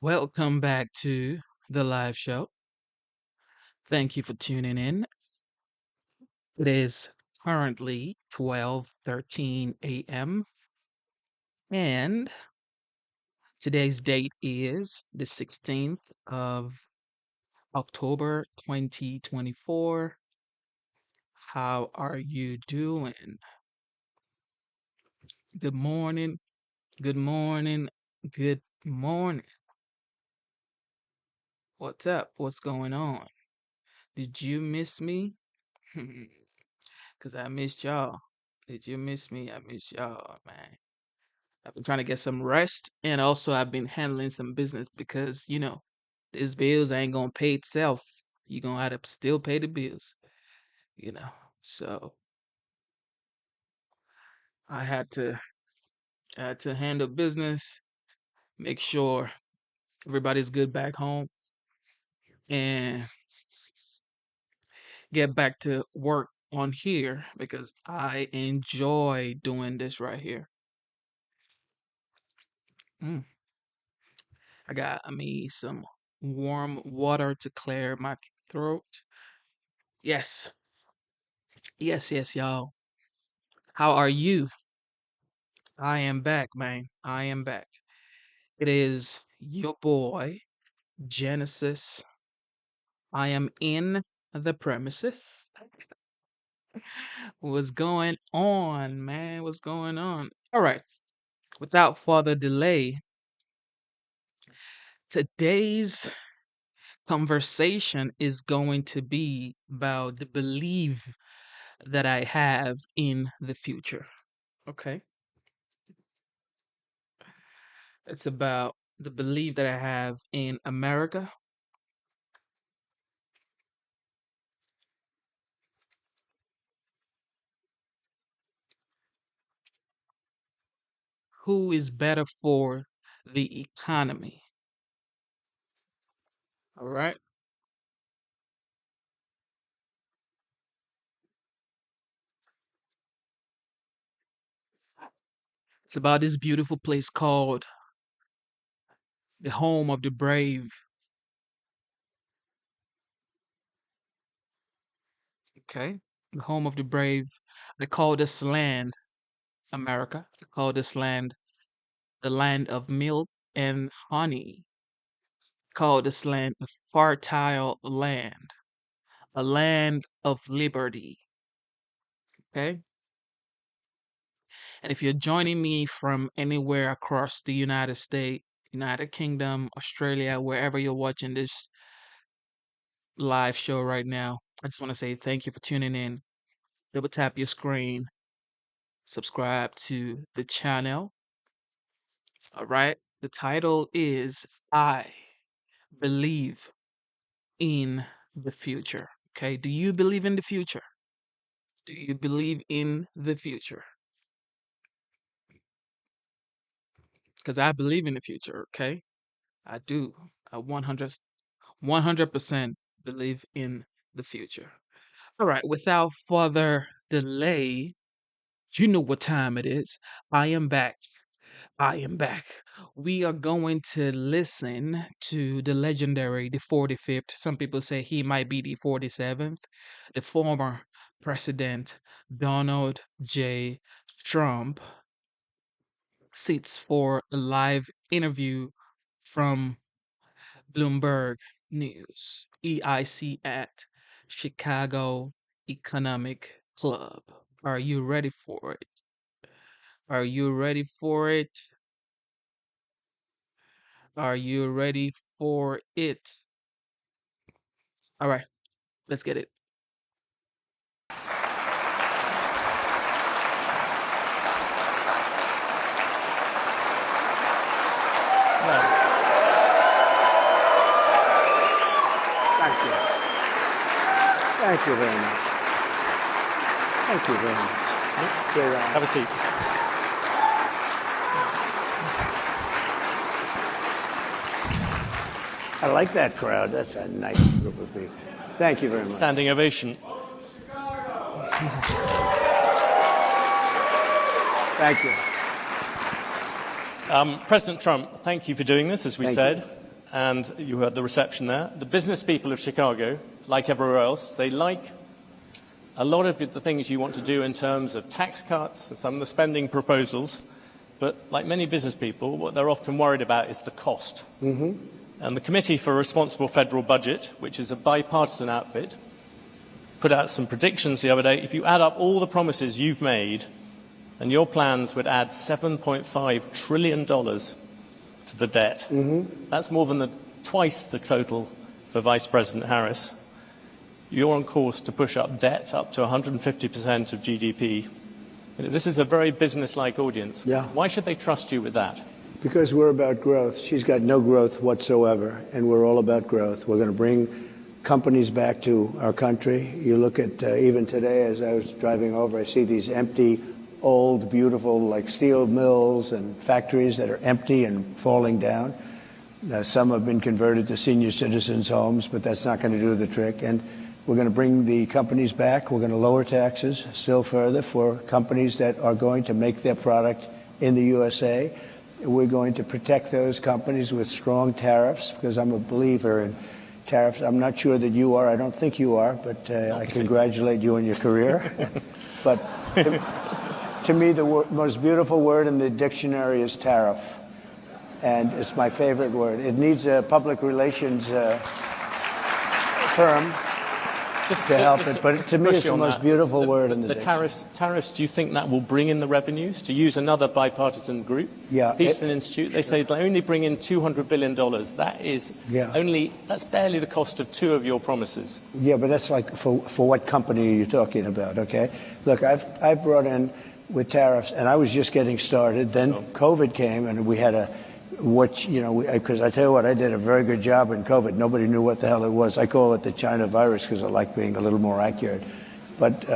Welcome back to the live show. Thank you for tuning in. It is currently 12:13 a.m. and today's date is the 16th of October 2024. How are you doing? Good morning. Good morning. Good morning. What's up? What's going on? Did you miss me? Because I missed y'all. Did you miss me? I missed y'all, man. I've been trying to get some rest, and also I've been handling some business because these bills ain't gonna pay itself. You gonna have to still pay the bills, you know. So I had to handle business, make sure everybody's good back home, and get back to work on here because I enjoy doing this right here. Mm. I got me some warm water to clear my throat. Yes, yes, yes, y'all. How are you? I am back, man. I am back. It is your boy, Genesis. I am in the premises. What's going on, man? What's going on? All right. Without further delay, today's conversation is going to be about the belief that I have in the future. Okay. It's about the belief that I have in America, who is better for the economy. All right. It's about this beautiful place called the home of the brave. Okay. The home of the brave. They call this land America. They call this land the land of milk and honey. Call this land a fertile land, a land of liberty. Okay. And if you're joining me from anywhere across the United States, United Kingdom, Australia, wherever you're watching this live show right now, I just want to say thank you for tuning in. Double tap your screen, subscribe to the channel. All right. The title is I Believe in the Future. Okay. Do you believe in the future? Do you believe in the future? Because I believe in the future. Okay. I do. I 100% believe in the future. All right. Without further delay, you know what time it is. I am back. I am back. We are going to listen to the legendary, the 45th. Some people say he might be the 47th. The former President Donald J. Trump sits for a live interview from Bloomberg News, EIC at Chicago Economic Club. Are you ready for it? Are you ready for it? Are you ready for it? All right, let's get it. Well, thank you. Thank you very much. Thank you very much. Have a seat. I like that crowd. That's a nice group of people. Thank you very much. Standing ovation. Thank you. President Trump, thank you for doing this, as we Thank said. you. and you heard the reception there. The business people of Chicago, like everywhere else, they like a lot of the things you want to do in terms of tax cuts and some of the spending proposals. But like many business people, what they're often worried about is the cost. Mm-hmm. And the Committee for a Responsible Federal Budget, which is a bipartisan outfit, put out some predictions the other day. If you add up all the promises you've made, and your plans would add $7.5 trillion to the debt. Mm-hmm. That's more than twice the total for Vice President Harris. You're on course to push up debt up to 150% of GDP. This is a very business-like audience. Yeah. Why should they trust you with that? Because we're about growth. She's got no growth whatsoever, and we're all about growth. We're going to bring companies back to our country. You look at even today, as I was driving over, I see these empty, old, beautiful, like steel mills and factories that are empty and falling down. Some have been converted to senior citizens' homes, but that's not going to do the trick. And we're going to bring the companies back. We're going to lower taxes still further for companies that are going to make their product in the USA. We're going to protect those companies with strong tariffs, because I'm a believer in tariffs. I'm not sure that you are. I don't think you are, but I congratulate you on your career. But to me, the most beautiful word in the dictionary is tariff, and it's my favorite word. It needs a public relations firm to help it, but to me, it's the most beautiful word in the dictionary. Tariffs, do you think that will bring in the revenues? To use another bipartisan group, Yeah, Peterson Institute, they say they'll only bring in $200 billion. That is that's barely the cost of two of your promises. Yeah, but that's like for what company are you talking about? Okay, look, I've brought in with tariffs, and I was just getting started. Then COVID came, and we had because I tell you what, I did a very good job in COVID. Nobody knew what the hell it was. I call it the China virus because I like being a little more accurate. But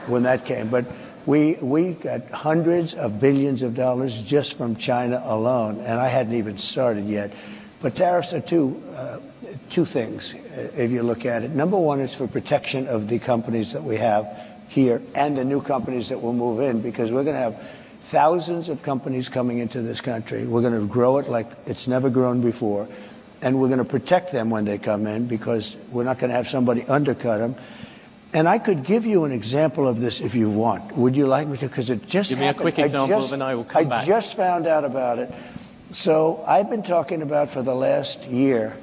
when that came, but we got hundreds of billions of dollars just from China alone, and I hadn't even started yet. But tariffs are two things, if you look at it. Number one is for protection of the companies that we have here and the new companies that will move in, because we're going to have thousands of companies coming into this country. We're going to grow it like it's never grown before, and we're going to protect them when they come in, because we're not going to have somebody undercut them. And I could give you an example of this if you want. Would you like me to? Because it just Give me a quick example, then I will come back. I just found out about it. So I've been talking about for the last year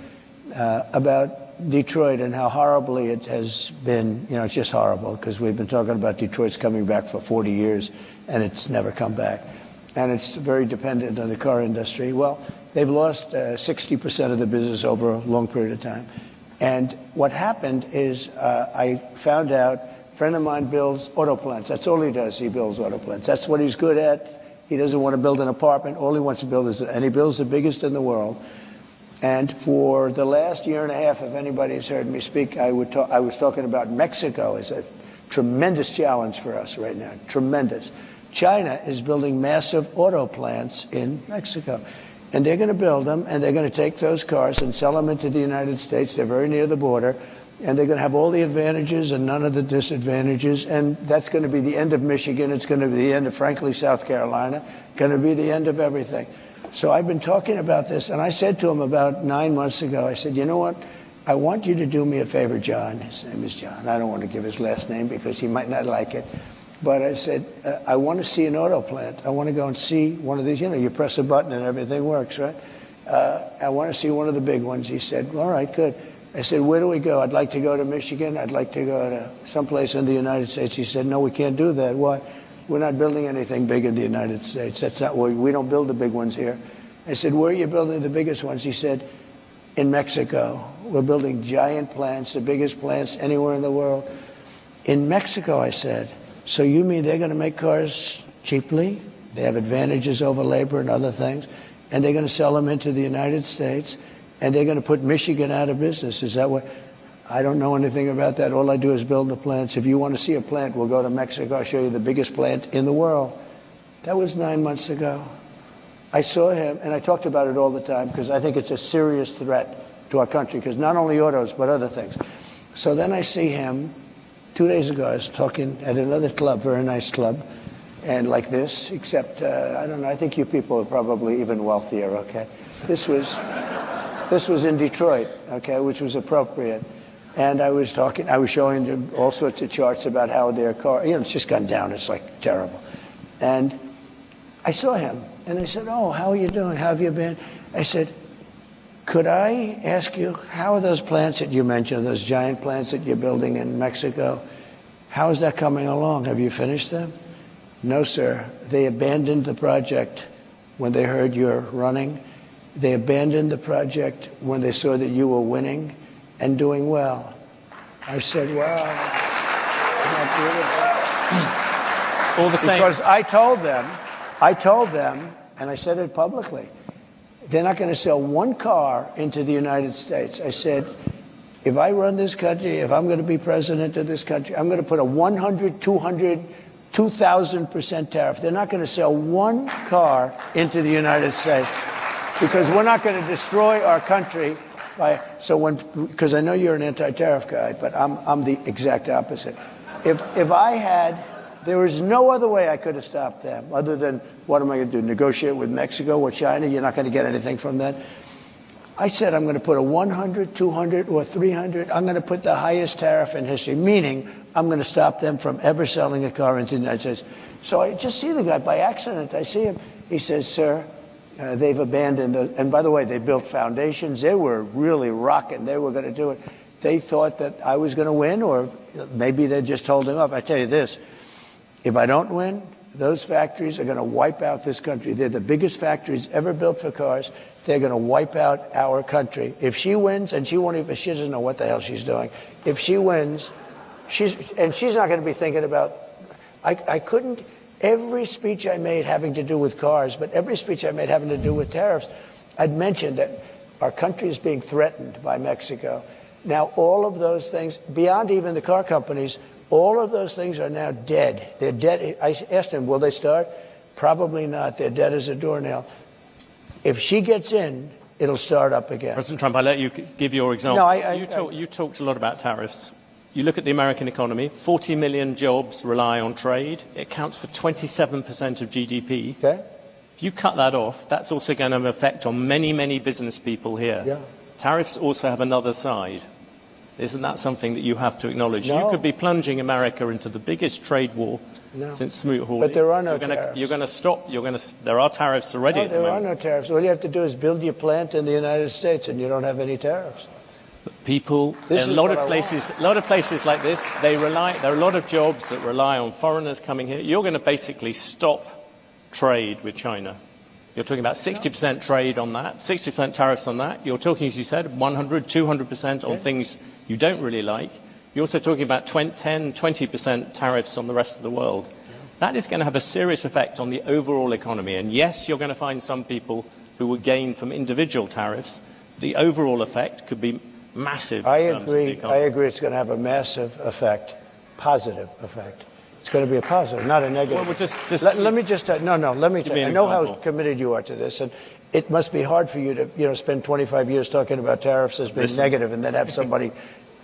about Detroit and how horribly it has been. It's just horrible, because we've been talking about Detroit's coming back for 40 years, and it's never come back. And it's very dependent on the car industry. Well, they've lost 60% of the business over a long period of time. And what happened is I found out a friend of mine builds auto plants. That's all he does. He builds auto plants. That's what he's good at. He doesn't want to build an apartment. All he wants to build is, and he builds the biggest in the world. And for the last year and a half, if anybody's heard me speak, I was talking about Mexico as a tremendous challenge for us right now. Tremendous. China is building massive auto plants in Mexico. And they're going to build them, and they're going to take those cars and sell them into the United States. They're very near the border. And they're going to have all the advantages and none of the disadvantages. And that's going to be the end of Michigan. It's going to be the end of, frankly, South Carolina. Going to be the end of everything. So I've been talking about this, and I said to him about 9 months ago, I said, you know what? I want you to do me a favor, John. His name is John. I don't want to give his last name because he might not like it. But I said, I want to see an auto plant. I want to go and see one of these. You press a button and everything works, right? I want to see one of the big ones. He said, all right, good. I said, where do we go? I'd like to go to Michigan. I'd like to go to someplace in the United States. He said, no, we can't do that. Why? We're not building anything big in the United States. That's not where we don't build the big ones here. I said, where are you building the biggest ones? He said, in Mexico. We're building giant plants, the biggest plants anywhere in the world. In Mexico, I said, so you mean they're going to make cars cheaply? They have advantages over labor and other things, and they're going to sell them into the United States, and they're going to put Michigan out of business. Is that what? I don't know anything about that. All I do is build the plants. If you want to see a plant, we'll go to Mexico. I'll show you the biggest plant in the world. That was 9 months ago. I saw him, and I talked about it all the time because I think it's a serious threat to our country, because not only autos, but other things. So then I see him. 2 days ago, I was talking at another club, very nice club, and like this, except, I don't know, I think you people are probably even wealthier, okay? This was This was in Detroit, okay, which was appropriate. And I was showing them all sorts of charts about how their car, it's just gone down. It's like terrible. And I saw him and I said, "Oh, how are you doing? How have you been?" I said, "Could I ask you, how are those plants that you mentioned, those giant plants that you're building in Mexico, how is that coming along? Have you finished them?" "No, sir. They abandoned the project when they heard you're running. They abandoned the project when they saw that you were winning and doing well." I said, "Wow, isn't that beautiful?" All the same. Because I told them, and I said it publicly, they're not going to sell one car into the United States. I said, if I run this country, if I'm going to be president of this country, I'm going to put a 100, 200, 2,000% tariff. They're not going to sell one car into the United States because we're not going to destroy our country because I know you're an anti-tariff guy, but I'm the exact opposite. If I had, there was no other way I could have stopped them other than, what am I going to do, negotiate with Mexico or China? You're not going to get anything from that. I said I'm going to put a 100, 200, or 300. I'm going to put the highest tariff in history, meaning I'm going to stop them from ever selling a car into the United States. So I just see the guy by accident. I see him. He says, "Sir, they've abandoned and by the way, they built foundations. They were really rocking. They were going to do it. They thought that I was going to win, or maybe they're just holding off. I tell you this, if I don't win, those factories are going to wipe out this country. They're the biggest factories ever built for cars. They're going to wipe out our country. If she wins, and she doesn't know what the hell she's doing. If she wins, she's not going to be thinking about, I couldn't, every speech I made having to do with cars, but every speech I made having to do with tariffs, I'd mentioned that our country is being threatened by Mexico. Now, all of those things, beyond even the car companies, all of those things are now dead. They're dead. I asked him, will they start? Probably not. They're dead as a doornail. If she gets in, it'll start up again. President Trump, I let you give your example. No, you talked a lot about tariffs. You look at the American economy, 40 million jobs rely on trade. It accounts for 27% of GDP. Okay. If you cut that off, that's also going to have an effect on many, many business people here. Yeah. Tariffs also have another side. Isn't that something that you have to acknowledge? No. You could be plunging America into the biggest trade war since Smoot-Hawley. But there are no tariffs. You're going to stop. There are tariffs already. No, there are no tariffs. All you have to do is build your plant in the United States, and you don't have any tariffs. But people, a lot of places like this, there are a lot of jobs that rely on foreigners coming here. You're going to basically stop trade with China. You're talking about 60% trade on that, 60% tariffs on that. You're talking, as you said, 100, 200% on things you don't really like. You're also talking about 10, 20% tariffs on the rest of the world. That is going to have a serious effect on the overall economy. And yes, you're going to find some people who will gain from individual tariffs. The overall effect could be massive. I agree it's going to have a massive effect, positive effect. It's going to be a positive, not a negative. Well, let me just tell you. Let me tell you. I know how committed you are to this, and it must be hard for you to, spend 25 years talking about tariffs as being negative, and then have somebody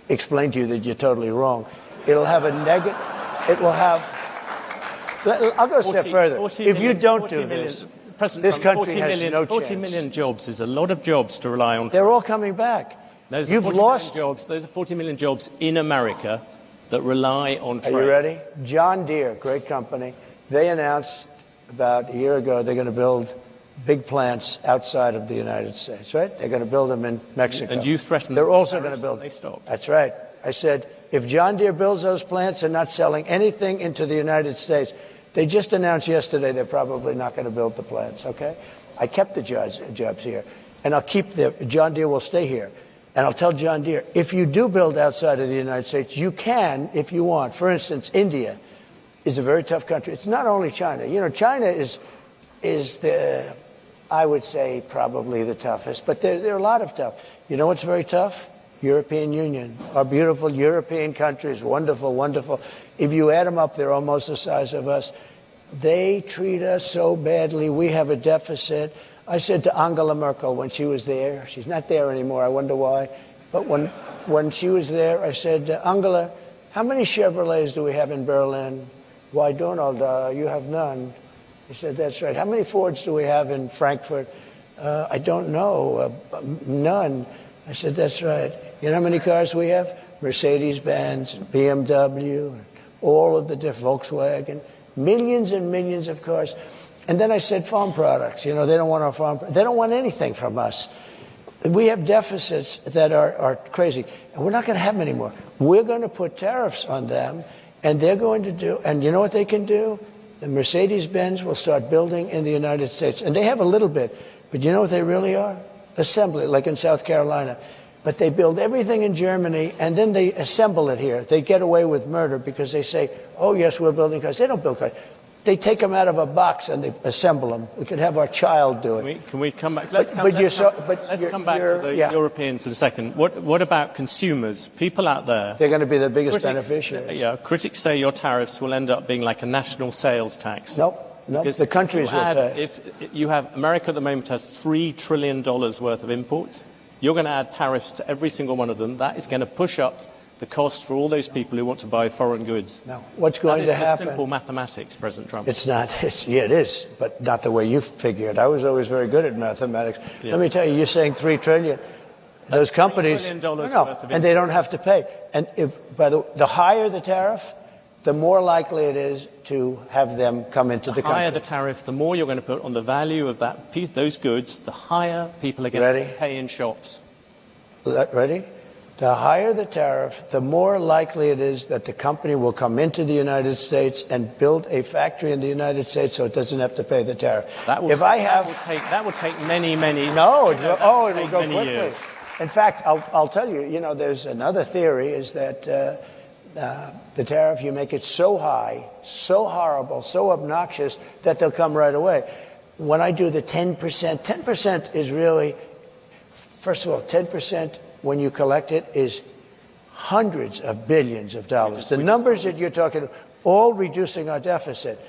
explain to you that you're totally wrong. It'll have a negative. It will have. I'll go a step further. If you don't do this, this country has no chance. 40 million jobs is a lot of jobs to rely on. They're all coming back. You've lost jobs. Those are 40 million jobs in America that rely on trade. Are you ready? John Deere, great company. They announced about a year ago they're going to build big plants outside of the United States, right? They're going to build them in Mexico. And you threatened they're also going to build. They stopped. That's right. I said, if John Deere builds those plants and not selling anything into the United States, they just announced yesterday they're probably not going to build the plants, okay? I kept the jobs here, and I'll keep John Deere will stay here. And I'll tell John Deere, if you do build outside of the United States, you can if you want. For instance, India is a very tough country. It's not only China. China is the, I would say, probably the toughest. But there are a lot of tough. You know what's very tough? European Union. Our beautiful European countries, wonderful, wonderful. If you add them up, they're almost the size of us. They treat us so badly. We have a deficit. I said to Angela Merkel when she was there, she's not there anymore, I wonder why, but when she was there, I said, Angela, how many Chevrolets do we have in Berlin? Why, Donald, you have none. He said, that's right. How many Fords do we have in Frankfurt? I don't know, none. I said, that's right. You know how many cars we have? Mercedes-Benz, BMW, all of the different Volkswagen, millions and millions of cars. And then I said farm products. You know, they don't want our farm. They don't want anything from us. We have deficits that are crazy. And we're not going to have them anymore. We're going to put tariffs on them, and they're going to do, and you know what they can do? The Mercedes-Benz will start building in the United States. And they have a little bit, but you know what they really are? Assembly, like in South Carolina. But they build everything in Germany, and then they assemble it here. They get away with murder because they say, oh, yes, we're building cars. They don't build cars. They take them out of a box and they assemble them. We could have our child do it. Can we come back? Let's come back to the Europeans in a second. What about consumers? People out there. They're going to be the biggest beneficiaries. Yeah, critics say your tariffs will end up being like a national sales tax. Nope. The countries will pay. If you have America at the moment has $3 trillion worth of imports, you're going to add tariffs to every single one of them. That is going to push up the cost for all those people who want to buy foreign goods. Now, what's going to happen? It's simple mathematics, President Trump. It's not. Yeah, it is, but not the way you figure it. I was always very good at mathematics. Yes. Let me tell you, you're saying $3 trillion. Those companies, $3 trillion worth of and they don't have to pay. And the higher the tariff, the more likely it is to have them come into the country. The higher the tariff, the more you're going to put on the value of that piece, those goods, the higher people are going to pay in shops. Ready? The higher the tariff, the more likely it is that the company will come into the United States and build a factory in the United States so it doesn't have to pay the tariff. That will take many. No, it will go quickly. Years. In fact, I'll tell you, you know, there's another theory is that the tariff, you make it so high, so horrible, so obnoxious that they'll come right away. When I do the 10%, 10% is really, first of all, 10%, when you collect it, is hundreds of billions of dollars. The numbers that you're talking about, all reducing our deficit.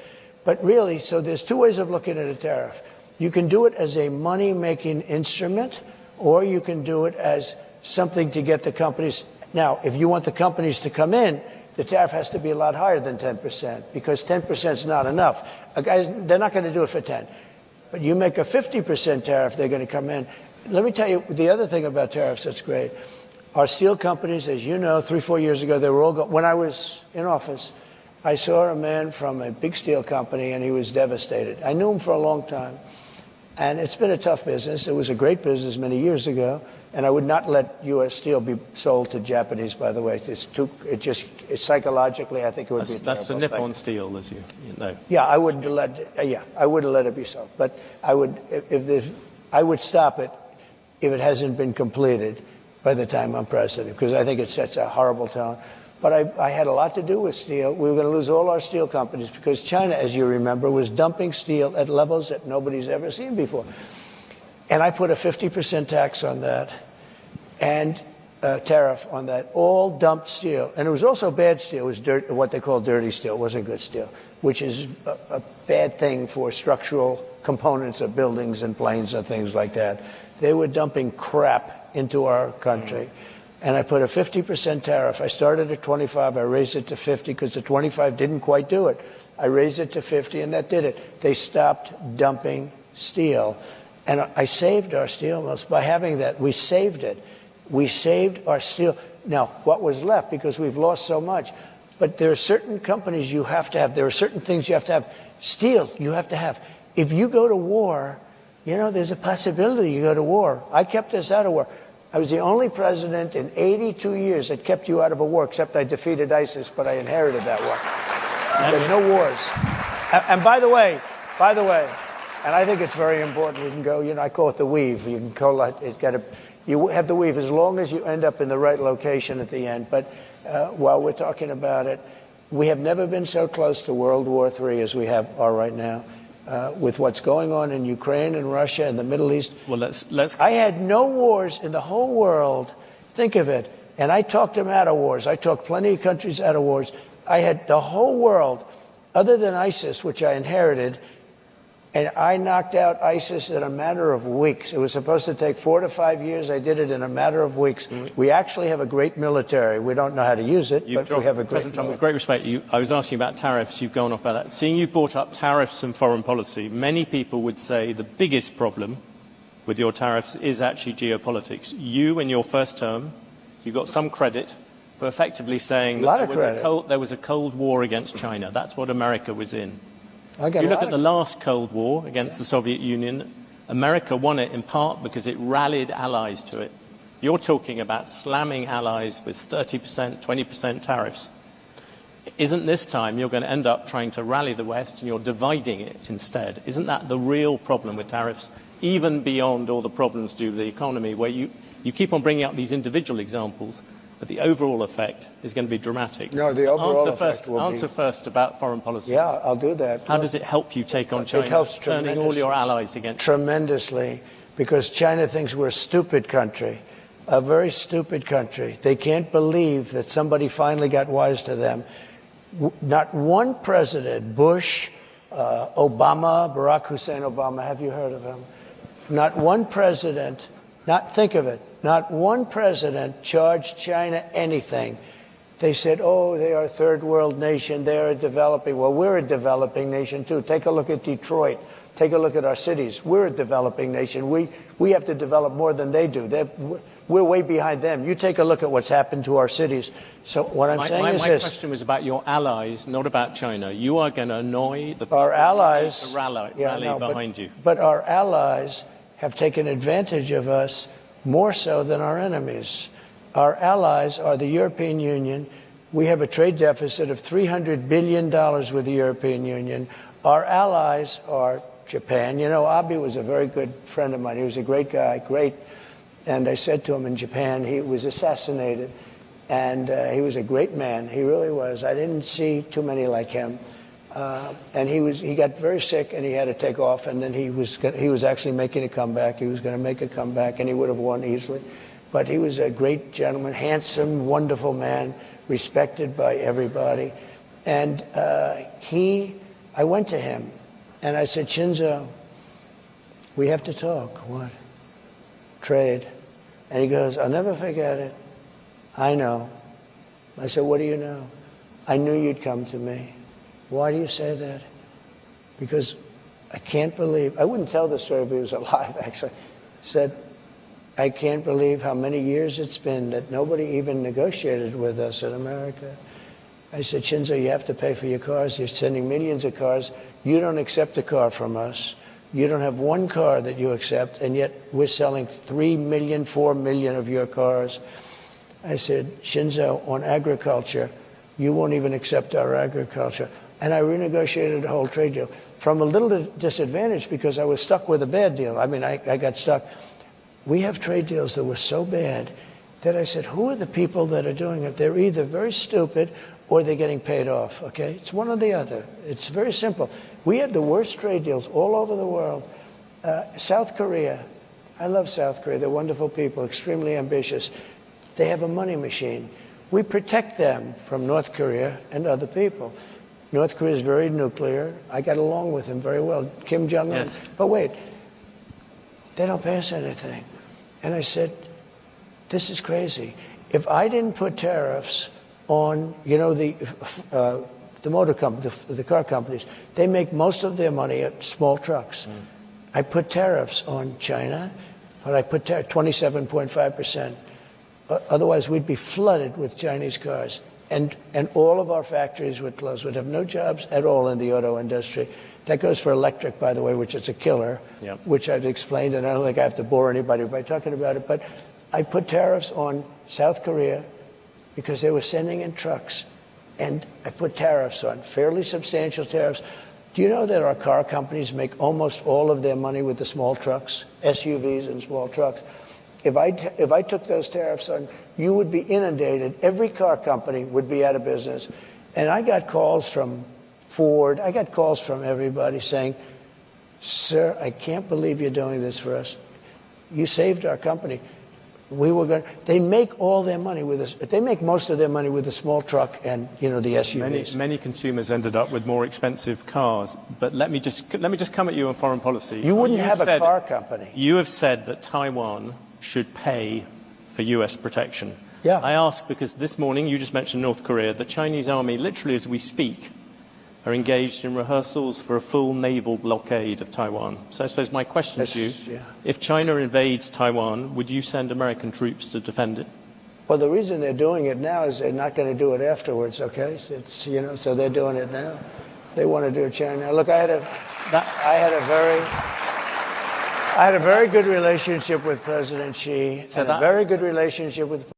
But really, so there's two ways of looking at a tariff. You can do it as a money-making instrument, or you can do it as something to get the companies. Now, if you want the companies to come in, the tariff has to be a lot higher than 10%, because 10% is not enough. Guys, they're not going to do it for 10. But you make a 50% tariff, they're going to come in. Let me tell you the other thing about tariffs that's great. Our steel companies, as you know, 3-4 years ago, they were all when I was in office, I saw a man from a big steel company, and he was devastated. I knew him for a long time. And it's been a tough business. It was a great business many years ago. And I would not let U.S. steel be sold to Japanese, by the way. It's psychologically, I think it would be a That's the terrible Nippon thing. Steel, as you know. Yeah, I wouldn't let it be sold. But I would stop it if it hasn't been completed by the time I'm president, because I think it sets a horrible tone. But I had a lot to do with steel. We were going to lose all our steel companies because China, as you remember, was dumping steel at levels that nobody's ever seen before. And I put a 50% tax on that and tariff on that, all dumped steel. And it was also bad steel. It was what they call dirty steel. It wasn't good steel, which is a bad thing for structural components of buildings and planes and things like that. They were dumping crap into our country. And I put a 50% tariff. I started at 25. I raised it to 50 because the 25 didn't quite do it. I raised it to 50, and that did it. They stopped dumping steel. And I saved our steel mills by having that. We saved it. We saved our steel. Now, what was left, because we've lost so much, but there are certain companies you have to have. There are certain things you have to have. Steel, you have to have. If you go to war, you know, there's a possibility you go to war. I kept us out of war. I was the only president in 82 years that kept you out of a war, except I defeated ISIS, but I inherited that war. There's no wars. And by the way, and I think it's very important, we can go, you know, I call it the weave. You can call it, you have the weave as long as you end up in the right location at the end. But while we're talking about it, we have never been so close to World War III as we are right now. With what's going on in Ukraine and Russia and the Middle East. Well, let's. I had no wars in the whole world. Think of it. And I talked them out of wars. I talked plenty of countries out of wars. I had the whole world, other than ISIS, which I inherited, and I knocked out ISIS in a matter of weeks. It was supposed to take 4 to 5 years. I did it in a matter of weeks. Mm-hmm. We actually have a great military. We don't know how to use it, but we have a great President Trump, with great respect, I was asking about tariffs. You've gone off about that. Seeing you brought up tariffs and foreign policy, many people would say the biggest problem with your tariffs is actually geopolitics. You, in your first term, you got some credit for effectively saying that there was a Cold War against China. That's what America was in. If you look at the last Cold War against the Soviet Union, America won it in part because it rallied allies to it. You're talking about slamming allies with 30%, 20% tariffs. Isn't this time you're going to end up trying to rally the West and you're dividing it instead? Isn't that the real problem with tariffs, even beyond all the problems due to the economy, where you keep on bringing up these individual examples, but the overall effect is going to be dramatic? No, the overall effect will be... Answer first about foreign policy. Yeah, I'll do that. How does it help you take on China? It helps turning all your allies against tremendously, because China thinks we're a stupid country, a very stupid country. They can't believe that somebody finally got wise to them. Not one president, Bush, Obama, Barack Hussein Obama, have you heard of him? Not one president, think of it, not one president charged China anything. They said, oh, they are a third world nation, they are developing. Well, we're a developing nation too. Take a look at Detroit. Take a look at our cities. We're a developing nation. We have to develop more than they do. We're way behind them. You take a look at what's happened to our cities. So what I'm saying is this. My question was about your allies, not about China. You are going to annoy the people our allies, to rally behind you. But our allies have taken advantage of us more so than our enemies. Our allies are the European Union. We have a trade deficit of $300 billion with the European Union. Our allies are Japan. You know, Abe was a very good friend of mine. He was a great guy, great. And I said to him in Japan, he was assassinated. And he was a great man. He really was. I didn't see too many like him. And he got very sick and he had to take off. And then he was actually making a comeback. He was going to make a comeback and he would have won easily. But he was a great gentleman, handsome, wonderful man, respected by everybody. And I went to him and I said, Shinzo, we have to talk. What? Trade. And he goes, I'll never forget it. I know. I said, what do you know? I knew you'd come to me. Why do you say that? Because I can't believe, I wouldn't tell the story if he was alive, actually. I said, I can't believe how many years it's been that nobody even negotiated with us in America. I said, Shinzo, you have to pay for your cars. You're sending millions of cars. You don't accept a car from us. You don't have one car that you accept, and yet we're selling 3 million, 4 million of your cars. I said, Shinzo, on agriculture, you won't even accept our agriculture. And I renegotiated the whole trade deal from a little disadvantage because I was stuck with a bad deal. I mean, I got stuck. We have trade deals that were so bad that I said, who are the people that are doing it? They're either very stupid or they're getting paid off, okay? It's one or the other. It's very simple. We have the worst trade deals all over the world. South Korea, I love South Korea. They're wonderful people, extremely ambitious. They have a money machine. We protect them from North Korea and other people. North Korea is very nuclear. I got along with him very well. Kim Jong-un. Yes. But wait, they don't pay us anything. And I said, this is crazy. If I didn't put tariffs on, you know, the motor companies, the car companies, they make most of their money at small trucks. I put tariffs on China, but I put 27.5%. Otherwise, we'd be flooded with Chinese cars. And all of our factories would close. We'd have no jobs at all in the auto industry. That goes for electric, by the way, which is a killer, which I've explained, and I don't think I have to bore anybody by talking about it. But I put tariffs on South Korea because they were sending in trucks. And I put tariffs on, fairly substantial tariffs. Do you know that our car companies make almost all of their money with the small trucks, SUVs and small trucks? If I took those tariffs on, you would be inundated. Every car company would be out of business. And I got calls from Ford. I got calls from everybody saying, sir, I can't believe you're doing this for us. You saved our company. They make all their money with us. They make most of their money with the small truck and, you know, the SUVs. Many consumers ended up with more expensive cars. But let me just come at you on foreign policy. You wouldn't have a car company. You have said that Taiwan should pay for U.S. protection. Yeah. I ask because this morning you just mentioned North Korea. The Chinese army, literally as we speak, are engaged in rehearsals for a full naval blockade of Taiwan. So I suppose my question to you, if China invades Taiwan, would you send American troops to defend it? Well, the reason they're doing it now is they're not going to do it afterwards, okay? So they're doing it now. They want to do it China. Look, I had a very good relationship with President Xi, and a very good relationship with.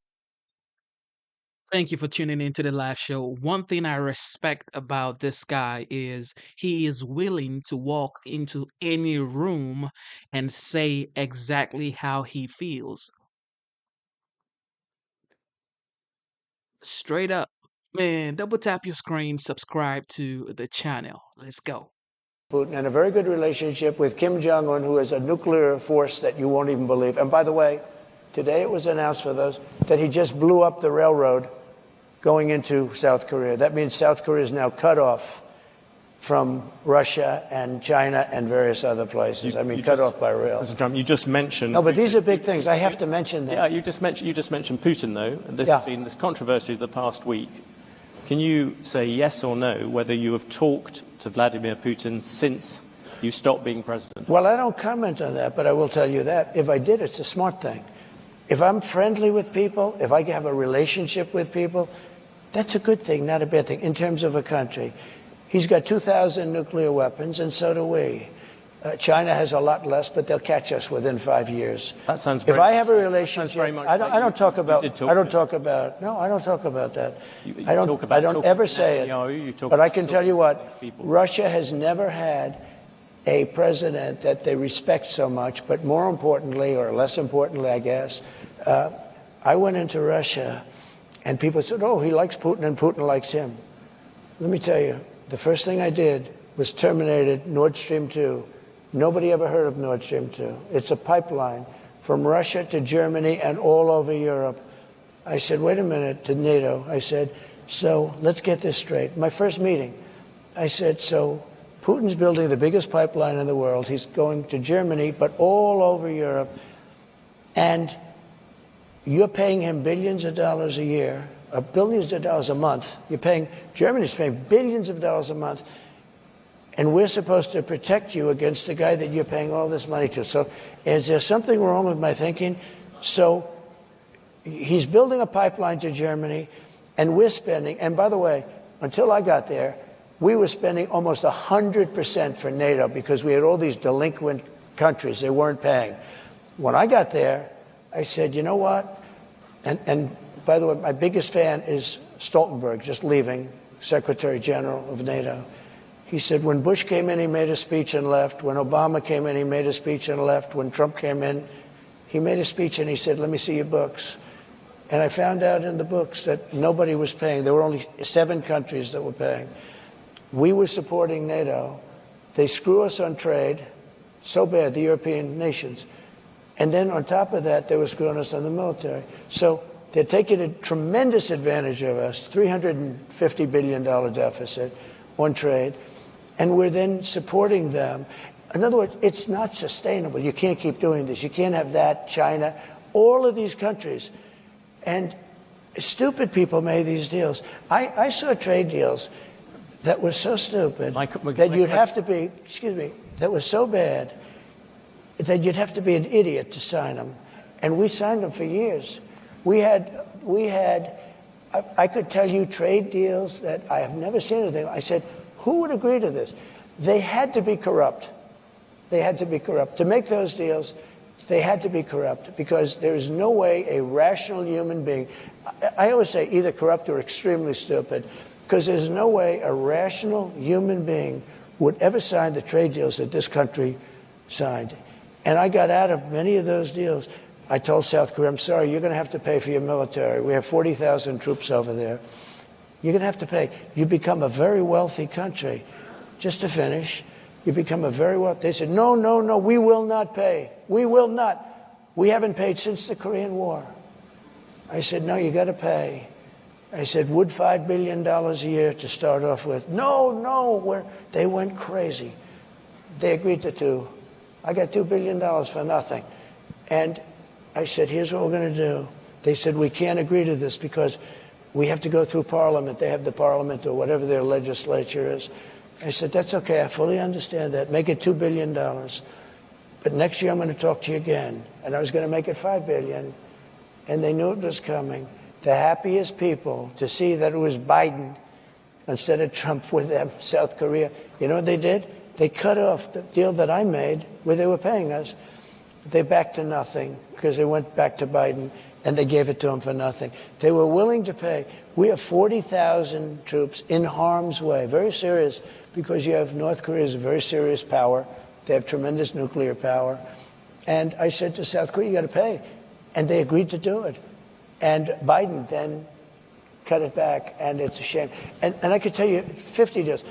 Thank you for tuning into the live show. One thing I respect about this guy is he is willing to walk into any room and say exactly how he feels. Straight up. Man, double tap your screen, subscribe to the channel. Let's go. Putin, and a very good relationship with Kim Jong-un, who has a nuclear force that you won't even believe. And by the way, today it was announced for those that he just blew up the railroad going into South Korea. That means South Korea is now cut off from Russia and China and various other places. Cut off by rail. Mr. Trump, you just mentioned. No, but these are big things. I have to mention them. Yeah, you just mentioned Putin, though, and there's been this controversy the past week. Can you say yes or no whether you have talked to Vladimir Putin since you stopped being president? Well, I don't comment on that, but I will tell you that if I did, it's a smart thing. If I'm friendly with people, if I have a relationship with people, that's a good thing, not a bad thing, in terms of a country. He's got 2,000 nuclear weapons, and so do we. China has a lot less, but they'll catch us within 5 years. That sounds. If I have a relationship, I don't talk about that. I don't ever say it. But I can tell you what, Russia has never had a president that they respect so much. But more importantly, or less importantly, I guess, I went into Russia, and people said, "Oh, he likes Putin, and Putin likes him." Let me tell you, the first thing I did was terminated Nord Stream 2. Nobody ever heard of Nord Stream 2. It's a pipeline from Russia to Germany and all over Europe. I said, wait a minute, to NATO. I said, so let's get this straight. My first meeting, I said, so Putin's building the biggest pipeline in the world. He's going to Germany, but all over Europe. And you're paying him billions of dollars a year, or billions of dollars a month. Germany's paying billions of dollars a month. And we're supposed to protect you against the guy that you're paying all this money to. So is there something wrong with my thinking? So he's building a pipeline to Germany, and we're spending, and by the way, until I got there, we were spending almost 100% for NATO because we had all these delinquent countries. They weren't paying. When I got there, I said, you know what? And by the way, my biggest fan is Stoltenberg, just leaving, Secretary General of NATO. He said when Bush came in, he made a speech and left. When Obama came in, he made a speech and left. When Trump came in, he made a speech and he said, let me see your books. And I found out in the books that nobody was paying. There were only 7 countries that were paying. We were supporting NATO. They screw us on trade so bad, the European nations. And then on top of that, they were screwing us on the military. So they're taking a tremendous advantage of us, $350 billion deficit on trade. And we're then supporting them. In other words, it's not sustainable. You can't keep doing this. You can't have that, China, all of these countries. And stupid people made these deals. I saw trade deals that were so stupid that you'd have to be, that was so bad that you'd have to be an idiot to sign them. And we signed them for years. We had, I could tell you trade deals that I have never seen anything. I said, who would agree to this? They had to be corrupt. They had to be corrupt. To make those deals, they had to be corrupt because there is no way a rational human being, I always say either corrupt or extremely stupid, because there's no way a rational human being would ever sign the trade deals that this country signed. And I got out of many of those deals. I told South Korea, I'm sorry, you're going to have to pay for your military. We have 40,000 troops over there. You're going to have to pay. You become a very wealthy country. Just to finish, you become a very wealthy. They said, no, we will not pay. We will not. We haven't paid since the Korean War. I said, no, you got to pay. I said, would $5 billion a year to start off with? No, they went crazy. They agreed to 2. I got $2 billion for nothing. And I said, here's what we're going to do. They said, we can't agree to this because we have to go through Parliament. They have the Parliament or whatever their legislature is. I said, that's okay. I fully understand that. Make it $2 billion. But next year I'm going to talk to you again. And I was going to make it $5 billion. And they knew it was coming. The happiest people to see that it was Biden instead of Trump with them, South Korea. You know what they did? They cut off the deal that I made where they were paying us. They backed to nothing because they went back to Biden and they gave it to him for nothing. They were willing to pay. We have 40,000 troops in harm's way. Very serious, because you have North Korea is a very serious power. They have tremendous nuclear power. And I said to South Korea, you got to pay. And they agreed to do it. And Biden then cut it back, and it's a shame. And I could tell you 50 deals.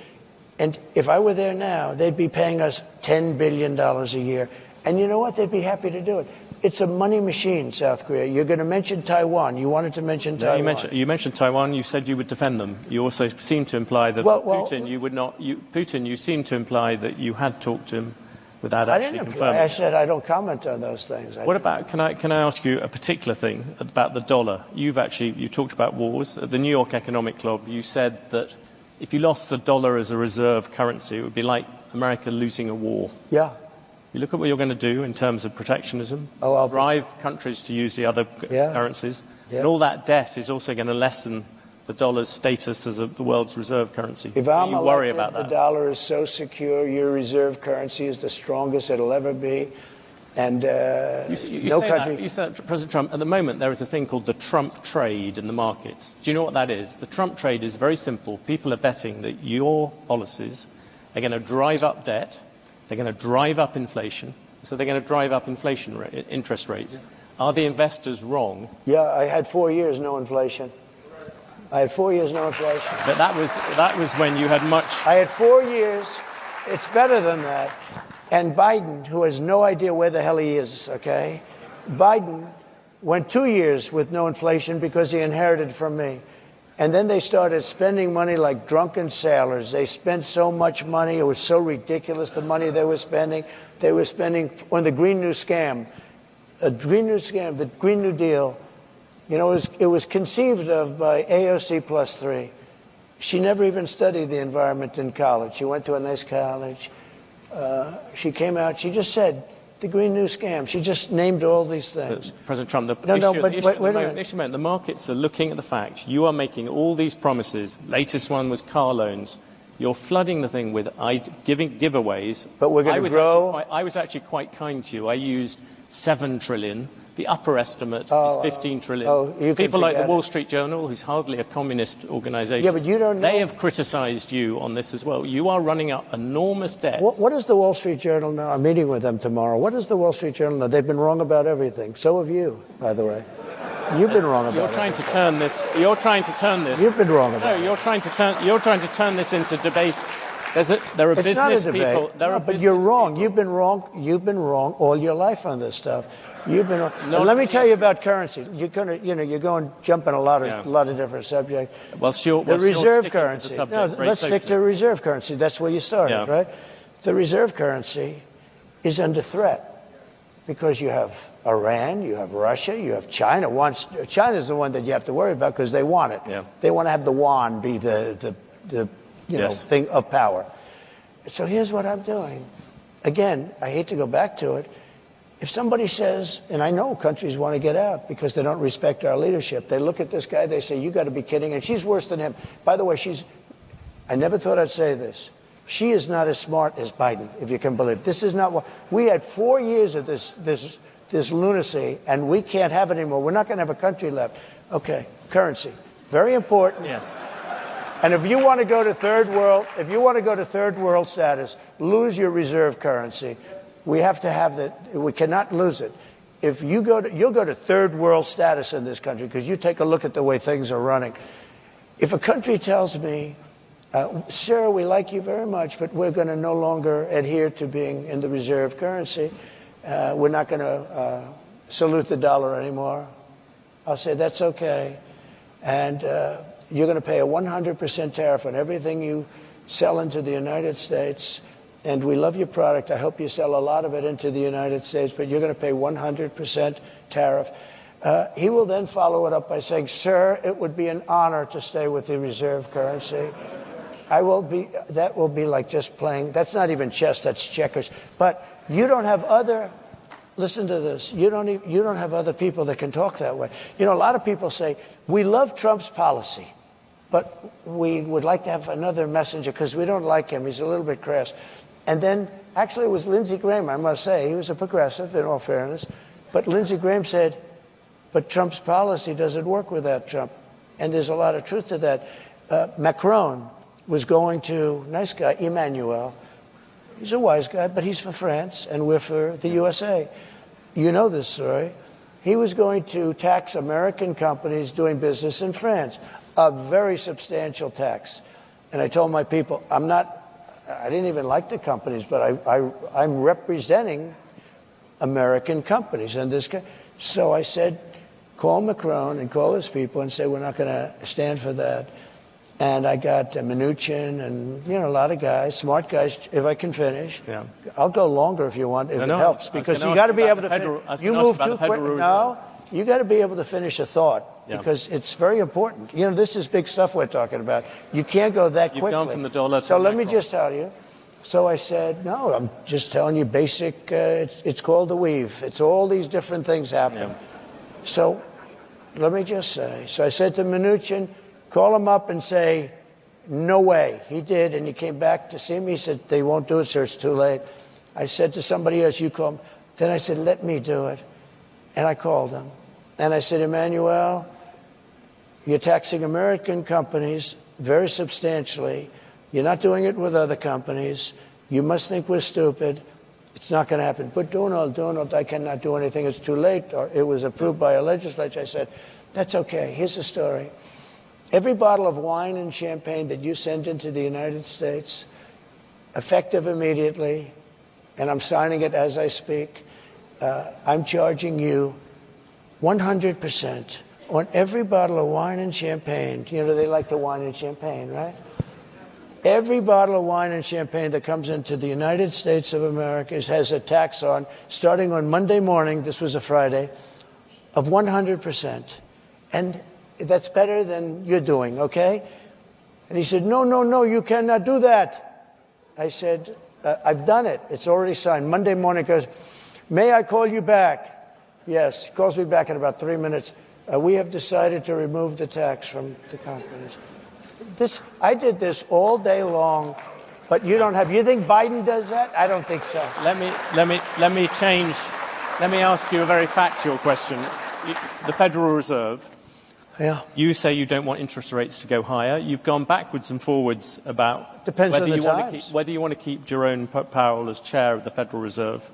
And if I were there now, they'd be paying us $10 billion a year. And you know what? They'd be happy to do it. It's a money machine, South Korea. You're going to mention Taiwan. You wanted to mention Taiwan. You mentioned Taiwan. You said you would defend them. You also seemed to imply that Putin, you would not. Putin, you seemed to imply that you had talked to him without actually confirming. I said I don't comment on those things. What about? Can I ask you a particular thing about the dollar? You talked about wars at the New York Economic Club. You said that if you lost the dollar as a reserve currency, it would be like America losing a war. Yeah. You look at what you're going to do in terms of protectionism, drive countries to use the other currencies, and all that debt is also going to lessen the dollar's status as the world's reserve currency. If I'm you worry about the that. dollar is so secure, your reserve currency is the strongest it'll ever be. And no country. You said, President Trump, at the moment there is a thing called the Trump trade in the markets. Do you know what that is? The Trump trade is very simple. People are betting that your policies are going to drive up debt. They're going to drive up inflation, so they're going to drive up interest rates. Are the investors wrong? Yeah, I had 4 years no inflation. I had 4 years no inflation. But that was when you had much. I had 4 years. It's better than that. And Biden, who has no idea where the hell he is, okay? Biden went 2 years with no inflation because he inherited from me. And then they started spending money like drunken sailors. They spent so much money. It was so ridiculous, the money they were spending. They were spending on the Green New Scam. The Green New Deal. You know, it was conceived of by AOC plus 3. She never even studied the environment in college. She went to a nice college. She came out. She just said, the Green New Scam. She just named all these things. President Trump, the markets are looking at the fact you are making all these promises. Latest one was car loans. You're flooding the thing with giving giveaways. But we're going to grow. I was actually quite kind to you. I used 7 trillion. The upper estimate is 15 trillion. People like the Wall Street Journal, who's hardly a communist organization, yeah, but you don't know. They have criticized you on this as well. You are running up enormous debt. What does the Wall Street Journal know? I'm meeting with them tomorrow. What does the Wall Street Journal know? They've been wrong about everything. So have you, by the way. You've been wrong about it. You're trying to turn this. You've been wrong about it. No, you're trying to turn this into debate. There are business people. But you're wrong. You've been wrong. You've been wrong all your life on this stuff. You've been wrong. And let me tell you about currency. You're going jumping a lot of different subjects. The reserve currency. Let's stick to reserve currency. That's where you started, right? The reserve currency is under threat because you have Iran, you have Russia, you have China. China's the one that you have to worry about because they want it. Yeah. They want to have the yuan be the thing of power. So here's what I'm doing. Again, I hate to go back to it. If somebody says, and I know countries want to get out because they don't respect our leadership, they look at this guy, they say, you got to be kidding, and she's worse than him. By the way, I never thought I'd say this. She is not as smart as Biden, if you can believe it. This is not what, we had 4 years of this lunacy, and we can't have it anymore. We're not going to have a country left. Okay, currency. Very important. Yes. And if you want to go to third world status, lose your reserve currency. We have to have that. We cannot lose it. If you'll go to third world status in this country because you take a look at the way things are running. If a country tells me, sir, we like you very much, but we're going to no longer adhere to being in the reserve currency. We're not going to salute the dollar anymore. I'll say that's okay. And you're going to pay a 100% tariff on everything you sell into the United States. And we love your product. I hope you sell a lot of it into the United States, but you're going to pay 100% tariff. He will then follow it up by saying, sir, it would be an honor to stay with the reserve currency. I will be. That will be like just playing. That's not even chess. That's checkers. But you don't have other. Listen to this. You don't have other people that can talk that way. You know, a lot of people say we love Trump's policy, but we would like to have another messenger because we don't like him. He's a little bit crass. And then, actually, it was Lindsey Graham. I must say, he was a progressive, in all fairness. But Lindsey Graham said, "But Trump's policy doesn't work without Trump," and there's a lot of truth to that. Macron was going to, nice guy, Emmanuel. He's a wise guy, but he's for France, and we're for the USA. You know this story. He was going to tax American companies doing business in France, a very substantial tax. And I told my people, I didn't even like the companies, but I'm representing American companies. And so I said, call Macron and call his people and say, we're not going to stand for that. And I got Mnuchin and, a lot of guys, smart guys, if I can finish. Yeah. I'll go longer if you want, if it helps. Because you got to be able to you move too quick. No, you got to be able to finish a thought because it's very important. This is big stuff we're talking about. You can't go that quickly. You've gone from the dollar to So let me just tell you. So I said, no, I'm just telling you basic, it's called the weave. It's all these different things happen. Yeah. So let me just say. So I said to Mnuchin, call him up and say, no way. He did, and he came back to see me. He said, they won't do it, sir. It's too late. I said to somebody else, you call him. Then I said, let me do it. And I called him. And I said, Emmanuel, you're taxing American companies very substantially. You're not doing it with other companies. You must think we're stupid. It's not going to happen. But Donald, I cannot do anything. It's too late. Or it was approved by a legislature. I said, that's okay. Here's the story. Every bottle of wine and champagne that you send into the United States, effective immediately, and I'm signing it as I speak, I'm charging you 100% on every bottle of wine and champagne. They like the wine and champagne, right? Every bottle of wine and champagne that comes into the United States of America has a tax on, starting on Monday morning, this was a Friday, of 100%. And that's better than you're doing, okay? And he said, no, you cannot do that. I said, I've done it. It's already signed. Monday morning goes, may I call you back? Yes. He calls me back in about 3 minutes. We have decided to remove the tax from the companies. I did this all day long, but you don't have. You think Biden does that? I don't think so. Let me change. Let me ask you a very factual question. The Federal Reserve. Yeah. You say you don't want interest rates to go higher. You've gone backwards and forwards about whether you want to keep Jerome Powell as chair of the Federal Reserve.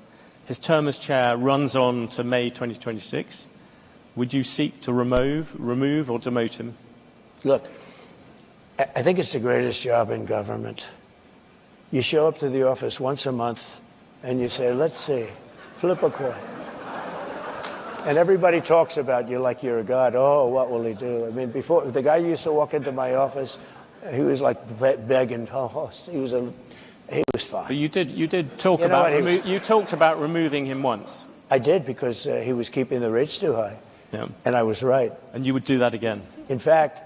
His term as chair runs on to May 2026. Would you seek to remove or demote him? Look, I think it's the greatest job in government. You show up to the office once a month and you say, let's see, flip a coin. And everybody talks about you like you're a god. Oh, what will he do? I mean, before, the guy used to walk into my office, he was like begging. Oh, he was fine. But you did talk about you talked about removing him once. I did, because he was keeping the rates too high. Yeah. And I was right. And you would do that again? In fact,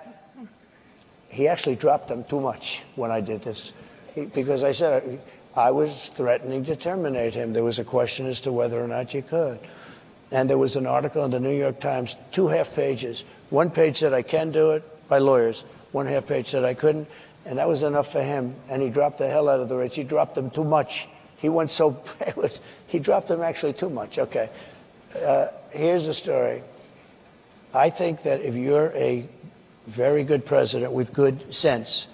he actually dropped them too much when I did this. Because I said I was threatening to terminate him. There was a question as to whether or not you could. And there was an article in the New York Times, 2 half pages. 1 page said I can do it by lawyers. 1 half page said I couldn't. And that was enough for him. And he dropped the hell out of the rates. He dropped them too much. He dropped them actually too much. Okay. Here's the story. I think that if you're a very good president with good sense,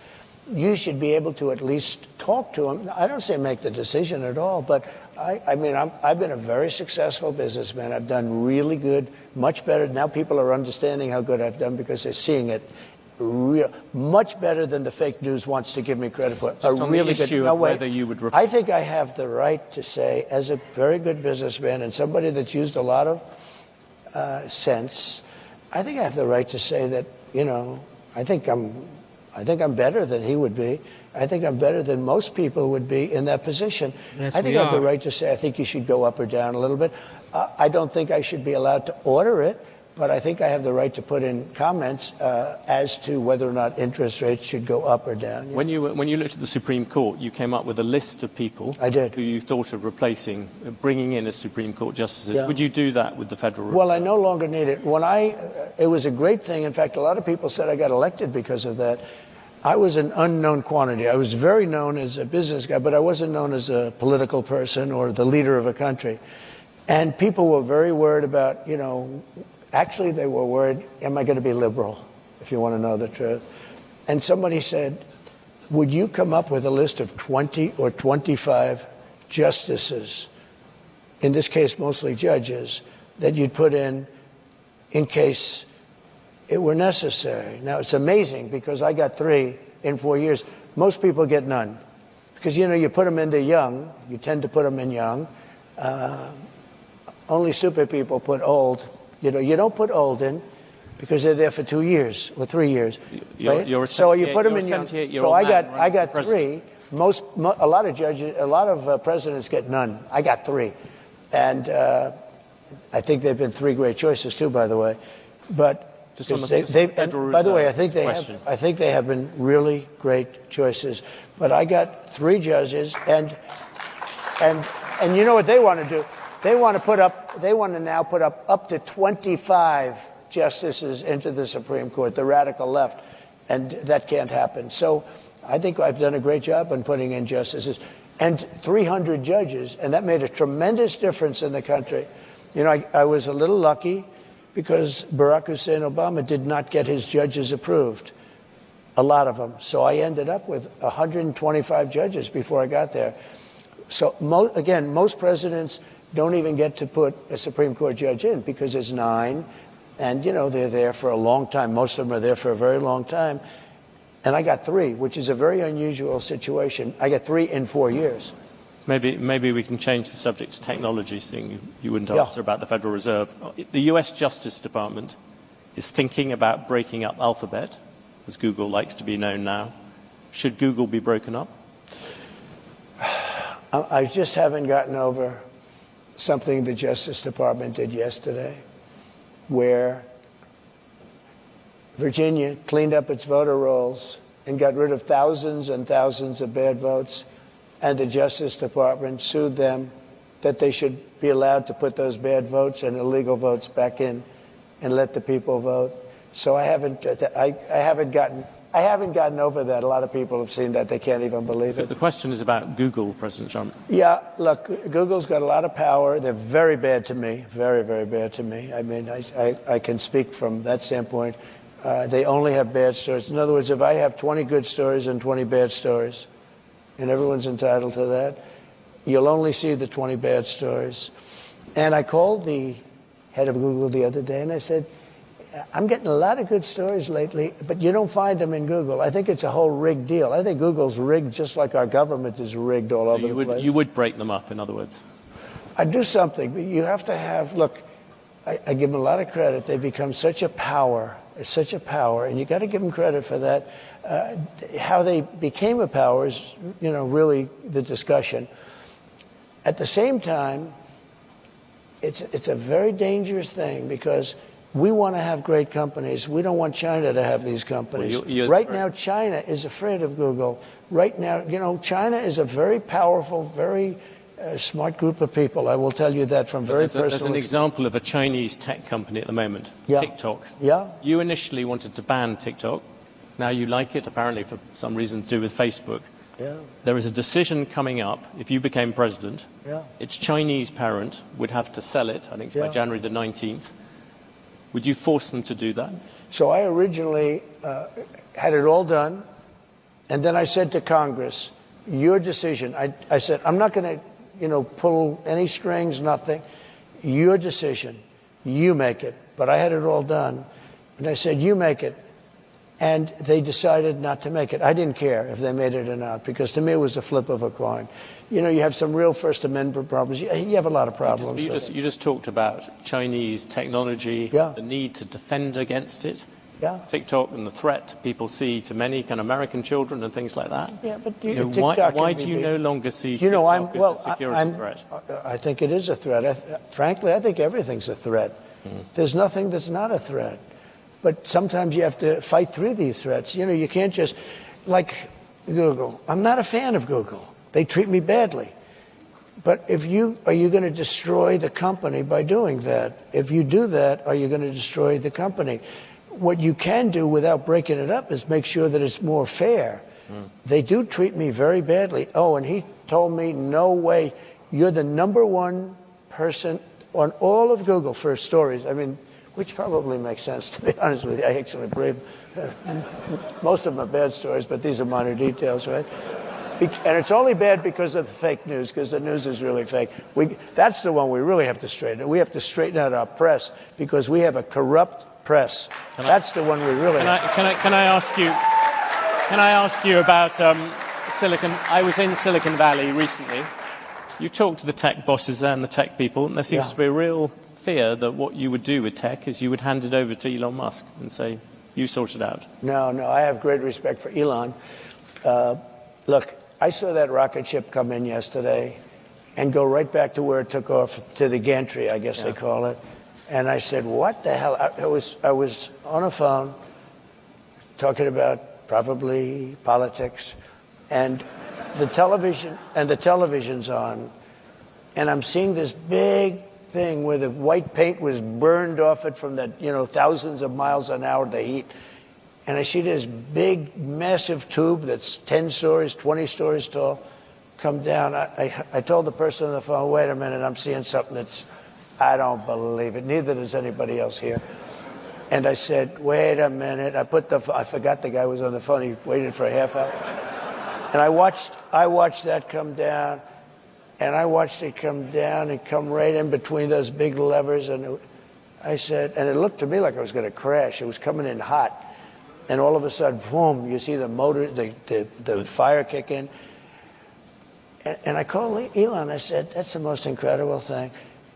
you should be able to at least talk to him. I don't say make the decision at all, but I've been a very successful businessman. I've done really good, much better. Now people are understanding how good I've done because they're seeing it much better than the fake news wants to give me credit for. Just on really the issue good, of whether you would I think I have the right to say, as a very good businessman and somebody that's used a lot of sense, I think I have the right to say that, I think I'm better than he would be. I think I'm better than most people would be in that position. Yes, I think I have the right to say I think you should go up or down a little bit. I don't think I should be allowed to order it, but I think I have the right to put in comments as to whether or not interest rates should go up or down. When you looked at the Supreme Court, you came up with a list of people I did. who you thought of replacing, bringing in as Supreme Court justices. Yeah. Would you do that with the Federal Reserve? Well, I no longer need it. It was a great thing. In fact, a lot of people said I got elected because of that. I was an unknown quantity. I was very known as a business guy, but I wasn't known as a political person or the leader of a country. And people were very worried about, actually they were worried, am I going to be liberal, if you want to know the truth? And somebody said, would you come up with a list of 20 or 25 justices, in this case mostly judges, that you'd put in case it were necessary? Now, it's amazing because I got 3 in 4 years. Most people get none. Because, you put them in, they're young. You tend to put them in young. Only super people put old. You don't put old in because they're there for 2 years or 3 years. Right? So you put them in young. So I got 3. A lot of judges, a lot of presidents get none. I got 3. And I think they've been 3 great choices too, by the way. But just on the Federal Reserve, by the way, I think they have been really great choices. But I got 3 judges, and you know what they want to do? They want to now put up to 25 justices into the Supreme Court, the radical left, and that can't happen. So I think I've done a great job in putting in justices and 300 judges, and that made a tremendous difference in the country. I was a little lucky because Barack Hussein Obama did not get his judges approved, a lot of them. So I ended up with 125 judges before I got there. So most presidents don't even get to put a Supreme Court judge in because there's 9, and they're there for a long time. Most of them are there for a very long time. And I got 3, which is a very unusual situation. I got 3 in 4 years. Maybe we can change the subject to technology, seeing you wouldn't answer about the Federal Reserve. The US Justice Department is thinking about breaking up Alphabet, as Google likes to be known now. Should Google be broken up? I just haven't gotten over something the Justice Department did yesterday, where Virginia cleaned up its voter rolls and got rid of thousands and thousands of bad votes, and the Justice Department sued them that they should be allowed to put those bad votes and illegal votes back in and let the people vote. So I haven't gotten over that. A lot of people have seen that. They can't even believe it. The question is about Google, President Trump. Yeah, look, Google's got a lot of power. They're very bad to me, very, very bad to me. I mean, I can speak from that standpoint. They only have bad stories. In other words, if I have 20 good stories and 20 bad stories, and everyone's entitled to that, you'll only see the 20 bad stories. And I called the head of Google the other day, and I said, I'm getting a lot of good stories lately, but you don't find them in Google. I think it's a whole rigged deal. I think Google's rigged just like our government is rigged all over the place. You would break them up, in other words? I'd do something, but you have to have, look, I give them a lot of credit. They've become such a power. It's such a power, and you got to give them credit for that. How they became a power is, really the discussion. At the same time, it's a very dangerous thing because we want to have great companies. We don't want China to have these companies. Well, right now, China is afraid of Google. Right now, China is a very powerful, very smart group of people. I will tell you that from very personal experience. There's an example of a Chinese tech company at the moment, TikTok. Yeah. You initially wanted to ban TikTok. Now you like it, apparently for some reason to do with Facebook. Yeah. There is a decision coming up, if you became president, Yeah. its Chinese parent would have to sell it, I think it's by January the 19th. Would you force them to do that? So I originally had it all done, and then I said to Congress, your decision. I said, I'm not going to, pull any strings, nothing. Your decision. You make it. But I had it all done. And I said, you make it. And they decided not to make it. I didn't care if they made it or not, because to me it was a flip of a coin. You have some real First Amendment problems. You have a lot of problems. You just talked about Chinese technology, the need to defend against it. Yeah. TikTok and the threat people see to many kind of American children and things like that. Yeah, but why do you no longer see TikTok as a security threat? I think it is a threat. Frankly, I think everything's a threat. There's nothing that's not a threat. But sometimes you have to fight through these threats. You can't just, like Google. I'm not a fan of Google. They treat me badly. But are you going to destroy the company by doing that? If you do that, are you going to destroy the company? What you can do without breaking it up is make sure that it's more fair. They do treat me very badly. Oh, and he told me, no way, you're the #1 person on all of Google for stories. I mean, which probably makes sense, to be honest with you. I actually believe most of them are bad stories, but these are minor details, right? And it's only bad because of the fake news, because the news is really fake. That's the one we really have to straighten. We have to straighten out our press, because we have a corrupt press. That's the one we really have. Can I ask you? Can I ask you about Silicon? I was in Silicon Valley recently. You talked to the tech bosses there and the tech people, and there seems to be a real fear that what you would do with tech is you would hand it over to Elon Musk and say, you sort it out. No, I have great respect for Elon. Look, I saw that rocket ship come in yesterday and go right back to where it took off, to the gantry, I guess they call it. And I said, what the hell? I was on a phone talking about probably politics, and the television's on, and I'm seeing this big thing where the white paint was burned off it from the thousands of miles an hour, the heat. And I see this big, massive tube that's 10 stories, 20 stories tall come down. I told the person on the phone, wait a minute, I'm seeing something I don't believe it. Neither does anybody else here. And I said, wait a minute. I forgot the guy was on the phone. He waited for a half hour. And I watched that come down. And I watched it come down and come right in between those big levers. And I said, and it looked to me like it was going to crash. It was coming in hot. And all of a sudden, boom, you see the motor, the fire kick in. And I called Elon. I said, that's the most incredible thing.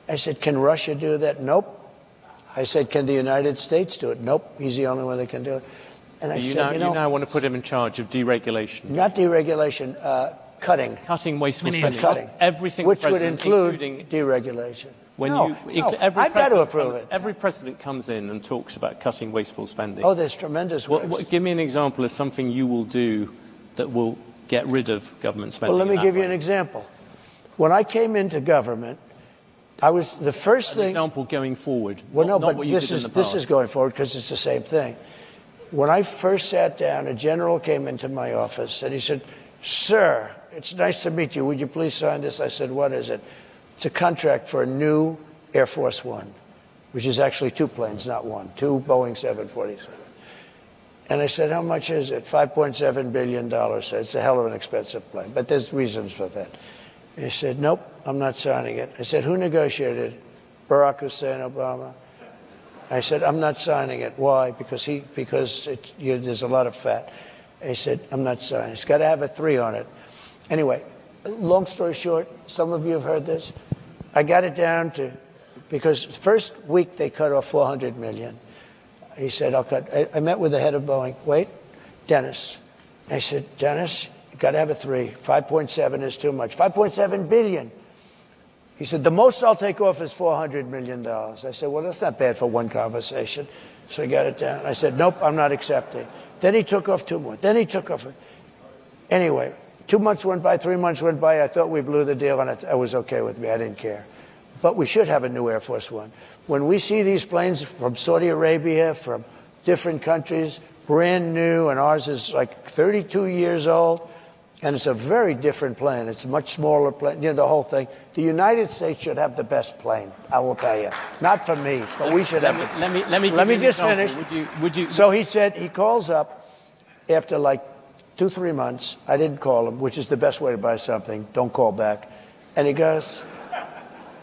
I said, can Russia do that? Nope. I said, can the United States do it? Nope. He's the only one that can do it. And you now want to put him in charge of deregulation. Not deregulation, cutting. Cutting wasteful spending. Cutting. Every single Which would include including deregulation. I've got to approve it. Every president comes in and talks about cutting wasteful spending. Oh, there's tremendous ways. Give me an example of something you will do that will get rid of government spending. Well, let me give you an example. When I came into government, I was the first thing. An example going forward. Well, no, not but what you did in the past. this is going forward because it's the same thing. When I first sat down, a general came into my office and he said, "Sir, it's nice to meet you. Would you please sign this?" I said, "What is it?" It's a contract for a new Air Force One, which is actually 2 planes, not one, 2 Boeing 747. And I said, "How much is it?" $5.7 billion. So it's a hell of an expensive plane, but there's reasons for that. And he said, "Nope, I'm not signing it." I said, "Who negotiated it?" Barack Hussein Obama. I said, "I'm not signing it." Why? Because there's a lot of fat. He said, "I'm not signing. It's got to have a 3 on it." Anyway, long story short, some of you have heard this. I got it down to, because first week they cut off $400 million. He said, "I'll cut." I met with the head of Boeing. Wait, Dennis. I said, "Dennis, you got to have a 3. 5.7 is too much. 5.7 billion." He said, "The most I'll take off is $400 million. I said, "Well, that's not bad for one conversation." So he got it down. I said, "Nope, I'm not accepting." Then he took off 2 more. Then he took off. Anyway, 2 months went by, 3 months went by. I thought we blew the deal, and it was okay with me. I didn't care. But we should have a new Air Force One. When we see these planes from Saudi Arabia, from different countries, brand new, and ours is like 32 years old, and it's a very different plane. It's a much smaller plane, the whole thing. The United States should have the best plane, I will tell you. Not for me, but we should have it. Let me just finish. Would you? So he said, he calls up after like 2-3 months. I didn't call him, which is the best way to buy something. Don't call back. And he goes,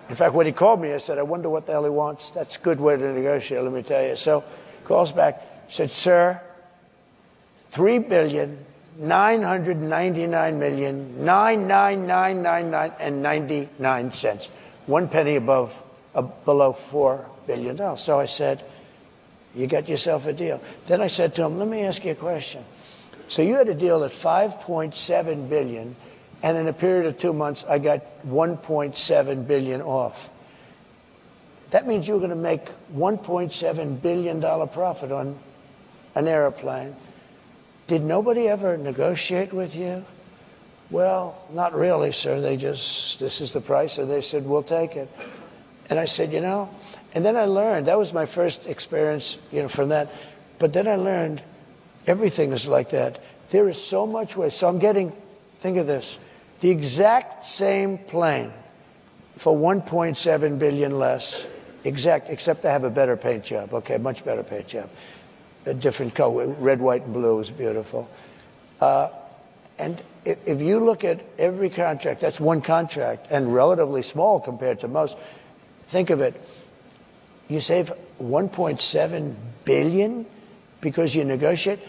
in fact, when he called me, I said, "I wonder what the hell he wants." That's a good way to negotiate, let me tell you. So he calls back, said, "Sir, $3,999,999,99 1 penny below $4 billion. So I said, "You got yourself a deal." Then I said to him, "Let me ask you a question. So you had a deal at $5.7 billion, and in a period of 2 months, I got $1.7 billion off. That means you're going to make $1.7 billion profit on an airplane. Did nobody ever negotiate with you? Well, not really, sir. This is the price. And they said, we'll take it. And I said, and then I learned, that was my first experience, from that. But then I learned everything is like that. There is so much waste. So I'm getting, think of this, the exact same plane for 1.7 billion less, except I have a better paint job. Okay, much better paint job. A different color, red, white, and blue is beautiful. And if you look at every contract, that's one contract, and relatively small compared to most. Think of it. You save 1.7 billion because you negotiate.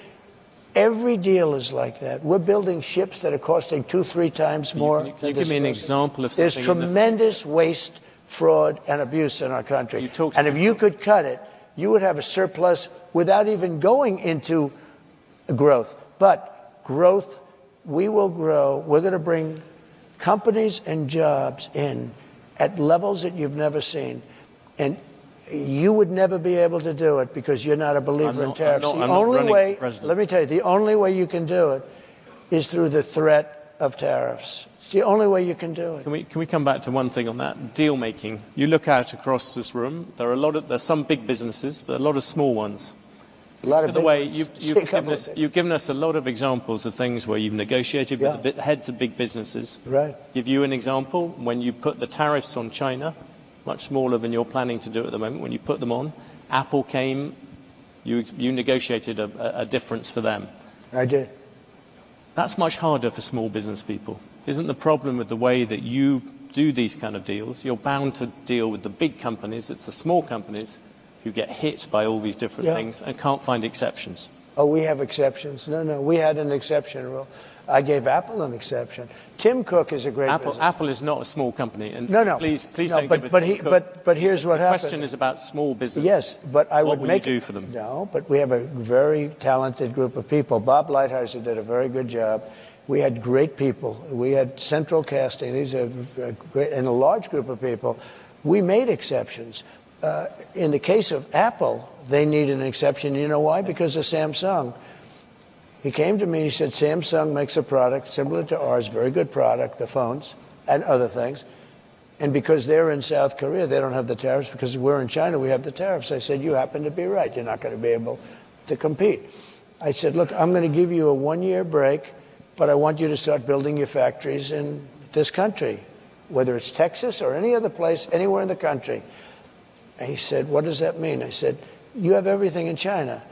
Every deal is like that. We're building ships that are costing 2-3 times more. Can you give me an example of something? There's tremendous waste, fraud, and abuse in our country. And if you could cut it, you would have a surplus without even going into growth. But growth, we will grow. We're going to bring companies and jobs in at levels that you've never seen. And you would never be able to do it because you're not a believer in tariffs. The only way, let me tell you, the only way you can do it is through the threat of tariffs. It's the only way you can do it. Can we come back to one thing on that? Deal making. You look out across this room, there's some big businesses, but a lot of small ones. By the way, you've given us a lot of examples of things where you've negotiated with the heads of big businesses. Right. Give you an example, when you put the tariffs on China, much smaller than you're planning to do at the moment, when you put them on, Apple came, you negotiated a difference for them. I did. That's much harder for small business people. Isn't the problem with the way that you do these kind of deals, you're bound to deal with the big companies, it's the small companies who get hit by all these different things and can't find exceptions. Oh, we have exceptions. No, we had an exception rule. I gave Apple an exception. Tim Cook is a great business. Apple is not a small company. And no. Please no, don't but here's what happened. The question is about small business. Yes, but I would make... What will you do for them? No, but we have a very talented group of people. Bob Lighthizer did a very good job. We had great people. We had central casting. These are great, and a large group of people. We made exceptions. In the case of Apple, they need an exception. You know why? Because of Samsung. He came to me and he said, Samsung makes a product similar to ours, very good product, the phones and other things. And because they're in South Korea, they don't have the tariffs. Because we're in China, we have the tariffs. I said, you happen to be right. You're not going to be able to compete. I said, look, I'm going to give you a 1-year break, but I want you to start building your factories in this country, whether it's Texas or any other place, anywhere in the country. And he said, what does that mean? I said, you have everything in China.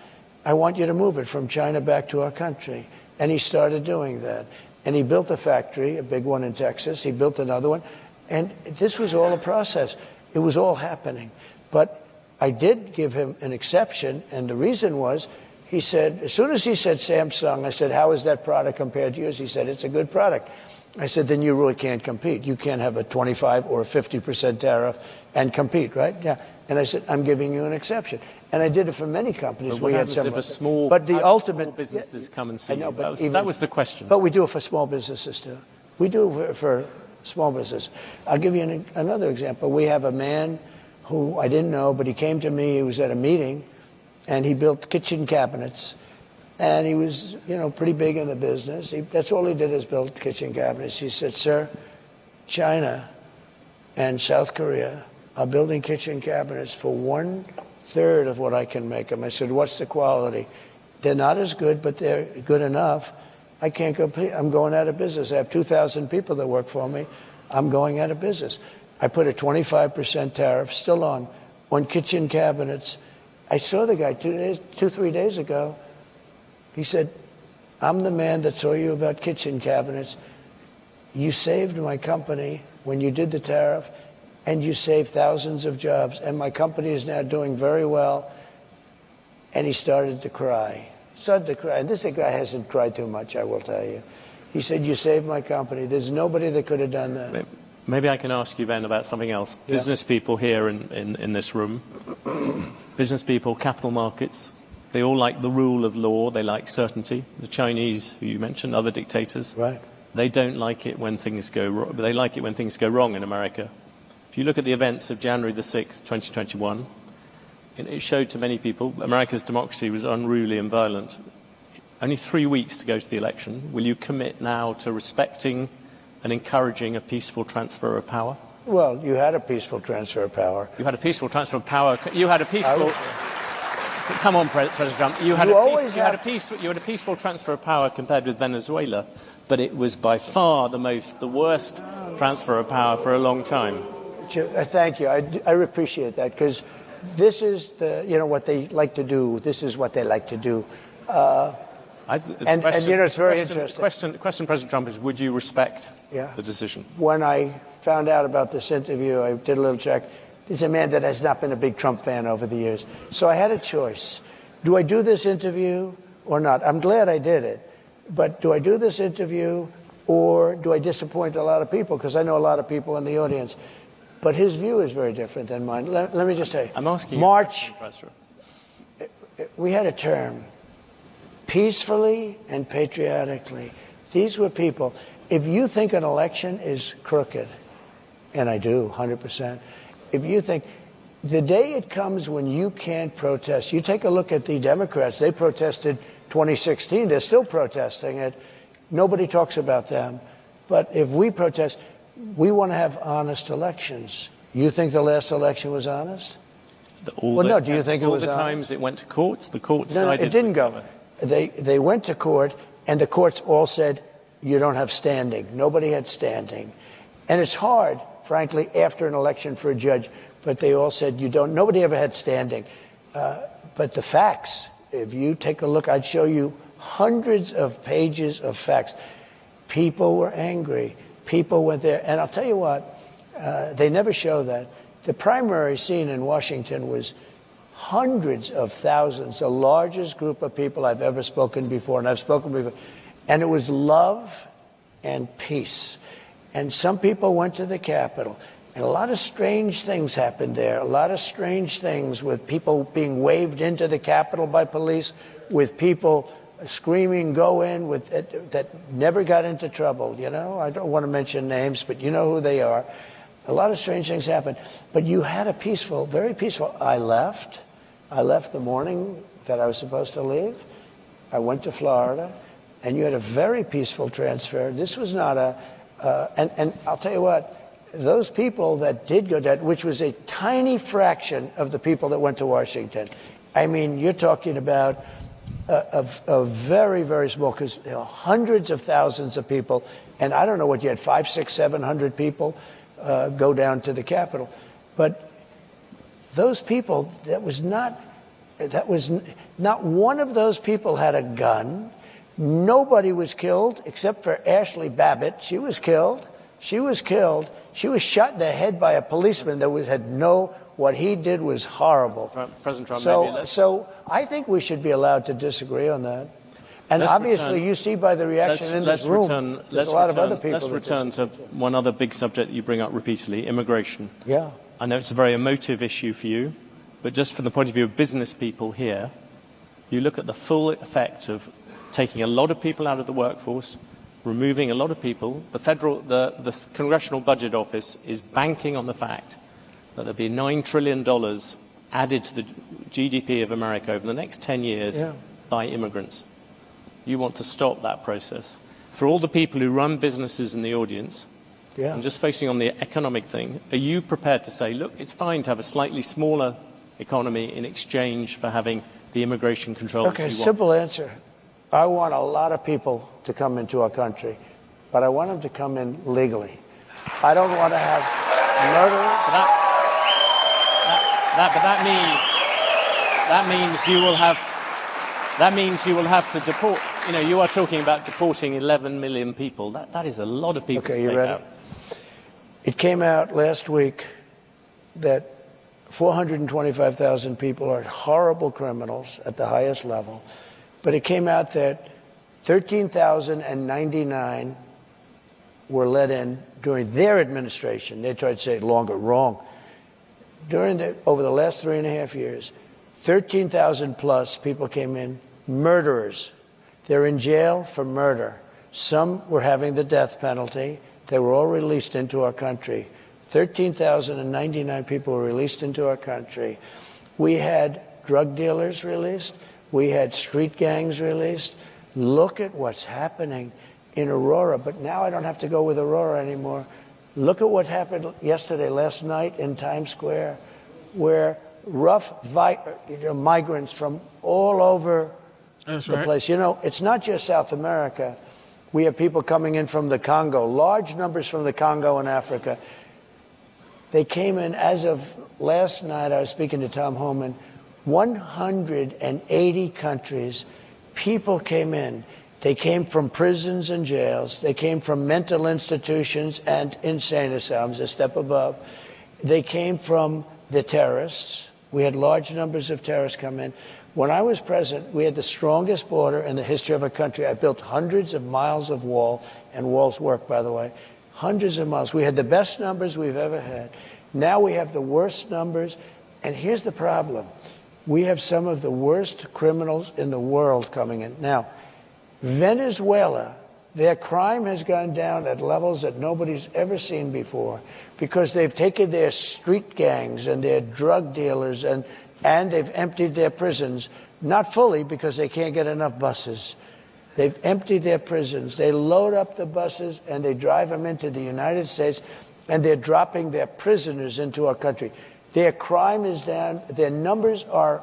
I want you to move it from China back to our country. And he started doing that. And he built a factory, a big one in Texas. He built another one. And this was all a process. It was all happening. But I did give him an exception. And the reason was, he said, as soon as he said Samsung, I said, how is that product compared to yours? He said, it's a good product. I said, then you really can't compete. You can't have a 25 or a 50% tariff and compete, right? Yeah. And I said, I'm giving you an exception. And I did it for many companies. But what happens if small businesses come and see you? That was the question. But we do it for small businesses too. We do it for small business. I'll give you another example. We have a man who I didn't know, but he came to me. He was at a meeting, and he built kitchen cabinets. And he was, pretty big in the business. That's all he did is build kitchen cabinets. He said, sir, China and South Korea are building kitchen cabinets for 1/3 of what I can make them. I said, what's the quality? They're not as good, but they're good enough. I can't compete. I'm going out of business. I have 2,000 people that work for me. I'm going out of business. I put a 25% tariff still on kitchen cabinets. I saw the guy 3 days ago. He said, I'm the man that saw you about kitchen cabinets. You saved my company when you did the tariff, and you saved thousands of jobs, and my company is now doing very well. And he started to cry. And this guy hasn't cried too much, I will tell you. He said, you saved my company. There's nobody that could have done that. Maybe I can ask you, Ben, about something else. Yeah. Business people here in this room, business people, capital markets, they all like the rule of law. They like certainty. The Chinese, who you mentioned, other dictators, right? They don't like it when things go wrong. They like it when things go wrong in America. If If you look at the events of January the 6th, 2021, it showed to many people America's democracy was unruly and violent. Only 3 weeks to go to the election. Will you commit now to respecting and encouraging a peaceful transfer of power? Well, you had a peaceful transfer of power. You had a peaceful transfer of power. You had a peaceful... Come on, President Trump. You had a peaceful transfer of power compared with Venezuela, but it was by far the worst transfer of power for a long time. Thank you. I appreciate that, because this is what they like to do. This is what they like to do. It's very interesting. The question, President Trump, is would you respect the decision? When I found out about this interview, I did a little check. He's a man that has not been a big Trump fan over the years. So I had a choice. Do I do this interview or not? I'm glad I did it. But do I do this interview or do I disappoint a lot of people? Because I know a lot of people in the audience. But his view is very different than mine. Let me just tell you. I'm asking March, you, we had a term, peacefully and patriotically. These were people. If you think an election is crooked, and I do, 100%, if you think the day it comes when you can't protest, you take a look at the Democrats. They protested 2016. They're still protesting it. Nobody talks about them. But if we protest, we want to have honest elections. You think the last election was honest? Do you think it was honest? All the times it went to courts, the courts decided... No, it didn't go. They went to court, and the courts all said, you don't have standing. Nobody had standing. And it's hard, frankly, after an election for a judge, but they all said you don't. Nobody ever had standing. But the facts, if you take a look, I'd show you hundreds of pages of facts. People were angry. People went there. And I'll tell you what, they never show that. The primary scene in Washington was hundreds of thousands, the largest group of people I've ever spoken before, and I've spoken before. And it was love and peace. And some people went to the Capitol, and a lot of strange things happened there. A lot of strange things with people being waved into the Capitol by police, with people screaming, go in, that never got into trouble. I don't want to mention names, but you know who they are. A lot of strange things happened. But you had a peaceful, very peaceful. I left the morning that I was supposed to leave. I went to Florida, and you had a very peaceful transfer. This was not and I'll tell you what, those people that did go down, which was a tiny fraction of the people that went to Washington. I mean, you're talking about a very, very small, because hundreds of thousands of people, and I don't know what you had, 500, 600, 700 people go down to the Capitol. But those people, that was not one of those people had a gun. Nobody was killed except for Ashley Babbitt. She was killed. She was shot in the head by a policeman that what he did was horrible. President Trump, so I think we should be allowed to disagree on that. And obviously, you see by the reaction in this room, there's a lot of other people. Let's return to one other big subject that you bring up repeatedly, immigration. Yeah. I know it's a very emotive issue for you, but just from the point of view of business people here, you look at the full effect of taking a lot of people out of the workforce, removing a lot of people. The Congressional Budget Office is banking on the fact that there'll be $9 trillion added to the GDP of America over the next 10 years by immigrants. You want to stop that process. For all the people who run businesses in the audience, I'm just focusing on the economic thing, are you prepared to say, look, it's fine to have a slightly smaller economy in exchange for having the immigration controls you want? Simple answer. I want a lot of people to come into our country, but I want them to come in legally. I don't want to have murderers. That means you will have to deport. You are talking about deporting 11 million people. That is a lot of people to take out. It came out last week that 425,000 people are horrible criminals at the highest level. But it came out that 13,099 were let in during their administration. They tried to say it longer. Wrong. Over the last 3.5 years, 13,000 plus people came in, murderers. They're in jail for murder. Some were having the death penalty. They were all released into our country. 13,099 people were released into our country. We had drug dealers released. We had street gangs released. Look at what's happening in Aurora. But now I don't have to go with Aurora anymore. Look at what happened last night in Times Square, where rough migrants from all over the place. You know, it's not just South America. We have people coming in from the Congo, large numbers from the Congo and Africa. They came in, as of last night, I was speaking to Tom Homan, 180 countries. People came in. They came from prisons and jails. They came from mental institutions and insane asylums, a step above. They came from the terrorists. We had large numbers of terrorists come in. When I was president, we had the strongest border in the history of our country. I built hundreds of miles of wall, and walls work, by the way. Hundreds of miles. We had the best numbers we've ever had. Now we have the worst numbers. And here's the problem. We have some of the worst criminals in the world coming in. Now, Venezuela, their crime has gone down at levels that nobody's ever seen before because they've taken their street gangs and their drug dealers and they've emptied their prisons, not fully because they can't get enough buses. They've emptied their prisons. They load up the buses and they drive them into the United States, and they're dropping their prisoners into our country. Their crime is down. Their numbers are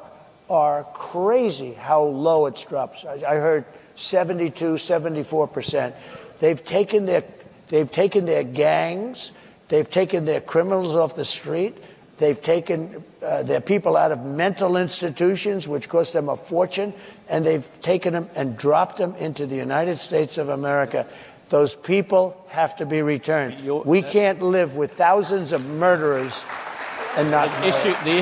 crazy how low it's dropped. I heard 72, 74%. They've taken their gangs. They've taken their criminals off the street. They've taken their people out of mental institutions, which cost them a fortune, and they've taken them and dropped them into the United States of America. Those people have to be returned. We can't live with thousands of murderers and not. The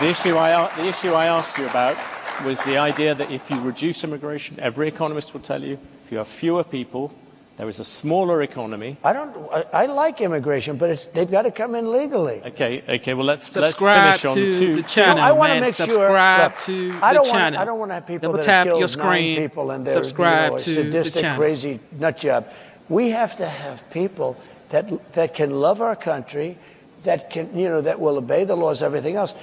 issue I asked you about was the idea that if you reduce immigration, every economist will tell you, if you have fewer people, there is a smaller economy. I like immigration, but they've got to come in legally. Okay. Well, let's subscribe finish on to the channel. No, I want to make subscribe sure. to the channel. I don't want to have people Double that tap have killed your screen. 9 people and they're Subscribe a to sadistic, the channel. crazy nut job. We have to have people that can love our country, that will obey the laws, everything else.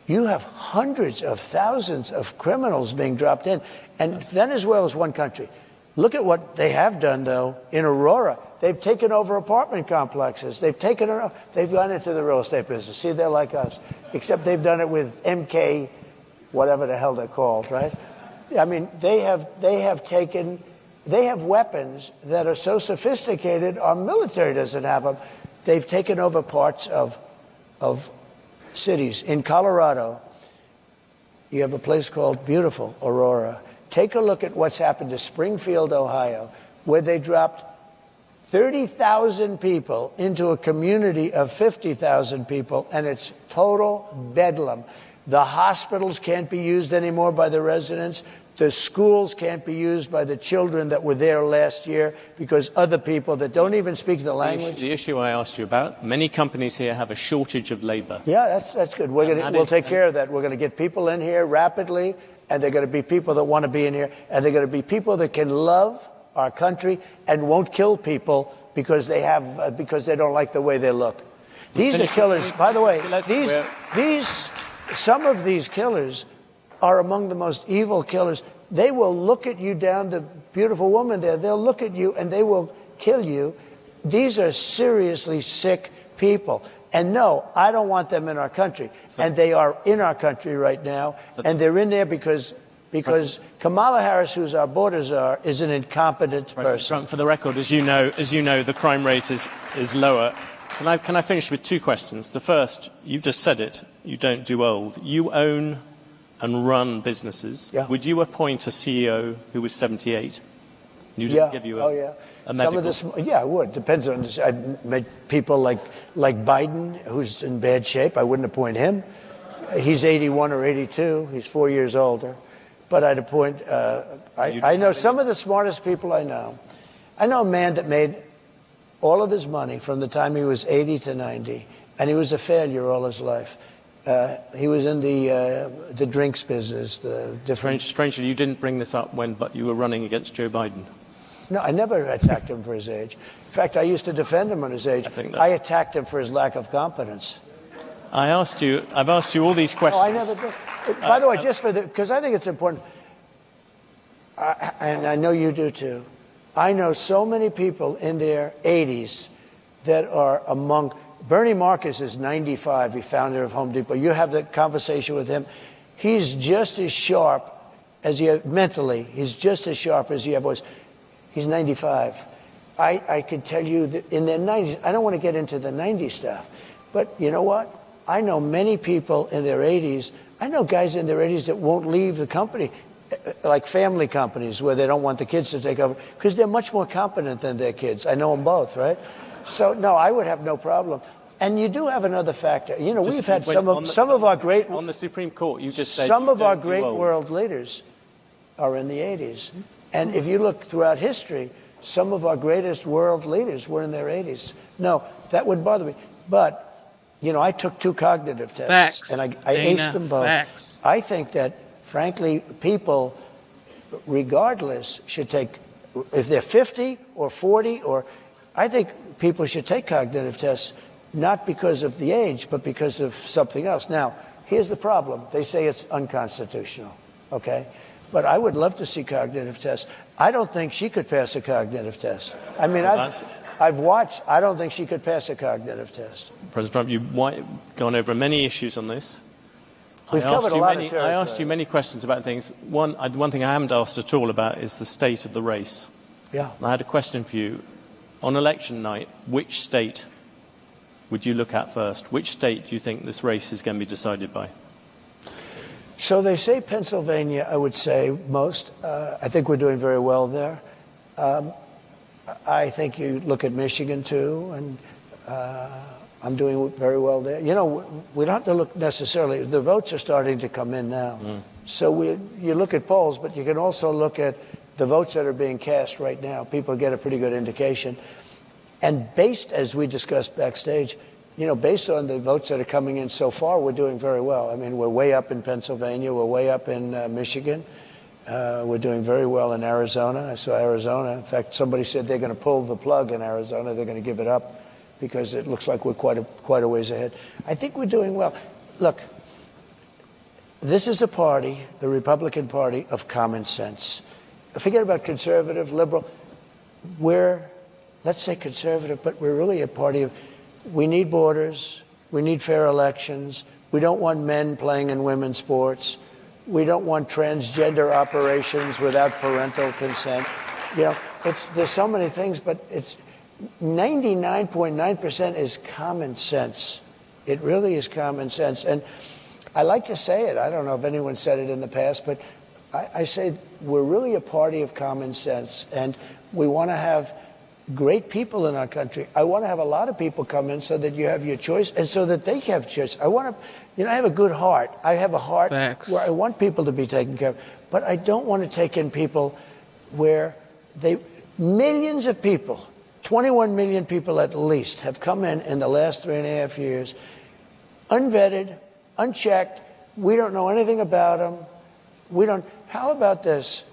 You have hundreds of thousands of criminals being dropped in, and Venezuela is one country. Look at what they have done, though, in Aurora. They've taken over apartment complexes. They've gone into the real estate business. See, they're like us, except they've done it with MK, whatever the hell they're called, right? I mean, they have weapons that are so sophisticated our military doesn't have them. They've taken over parts of cities. In Colorado, you have a place called beautiful Aurora. Take a look at what's happened to Springfield, Ohio, where they dropped 30,000 people into a community of 50,000 people, and it's total bedlam. The hospitals can't be used anymore by the residents. The schools can't be used by the children that were there last year because other people that don't even speak the language. The issue I asked you about, many companies here have a shortage of labor. Yeah, that's good. We'll take care of that. We're going to get people in here rapidly, and they're going to be people that want to be in here, and they're going to be people that can love our country and won't kill people because they don't like the way they look. These are killers. By the way, some of these killers are among the most evil killers. They will look at you down, the beautiful woman there, they'll look at you and they will kill you. These are seriously sick people. And no, I don't want them in our country. And they are in our country right now. And they're in there because Kamala Harris, who's our border czar, is an incompetent person. Trump, for the record, as you know, the crime rate is lower. Can I finish with 2 questions? The first, you just said it, you don't do old. You own and run businesses. Yeah. Would you appoint a CEO who was 78? You didn't give you a medical? Some of this, I would. Depends on this. I'd make people like Biden, who's in bad shape. I wouldn't appoint him. He's 81 or 82. He's 4 years older. But I'd appoint. I know some of the smartest people I know. I know a man that made all of his money from the time he was 80 to 90, and he was a failure all his life. He was in the drinks business, the different. Strangely, you didn't bring this up but you were running against Joe Biden. No, I never attacked him for his age. In fact, I used to defend him on his age. I attacked him for his lack of competence. I've asked you all these questions. No, I never did. By the way, just because I think it's important, and I know you do too, I know so many people in their 80s that are among, Bernie Marcus is 95, he founder of Home Depot. You have the conversation with him. He's just as sharp as he, mentally, he's just as sharp as he ever was. He's 95. I could tell you that in their 90s, I don't want to get into the 90s stuff, but you know what? I know many people in their 80s. I know guys in their 80s that won't leave the company, like family companies where they don't want the kids to take over, because they're much more competent than their kids. I know them both, right? So, no, I would have no problem. And you do have another factor. You know, we've had some of our great... On the Supreme Court, you just said... Some of our great world leaders are in the 80s. And if you look throughout history, some of our greatest world leaders were in their 80s. No, that would bother me. But... You know, I took 2 cognitive tests, Facts. and I aced them both. Facts. I think that, frankly, people, regardless, should take, if they're 50 or 40, or I think people should take cognitive tests, not because of the age, but because of something else. Now, here's the problem. They say it's unconstitutional, okay? But I would love to see cognitive tests. I don't think she could pass a cognitive test. I mean, I've watched. I don't think she could pass a cognitive test. President Trump, you've gone over many issues on this. We've covered a lot of territory. I asked you many questions about things. One thing I haven't asked at all about is the state of the race. Yeah. And I had a question for you. On election night, which state would you look at first? Which state do you think this race is going to be decided by? So they say Pennsylvania, I would say most. I think we're doing very well there. I think you look at Michigan, too, and I'm doing very well there. You know, we don't have to look necessarily. The votes are starting to come in now. So you look at polls, but you can also look at the votes that are being cast right now. People get a pretty good indication. And based, as we discussed backstage, you know, based on the votes that are coming in so far, we're doing very well. I mean, we're way up in Pennsylvania. We're way up in Michigan. We're doing very well in Arizona. I saw Arizona. In fact, somebody said they're going to pull the plug in Arizona. They're going to give it up because it looks like we're quite a ways ahead. I think we're doing well. Look, this is a party, the Republican Party, of common sense. Forget about conservative, liberal. We're, let's say conservative, but we're really a party of, we need borders. We need fair elections. We don't want men playing in women's sports. We don't want transgender operations without parental consent. You know, there's so many things, but it's 99.9% is common sense. It really is common sense. And I like to say it. I don't know if anyone said it in the past, but I say we're really a party of common sense. And we want to have great people in our country. I want to have a lot of people come in so that you have your choice and so that they have choice. I want to, you know, I have a good heart. I have a heart where I want people to be taken care of. But I don't want to take in people where millions of people, 21 million people at least, have come in the last 3.5 years, unvetted, unchecked. We don't know anything about them. How about this?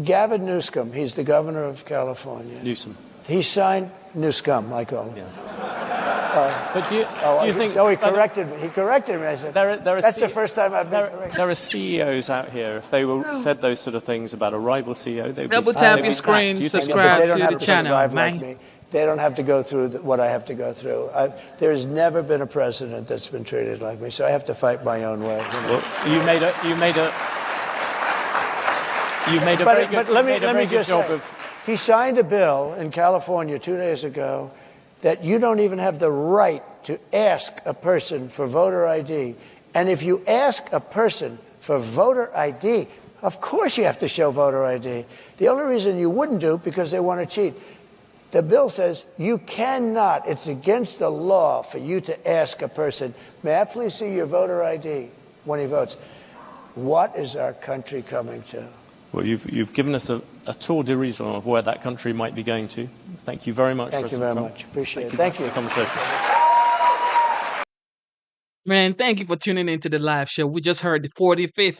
Gavin Newsom, he's the governor of California. Newsom. He signed Newsom, I call him. Yeah. But do you think... No, he corrected me. He corrected me. I said, that's the first time I've been corrected. There are CEOs out here, if they said those sort of things about a rival CEO, they'd be... Double tap your screen, subscribe to the channel, man. They don't have to go through what I have to go through. There's never been a president that's been treated like me, so I have to fight my own way. You know? Well, you made a very good job of... He signed a bill in California 2 days ago that you don't even have the right to ask a person for voter ID. And if you ask a person for voter ID, of course you have to show voter ID. The only reason you wouldn't do, because they want to cheat. The bill says you cannot, it's against the law for you to ask a person, may I please see your voter ID when he votes? What is our country coming to? Well, you've given us a tour d'horizon of where that country might be going to. Thank you very much. Thank you very much. Appreciate it. Thank you. For the conversation. Man, thank you for tuning into the live show. We just heard the 45th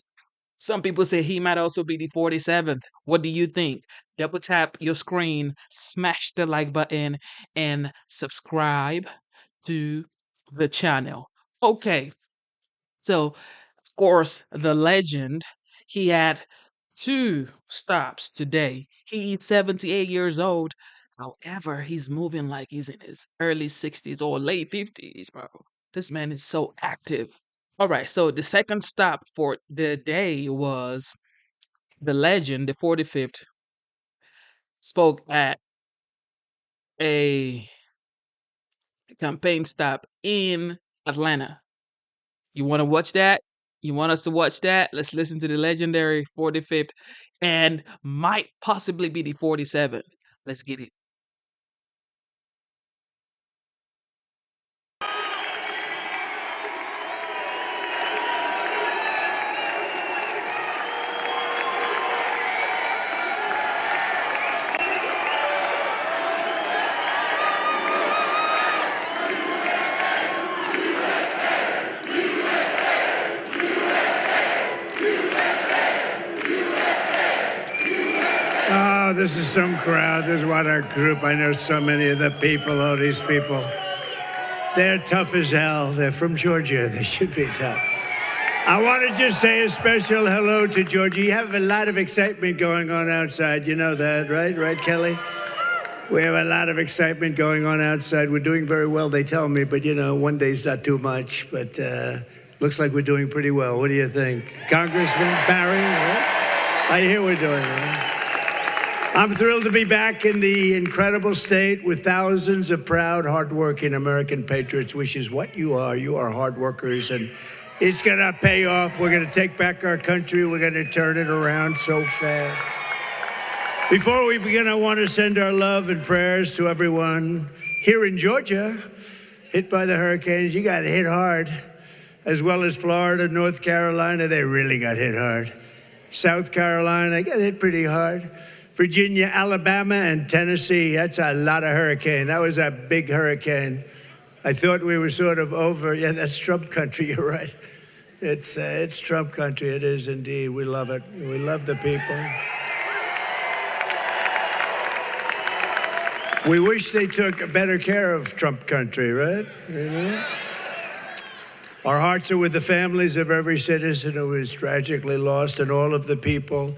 Some people say he might also be the 47th. What do you think? Double tap your screen, smash the like button, and subscribe to the channel. Okay, so of course, the legend, he had two stops today. He's 78 years old. However, he's moving like he's in his early 60s or late 50s, bro. This man is so active. All right, so the second stop for the day was the legend, the 45th, spoke at a campaign stop in Atlanta. You want to watch that? You want us to watch that? Let's listen to the legendary 45th and might possibly be the 47th. Let's get it. Oh, this is some crowd. This is what our group. I know so many of the people. Oh, these people. They're tough as hell. They're from Georgia. They should be tough. I want to just say a special hello to Georgia. You have a lot of excitement going on outside. You know that, right? Right, Kelly? We have a lot of excitement going on outside. We're doing very well, they tell me, but, you know, one day's not too much. But looks like we're doing pretty well. What do you think? Congressman Barry? Right? I hear we're doing well. I'm thrilled to be back in the incredible state with thousands of proud, hardworking American patriots, which is what you are. You are hard workers, and it's going to pay off. We're going to take back our country. We're going to turn it around so fast. Before we begin, I want to send our love and prayers to everyone here in Georgia, hit by the hurricanes. You got hit hard, as well as Florida, North Carolina. They really got hit hard. South Carolina got hit pretty hard. Virginia, Alabama, and Tennessee. That's a lot of hurricane. That was a big hurricane. I thought we were sort of over. Yeah, that's Trump country. You're right. It's Trump country. It is indeed. We love it. We love the people. We wish they took better care of Trump country, right? You know? Our hearts are with the families of every citizen who was tragically lost and all of the people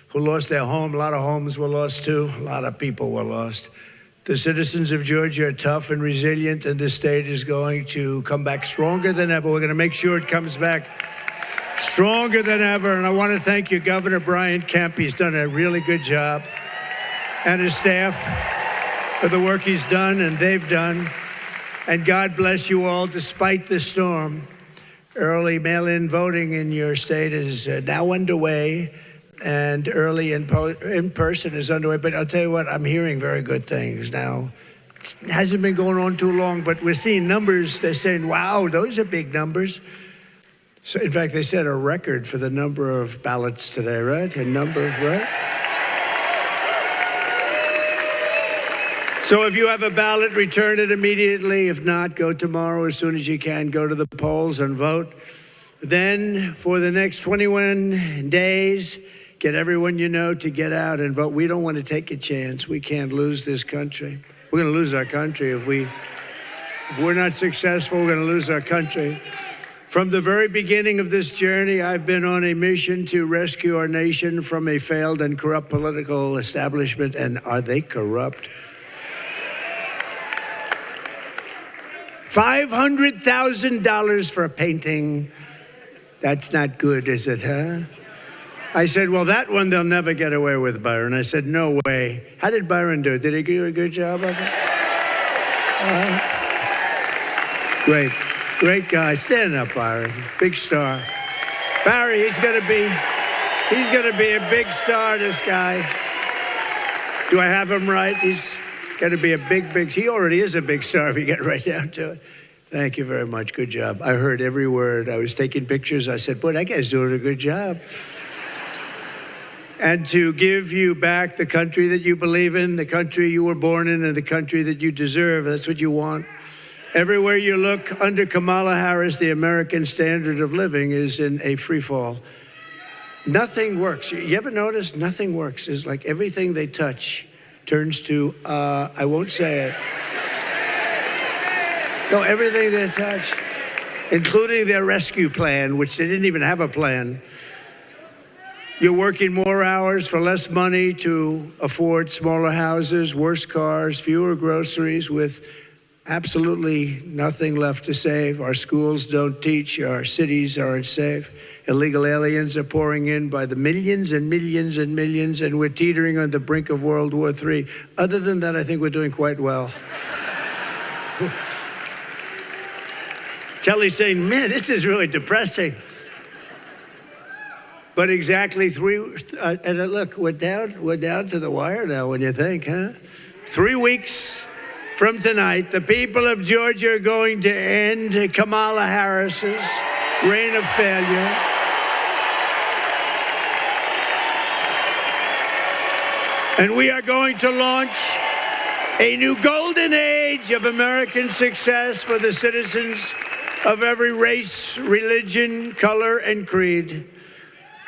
who lost their home. A lot of homes were lost too. A lot of people were lost. The citizens of Georgia are tough and resilient, and this state is going to come back stronger than ever. We're going to make sure it comes back stronger than ever. And I want to thank you, Governor Brian Kemp. He's done a really good job, and his staff for the work he's done and they've done. And God bless you all despite the storm. Early mail-in voting in your state is now underway, and early in-person is underway. But I'll tell you what, I'm hearing very good things now. It hasn't been going on too long, but we're seeing numbers. They're saying, wow, those are big numbers. So, in fact, they set a record for the number of ballots today, right? A number, right? So if you have a ballot, return it immediately. If not, go tomorrow as soon as you can. Go to the polls and vote. Then, for the next 21 days, get everyone you know to get out and vote. We don't want to take a chance. We can't lose this country. We're going to lose our country. If we're not successful, we're going to lose our country. From the very beginning of this journey, I've been on a mission to rescue our nation from a failed and corrupt political establishment. And are they corrupt? $500,000 for a painting. That's not good, is it, huh? I said, well, that one they'll never get away with, Byron. I said, no way. How did Byron do? Did he do a good job of it? Great guy. Stand up, Byron. Big star. Barry, he's gonna be a big star, this guy. Do I have him right? He's gonna be a big, he already is a big star if you get right down to it. Thank you very much. Good job. I heard every word. I was taking pictures. I said, boy, that guy's doing a good job. And to give you back the country that you believe in, the country you were born in, and the country that you deserve. That's what you want. Everywhere you look, under Kamala Harris, the American standard of living is in a free fall. Nothing works. You ever notice nothing works? It's like everything they touch turns to, I won't say it. No, everything they touch, including their rescue plan, which they didn't even have a plan. You're working more hours for less money to afford smaller houses, worse cars, fewer groceries, with absolutely nothing left to save. Our schools don't teach. Our cities aren't safe. Illegal aliens are pouring in by the millions and millions and millions, and we're teetering on the brink of World War III. Other than that, I think we're doing quite well. Kelly's saying, man, this is really depressing. But exactly and look, we're down to the wire now when you think, huh? 3 weeks from tonight, the people of Georgia are going to end Kamala Harris's reign of failure. And we are going to launch a new golden age of American success for the citizens of every race, religion, color, and creed.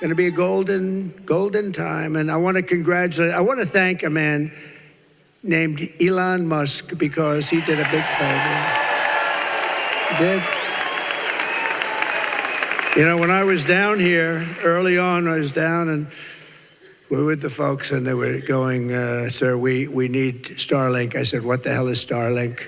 Going to be a golden time. And I want to thank a man named Elon Musk because he did a big favor. He did. You know, when I was down here, early on, I was down and we were with the folks and they were going, sir, we need Starlink. I said, what the hell is Starlink?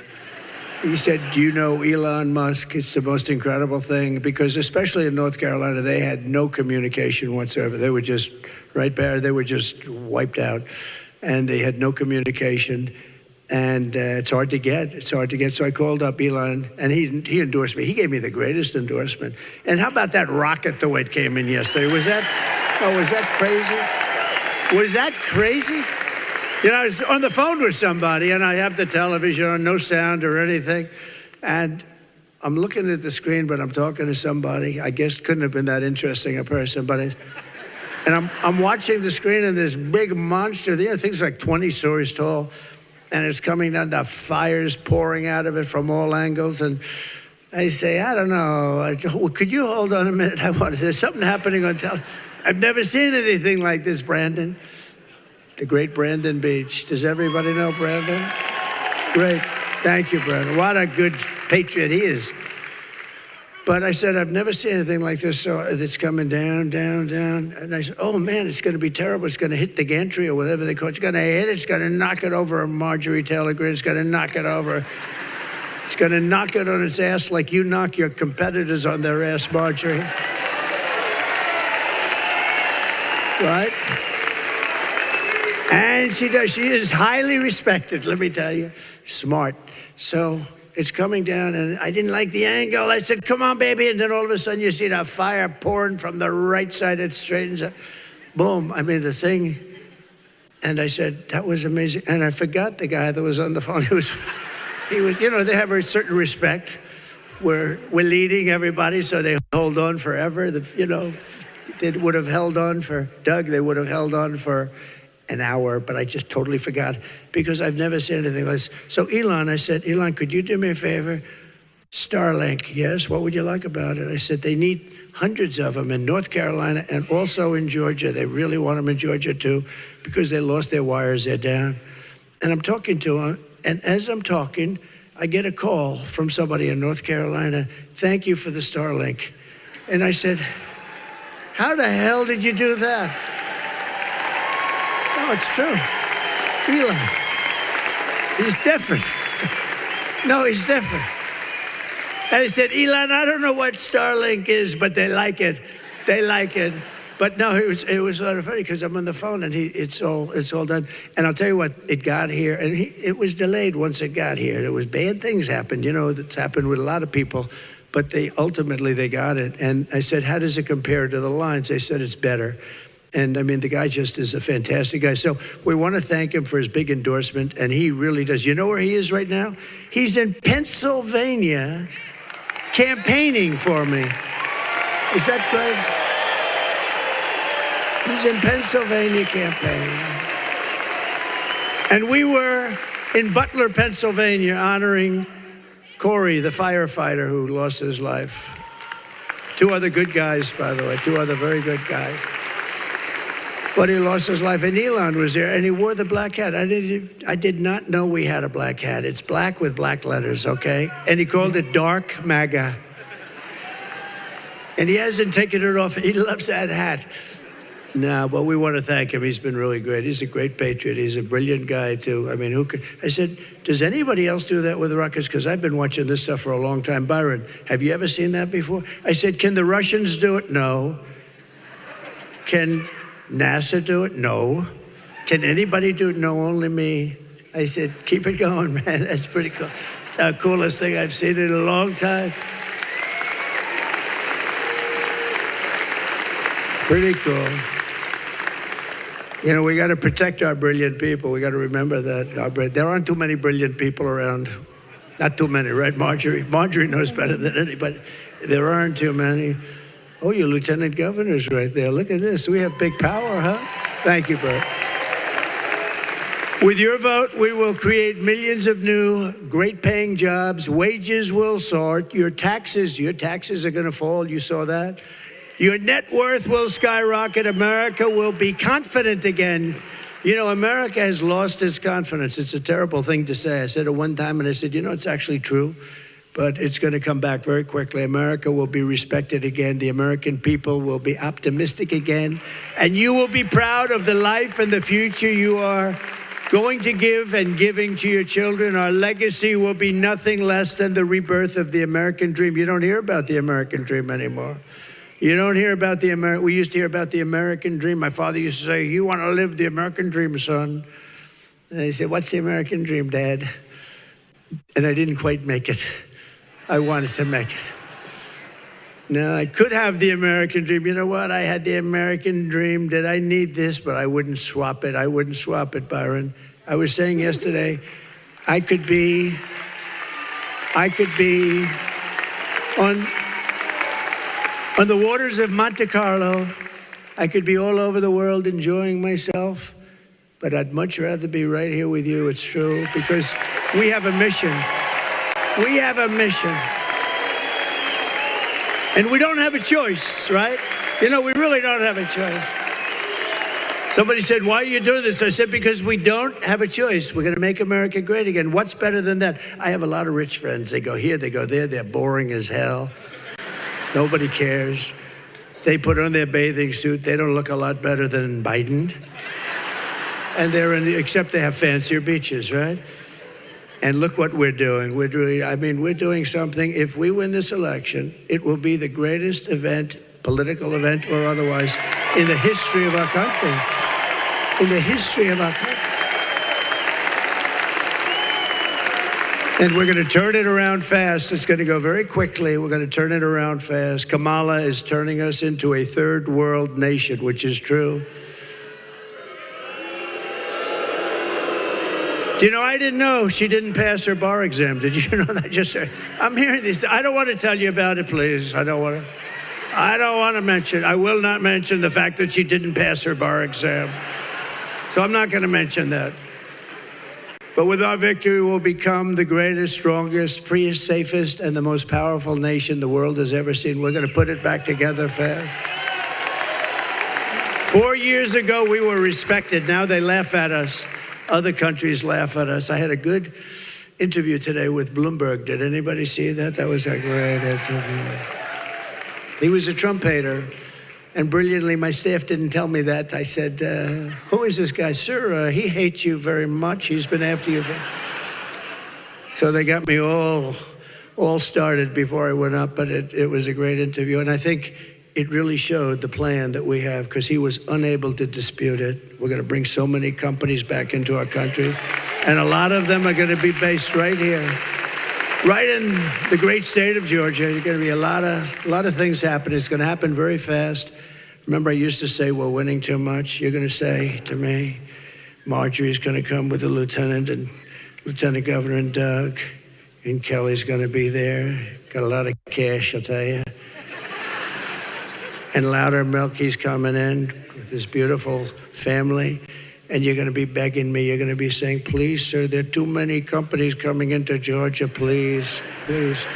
He said, do you know Elon Musk? It's the most incredible thing because especially in North Carolina, they had no communication whatsoever. They were just right there. They were just wiped out and they had no communication. And it's hard to get. It's hard to get. So I called up Elon and he endorsed me. He gave me the greatest endorsement. And how about that rocket the way it came in yesterday? Was that crazy? Was that crazy? You know, I was on the phone with somebody, and I have the television on, no sound or anything. And I'm looking at the screen, but I'm talking to somebody. I guess couldn't have been that interesting a person, but I'm watching the screen, and this big monster, the thing's like 20 stories tall, and it's coming down, the fire's pouring out of it from all angles. And I say, I don't know, could you hold on a minute? There's something happening on television. I've never seen anything like this, Brandon. The great Brandon Beach. Does everybody know Brandon? Great. Thank you, Brandon. What a good patriot he is. But I said, I've never seen anything like this. So it's coming down, down, down. And I said, oh, man, it's going to be terrible. It's going to hit the gantry or whatever they call it. It's going to hit it. It's going to knock it over Marjorie Taylor Greene. It's going to knock it over. It's going to knock it on its ass like you knock your competitors on their ass, Marjorie. Right? And she does. She is highly respected, let me tell you. Smart. So it's coming down, and I didn't like the angle. I said, come on, baby. And then all of a sudden, you see that fire pouring from the right side. It straightens up. Boom. I mean, the thing. And I said, that was amazing. And I forgot the guy that was on the phone. He was, you know, they have a certain respect. We're leading everybody, so they hold on forever. You know, they would have held on for Doug. They would have held on for an hour, but I just totally forgot because I've never seen anything like this. So Elon, I said, Elon, could you do me a favor? Starlink, yes, what would you like about it? I said, they need hundreds of them in North Carolina and also in Georgia. They really want them in Georgia too because they lost their wires, they're down. And I'm talking to him, and as I'm talking, I get a call from somebody in North Carolina, thank you for the Starlink. And I said, how the hell did you do that? Oh, it's true. Elon. He's different. No, he's different. And I said, Elon, I don't know what Starlink is, but they like it. They like it. But no, it was sort of funny because I'm on the phone and it's all done. And I'll tell you what, it got here and it was delayed once it got here. There was bad things happened, you know, that's happened with a lot of people, but ultimately they got it. And I said, how does it compare to the lines? They said it's better. And I mean, the guy just is a fantastic guy. So we want to thank him for his big endorsement, and he really does. You know where he is right now? He's in Pennsylvania campaigning for me. Is that great? He's in Pennsylvania campaigning. And we were in Butler, Pennsylvania, honoring Corey, the firefighter who lost his life. 2 other good guys, by the way, 2 other very good guys. but he lost his life. And Elon was there, and he wore the black hat. I did not know we had a black hat. It's black with black letters, okay? And he called it Dark MAGA. And he hasn't taken it off. He loves that hat. No, but we want to thank him. He's been really great. He's a great patriot. He's a brilliant guy, too. I mean, who could? I said, does anybody else do that with rockets? Because I've been watching this stuff for a long time. Byron, have you ever seen that before? I said, can the Russians do it? No. Can NASA do it? No. Can anybody do it? No, only me. I said, keep it going, man. That's pretty cool. It's the coolest thing I've seen in a long time. Pretty cool. You know, we got to protect our brilliant people. We got to remember that. There aren't too many brilliant people around. Not too many, right, Marjorie? Marjorie knows better than anybody. There aren't too many. Oh, your lieutenant governor's right there. Look at this. We have big power, huh? Thank you, Bert. With your vote, we will create millions of new, great-paying jobs. Wages will soar. Your taxes are going to fall. You saw that? Your net worth will skyrocket. America will be confident again. You know, America has lost its confidence. It's a terrible thing to say. I said it one time, and I said, you know, it's actually true, but it's going to come back very quickly. America will be respected again. The American people will be optimistic again, and you will be proud of the life and the future you are going to give and giving to your children. Our legacy will be nothing less than the rebirth of the American dream. You don't hear about the American dream anymore. You don't hear about we used to hear about the American dream. My father used to say, you want to live the American dream, son. And I said, what's the American dream, Dad? And I didn't quite make it. I wanted to make it. No, I could have the American dream. You know what? I had the American dream. Did I need this? But I wouldn't swap it. I wouldn't swap it, Byron. I was saying yesterday, I could be on the waters of Monte Carlo. I could be all over the world enjoying myself, but I'd much rather be right here with you. It's true, because we have a mission. We have a mission. And we don't have a choice, right? You know, we really don't have a choice. Somebody said, why are you doing this? I said, because we don't have a choice. We're going to make America great again. What's better than that? I have a lot of rich friends. They go here, they go there. They're boring as hell. Nobody cares. They put on their bathing suit. They don't look a lot better than Biden. And except they have fancier beaches, right? And look what we're doing. We're doing something. If we win this election, it will be the greatest event, political event or otherwise, in the history of our country. In the history of our country. And we're going to turn it around fast. It's going to go very quickly. We're going to turn it around fast. Kamala is turning us into a third world nation, which is true. Do you know, I didn't know she didn't pass her bar exam. Did you know that? I'm hearing this. I don't want to tell you about it, please. I don't want to mention. I will not mention the fact that she didn't pass her bar exam. So I'm not going to mention that. But with our victory, we'll become the greatest, strongest, freest, safest, and the most powerful nation the world has ever seen. We're going to put it back together fast. 4 years ago, we were respected. Now they laugh at us. Other countries laugh at us. I had a good interview today with Bloomberg. Did anybody see that? That was a great interview. He was a Trump hater. And brilliantly, my staff didn't tell me that. I said, who is this guy? Sir, he hates you very much. He's been after you. So they got me all started before I went up, but it was a great interview. And I think it really showed the plan that we have, because he was unable to dispute it. We're going to bring so many companies back into our country, and a lot of them are going to be based right here, right in the great state of Georgia. There's going to be a lot of things happening. It's going to happen very fast. Remember, I used to say we're winning too much. You're going to say to me, Marjorie's going to come with a lieutenant and Lieutenant Governor and Doug, and Kelly's going to be there. Got a lot of cash, I'll tell you. And Louder Milky's coming in with his beautiful family. And you're going to be begging me. You're going to be saying, please, sir, there are too many companies coming into Georgia. Please, please.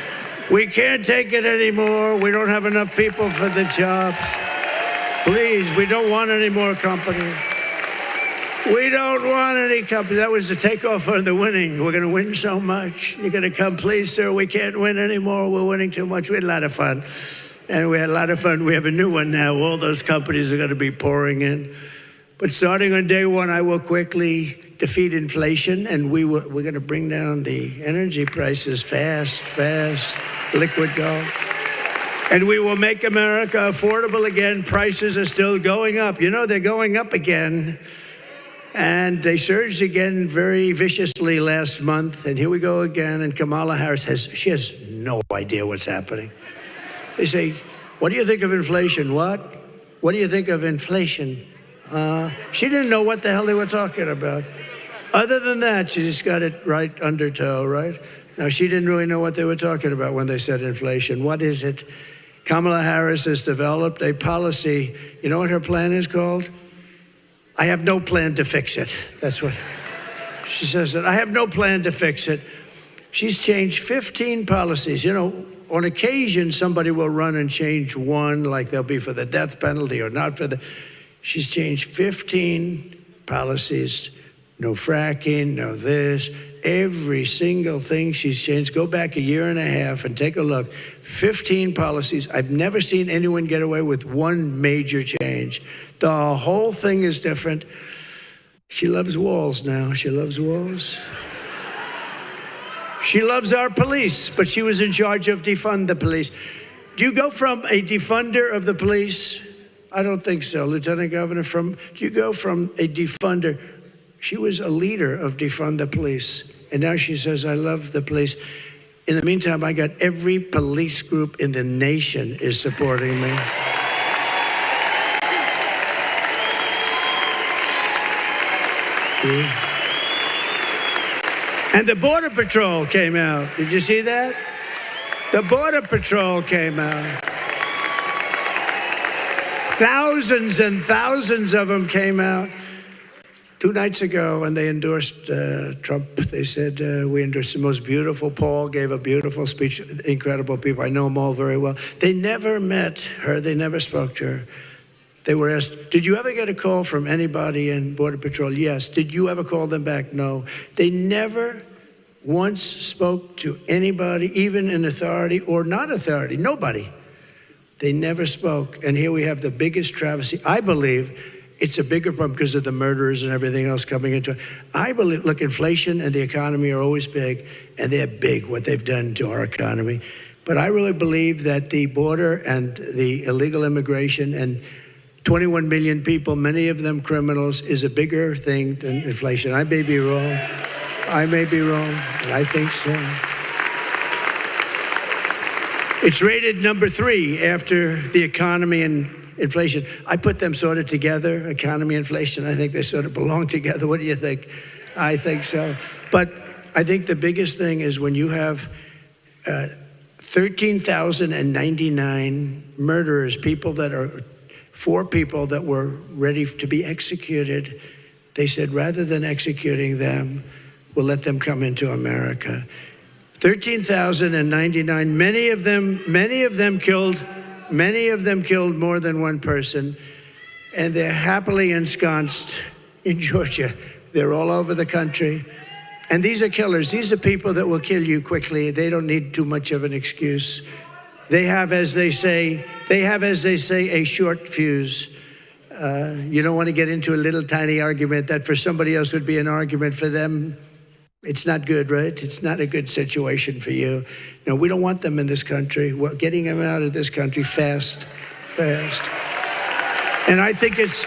We can't take it anymore. We don't have enough people for the jobs. Please, we don't want any more companies. We don't want any companies. That was the takeoff on the winning. We're going to win so much. You're going to come, please, sir, we can't win anymore. We're winning too much. We had a lot of fun. And we had a lot of fun. We have a new one now. All those companies are going to be pouring in. But starting on day one, I will quickly defeat inflation, and we're going to bring down the energy prices fast, liquid gold. And we will make America affordable again. Prices are still going up. You know, they're going up again. And they surged again very viciously last month. And here we go again. And Kamala Harris has no idea what's happening. They say, what do you think of inflation? What? What do you think of inflation? She didn't know what the hell they were talking about. Other than that, she just got it right under toe, right? Now, she didn't really know what they were talking about when they said inflation. What is it? Kamala Harris has developed a policy. You know what her plan is called? I have no plan to fix it. That's what she says. That I have no plan to fix it. She's changed 15 policies. You know, on occasion, somebody will run and change one, like they'll be for the death penalty or not for the. She's changed 15 policies. No fracking, no this. Every single thing she's changed. Go back a year and a half and take a look. 15 policies. I've never seen anyone get away with one major change. The whole thing is different. She loves Walz now. She loves Walz. She loves our police, but she was in charge of defund the police. Do you go from a defunder of the police? I don't think so, Lieutenant Governor. Do you go from a defunder? She was a leader of defund the police, and now she says, I love the police. In the meantime, I got every police group in the nation is supporting me. And the Border Patrol came out. Did you see that? The Border Patrol came out. Thousands and thousands of them came out 2 nights ago, and they endorsed Trump. They said, we endorsed the most beautiful. Paul gave a beautiful speech. Incredible people. I know them all very well. They never met her. They never spoke to her. They were asked, did you ever get a call from anybody in Border Patrol? Yes. Did you ever call them back? No. They never once spoke to anybody, even in authority or not authority. Nobody. They never spoke. And here we have the biggest travesty. I believe it's a bigger problem because of the murders and everything else coming into it. I believe, look, inflation and the economy are always big, and they're big, what they've done to our economy. But I really believe that the border and the illegal immigration and 21 million people, many of them criminals, is a bigger thing than inflation. I may be wrong. I may be wrong, but I think so. It's rated number 3 after the economy and inflation. I put them sort of together, economy, inflation. I think they sort of belong together. What do you think? I think so. But I think the biggest thing is when you have 13,099 murderers, people that are 4 people that were ready to be executed. They said, rather than executing them, we'll let them come into America. 13,099, many of them killed more than one person, and they're happily ensconced in Georgia. They're all over the country. And these are killers. These are people that will kill you quickly. They don't need too much of an excuse. They have, as they say, a short fuse. You don't want to get into a little tiny argument that for somebody else would be an argument. For them, it's not good, right? It's not a good situation for you. No, we don't want them in this country. We're getting them out of this country fast. And I think it's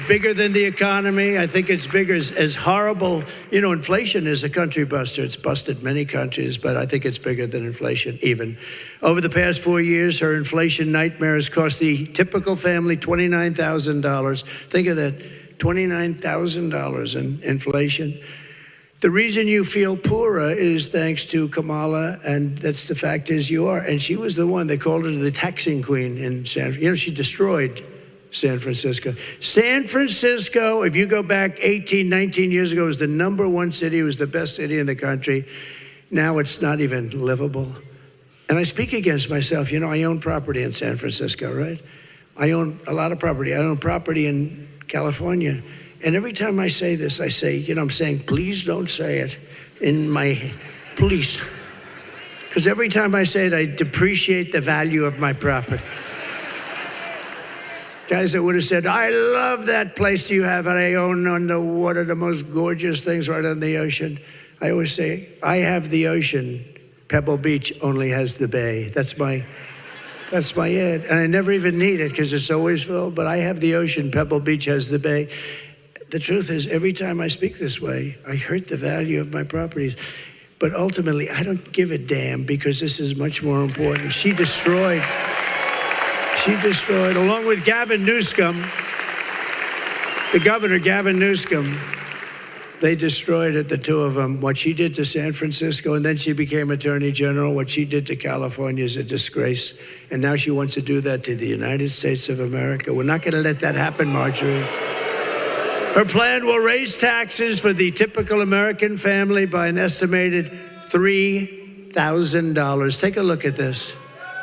bigger than the economy. I think it's bigger as horrible. You know, inflation is a country buster. It's busted many countries, but I think it's bigger than inflation even. Over the past 4 years, her inflation nightmare has cost the typical family $29,000. Think of that, $29,000 in inflation. The reason you feel poorer is thanks to Kamala, and that's the fact is you are. And she was the one, they called her the taxing queen in San Francisco. You know, she destroyed San Francisco. San Francisco, if you go back 18, 19 years ago, was the #1 city. It was the best city in the country. Now it's not even livable. And I speak against myself. You know, I own property in San Francisco, right? I own a lot of property. I own property in California. And every time I say this, I say, you know, I'm saying, please don't say it in my, please. Because every time I say it, I depreciate the value of my property. Guys that would have said, I love that place you have, and I own on the water, the most gorgeous things right on the ocean. I always say, I have the ocean. Pebble Beach only has the bay. That's my ad. And I never even need it because it's always full, but I have the ocean. Pebble Beach has the bay. The truth is, every time I speak this way, I hurt the value of my properties. But ultimately, I don't give a damn because this is much more important. She destroyed, along with Gavin Newsom, the governor, Gavin Newsom, they destroyed it, the two of them. What she did to San Francisco, and then she became Attorney General. What she did to California is a disgrace. And now she wants to do that to the United States of America. We're not going to let that happen, Marjorie. Her plan will raise taxes for the typical American family by an estimated $3,000. Take a look at this.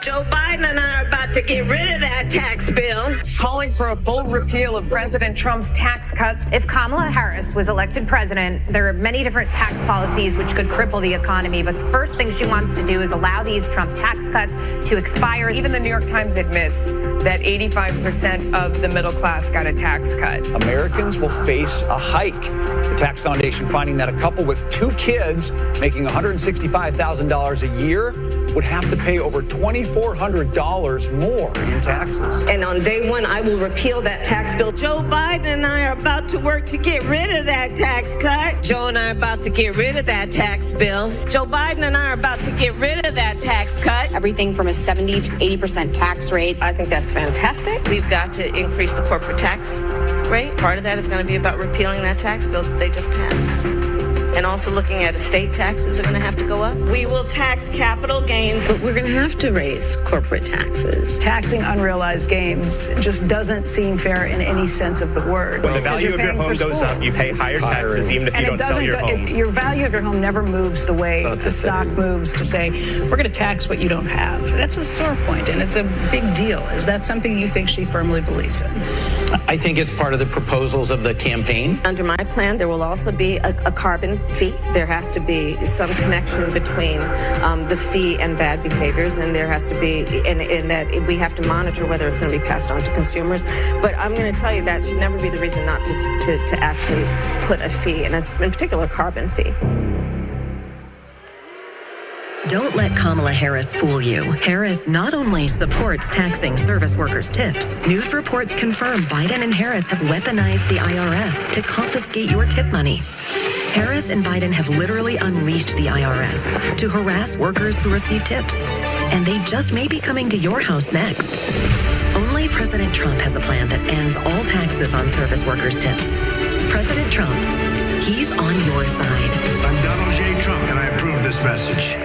Joe Biden and I are about to get rid of that tax bill. Calling for a full repeal of President Trump's tax cuts. If Kamala Harris was elected president, there are many different tax policies which could cripple the economy. But the first thing she wants to do is allow these Trump tax cuts to expire. Even the New York Times admits that 85% of the middle class got a tax cut. Americans will face a hike. The Tax Foundation finding that a couple with 2 kids making $165,000 a year would have to pay over $2,400 more in taxes. And on day one, I will repeal that tax bill. Joe Biden and I are about to work to get rid of that tax cut. Joe and I are about to get rid of that tax bill. Joe Biden and I are about to get rid of that tax cut. Everything from a 70 to 80% tax rate. I think that's fantastic. We've got to increase the corporate tax rate. Part of that is going to be about repealing that tax bill that they just passed. And also looking at estate taxes are going to have to go up. We will tax capital gains, but we're going to have to raise corporate taxes. Taxing unrealized gains just doesn't seem fair in any sense of the word. When the value of your home goes up, you pay higher taxes even if you don't sell your home. Your value of your home never moves the way the stock moves to say, we're going to tax what you don't have. That's a sore point, and it's a big deal. Is that something you think she firmly believes in? I think it's part of the proposals of the campaign. Under my plan, there will also be a carbon fee. There has to be some connection between the fee and bad behaviors, and there has to be, in that we have to monitor whether it's going to be passed on to consumers. But I'm going to tell you that should never be the reason not to actually put a fee, and in particular, carbon fee. Don't let Kamala Harris fool you. Harris not only supports taxing service workers' tips, news reports confirm Biden and Harris have weaponized the IRS to confiscate your tip money. Harris and Biden have literally unleashed the IRS to harass workers who receive tips. And they just may be coming to your house next. Only President Trump has a plan that ends all taxes on service workers' tips. President Trump, he's on your side. I'm Donald J. Trump, and I approve this message.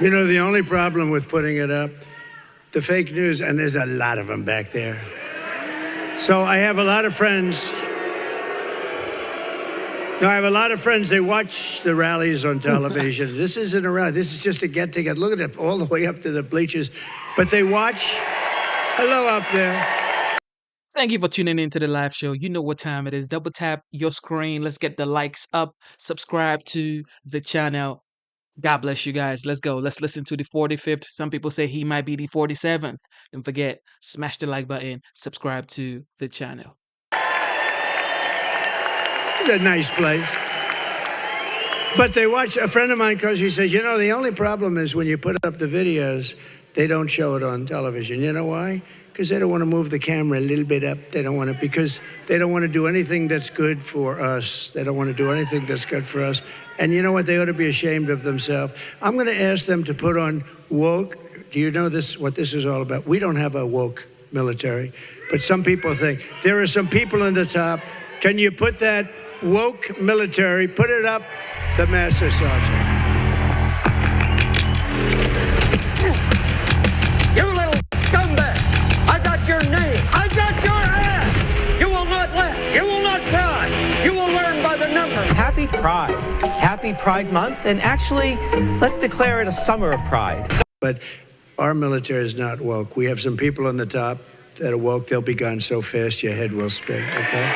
You know, the only problem with putting it up, the fake news, and there's a lot of them back there. So I have a lot of friends. They watch the rallies on television. This isn't a rally. This is just a get-together. Look at it, all the way up to the bleachers. But they watch. Hello up there. Thank you for tuning into the live show. You know what time it is. Double tap your screen. Let's get the likes up. Subscribe to the channel. God bless you guys. Let's go. Let's listen to the 45th. Some people say he might be the 47th. Don't forget, smash the like button. Subscribe to the channel. It's a nice place. But they watch, a friend of mine goes, he says, you know, the only problem is when you put up the videos, they don't show it on television. You know why? Because they don't want to move the camera a little bit up. They don't want to, because they don't want to do anything that's good for us. They don't want to do anything that's good for us. And you know what? They ought to be ashamed of themselves. I'm going to ask them to put on woke. Do you know this? What this is all about? We don't have a woke military, but some people think there are some people in the top. Can you put that woke military? Put it up, the Master Sergeant. You little scumbag! I got your name. I got your ass. You will not laugh. You will not cry. You will not happy Pride. Happy Pride Month. And actually, let's declare it a summer of pride. But our military is not woke. We have some people on the top that are woke. They'll be gone so fast your head will spin, okay?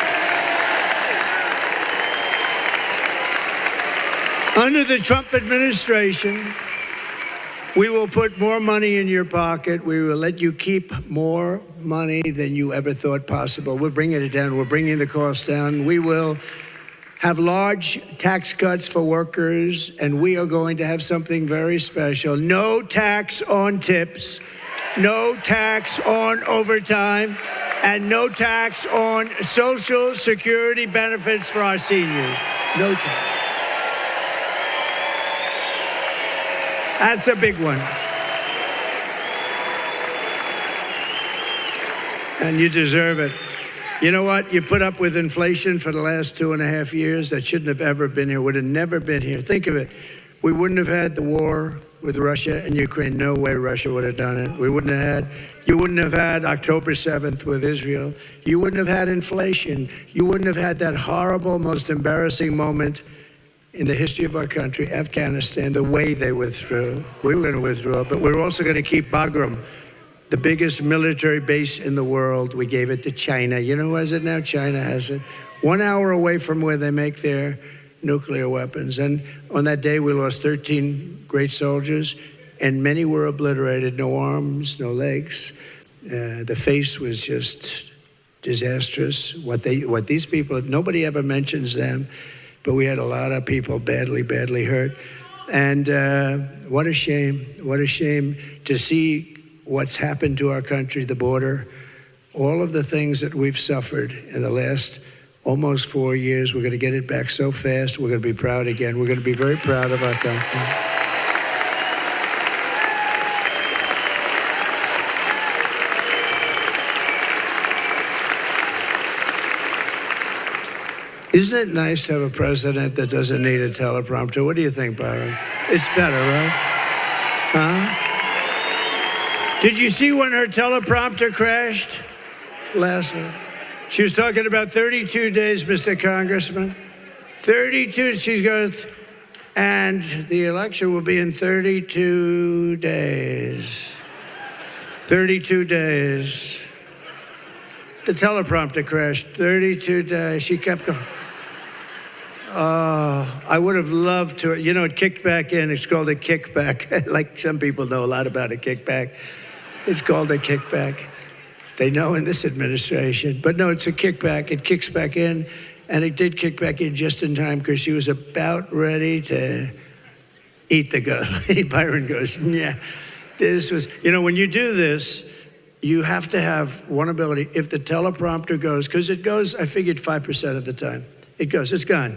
Under the Trump administration, we will put more money in your pocket. We will let you keep more money than you ever thought possible. We're bringing it down. We're bringing the cost down. We will have large tax cuts for workers, and we are going to have something very special. No tax on tips, no tax on overtime, and no tax on Social Security benefits for our seniors. No tax. That's a big one. And you deserve it. You know what? You put up with inflation for the last 2.5 years that shouldn't have ever been here, would have never been here. Think of it. We wouldn't have had the war with Russia and Ukraine. No way Russia would have done it. You wouldn't have had October 7th with Israel. You wouldn't have had inflation. You wouldn't have had that horrible, most embarrassing moment in the history of our country, Afghanistan, the way they withdrew. We were going to withdraw, but we were also going to keep Bagram, the biggest military base in the world. We gave it to China. You know who has it now? China has it. 1 hour away from where they make their nuclear weapons. And on that day, we lost 13 great soldiers, and many were obliterated. No arms, no legs. The face was just disastrous. What these people, nobody ever mentions them. But we had a lot of people badly, badly hurt. And what a shame to see what's happened to our country, the border, all of the things that we've suffered in the last almost 4 years. We're going to get it back so fast. We're going to be proud again. We're going to be very proud of our country. Isn't it nice to have a president that doesn't need a teleprompter? What do you think, Byron? It's better, right? Huh? Did you see when her teleprompter crashed last week? She was talking about 32 days, Mr. Congressman. 32, she goes, and the election will be in 32 days. 32 days. The teleprompter crashed. 32 days. She kept going. I would have loved to, it kicked back in. It's called a kickback. Like some people know a lot about a kickback. It's called a kickback. They know in this administration. But no, it's a kickback. It kicks back in. And it did kick back in just in time because she was about ready to eat the gun. Byron goes, yeah. This was, when you do this, you have to have one ability. If the teleprompter goes, because it goes, I figured 5% of the time. It goes, it's gone.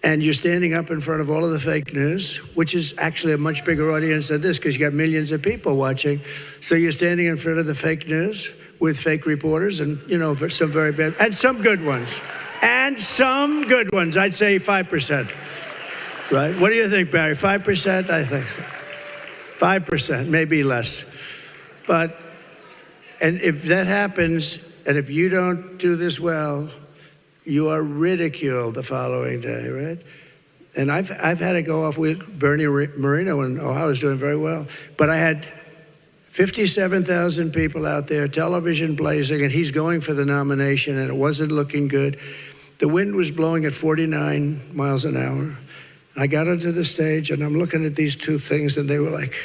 And you're standing up in front of all of the fake news, which is actually a much bigger audience than this because you got millions of people watching. So you're standing in front of the fake news with fake reporters and, some very bad, and some good ones. And some good ones, I'd say 5%. Right? What do you think, Barry? 5%? I think so. 5%, maybe less. And if that happens, and if you don't do this well, you are ridiculed the following day, right? And I've had to go off with Bernie Moreno in Ohio is doing very well. But I had 57,000 people out there, television blazing, and he's going for the nomination, and it wasn't looking good. The wind was blowing at 49 miles an hour. I got onto the stage, and I'm looking at these two things, and they were like,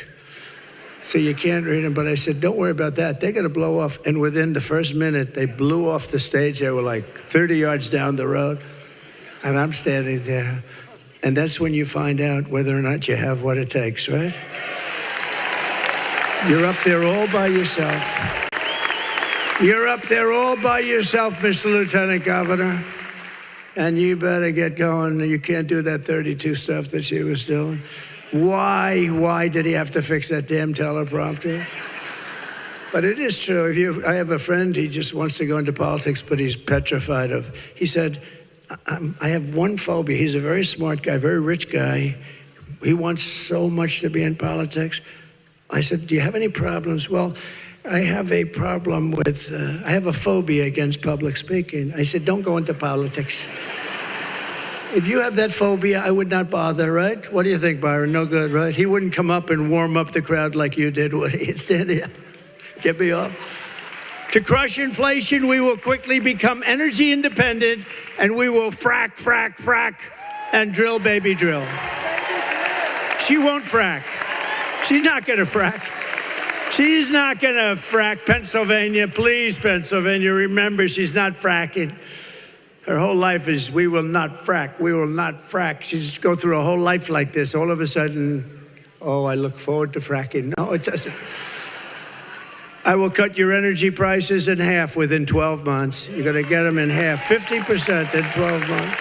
so you can't read them. But I said, don't worry about that. They're going to blow off. And within the first minute, they blew off the stage. They were like 30 yards down the road. And I'm standing there. And that's when you find out whether or not you have what it takes, right? You're up there all by yourself. You're up there all by yourself, Mr. Lieutenant Governor. And you better get going. You can't do that 32 stuff that she was doing. Why did he have to fix that damn teleprompter? But it is true. I have a friend, he just wants to go into politics, but he's petrified of. He said, I have one phobia. He's a very smart guy, very rich guy. He wants so much to be in politics. I said, do you have any problems? Well, I have a problem with, I have a phobia against public speaking. I said, don't go into politics. If you have that phobia, I would not bother, right? What do you think, Byron? No good, right? He wouldn't come up and warm up the crowd like you did, would he? Stand here. Get me off. To crush inflation, we will quickly become energy independent, and we will frack, frack, frack, and drill, baby, drill. She won't frack. She's not going to frack. She's not going to frack. Pennsylvania, please, Pennsylvania, remember, she's not fracking. Her whole life is, we will not frack, we will not frack. She just go through a whole life like this. All of a sudden, oh, I look forward to fracking. No, it doesn't. I will cut your energy prices in half within 12 months. You're going to get them in half, 50% in 12 months.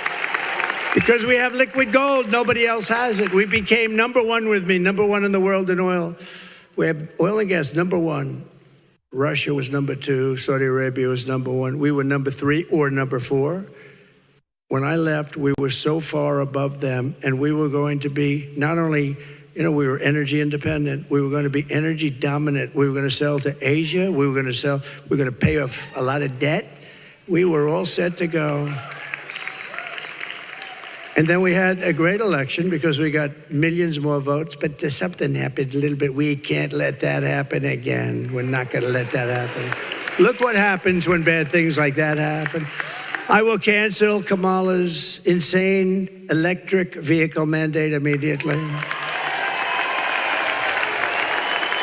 Because we have liquid gold, nobody else has it. We became number one with me, number one in the world in oil. We have oil and gas, number one. Russia was number two, Saudi Arabia was number one. We were number three or number four. When I left, we were so far above them, and we were going to be not only, we were energy independent, we were going to be energy dominant. We were going to sell to Asia, we were going to pay off a lot of debt. We were all set to go. And then we had a great election because we got millions more votes, but something happened a little bit. We can't let that happen again. We're not going to let that happen. Look what happens when bad things like that happen. I will cancel Kamala's insane electric vehicle mandate immediately.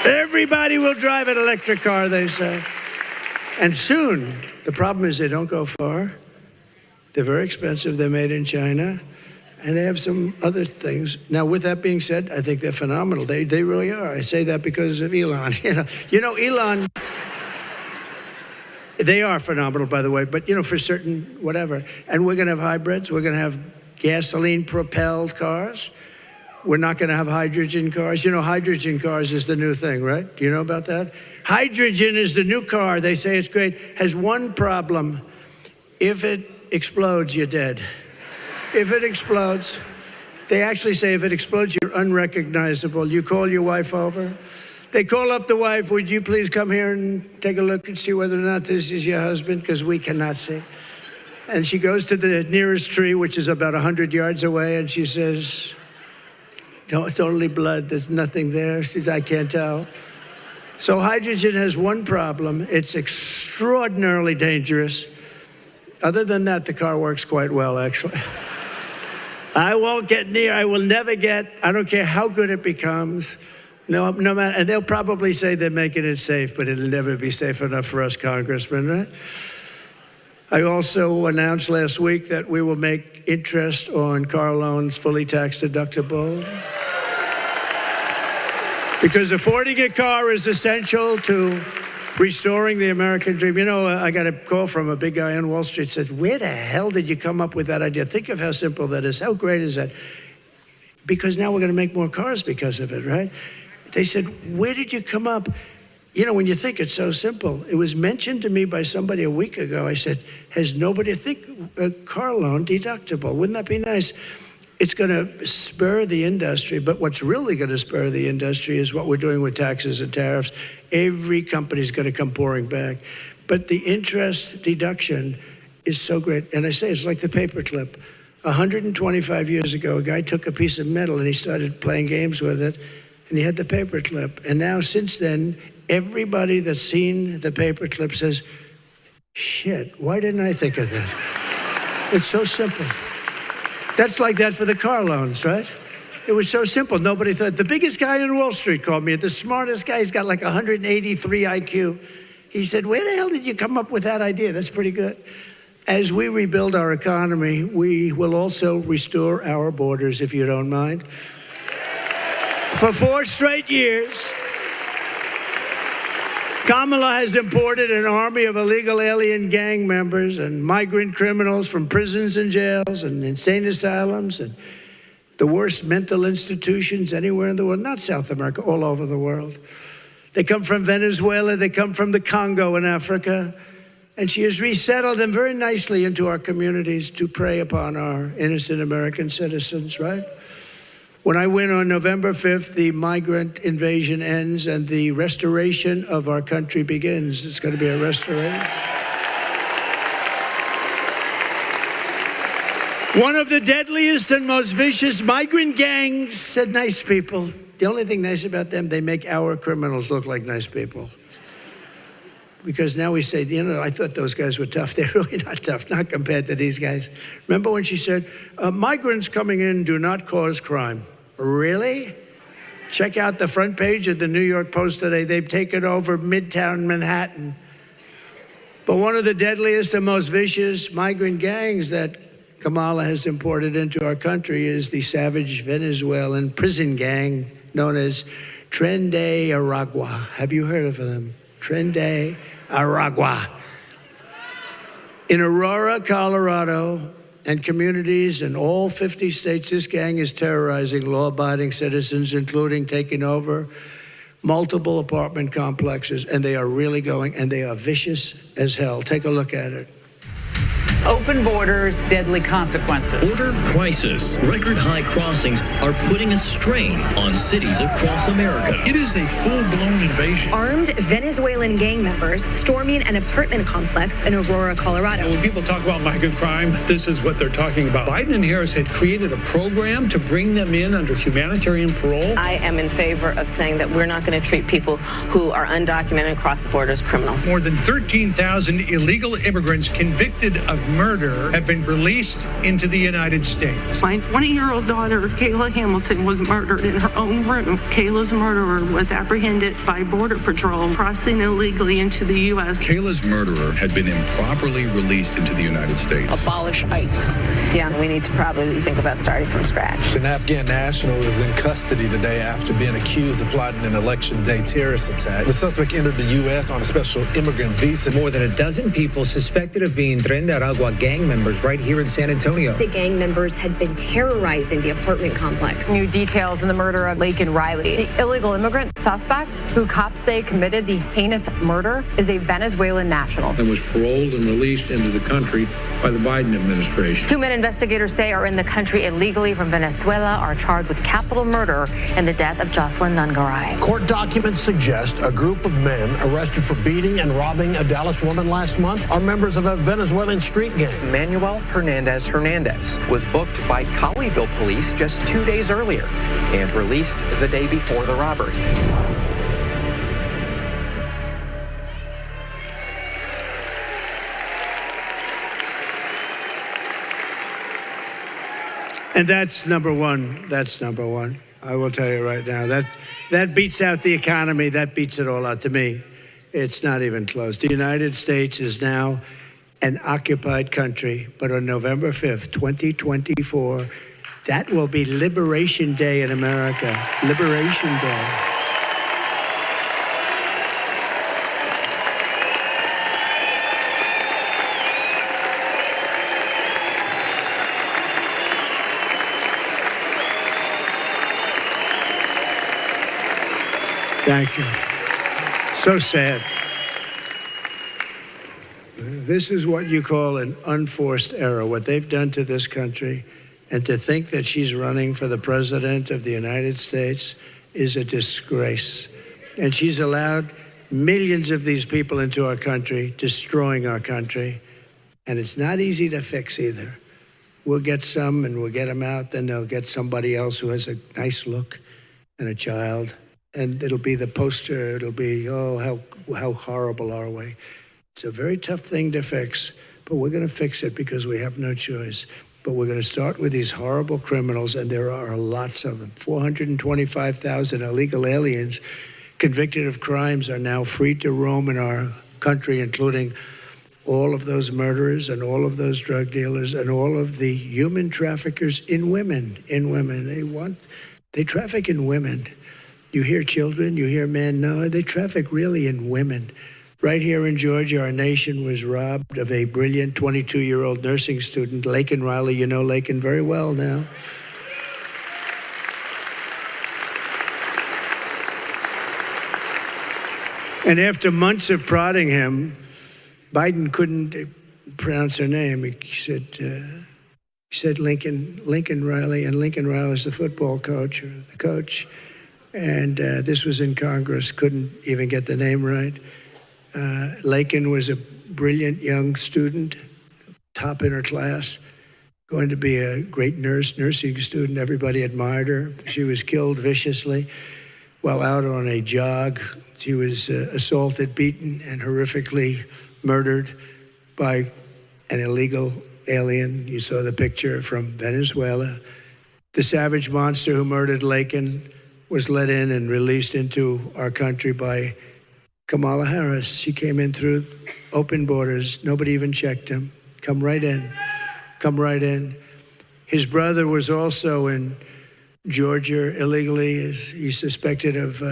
Everybody will drive an electric car, they say. And soon, the problem is they don't go far. They're very expensive. They're made in China. And they have some other things. Now, with that being said, I think they're phenomenal. They really are. I say that because of Elon. Elon, they are phenomenal, by the way, but, for certain whatever. And we're going to have hybrids. We're going to have gasoline-propelled cars. We're not going to have hydrogen cars. Hydrogen cars is the new thing, right? Do you know about that? Hydrogen is the new car. They say it's great. Has one problem. If it explodes, you're dead. If it explodes, they actually say if it explodes, you're unrecognizable. You call your wife over. They call up the wife, would you please come here and take a look and see whether or not this is your husband, because we cannot see. And she goes to the nearest tree, which is about 100 yards away, and she says, no, it's only blood. There's nothing there. She says, I can't tell. So hydrogen has one problem. It's extraordinarily dangerous. Other than that, the car works quite well, actually. I won't get near. I will never get. I don't care how good it becomes. No matter. And they'll probably say they're making it safe, but it'll never be safe enough for us congressmen, right? I also announced last week that we will make interest on car loans fully tax deductible. Because affording a car is essential to restoring the American dream. I got a call from a big guy on Wall Street, said, where the hell did you come up with that idea? Think of how simple that is. How great is that? Because now we're going to make more cars because of it, right? They said, where did you come up? When you think it's so simple. It was mentioned to me by somebody a week ago. I said, has nobody think a car loan deductible? Wouldn't that be nice? It's going to spur the industry, but what's really going to spur the industry is what we're doing with taxes and tariffs. Every company's going to come pouring back. But the interest deduction is so great. And I say it's like the paperclip. 125 years ago, a guy took a piece of metal and he started playing games with it, and he had the paperclip. And now, since then, everybody that's seen the paperclip says, shit, why didn't I think of that? It's so simple. That's like that for the car loans, right? It was so simple. Nobody thought. The biggest guy on Wall Street called me, the smartest guy. He's got like 183 IQ. He said, where the hell did you come up with that idea? That's pretty good. As we rebuild our economy, we will also restore our borders, if you don't mind. For 4 straight years, Kamala has imported an army of illegal alien gang members and migrant criminals from prisons and jails and insane asylums and the worst mental institutions anywhere in the world, not South America, all over the world. They come from Venezuela, they come from the Congo in Africa, and she has resettled them very nicely into our communities to prey upon our innocent American citizens, right? When I win on November 5th, the migrant invasion ends and the restoration of our country begins. It's going to be a restoration. One of the deadliest and most vicious migrant gangs, said nice people. The only thing nice about them, they make our criminals look like nice people. Because now we say, I thought those guys were tough. They're really not tough, not compared to these guys. Remember when she said, migrants coming in do not cause crime? Really? Check out the front page of the New York Post today. They've taken over Midtown Manhattan. But one of the deadliest and most vicious migrant gangs that Kamala has imported into our country is the savage Venezuelan prison gang known as Tren de Aragua. Have you heard of them? Tren de Aragua. In Aurora, Colorado, and communities in all 50 states, this gang is terrorizing law-abiding citizens, including taking over multiple apartment complexes, and they are really going, and they are vicious as hell. Take a look at it. Open borders, deadly consequences. Border crisis. Record high crossings are putting a strain on cities across America. It is a full-blown invasion. Armed Venezuelan gang members storming an apartment complex in Aurora, Colorado. When people talk about migrant crime, this is what they're talking about. Biden and Harris had created a program to bring them in under humanitarian parole. I am in favor of saying that we're not going to treat people who are undocumented across the border as criminals. More than 13,000 illegal immigrants convicted of murder have been released into the United States. My 20-year-old daughter, Kayla Hamilton, was murdered in her own room. Kayla's murderer was apprehended by Border Patrol crossing illegally into the U.S. Kayla's murderer had been improperly released into the United States. Abolish ICE. Yeah, we need to probably think about starting from scratch. An Afghan national is in custody today after being accused of plotting an election day terrorist attack. The suspect entered the U.S. on a special immigrant visa. More than a dozen people suspected of being Tren de Aragua gang members right here in San Antonio. The gang members had been terrorizing the apartment complex. New details in the murder of Laken Riley. The illegal immigrant suspect, who cops say committed the heinous murder, is a Venezuelan national. And was paroled and released into the country by the Biden administration. Two men investigators say are in the country illegally from Venezuela are charged with capital murder in the death of Jocelyn Nungaray. Court documents suggest a group of men arrested for beating and robbing a Dallas woman last month are members of a Venezuelan street gang. Manuel Hernandez was booked by Colleyville police just 2 days earlier and released the day before the robbery. And that's number one. That's number one. I will tell you right now. That beats out the economy. That beats it all out to me. It's not even close. The United States is now an occupied country, but on November 5th, 2024, that will be Liberation Day in America. Liberation Day. Thank you. So sad. This is what you call an unforced error, what they've done to this country. And to think that she's running for the president of the United States is a disgrace. And she's allowed millions of these people into our country, destroying our country. And it's not easy to fix either. We'll get some and we'll get them out, then they'll get somebody else who has a nice look and a child. And it'll be the poster, it'll be, oh, how horrible are we? It's a very tough thing to fix, but we're going to fix it because we have no choice. But we're going to start with these horrible criminals, and there are lots of them. 425,000 illegal aliens convicted of crimes are now free to roam in our country, including all of those murderers and all of those drug dealers and all of the human traffickers in women. They traffic in women. You hear children, you hear men. No, they traffic really in women. Right here in Georgia, our nation was robbed of a brilliant 22-year-old nursing student, Laken Riley. You know Laken very well now. And after months of prodding him, Biden couldn't pronounce her name. He said Lincoln Riley, and Lincoln Riley is the football coach, or the coach. And this was in Congress, couldn't even get the name right. Laken was a brilliant young student, top in her class. going to be a great nursing student. Everybody admired her. She was killed viciously while out on a jog. She was assaulted, beaten, and horrifically murdered by an illegal alien. You saw the picture from Venezuela. The savage monster who murdered Laken was let in and released into our country by Kamala Harris. She came in through open borders. Nobody even checked him. Come right in. Come right in. His brother was also in Georgia illegally. He's suspected of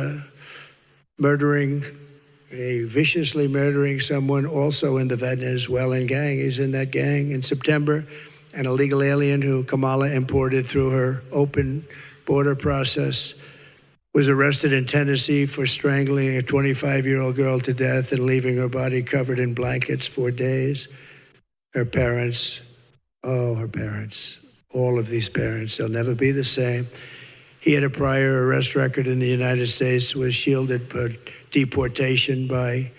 viciously murdering someone also in the Venezuelan gang. He's in that gang. In September, an illegal alien who Kamala imported through her open border process was arrested in Tennessee for strangling a 25-year-old girl to death and leaving her body covered in blankets for days. Her parents, all of these parents, they'll never be the same. He had a prior arrest record in the United States, was shielded for deportation by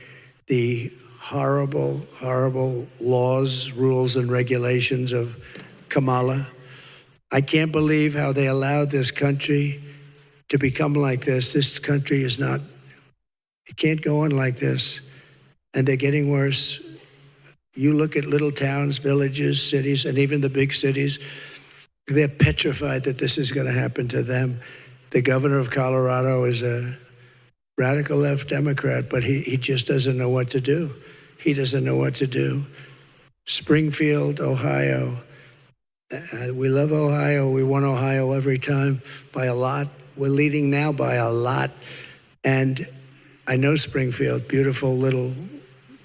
the horrible, horrible laws, rules, and regulations of Kamala. I can't believe how they allowed this country to become like this. This country is not, it can't go on like this. And they're getting worse. You look at little towns, villages, cities, and even the big cities, they're petrified that this is going to happen to them. The governor of Colorado is a radical left Democrat, but he just doesn't know what to do. He doesn't know what to do. Springfield, Ohio. We love Ohio. We won Ohio every time by a lot. We're leading now by a lot. And I know Springfield, beautiful little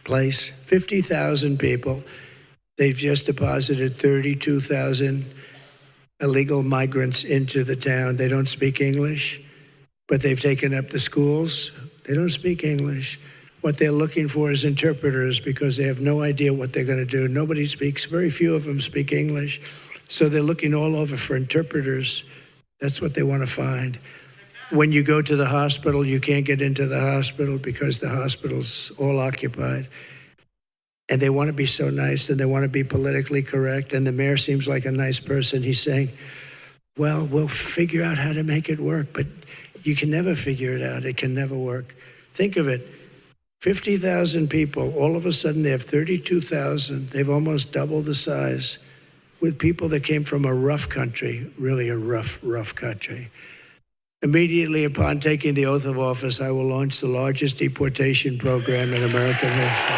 place, 50,000 people. They've just deposited 32,000 illegal migrants into the town. They don't speak English, but they've taken up the schools. They don't speak English. What they're looking for is interpreters because they have no idea what they're going to do. Nobody speaks, very few of them speak English. So they're looking all over for interpreters. That's what they want to find. When you go to the hospital, you can't get into the hospital because the hospital's all occupied. And they want to be so nice and they want to be politically correct. And the mayor seems like a nice person. He's saying, well, we'll figure out how to make it work. But you can never figure it out. It can never work. Think of it. 50,000 people, all of a sudden they have 32,000. They've almost doubled the size with people that came from a rough country, really a rough country. Immediately upon taking the oath of office, I will launch the largest deportation program in American history.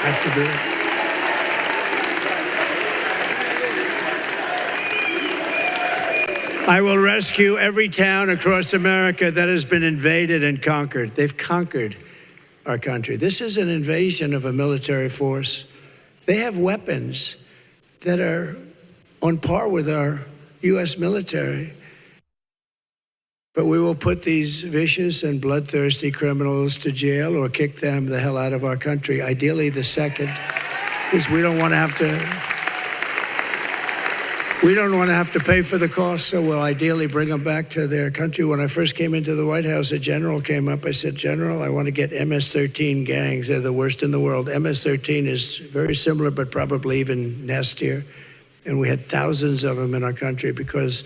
Have to do it. I will rescue every town across America that has been invaded and conquered. They've conquered our country. This is an invasion of a military force. They have weapons that are on par with our U.S. military. But we will put these vicious and bloodthirsty criminals to jail or kick them the hell out of our country, ideally the second, because we don't want to have to pay for the cost, so we'll ideally bring them back to their country. When I first came into the White House, a general came up. I said, General, I want to get MS-13 gangs. They're the worst in the world. MS-13 is very similar, but probably even nastier. And we had thousands of them in our country because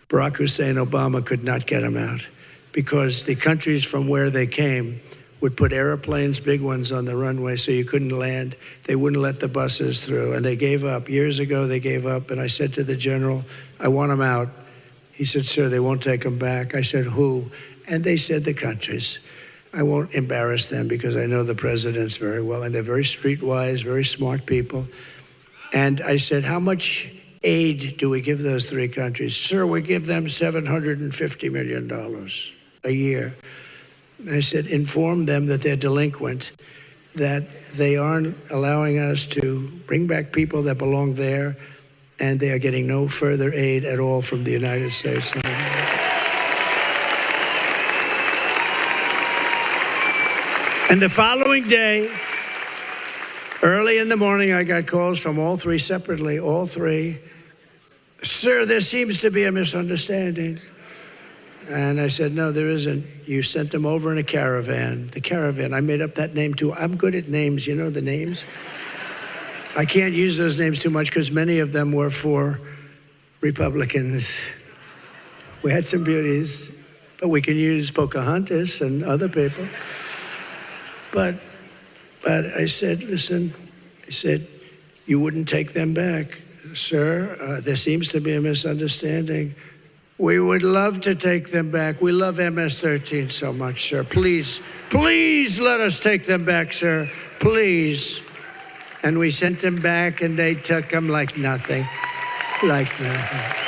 Barack Hussein Obama could not get them out. Because the countries from where they came would put airplanes, big ones, on the runway so you couldn't land. They wouldn't let the buses through, and they gave up. Years ago, they gave up, and I said to the general, I want them out. He said, sir, they won't take them back. I said, who? And they said the countries. I won't embarrass them because I know the presidents very well, and they're very streetwise, very smart people. And I said, how much aid do we give those three countries? Sir, we give them $750 million a year. I said, inform them that they're delinquent, that they aren't allowing us to bring back people that belong there, and they are getting no further aid at all from the United States. And the following day, early in the morning, I got calls from all three separately, all three. Sir, there seems to be a misunderstanding. And I said, no, there isn't. You sent them over in a caravan. The caravan, I made up that name too. I'm good at names, you know the names? I can't use those names too much because many of them were for Republicans. We had some beauties, but we can use Pocahontas and other people. But I said, listen, I said, you wouldn't take them back. Sir, there seems to be a misunderstanding. We would love to take them back. We love MS-13 so much, sir. Please, please let us take them back, sir. Please. And we sent them back, and they took them like nothing. Like nothing.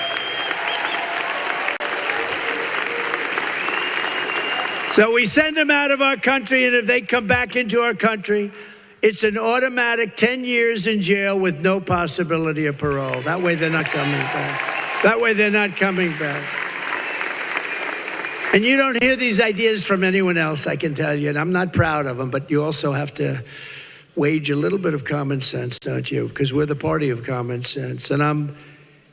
So we send them out of our country, and if they come back into our country, it's an automatic 10 years in jail with no possibility of parole. That way they're not coming back. That way they're not coming back. And you don't hear these ideas from anyone else, I can tell you, and I'm not proud of them, but you also have to wage a little bit of common sense, don't you? Because we're the party of common sense. And I'm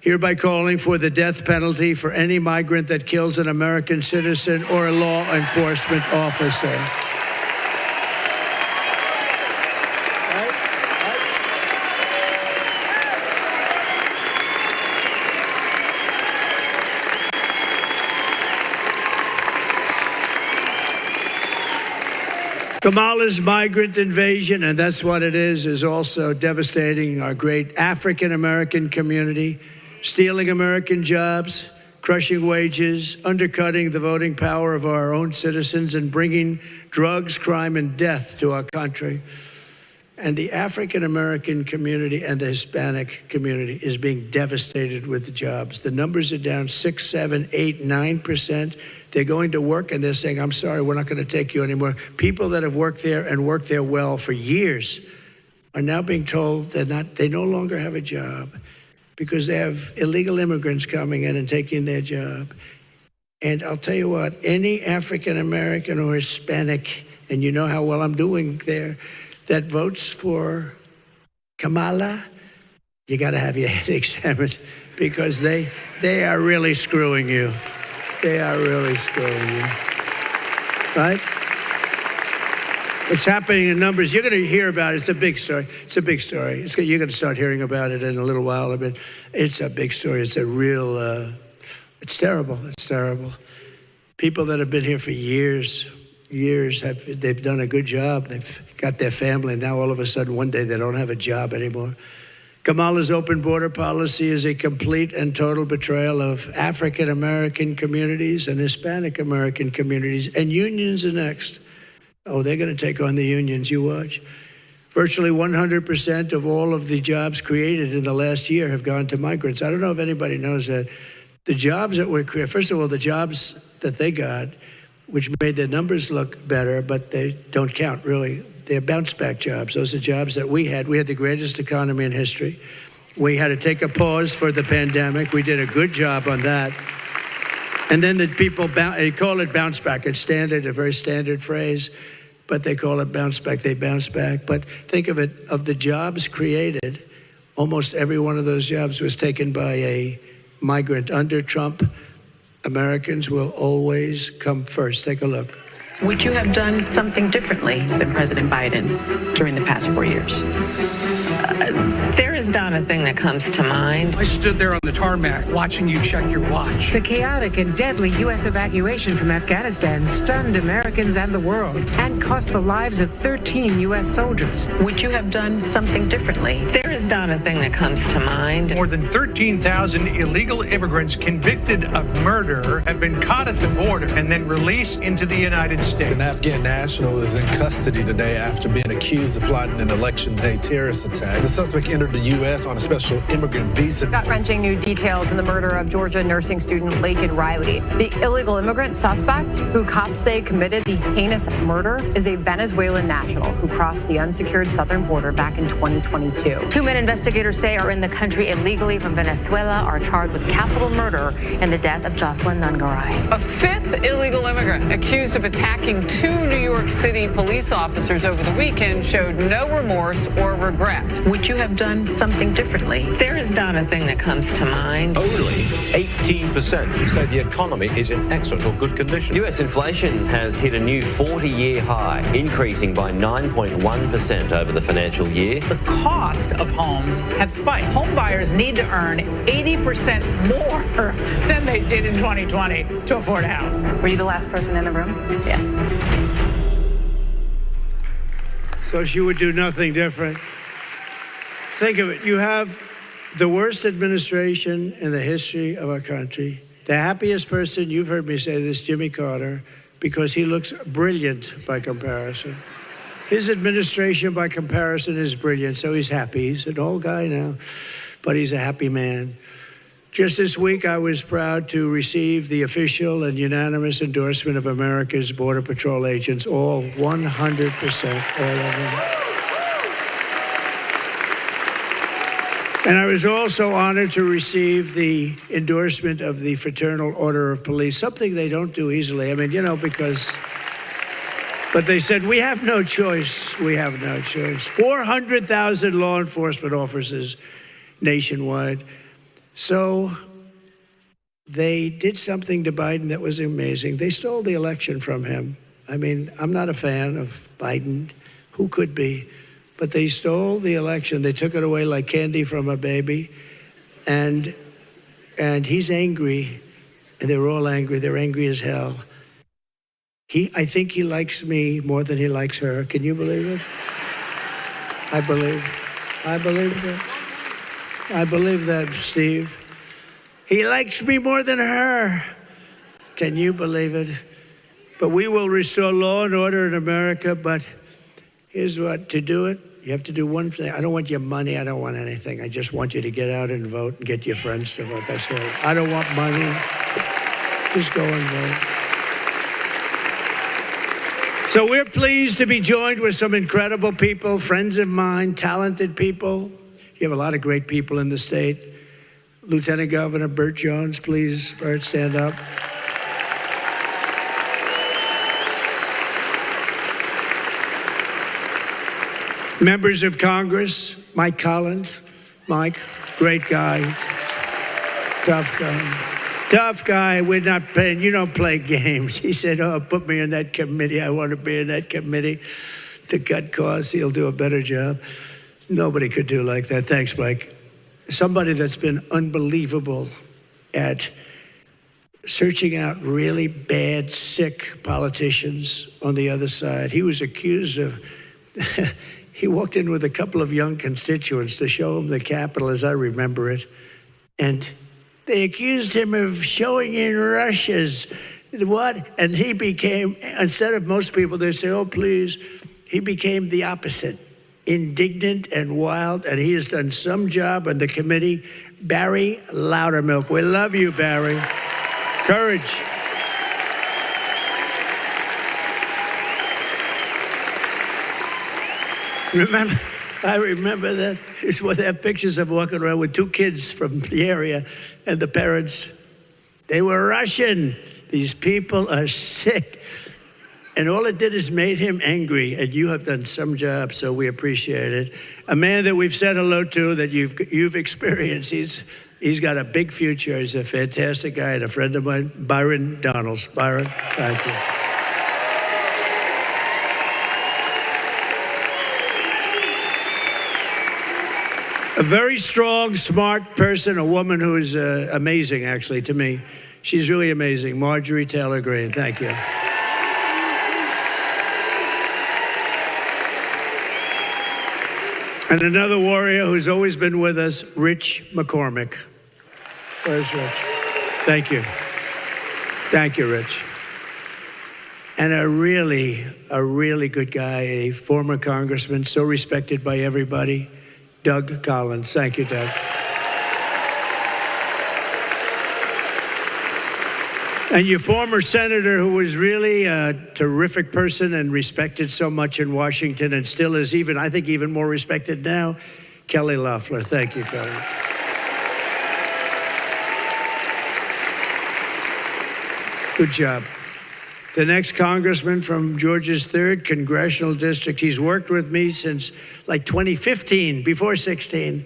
hereby calling for the death penalty for any migrant that kills an American citizen or a law enforcement officer. Kamala's migrant invasion, and that's what it is also devastating our great African-American community, stealing American jobs, crushing wages, undercutting the voting power of our own citizens, and bringing drugs, crime, and death to our country. And the African-American community and the Hispanic community is being devastated with the jobs. The numbers are down 6, 7, 8, 9%. They're going to work and they're saying, I'm sorry, we're not going to take you anymore. People that have worked there and worked there well for years are now being told they no longer have a job because they have illegal immigrants coming in and taking their job. And I'll tell you what, any African-American or Hispanic, and you know how well I'm doing there, that votes for Kamala, you got to have your head examined because they are really screwing you. They are really screwing you, right? It's happening in numbers. You're going to hear about it. It's a big story. It's a big story. You're going to start hearing about it in a little while. I mean, it's a big story. It's a real, it's terrible. It's terrible. People that have been here for years, they've done a good job. They've got their family. And now all of a sudden, one day, they don't have a job anymore. Kamala's open border policy is a complete and total betrayal of African-American communities and Hispanic-American communities, and unions are next. Oh, they're going to take on the unions, you watch. Virtually 100% of all of the jobs created in the last year have gone to migrants. I don't know if anybody knows that. The jobs that were created, first of all, the jobs that they got, which made their numbers look better, but they don't count really. They're bounce-back jobs. Those are jobs that we had. We had the greatest economy in history. We had to take a pause for the pandemic. We did a good job on that. And then the people, they call it bounce-back. It's standard, a very standard phrase, but they call it bounce-back. They bounce back. But think of it, of the jobs created, almost every one of those jobs was taken by a migrant. Under Trump, Americans will always come first. Take a look. Would you have done something differently than President Biden during the past 4 years? There is not a thing that comes to mind. I stood there on the tarmac watching you check your watch. The chaotic and deadly U.S. evacuation from Afghanistan stunned Americans and the world and cost the lives of 13 U.S. soldiers. Would you have done something differently? There is not a thing that comes to mind. More than 13,000 illegal immigrants convicted of murder have been caught at the border and then released into the United States. An Afghan national is in custody today after being accused of plotting an election day terrorist attack. The suspect entered the U.S. on a special immigrant visa. Gut-wrenching new details in the murder of Georgia nursing student Laken Riley. The illegal immigrant suspect, who cops say committed the heinous murder, is a Venezuelan national who crossed the unsecured southern border back in 2022. Two men investigators say are in the country illegally from Venezuela are charged with capital murder in the death of Jocelyn Nungaray. A fifth illegal immigrant accused of attacking two New York City police officers over the weekend showed no remorse or regret. Would you have done something something differently. There is not a thing that comes to mind. Only 18% say the economy is in excellent or good condition. U.S. inflation has hit a new 40-year high, increasing by 9.1% over the financial year. The cost of homes have spiked. Home buyers need to earn 80% more than they did in 2020 to afford a house. Were you the last person in the room? Yes. So she would do nothing different. Think of it. You have the worst administration in the history of our country. The happiest person, you've heard me say this, Jimmy Carter, because he looks brilliant by comparison. His administration, by comparison, is brilliant, so he's happy. He's an old guy now, but he's a happy man. Just this week, I was proud to receive the official and unanimous endorsement of America's Border Patrol agents, all 100%, all of them. And I was also honored to receive the endorsement of the Fraternal Order of Police, something they don't do easily. I mean, you know, but they said, we have no choice. We have no choice. 400,000 law enforcement officers nationwide. So they did something to Biden that was amazing. They stole the election from him. I mean, I'm not a fan of Biden. Who could be? But they stole the election. They took it away like candy from a baby. And he's angry. And they're all angry. They're angry as hell. I think he likes me more than he likes her. Can you believe it? I believe it. I believe that, Steve. He likes me more than her. Can you believe it? But we will restore law and order in America. But here's what, to do it, you have to do one thing. I don't want your money. I don't want anything. I just want you to get out and vote and get your friends to vote. That's all. I don't want money. Just go and vote. So we're pleased to be joined with some incredible people, friends of mine, talented people. You have a lot of great people in the state. Lieutenant Governor Burt Jones, please, Burt, stand up. Members of Congress, Mike Collins. Mike, great guy, tough guy. We're not playing, you don't play games. He said, oh, put me in that committee. I want to be in that committee to cut costs. He'll do a better job. Nobody could do like that. Thanks, Mike. Somebody that's been unbelievable at searching out really bad, sick politicians on the other side. He was accused of, he walked in with a couple of young constituents to show him the Capitol, as I remember it, and they accused him of showing in Russia's, what? And he became, instead of most people, they say, oh, please, he became the opposite. Indignant and wild, and he has done some job on the committee. Barry Loudermilk. We love you, Barry. Courage. I remember that. It's what they have pictures of walking around with two kids from the area, and the parents, they were Russian. These people are sick. And all it did is made him angry, and you have done some job, so we appreciate it. A man that we've said hello to, that you've experienced. He's got a big future. He's a fantastic guy and a friend of mine, Byron Donalds. Byron, thank you. A very strong, smart person, a woman who is amazing, actually, to me. She's really amazing. Marjorie Taylor Greene, thank you. And another warrior who's always been with us, Rich McCormick. Where's Rich? Thank you. Thank you, Rich. And a really good guy, a former congressman, so respected by everybody, Doug Collins. Thank you, Doug. And your former senator, who was really a terrific person and respected so much in Washington and still is I think even more respected now, Kelly Loeffler. Thank you, Kelly. Good job. The next congressman from Georgia's 3rd Congressional District, he's worked with me since like 2015, before 16.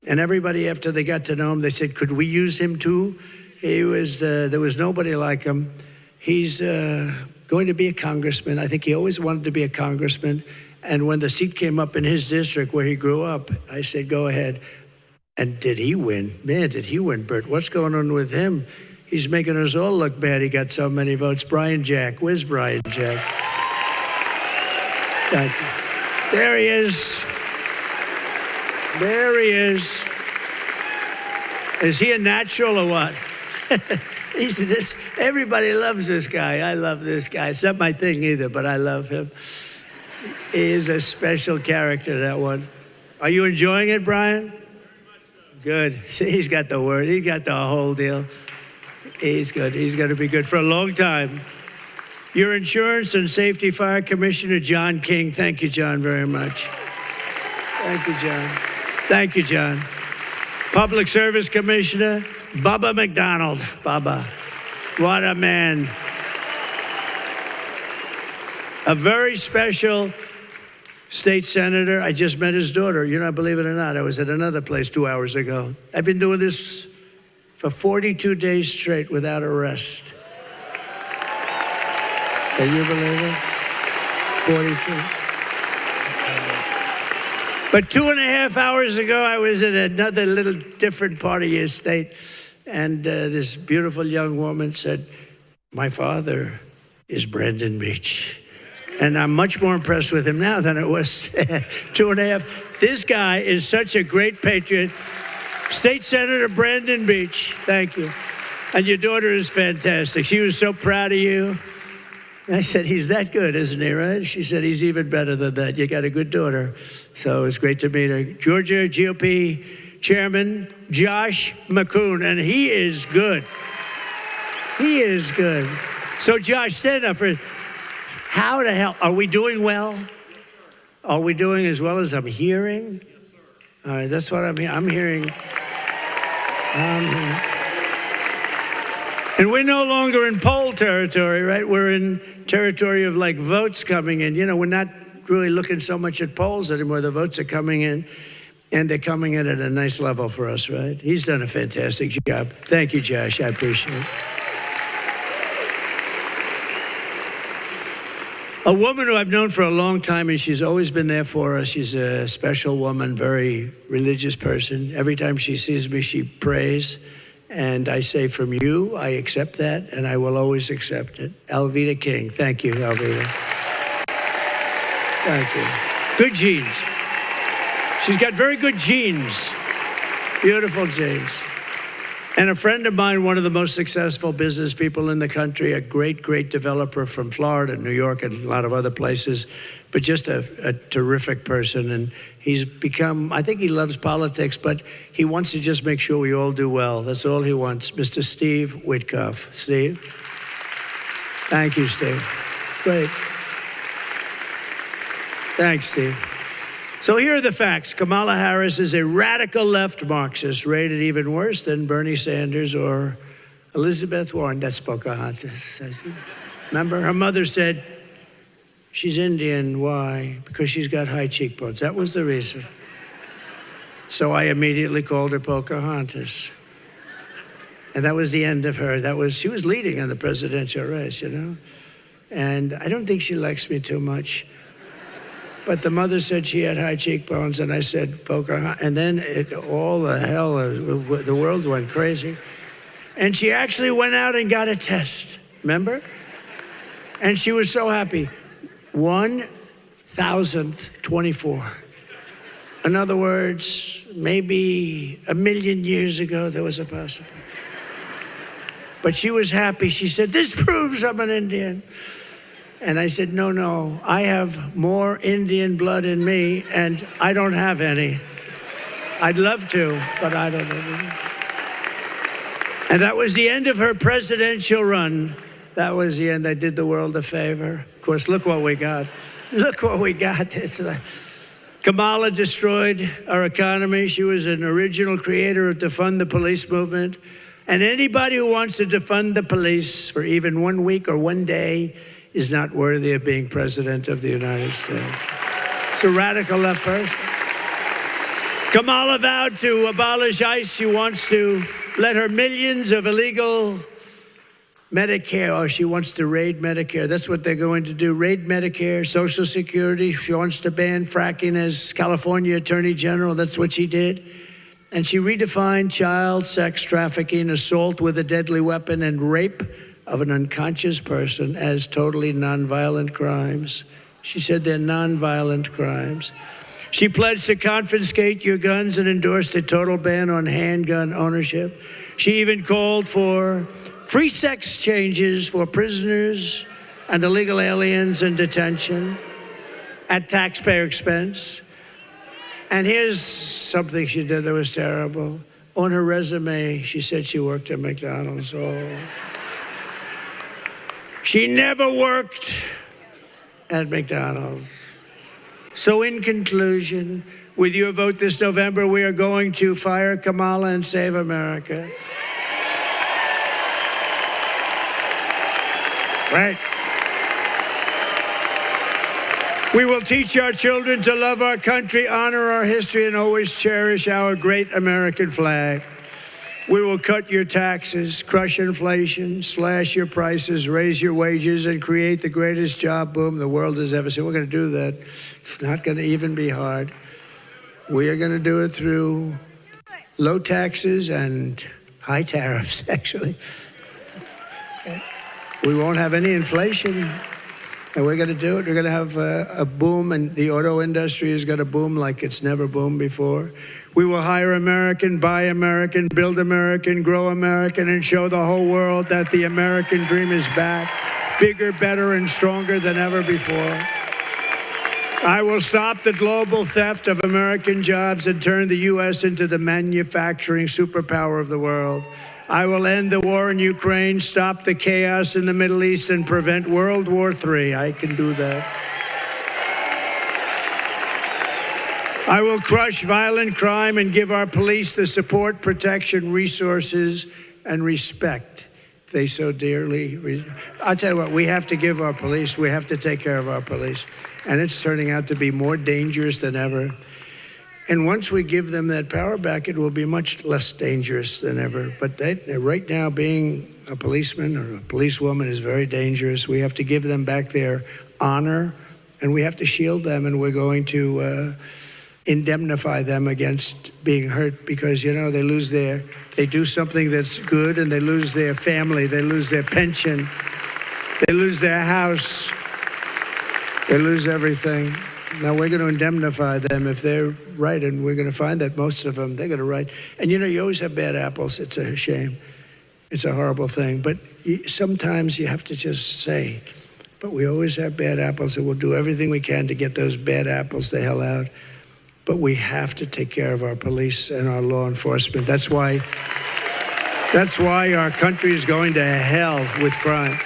And everybody, after they got to know him, they said, could we use him too? There was nobody like him. He's going to be a congressman. I think he always wanted to be a congressman. And when the seat came up in his district where he grew up, I said, go ahead. And did he win? Man, did he win, Bert. What's going on with him? He's making us all look bad. He got so many votes. Brian Jack. Where's Brian Jack? Thank you. There he is. There he is. Is he a natural or what? Everybody loves this guy. I love this guy. It's not my thing either, but I love him. He is a special character, that one. Are you enjoying it, Brian? Good. See, he's got the word. He got the whole deal. He's good. He's going to be good for a long time. Your Insurance and Safety Fire Commissioner, John King. Thank you, John, very much. Thank you, John. Thank you, John. Public Service Commissioner, Bubba McDonald. Bubba. What a man. A very special state senator. I just met his daughter. You know, believe it or not, I was at another place 2 hours ago. I've been doing this for 42 days straight without a rest. Can you believe it? 42. But 2.5 hours ago, I was in another little different part of your state, and this beautiful young woman said, my father is Brandon Beach. And I'm much more impressed with him now than I was 2.5. This guy is such a great patriot. State Senator Brandon Beach, thank you. And your daughter is fantastic. She was so proud of you. I said, he's that good, isn't he, right? She said, he's even better than that. You got a good daughter. So it's great to meet her. Georgia GOP Chairman Josh McCoon, and he is good. He is good. So Josh, stand up for how the hell, are we doing well? Are we doing as well as I'm hearing? All right, that's what I'm hearing. And we're no longer in poll territory, right? We're in territory of like votes coming in. You know, we're not really looking so much at polls anymore. The votes are coming in, and they're coming in at a nice level for us, right? He's done a fantastic job. Thank you, Josh. I appreciate it. A woman who I've known for a long time, and she's always been there for us. She's a special woman, very religious person. Every time she sees me, she prays. And I say, from you, I accept that, and I will always accept it. Alveda King. Thank you, Alveda. Thank you. Good genes. She's got very good genes. Beautiful genes. And a friend of mine, one of the most successful business people in the country, a great, great developer from Florida, New York, and a lot of other places, but just a terrific person. And he's become, I think he loves politics, but he wants to just make sure we all do well. That's all he wants. Mr. Steve Witkoff. Steve? Thank you, Steve. Great. Thanks, Steve. So here are the facts. Kamala Harris is a radical left Marxist, rated even worse than Bernie Sanders or Elizabeth Warren. That's Pocahontas. Remember, her mother said, she's Indian. Why? Because she's got high cheekbones. That was the reason. So I immediately called her Pocahontas. And that was the end of her. She was leading in the presidential race, you know? And I don't think she likes me too much. But the mother said she had high cheekbones, and I said, Pocahontas. And then all the hell, the world went crazy. And she actually went out and got a test, remember? And she was so happy. 1,024. In other words, maybe 1,000,000 years ago, there was a possibility. But she was happy. She said, this proves I'm an Indian. And I said, no, I have more Indian blood in me, and I don't have any. I'd love to, but I don't have any. And that was the end of her presidential run. That was the end. I did the world a favor. Of course, look what we got. Look what we got. Kamala destroyed our economy. She was an original creator of defund the police movement. And anybody who wants to defund the police for even 1 week or 1 day is not worthy of being president of the United States. It's a radical left person. Kamala vowed to abolish ICE. She wants to let her millions of illegal Medicare. Oh, she wants to raid Medicare. That's what they're going to do. Raid Medicare, Social Security. She wants to ban fracking as California Attorney General. That's what she did. And she redefined child sex trafficking, assault with a deadly weapon, and rape of an unconscious person as totally nonviolent crimes. She said they're nonviolent crimes. She pledged to confiscate your guns and endorsed a total ban on handgun ownership. She even called for free sex changes for prisoners and illegal aliens in detention at taxpayer expense. And here's something she did that was terrible. On her resume, she said she worked at McDonald's. Oh. She never worked at McDonald's. So in conclusion, with your vote this November, we are going to fire Kamala and save America. Right. We will teach our children to love our country, honor our history, and always cherish our great American flag. We will cut your taxes, crush inflation, slash your prices, raise your wages, and create the greatest job boom the world has ever seen. We're going to do that. It's not going to even be hard. We are going to do it through low taxes and high tariffs, actually. We won't have any inflation. And we're going to do it. We're going to have a boom, and the auto industry is going to boom like it's never boomed before. We will hire American, buy American, build American, grow American, and show the whole world that the American dream is back, bigger, better, and stronger than ever before. I will stop the global theft of American jobs and turn the U.S. into the manufacturing superpower of the world. I will end the war in Ukraine, stop the chaos in the Middle East, and prevent World War III. I can do that. I will crush violent crime and give our police the support, protection, resources, and respect they so dearly. I'll tell you what, we have to give our police, we have to take care of our police. And it's turning out to be more dangerous than ever. And once we give them that power back, it will be much less dangerous than ever. But right now, being a policeman or a policewoman is very dangerous. We have to give them back their honor, and we have to shield them, and we're going to indemnify them against being hurt because, you know, they do something that's good, and they lose their family, they lose their pension, they lose their house, they lose everything. Now, we're going to indemnify them if they're right, and we're going to find that most of them, they're going to right. And, you know, you always have bad apples. It's a shame. It's a horrible thing. But sometimes you have to just say, but we always have bad apples, and we'll do everything we can to get those bad apples the hell out. But we have to take care of our police and our law enforcement. That's why our country is going to hell with crime.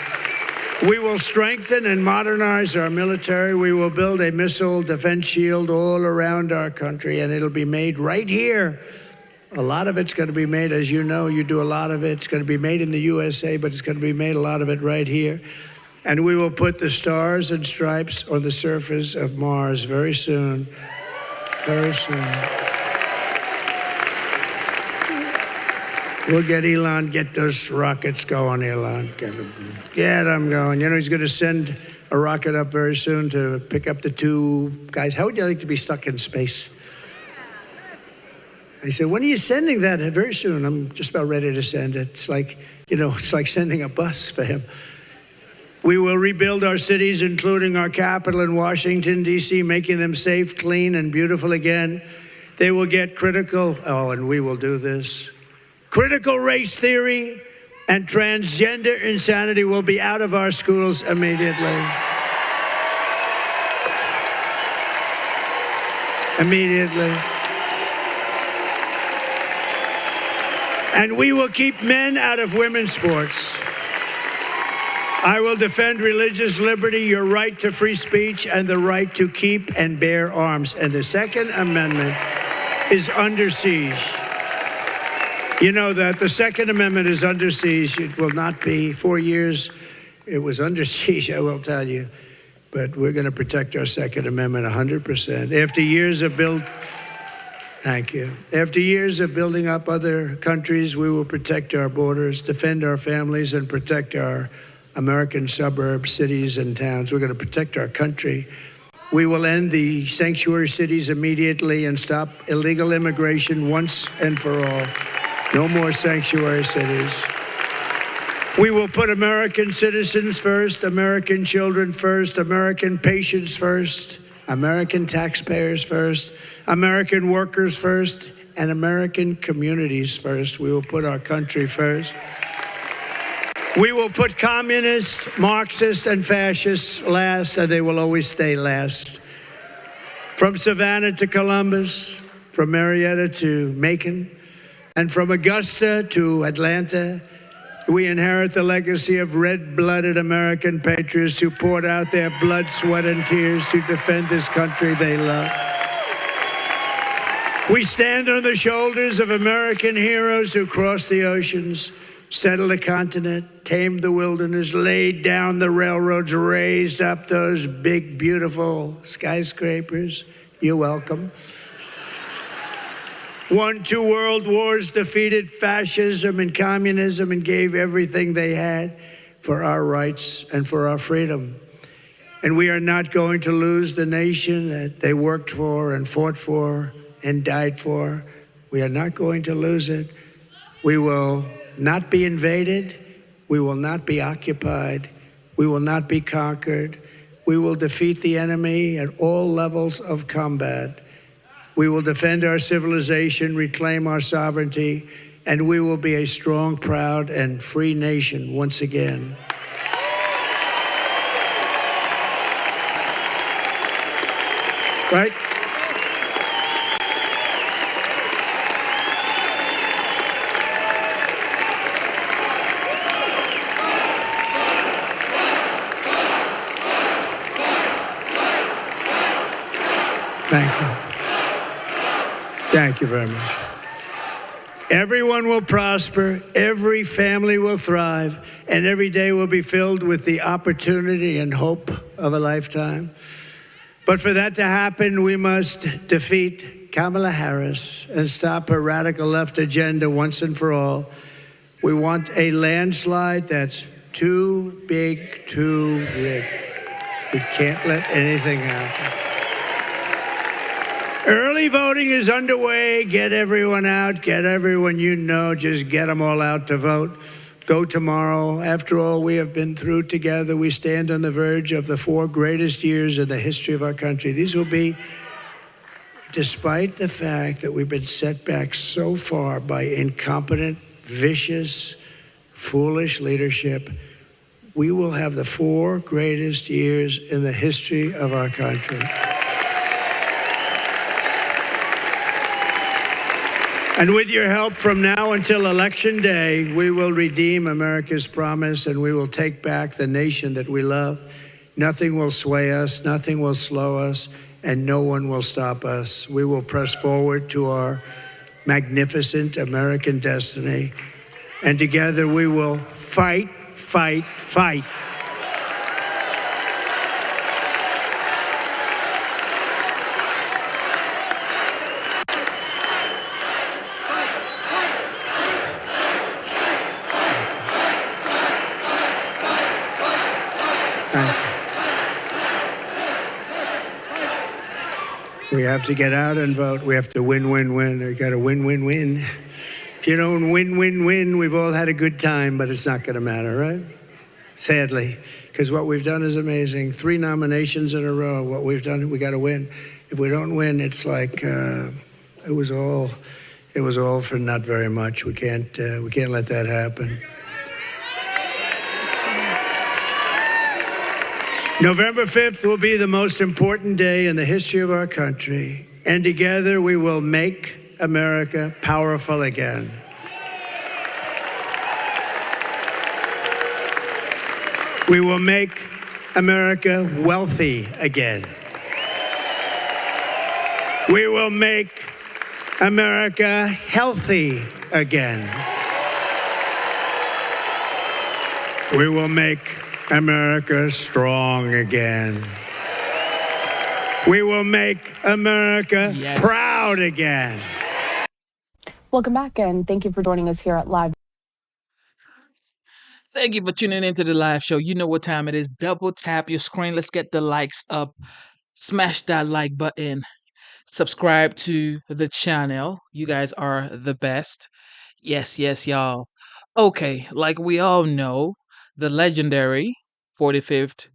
We will strengthen and modernize our military. We will build a missile defense shield all around our country, and it'll be made right here. A lot of it's going to be made, as you know, you do a lot of it. It's going to be made in the USA, but it's going to be made, a lot of it, right here. And we will put the stars and stripes on the surface of Mars very soon. Very soon. We'll get Elon, get those rockets going, Elon. Get them going. You know, he's going to send a rocket up very soon to pick up the two guys. How would you like to be stuck in space? I said, when are you sending that? Very soon. I'm just about ready to send it. It's like, you know, it's like sending a bus for him. We will rebuild our cities, including our capital in Washington, D.C., making them safe, clean, and beautiful again. They will get and we will do this. Critical race theory and transgender insanity will be out of our schools immediately. Immediately. And we will keep men out of women's sports. I will defend religious liberty, your right to free speech, and the right to keep and bear arms. And the Second Amendment is under siege. You know that the Second Amendment is under siege. It will not be 4 years. It was under siege, I will tell you. But we're going to protect our Second Amendment 100%. After years of Thank you. After years of building up other countries, we will protect our borders, defend our families, and protect our American suburbs, cities, and towns. We're going to protect our country. We will end the sanctuary cities immediately and stop illegal immigration once and for all. No more sanctuary cities. We will put American citizens first, American children first, American patients first, American taxpayers first, American workers first, and American communities first. We will put our country first. We will put communists, Marxists, and fascists last, and they will always stay last. From Savannah to Columbus, from Marietta to Macon, and from Augusta to Atlanta, we inherit the legacy of red-blooded American patriots who poured out their blood, sweat, and tears to defend this country they love. We stand on the shoulders of American heroes who crossed the oceans, settled the continent, tamed the wilderness, laid down the railroads, raised up those big, beautiful skyscrapers. You're welcome. Won 2 world wars, defeated fascism and communism, and gave everything they had for our rights and for our freedom. And we are not going to lose the nation that they worked for and fought for and died for. We are not going to lose it. We will not be invaded. We will not be occupied. We will not be conquered. We will defeat the enemy at all levels of combat. We will defend our civilization, reclaim our sovereignty, and we will be a strong, proud, and free nation once again. Right? Thank you. Thank you very much. Everyone will prosper, every family will thrive, and every day will be filled with the opportunity and hope of a lifetime. But for that to happen, we must defeat Kamala Harris and stop her radical left agenda once and for all. We want a landslide that's too big, too big. We can't let anything happen. Early voting is underway. Get everyone out. Get everyone you know. Just get them all out to vote. Go tomorrow. After all we have been through together, we stand on the verge of the 4 greatest years in the history of our country. These will be, despite the fact that we've been set back so far by incompetent, vicious, foolish leadership, we will have the 4 greatest years in the history of our country. And with your help from now until Election Day, we will redeem America's promise and we will take back the nation that we love. Nothing will sway us, nothing will slow us, and no one will stop us. We will press forward to our magnificent American destiny. And together we will fight, fight, fight. We have to get out and vote. We have to win, win, win. We got to win, win, win. If you don't win, win, win, we've all had a good time, but it's not going to matter, right? Sadly, because what we've done is amazing. 3 nominations in a row. What we've done, we got to win. If we don't win, it's like it was all for not very much. We can't let that happen. November 5th will be the most important day in the history of our country, and together we will make America powerful again. We will make America wealthy again. We will make America healthy again. We will make America strong again. We will make America proud again. Welcome back, and thank you for joining us here at Live. Thank you for tuning into the live show. You know what time it is. Double tap your screen. Let's get the likes up. Smash that like button. Subscribe to the channel. You guys are the best. Yes, y'all. Okay, like we all know, the legendary 45th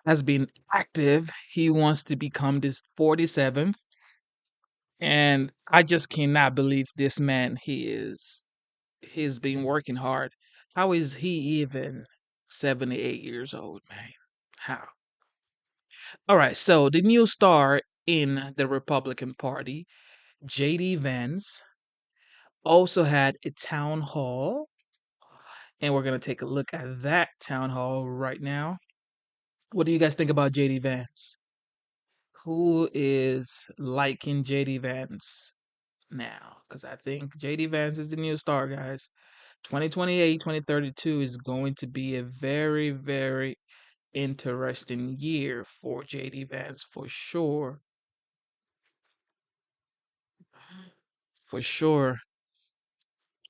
has been active. He wants to become this 47th. And I just cannot believe this man. He's been working hard. How is he even 78 years old, man? How? All right, so the new star in the Republican Party, J.D. Vance, also had a town hall. And we're going to take a look at that town hall right now. What do you guys think about J.D. Vance? Who is liking J.D. Vance now? Because I think J.D. Vance is the new star, guys. 2028, 2032 is going to be a very, very interesting year for J.D. Vance, for sure. For sure.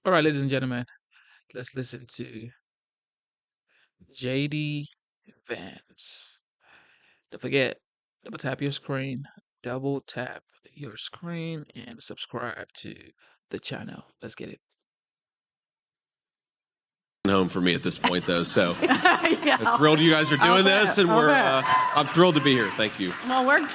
All right, ladies and gentlemen, let's listen to J.D. Vance. Don't forget, double tap your screen, and subscribe to the channel. Let's get it. Home for me at this point, though, so I'm thrilled you guys are doing this, and I'm thrilled to be here. Thank you. Well,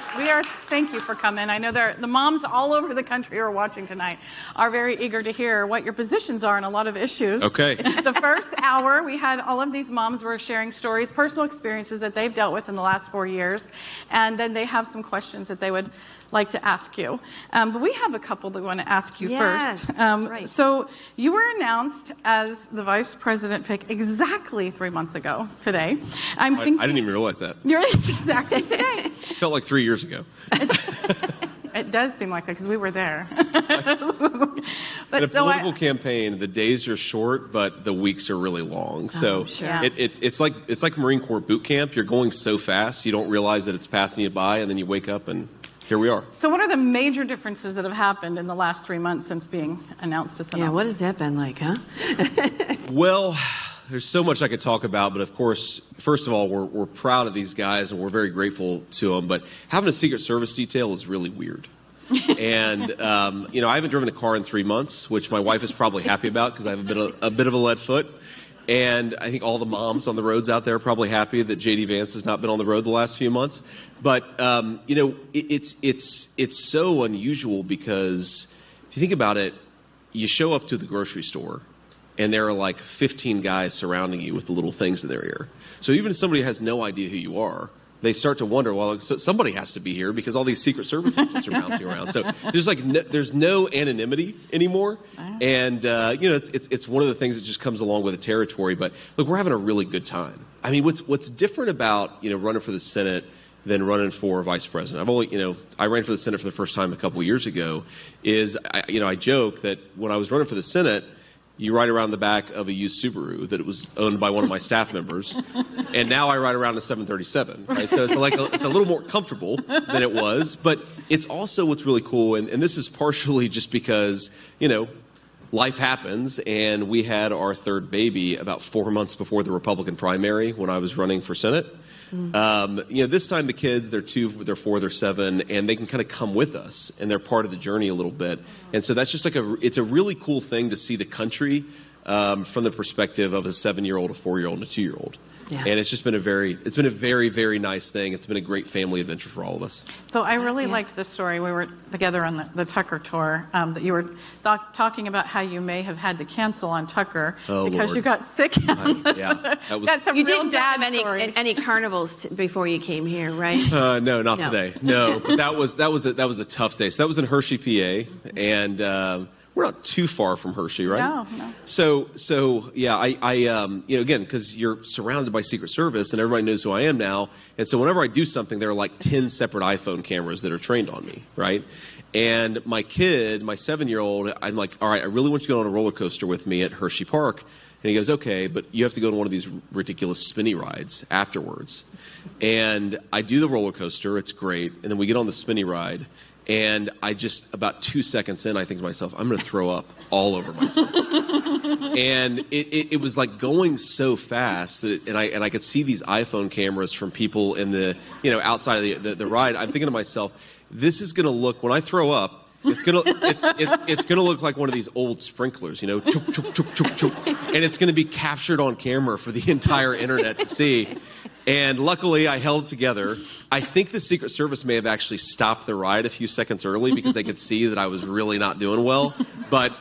thank you for coming. I know the moms all over the country who are watching tonight are very eager to hear what your positions are on a lot of issues. Okay. The first hour, we had all of these moms were sharing stories, personal experiences that they've dealt with in the last 4 years, and then they have some questions that they would like to ask you. But we have a couple that we want to ask you first. Right. So you were announced as the vice president pick exactly 3 months ago today. I didn't even realize that. You're exactly today. It felt like 3 years ago. It does seem like that because we were there. In a political campaign, the days are short, but the weeks are really long. So it's like Marine Corps boot camp. You're going so fast, you don't realize that it's passing you by, and then you wake up and here we are. So what are the major differences that have happened in the last 3 months since being announced as Senator? Yeah, what has that been like, huh? Well, there's so much I could talk about, but of course, first of all, we're proud of these guys and we're very grateful to them. But having a Secret Service detail is really weird. And I haven't driven a car in 3 months, which my wife is probably happy about because I have a bit of a lead foot. And I think all the moms on the roads out there are probably happy that J.D. Vance has not been on the road the last few months. But it's so unusual because if you think about it, you show up to the grocery store and there are like 15 guys surrounding you with the little things in their ear. So even if somebody has no idea who you are, they start to wonder, well, somebody has to be here because all these Secret Service agents are bouncing around. So there's no anonymity anymore. And, it's one of the things that just comes along with the territory. But look, we're having a really good time. I mean, what's different about, running for the Senate than running for vice president? I ran for the Senate for the first time a couple of years ago, is, I joke that when I was running for the Senate, you ride around the back of a used Subaru that was owned by one of my staff members, and now I ride around a 737, right? So it's it's a little more comfortable than it was, but it's also what's really cool, and this is partially just because, life happens, and we had our third baby about 4 months before the Republican primary when I was running for Senate. This time the kids, they're 2, they're 4, they're 7, and they can kind of come with us, and they're part of the journey a little bit. And so that's just it's a really cool thing to see the country from the perspective of a 7-year-old, a 4-year-old, and a 2-year-old. Yeah. And it's just been a very, very nice thing. It's been a great family adventure for all of us. So I really liked this story. We were together on the Tucker tour, that you were talking about how you may have had to cancel on Tucker because you got sick. That's some you real didn't have any carnivals before you came here, right? No, not today. No, but that was a tough day. So that was in Hershey, PA, and we're not too far from Hershey, right? No. So yeah, I again, because you're surrounded by Secret Service and everybody knows who I am now, and so whenever I do something, there are like 10 separate iPhone cameras that are trained on me, right? And my kid, my 7-year-old, I'm like, all right, I really want you to go on a roller coaster with me at Hershey Park. And he goes, okay, but you have to go on one of these ridiculous spinny rides afterwards. And I do the roller coaster. It's great. And then we get on the spinny ride. And I just, about 2 seconds in, I think to myself, I'm going to throw up all over myself. And it was like going so fast that, and I could see these iPhone cameras from people in the, outside of the ride. I'm thinking to myself, this is going to look, when I throw up, it's gonna look like one of these old sprinklers, chook, chook, chook, chook, chook. And it's gonna be captured on camera for the entire internet to see. And luckily, I held it together. I think the Secret Service may have actually stopped the ride a few seconds early because they could see that I was really not doing well. But,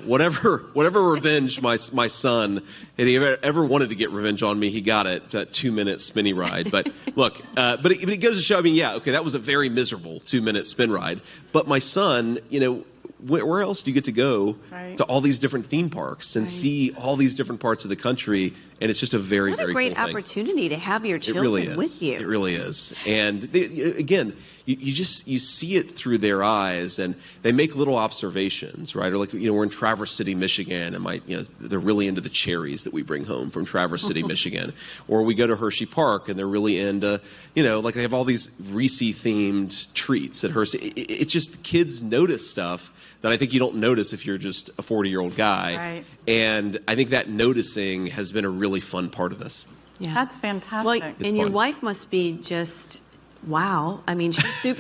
whatever revenge my son, had he ever wanted to get revenge on me, he got it, that 2-minute spinny ride. But look, but it goes to show, that was a very miserable 2-minute spin ride. But my son, where else do you get to go to all these different theme parks and see all these different parts of the country? And it's just a very, very cool thing. What a great opportunity to have your children with you. It really is. And again, you see it through their eyes, and they make little observations, right? Or like, we're in Traverse City, Michigan, and they're really into the cherries that we bring home from Traverse City, Michigan. Or we go to Hershey Park, and they're really into, like they have all these Reese-themed treats at Hershey. It's just kids notice stuff that I think you don't notice if you're just a 40-year-old guy. Right. And I think that noticing has been a really fun part of this. Yeah. That's fantastic. Well, and your wife must be just, wow.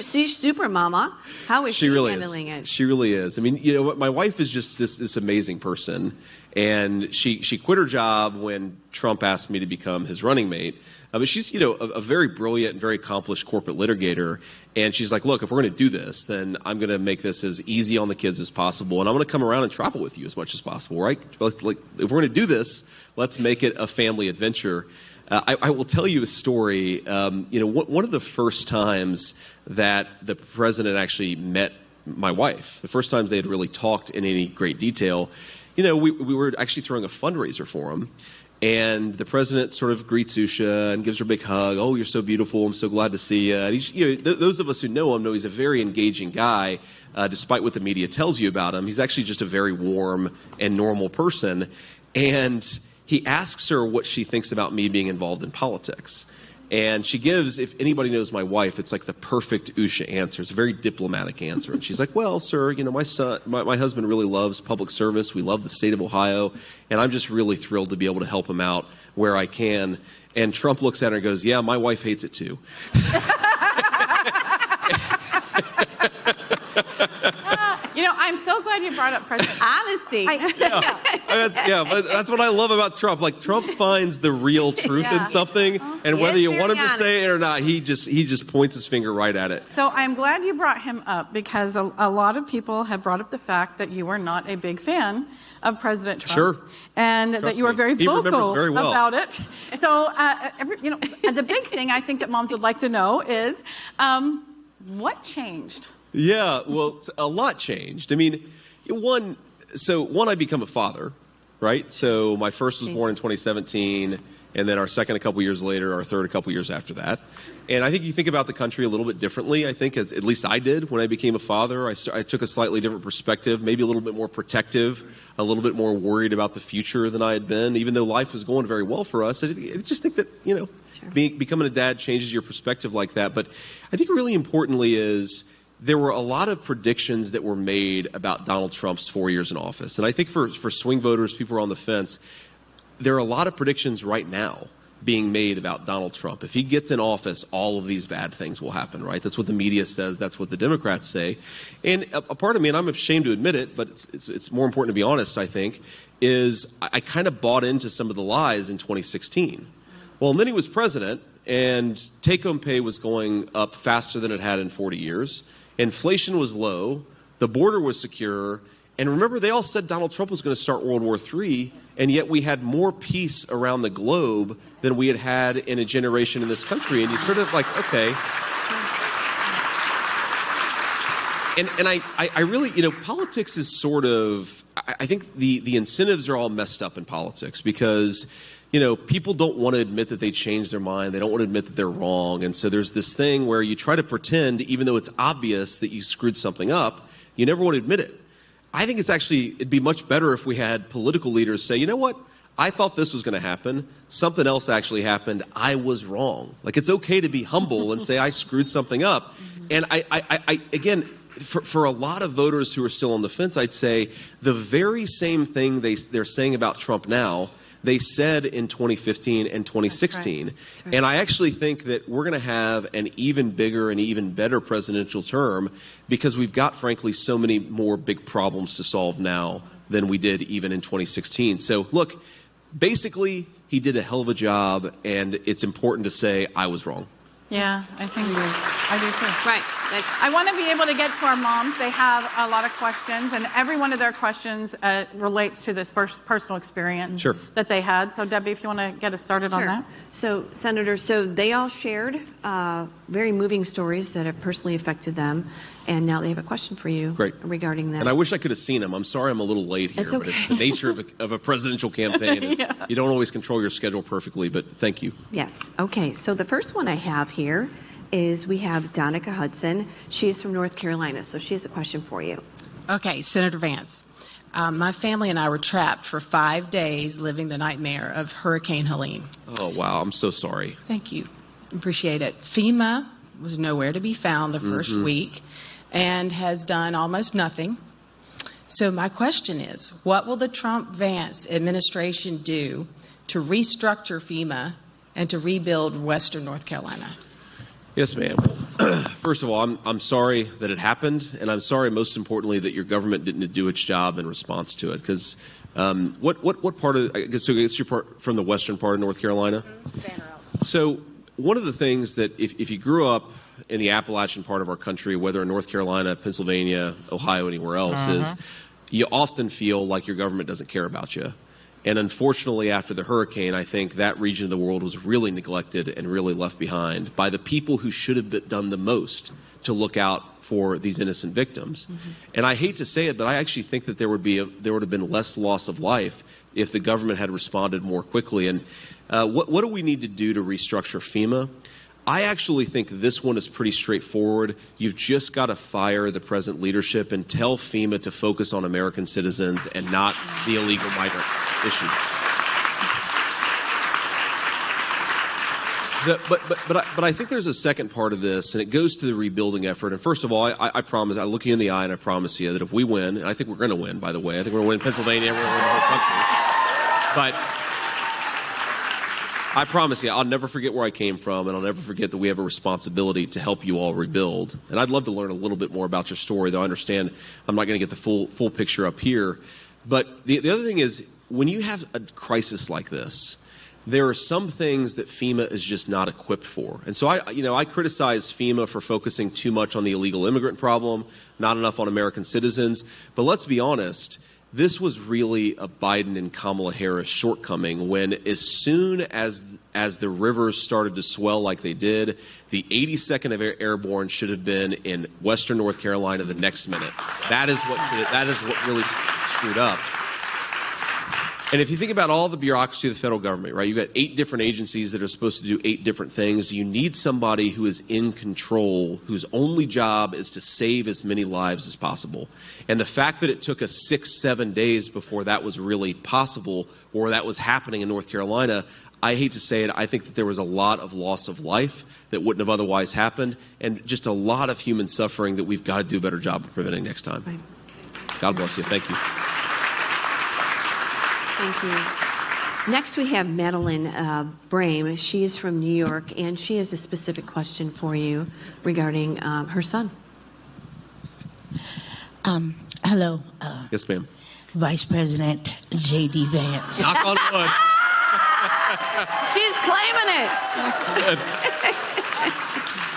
She's super mama. How is she handling it? She really is. My wife is just this amazing person. And she quit her job when Trump asked me to become his running mate. But she's, a very brilliant and very accomplished corporate litigator. And she's like, look, if we're going to do this, then I'm going to make this as easy on the kids as possible. And I'm going to come around and travel with you as much as possible, right? Like, if we're going to do this, let's make it a family adventure. I will tell you a story. One of the first times that the president actually met my wife, the first times they had really talked in any great detail, we were actually throwing a fundraiser for him. And the president sort of greets Usha and gives her a big hug. Oh, you're so beautiful. I'm so glad to see you. And he's, those of us who know him know he's a very engaging guy, despite what the media tells you about him. He's actually just a very warm and normal person. And he asks her what she thinks about me being involved in politics. And she gives, if anybody knows my wife, it's like the perfect Usha answer. It's a very diplomatic answer. And she's like, well, sir, my husband really loves public service. We love the state of Ohio. And I'm just really thrilled to be able to help him out where I can. And Trump looks at her and goes, yeah, my wife hates it too. I'm so glad you brought up President honesty. But that's what I love about Trump. Like, Trump finds the real truth in something, and whether you want him to say it or not, he just points his finger right at it. So I'm glad you brought him up, because a lot of people have brought up the fact that you are not a big fan of President Trump. Sure. And Trust that you are me. very vocal very well. about it. So, the big thing I think that moms would like to know is, what changed? Yeah, well, a lot changed. One, I become a father, right? So my first was born in 2017, and then our second a couple years later, our third a couple years after that. And I think you think about the country a little bit differently, I think, at least I did when I became a father. I took a slightly different perspective, maybe a little bit more protective, a little bit more worried about the future than I had been, even though life was going very well for us. I just think that, sure, becoming a dad changes your perspective like that. But I think really importantly is, there were a lot of predictions that were made about Donald Trump's 4 years in office. And I think for swing voters, people who are on the fence, there are a lot of predictions right now being made about Donald Trump. If he gets in office, all of these bad things will happen, right? That's what the media says. That's what the Democrats say. And a part of me, and I'm ashamed to admit it, but it's more important to be honest, I think, is I kind of bought into some of the lies in 2016. Well, and then he was president, and take-home pay was going up faster than it had in 40 years. Inflation was low, the border was secure, and remember, they all said Donald Trump was going to start World War III, and yet we had more peace around the globe than we had had in a generation in this country. And you sort of like, okay. And I really, politics is sort of, I think the incentives are all messed up in politics because, people don't want to admit that they changed their mind. They don't want to admit that they're wrong. And so there's this thing where you try to pretend, even though it's obvious that you screwed something up, you never want to admit it. I think it'd be much better if we had political leaders say, you know what, I thought this was going to happen. Something else actually happened. I was wrong. Like, it's okay to be humble and say I screwed something up. And I again, for a lot of voters who are still on the fence, I'd say the very same thing they're saying about Trump now, they said in 2015 and 2016. That's right. And I actually think that we're going to have an even bigger and even better presidential term because we've got, frankly, so many more big problems to solve now than we did even in 2016. So, look, basically, he did a hell of a job, and it's important to say I was wrong. Yeah, I think I do too. Right. I want to be able to get to our moms. They have a lot of questions, and every one of their questions relates to this personal experience that they had. So, Debbie, if you want to get us started on that. So, Senator, they all shared very moving stories that have personally affected them, and now they have a question for you regarding that. And I wish I could have seen them. I'm sorry I'm a little late here, but it's the nature of a presidential campaign. You don't always control your schedule perfectly, but thank you. Yes. Okay. So the first one I have here is we have Donica Hudson. She is from North Carolina, so she has a question for you. Okay, Senator Vance. My family and I were trapped for 5 days living the nightmare of Hurricane Helene. Oh, wow. I'm so sorry. Thank you. Appreciate it. FEMA was nowhere to be found the first week and has done almost nothing. So my question is, what will the Trump-Vance administration do to restructure FEMA and to rebuild Western North Carolina? Yes, ma'am. First of all, I'm sorry that it happened, and I'm sorry, most importantly, that your government didn't do its job in response to it. Because what part of? I guess you're from the western part of North Carolina. So one of the things that if you grew up in the Appalachian part of our country, whether in North Carolina, Pennsylvania, Ohio, anywhere else, is you often feel like your government doesn't care about you. And unfortunately, after the hurricane, I think that region of the world was really neglected and really left behind by the people who should have done the most to look out for these innocent victims. And I hate to say it, but I actually think that there would have been less loss of life if the government had responded more quickly. And what do we need to do to restructure FEMA? I actually think this one is pretty straightforward. You've just got to fire the present leadership and tell FEMA to focus on American citizens and not the illegal migrant issue. But I think there's a second part of this, and it goes to the rebuilding effort. And first of all, I promise, I look you in the eye and I promise you that if we win, and I think we're going to win, by the way, I think we're going to win Pennsylvania, we're going to win the whole country. But I promise you, I'll never forget where I came from, and I'll never forget that we have a responsibility to help you all rebuild. And I'd love to learn a little bit more about your story, though I understand I'm not going to get the full picture up here. But the other thing is, when you have a crisis like this, there are some things that FEMA is just not equipped for. And so I criticize FEMA for focusing too much on the illegal immigrant problem, not enough on American citizens. But let's be honest, this was really a Biden and Kamala Harris shortcoming when as soon as the rivers started to swell like they did, the 82nd Airborne should have been in Western North Carolina the next minute. That is what really screwed up. And if you think about all the bureaucracy of the federal government, right, you've got 8 different agencies that are supposed to do 8 different things. You need somebody who is in control, whose only job is to save as many lives as possible. And the fact that it took us 6-7 days before that was really possible or that was happening in North Carolina, I hate to say it, I think that there was a lot of loss of life that wouldn't have otherwise happened and just a lot of human suffering that we've got to do a better job of preventing next time. Right. God bless you. Thank you. Thank you. Next, we have Madeline Brame. She is from New York, and she has a specific question for you regarding her son. Hello. Yes, ma'am. Vice President J.D. Vance. Knock on wood. She's claiming it. That's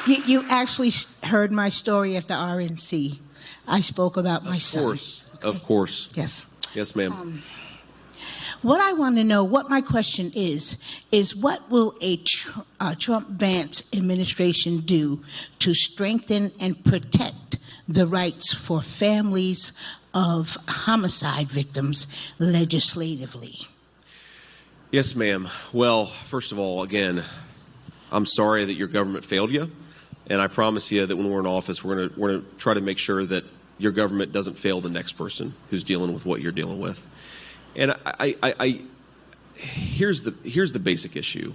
good. You actually heard my story at the RNC. I spoke about my son. Of course. Okay. Of course. Yes. Yes, ma'am. What I want to know, what my question is what will a Trump-Vance administration do to strengthen and protect the rights for families of homicide victims legislatively? Yes, ma'am. Well, first of all, again, I'm sorry that your government failed you, and I promise you that when we're in office, we're going to try to make sure that your government doesn't fail the next person who's dealing with what you're dealing with. And here's the basic issue.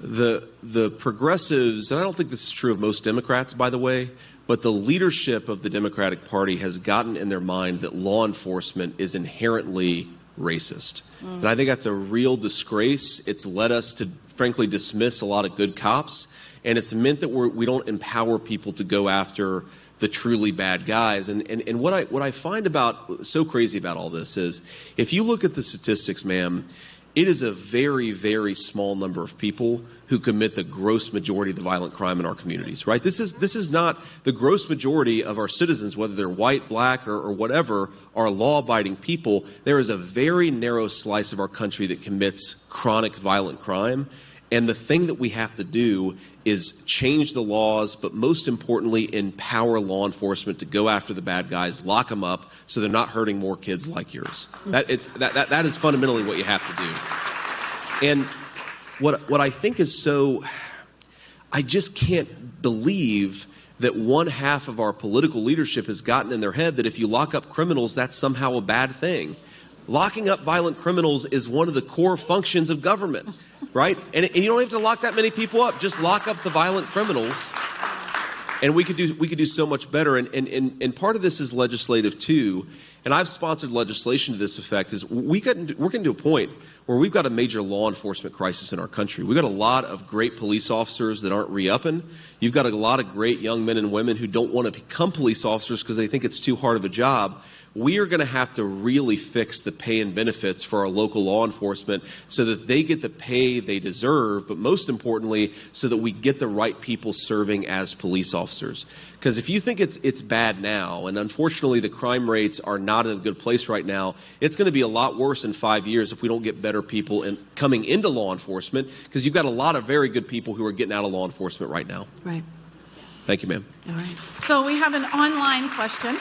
The progressives, and I don't think this is true of most Democrats, by the way, but the leadership of the Democratic Party has gotten in their mind that law enforcement is inherently racist. And I think that's a real disgrace. It's led us to, frankly, dismiss a lot of good cops, and it's meant that we don't empower people to go after the truly bad guys. And what I find so crazy about all this is, if you look at the statistics, ma'am, it is a very, very small number of people who commit the gross majority of the violent crime in our communities, right? This is not the gross majority of our citizens, whether they're white, black, or whatever, are law-abiding people. There is a very narrow slice of our country that commits chronic violent crime. And the thing that we have to do is change the laws, but most importantly, empower law enforcement to go after the bad guys, lock them up, so they're not hurting more kids like yours. That is fundamentally what you have to do. And what I think is so, I just can't believe that one half of our political leadership has gotten in their head that if you lock up criminals, that's somehow a bad thing. Locking up violent criminals is one of the core functions of government, right? And you don't have to lock that many people up. Just lock up the violent criminals, and we could do so much better. And part of this is legislative too. And I've sponsored legislation to this effect. Is we're getting to a point where we've got a major law enforcement crisis in our country. We've got a lot of great police officers that aren't re-upping. You've got a lot of great young men and women who don't want to become police officers because they think it's too hard of a job. We are going to have to really fix the pay and benefits for our local law enforcement so that they get the pay they deserve, but most importantly, so that we get the right people serving as police officers. Because if you think it's bad now, and unfortunately the crime rates are not in a good place right now, it's going to be a lot worse in 5 years if we don't get better people coming into law enforcement, because you've got a lot of very good people who are getting out of law enforcement right now. Right. Thank you, ma'am. All right. So we have an online question.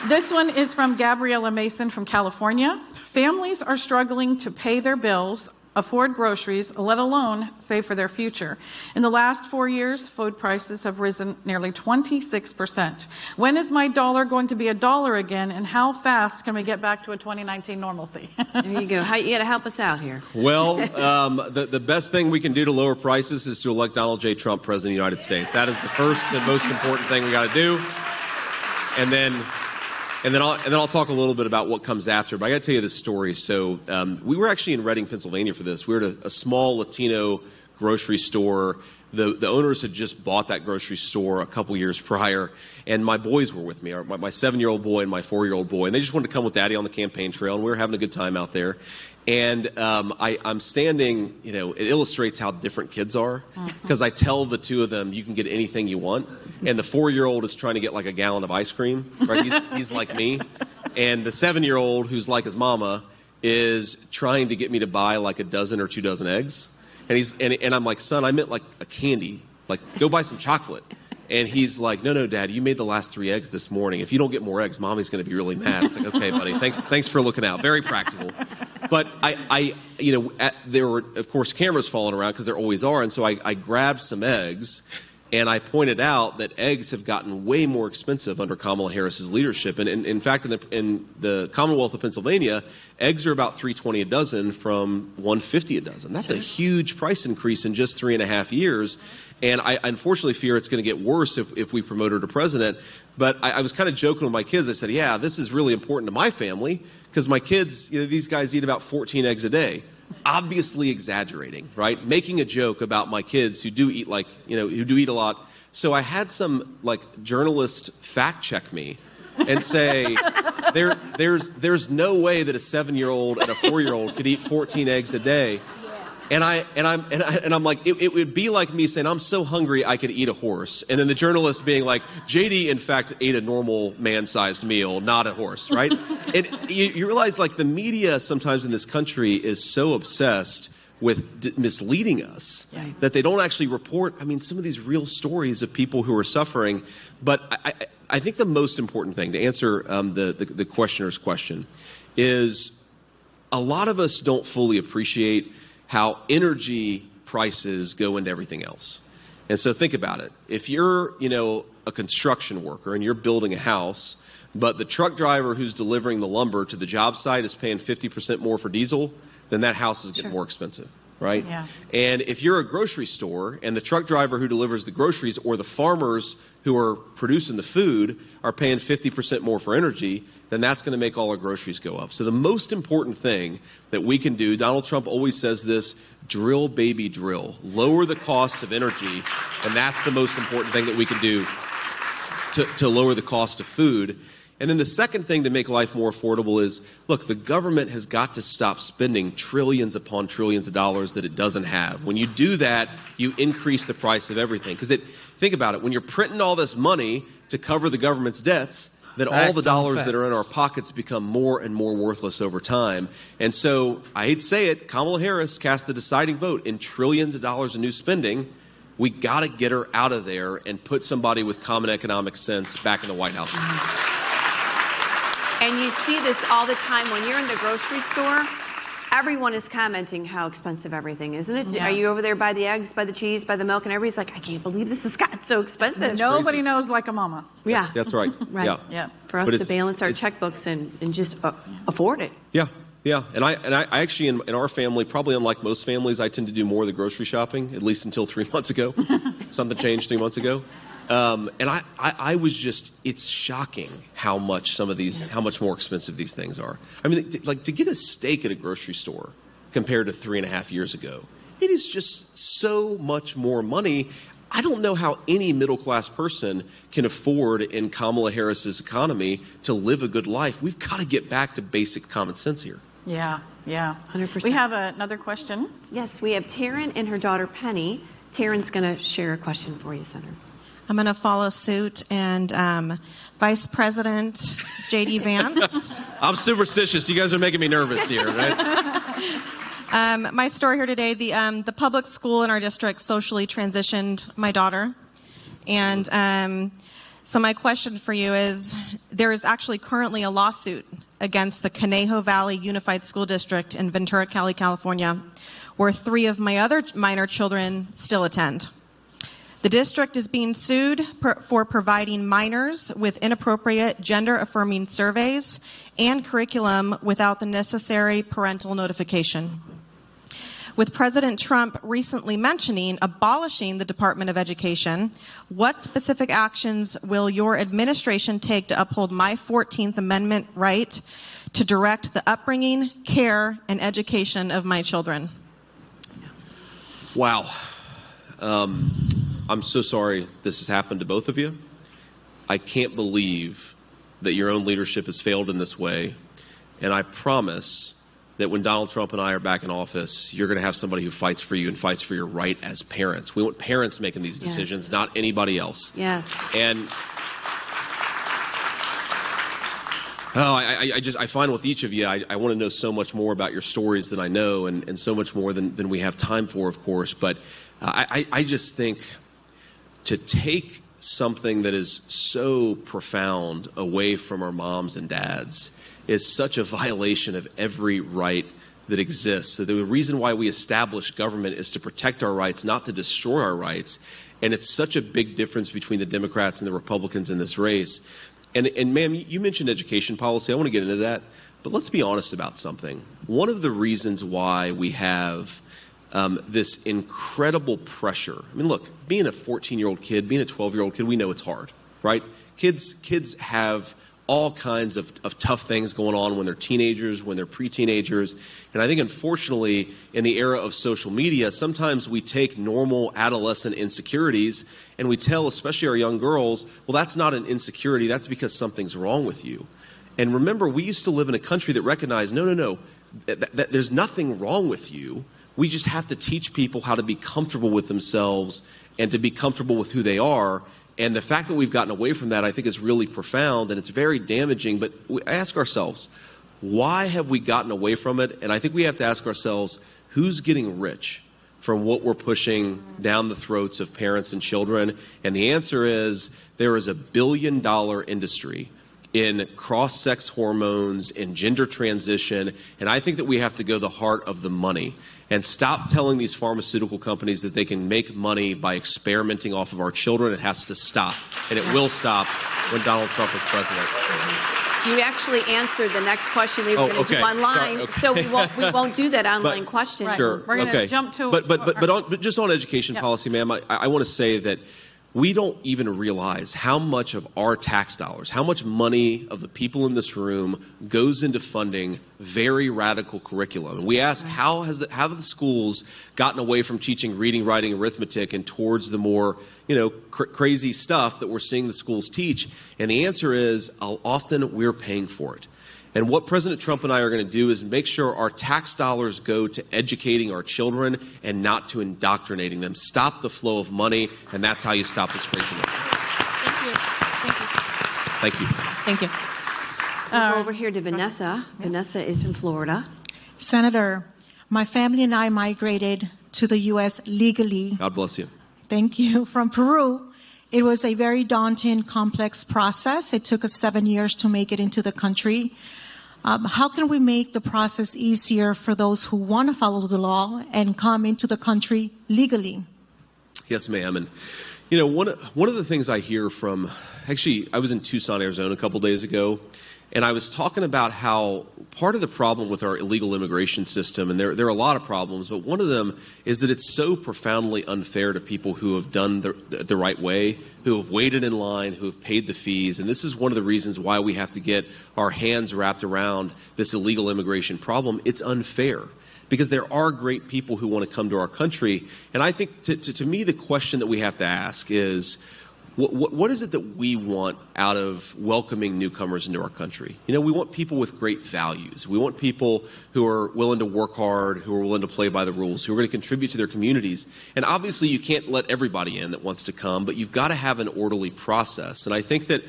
This one is from Gabriella Mason from California. Families are struggling to pay their bills, afford groceries, let alone save for their future. In the last 4 years, food prices have risen nearly 26%. When is my dollar going to be a dollar again, and how fast can we get back to a 2019 normalcy? There you go. You got to help us out here. Well, the best thing we can do to lower prices is to elect Donald J. Trump president of the United States. That is the first and most important thing we got to do. And then I'll talk a little bit about what comes after. But I got to tell you this story. So we were actually in Reading, Pennsylvania for this. We were at a small Latino grocery store. The owners had just bought that grocery store a couple years prior, and my boys were with me, my 7-year-old boy and my 4-year-old boy, and they just wanted to come with Daddy on the campaign trail, and we were having a good time out there. And I'm standing, it illustrates how different kids are, because I tell the two of them, you can get anything you want. And the 4-year-old is trying to get like a gallon of ice cream, right? He's like me. And the 7-year-old, who's like his mama, is trying to get me to buy like a dozen or 2 dozen eggs. And I'm like, son, I meant like a candy, like go buy some chocolate. And he's like, no, Dad, you made the last 3 eggs this morning. If you don't get more eggs, Mommy's going to be really mad. It's like, okay, buddy, thanks for looking out. Very practical. But there were, of course, cameras falling around, because there always are. And so I grabbed some eggs, and I pointed out that eggs have gotten way more expensive under Kamala Harris's leadership. And in fact, in the Commonwealth of Pennsylvania, eggs are about $3.20 a dozen from $1.50 a dozen. That's a huge price increase in just 3.5 years. And I unfortunately fear it's going to get worse if we promote her to president. But I was kind of joking with my kids. I said, yeah, this is really important to my family, because my kids, these guys eat about 14 eggs a day. Obviously exaggerating, right? Making a joke about my kids who do eat who do eat a lot. So I had some journalist fact check me and say, there's no way that a 7-year-old and a 4-year-old could eat 14 eggs a day. And I'm like, it would be like me saying, I'm so hungry I could eat a horse. And then the journalist being like, JD, in fact, ate a normal man-sized meal, not a horse, right? And you realize, the media sometimes in this country is so obsessed with misleading us that they don't actually report, some of these real stories of people who are suffering. But I think the most important thing, to answer the questioner's question, is a lot of us don't fully appreciate how energy prices go into everything else. And so think about it. If you're, a construction worker and you're building a house, but the truck driver who's delivering the lumber to the job site is paying 50% more for diesel, then that house is getting more expensive, right? Yeah. And if you're a grocery store and the truck driver who delivers the groceries or the farmers who are producing the food are paying 50% more for energy, then that's going to make all our groceries go up. So the most important thing that we can do, Donald Trump always says this, drill, baby, drill. Lower the costs of energy, and that's the most important thing that we can do to lower the cost of food. And then the second thing to make life more affordable is, look, the government has got to stop spending trillions upon trillions of dollars that it doesn't have. When you do that, you increase the price of everything. Because think about it, when you're printing all this money to cover the government's debts, then all the dollars that are in our pockets become more and more worthless over time. And so, I hate to say it, Kamala Harris cast the deciding vote in trillions of dollars of new spending. We got to get her out of there and put somebody with common economic sense back in the White House. And you see this all the time when you're in the grocery store. Everyone is commenting how expensive everything is, isn't it? Yeah. Are you over there by the eggs, by the cheese, by the milk, and everybody's like, I can't believe this has gotten so expensive. Nobody knows like a mama. Yeah. That's right. Right. Yeah. For us to balance our checkbooks and just afford it. Yeah. Yeah. And I actually, in our family, probably unlike most families, I tend to do more of the grocery shopping, at least until 3 months ago. Something changed 3 months ago. And I was just, it's shocking how much how much more expensive these things are. I mean, like to get a steak at a grocery store compared to 3.5 years ago, it is just so much more money. I don't know how any middle-class person can afford in Kamala Harris's economy to live a good life. We've got to get back to basic common sense here. Yeah, 100%. We have another question. Yes, we have Taryn and her daughter Penny. Taryn's going to share a question for you, Senator. I'm going to follow suit, and Vice President J.D. Vance. I'm superstitious. You guys are making me nervous here, right? My story here today, the public school in our district socially transitioned my daughter. And so my question for you is, there is actually currently a lawsuit against the Conejo Valley Unified School District in Ventura County, California, where 3 of my other minor children still attend. The district is being sued for providing minors with inappropriate gender-affirming surveys and curriculum without the necessary parental notification. With President Trump recently mentioning abolishing the Department of Education, what specific actions will your administration take to uphold my 14th Amendment right to direct the upbringing, care, and education of my children? Wow. I'm so sorry this has happened to both of you. I can't believe that your own leadership has failed in this way. And I promise that when Donald Trump and I are back in office, you're going to have somebody who fights for you and fights for your right as parents. We want parents making these decisions, not anybody else. Yes. And I find with each of you, I want to know so much more about your stories than I know, and so much more than we have time for, of course. But I just think to take something that is so profound away from our moms and dads is such a violation of every right that exists. So the reason why we establish government is to protect our rights, not to destroy our rights. And it's such a big difference between the Democrats and the Republicans in this race. And ma'am, you mentioned education policy. I want to get into that. But let's be honest about something. One of the reasons why we have this incredible pressure. I mean, look, being a 14-year-old kid, being a 12-year-old kid, we know it's hard, right? Kids have all kinds of tough things going on when they're teenagers, when they're pre-teenagers. And I think, unfortunately, in the era of social media, sometimes we take normal adolescent insecurities and we tell, especially our young girls, well, that's not an insecurity. That's because something's wrong with you. And remember, we used to live in a country that recognized, no, that there's nothing wrong with you. We just have to teach people how to be comfortable with themselves and to be comfortable with who they are. And the fact that we've gotten away from that, I think, is really profound, and it's very damaging. But we ask ourselves, why have we gotten away from it? And I think we have to ask ourselves, who's getting rich from what we're pushing down the throats of parents and children? And the answer is there is $1 billion industry in cross-sex hormones, in gender transition, and I think that we have to go to the heart of the money and stop telling these pharmaceutical companies that they can make money by experimenting off of our children. It has to stop, and it will stop when Donald Trump is president. You actually answered the next question we were going to do online, so we won't do that online question. Right. Sure. We're going to jump to. But just on education policy, ma'am, I want to say that we don't even realize how much of our tax dollars, how much money of the people in this room goes into funding very radical curriculum. And we ask, how have the schools gotten away from teaching reading, writing, arithmetic and towards the more, crazy stuff that we're seeing the schools teach? And the answer is, often we're paying for it. And what President Trump and I are going to do is make sure our tax dollars go to educating our children and not to indoctrinating them. Stop the flow of money, and that's how you stop this craziness. Thank you. Thank you. We'll go over here to Vanessa. Vanessa is from Florida. Senator, my family and I migrated to the U.S. legally. God bless you. Thank you. From Peru. It was a very daunting, complex process. It took us 7 years to make it into the country. How can we make the process easier for those who want to follow the law and come into the country legally? Yes, ma'am. And, one of the things I hear from, actually, I was in Tucson, Arizona a couple days ago, and I was talking about how part of the problem with our illegal immigration system, and there are a lot of problems, but one of them is that it's so profoundly unfair to people who have done the right way, who have waited in line, who have paid the fees. And this is one of the reasons why we have to get our hands wrapped around this illegal immigration problem. It's unfair because there are great people who want to come to our country. And I think to me, the question that we have to ask is, what is it that we want out of welcoming newcomers into our country? We want people with great values. We want people who are willing to work hard, who are willing to play by the rules, who are going to contribute to their communities. And obviously, you can't let everybody in that wants to come, but you've got to have an orderly process. And I think that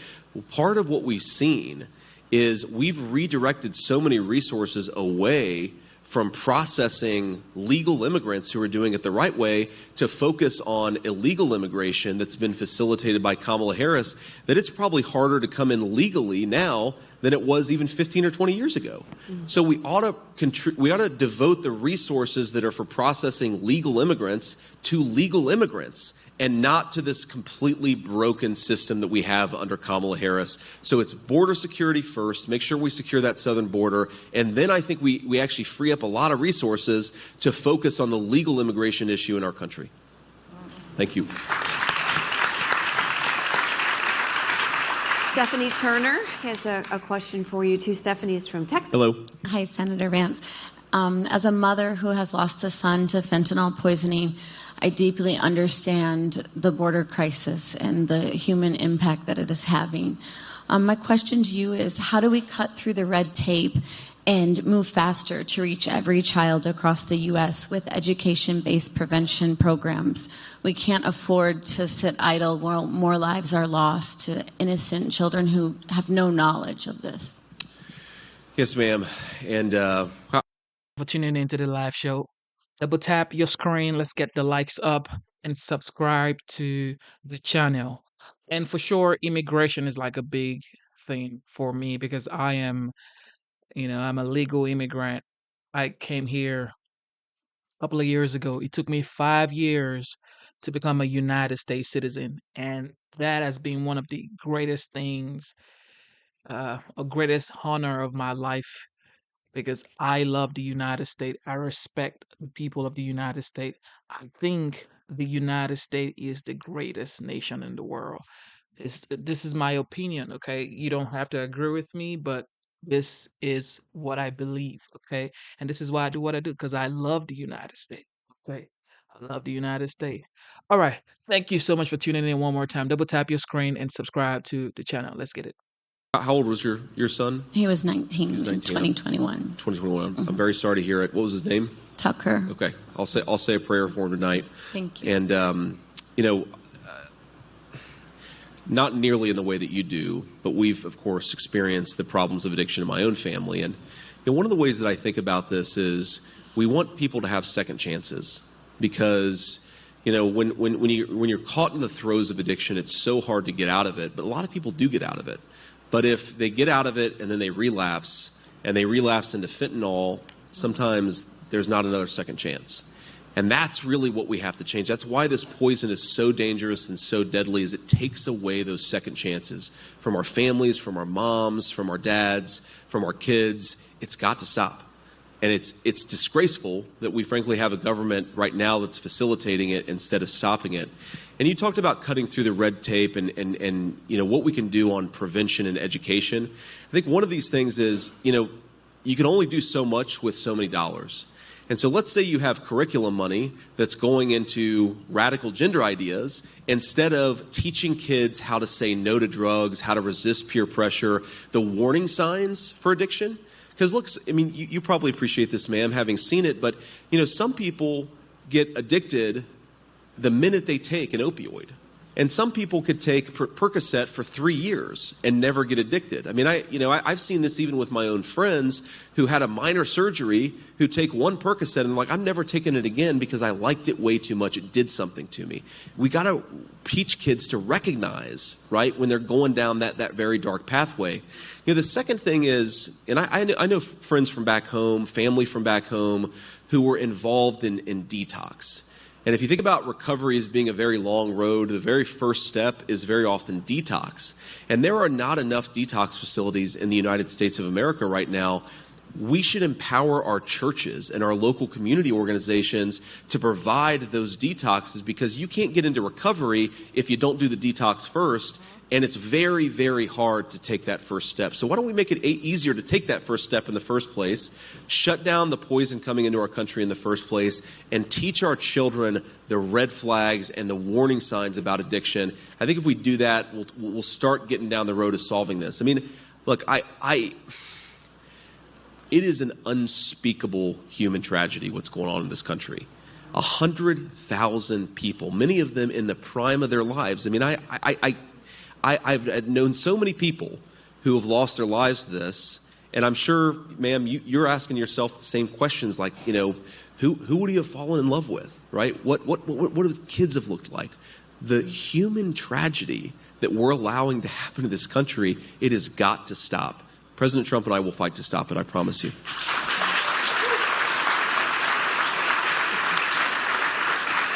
part of what we've seen is we've redirected so many resources away from processing legal immigrants who are doing it the right way to focus on illegal immigration that's been facilitated by Kamala Harris, that it's probably harder to come in legally now than it was even 15 or 20 years ago. So we ought to devote the resources that are for processing legal immigrants to legal immigrants and not to this completely broken system that we have under Kamala Harris. So it's border security first, make sure we secure that southern border, and then I think we actually free up a lot of resources to focus on the legal immigration issue in our country. Thank you. Stephanie Turner has a question for you, too. Stephanie is from Texas. Hello. Hi, Senator Vance. As a mother who has lost a son to fentanyl poisoning, I deeply understand the border crisis and the human impact that it is having. My question to you is, how do we cut through the red tape and move faster to reach every child across the U.S. with education-based prevention programs? We can't afford to sit idle while more lives are lost to innocent children who have no knowledge of this. Yes, ma'am. And for tuning into the live show. Double tap your screen. Let's get the likes up and subscribe to the channel. And for sure, immigration is like a big thing for me because I am, I'm a legal immigrant. I came here a couple of years ago. It took me 5 years to become a United States citizen. And that has been one of the greatest things, a greatest honor of my life. Because I love the United States. I respect the people of the United States. I think the United States is the greatest nation in the world. This is my opinion, okay? You don't have to agree with me, but this is what I believe, okay? And this is why I do what I do, because I love the United States, okay? I love the United States. All right. Thank you so much for tuning in one more time. Double tap your screen and subscribe to the channel. Let's get it. How old was your son? He was 19 in 2021. 2021. I'm very sorry to hear it. What was his name? Tucker. Okay. I'll say a prayer for him tonight. Thank you. And, not nearly in the way that you do, but we've, of course, experienced the problems of addiction in my own family. And one of the ways that I think about this is we want people to have second chances because, when you're caught in the throes of addiction, it's so hard to get out of it. But a lot of people do get out of it. But if they get out of it and then they relapse, and they relapse into fentanyl, sometimes there's not another second chance. And that's really what we have to change. That's why this poison is so dangerous and so deadly, is it takes away those second chances from our families, from our moms, from our dads, from our kids. It's got to stop. And it's disgraceful that we frankly have a government right now that's facilitating it instead of stopping it. And you talked about cutting through the red tape and you know what we can do on prevention and education. I think one of these things is, you know, you can only do so much with so many dollars. And so let's say you have curriculum money that's going into radical gender ideas instead of teaching kids how to say no to drugs, how to resist peer pressure, the warning signs for addiction. Because look, I mean, you probably appreciate this, ma'am, having seen it, but, you know, some people get addicted the minute they take an opioid. And some people could take Percocet for 3 years and never get addicted. I mean, I've seen this even with my own friends who had a minor surgery who take one Percocet and like, I'm never taking it again because I liked it way too much. It did something to me. We got to teach kids to recognize, right, when they're going down that very dark pathway. You know, the second thing is, and I know friends from back home, family from back home who were involved in detox. And if you think about recovery as being a very long road, the very first step is very often detox. And there are not enough detox facilities in the United States of America right now. We should empower our churches and our local community organizations to provide those detoxes, because you can't get into recovery if you don't do the detox first. And it's very, very hard to take that first step. So why don't we make it easier to take that first step in the first place, shut down the poison coming into our country in the first place, and teach our children the red flags and the warning signs about addiction. I think if we do that, we'll start getting down the road of solving this. I mean, look, it is an unspeakable human tragedy what's going on in this country. 100,000 people, many of them in the prime of their lives. I mean, I've known so many people who have lost their lives to this, and I'm sure, ma'am, you're asking yourself the same questions, like, you know, who would you have fallen in love with, right? What do kids have looked like? The human tragedy that we're allowing to happen in this country, it has got to stop. President Trump and I will fight to stop it, I promise you.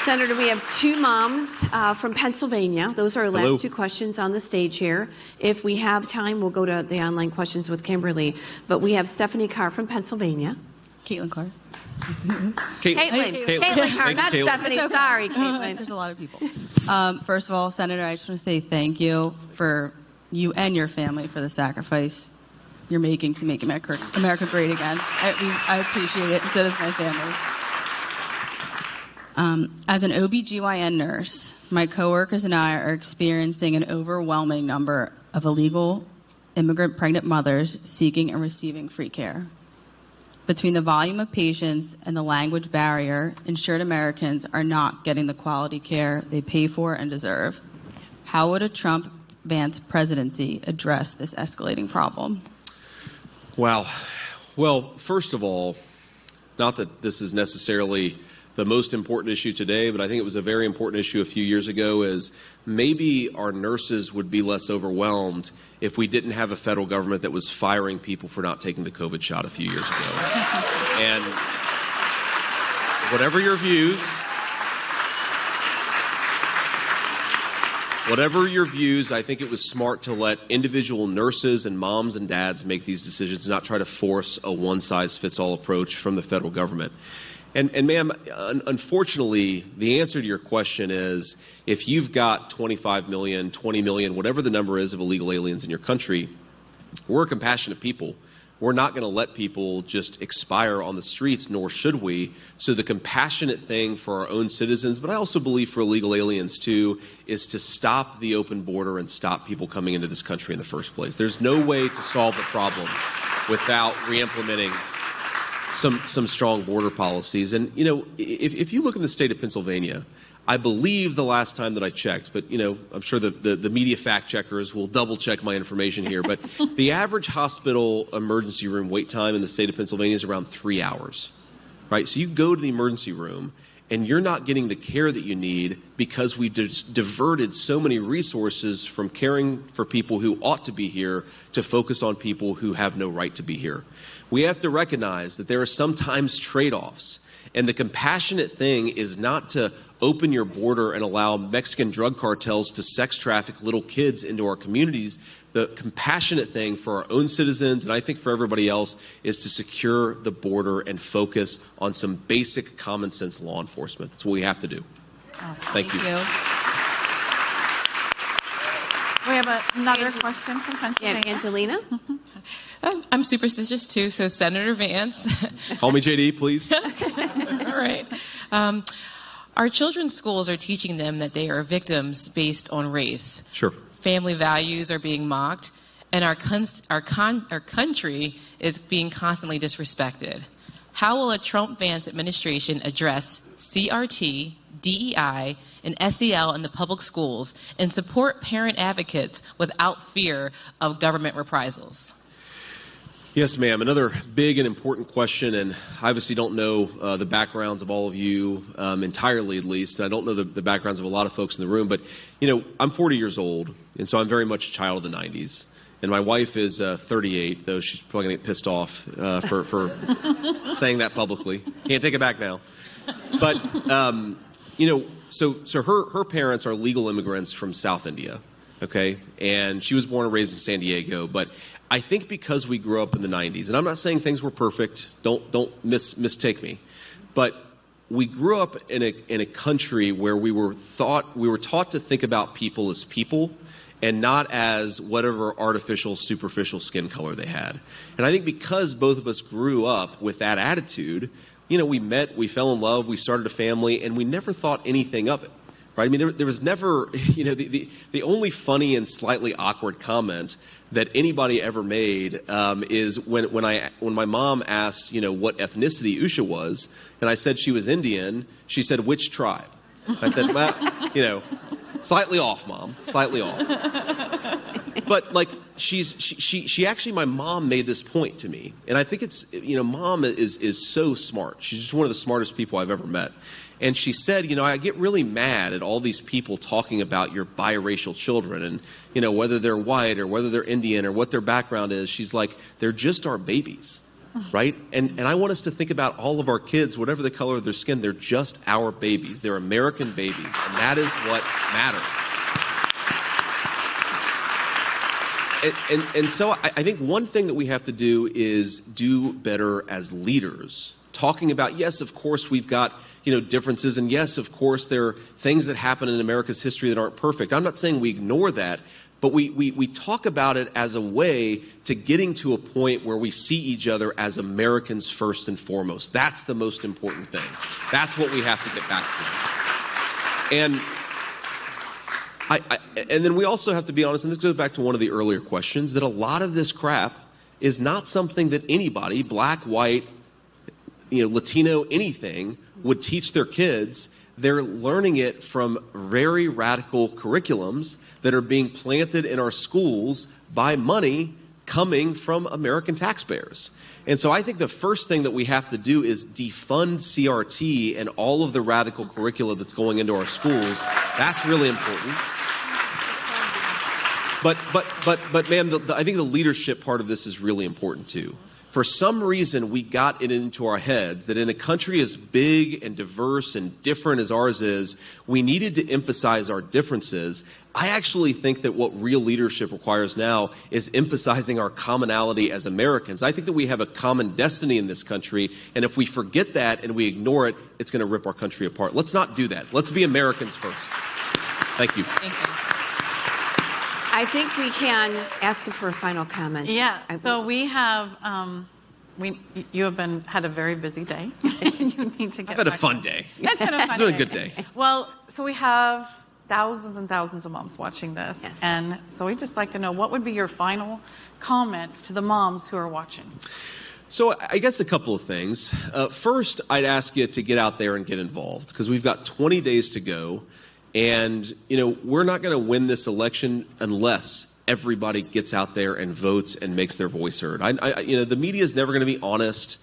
Senator, we have two moms from Pennsylvania. Those are our last Hello. two questions on the stage here. If we have time, we'll go to the online questions with Kimberly. But we have Stephanie Carr from Pennsylvania. Caitlin Carr. Caitlin Carr, not Stephanie. Okay. Sorry, Caitlin. There's a lot of people. First of all, Senator, I just want to say thank you for you and your family for the sacrifice you're making to make America great again. I appreciate it, and so does my family. As an OBGYN nurse, my coworkers and I are experiencing an overwhelming number of illegal immigrant pregnant mothers seeking and receiving free care. Between the volume of patients and the language barrier, insured Americans are not getting the quality care they pay for and deserve. How would a Trump-Vance presidency address this escalating problem? Wow. Well, first of all, not that this is necessarily the most important issue today, but I think it was a very important issue a few years ago, is maybe our nurses would be less overwhelmed if we didn't have a federal government that was firing people for not taking the COVID shot a few years ago. And whatever your views, I think it was smart to let individual nurses and moms and dads make these decisions, not try to force a one-size-fits-all approach from the federal government. And ma'am, unfortunately, the answer to your question is, if you've got 25 million, 20 million, whatever the number is of illegal aliens in your country, we're compassionate people. We're not going to let people just expire on the streets, nor should we. So the compassionate thing for our own citizens, but I also believe for illegal aliens too, is to stop the open border and stop people coming into this country in the first place. There's no way to solve the problem without re-implementing some strong border policies. And, you know, if you look in the state of Pennsylvania, I believe the last time that I checked, but, you know, I'm sure the media fact checkers will double check my information here, but the average hospital emergency room wait time in the state of Pennsylvania is around 3 hours, right? So you go to the emergency room and you're not getting the care that you need because we diverted so many resources from caring for people who ought to be here to focus on people who have no right to be here. We have to recognize that there are sometimes trade-offs. And the compassionate thing is not to open your border and allow Mexican drug cartels to sex traffic little kids into our communities. The compassionate thing for our own citizens, and I think for everybody else, is to secure the border and focus on some basic common sense law enforcement. That's what we have to do. Oh, Thank you. We have another question from Pennsylvania. Yeah, Angelina? I'm superstitious too, so Senator Vance. Call me JD, please. All right. Our children's schools are teaching them that they are victims based on race. Sure. Family values are being mocked, and our country is being constantly disrespected. How will a Trump-Vance administration address CRT, DEI, and SEL in the public schools and support parent advocates without fear of government reprisals? Yes, ma'am. Another big and important question, and I obviously don't know the backgrounds of all of you entirely, at least. I don't know the backgrounds of a lot of folks in the room, but, you know, I'm 40 years old, and so I'm very much a child of the 90s. And my wife is 38, though she's probably going to get pissed off for saying that publicly. Can't take it back now. But, you know, so her parents are legal immigrants from South India, okay? And she was born and raised in San Diego, but I think because we grew up in the 90s, and I'm not saying things were perfect, don't mistake me, but we grew up in a country where we were taught to think about people as people and not as whatever artificial, superficial skin color they had. And I think because both of us grew up with that attitude, you know, we met, we fell in love, we started a family, and we never thought anything of it. Right? I mean, there was never, you know, the only funny and slightly awkward comment that anybody ever made is when my mom asked, you know, what ethnicity Usha was, and I said she was Indian. She said, which tribe? I said, well, you know, slightly off, Mom, slightly off. But like she actually, my mom made this point to me, and I think it's, you know, Mom is so smart. She's just one of the smartest people I've ever met. And she said, you know, I get really mad at all these people talking about your biracial children and, you know, whether they're white or whether they're Indian or what their background is. She's like, they're just our babies, right? And I want us to think about all of our kids, whatever the color of their skin, they're just our babies. They're American babies, and that is what matters. And so I think one thing that we have to do is do better as leaders. Talking about, yes, of course, we've got, you know, differences, and yes, of course, there are things that happen in America's history that aren't perfect. I'm not saying we ignore that, but we talk about it as a way to getting to a point where we see each other as Americans first and foremost. That's the most important thing. That's what we have to get back to. And then we also have to be honest, and this goes back to one of the earlier questions, that a lot of this crap is not something that anybody, black, white, you know, Latino, anything, would teach their kids. They're learning it from very radical curriculums that are being planted in our schools by money coming from American taxpayers. And so I think the first thing that we have to do is defund CRT and all of the radical curricula that's going into our schools. That's really important. But ma'am, I think the leadership part of this is really important too. For some reason, we got it into our heads that in a country as big and diverse and different as ours is, we needed to emphasize our differences. I actually think that what real leadership requires now is emphasizing our commonality as Americans. I think that we have a common destiny in this country, and if we forget that and we ignore it, it's going to rip our country apart. Let's not do that. Let's be Americans first. Thank you. Thank you. I think we can ask him for a final comment. Yeah. So we have, you have had a very busy day. You need to get. I've had a fun day. I've had a fun It's been a good day. Well, so we have thousands and thousands of moms watching this, yes. And so we'd just like to know what would be your final comments to the moms who are watching. So I guess a couple of things. First, I'd ask you to get out there and get involved because we've got 20 days to go. And, you know, we're not going to win this election unless everybody gets out there and votes and makes their voice heard. You know, the media is never going to be honest.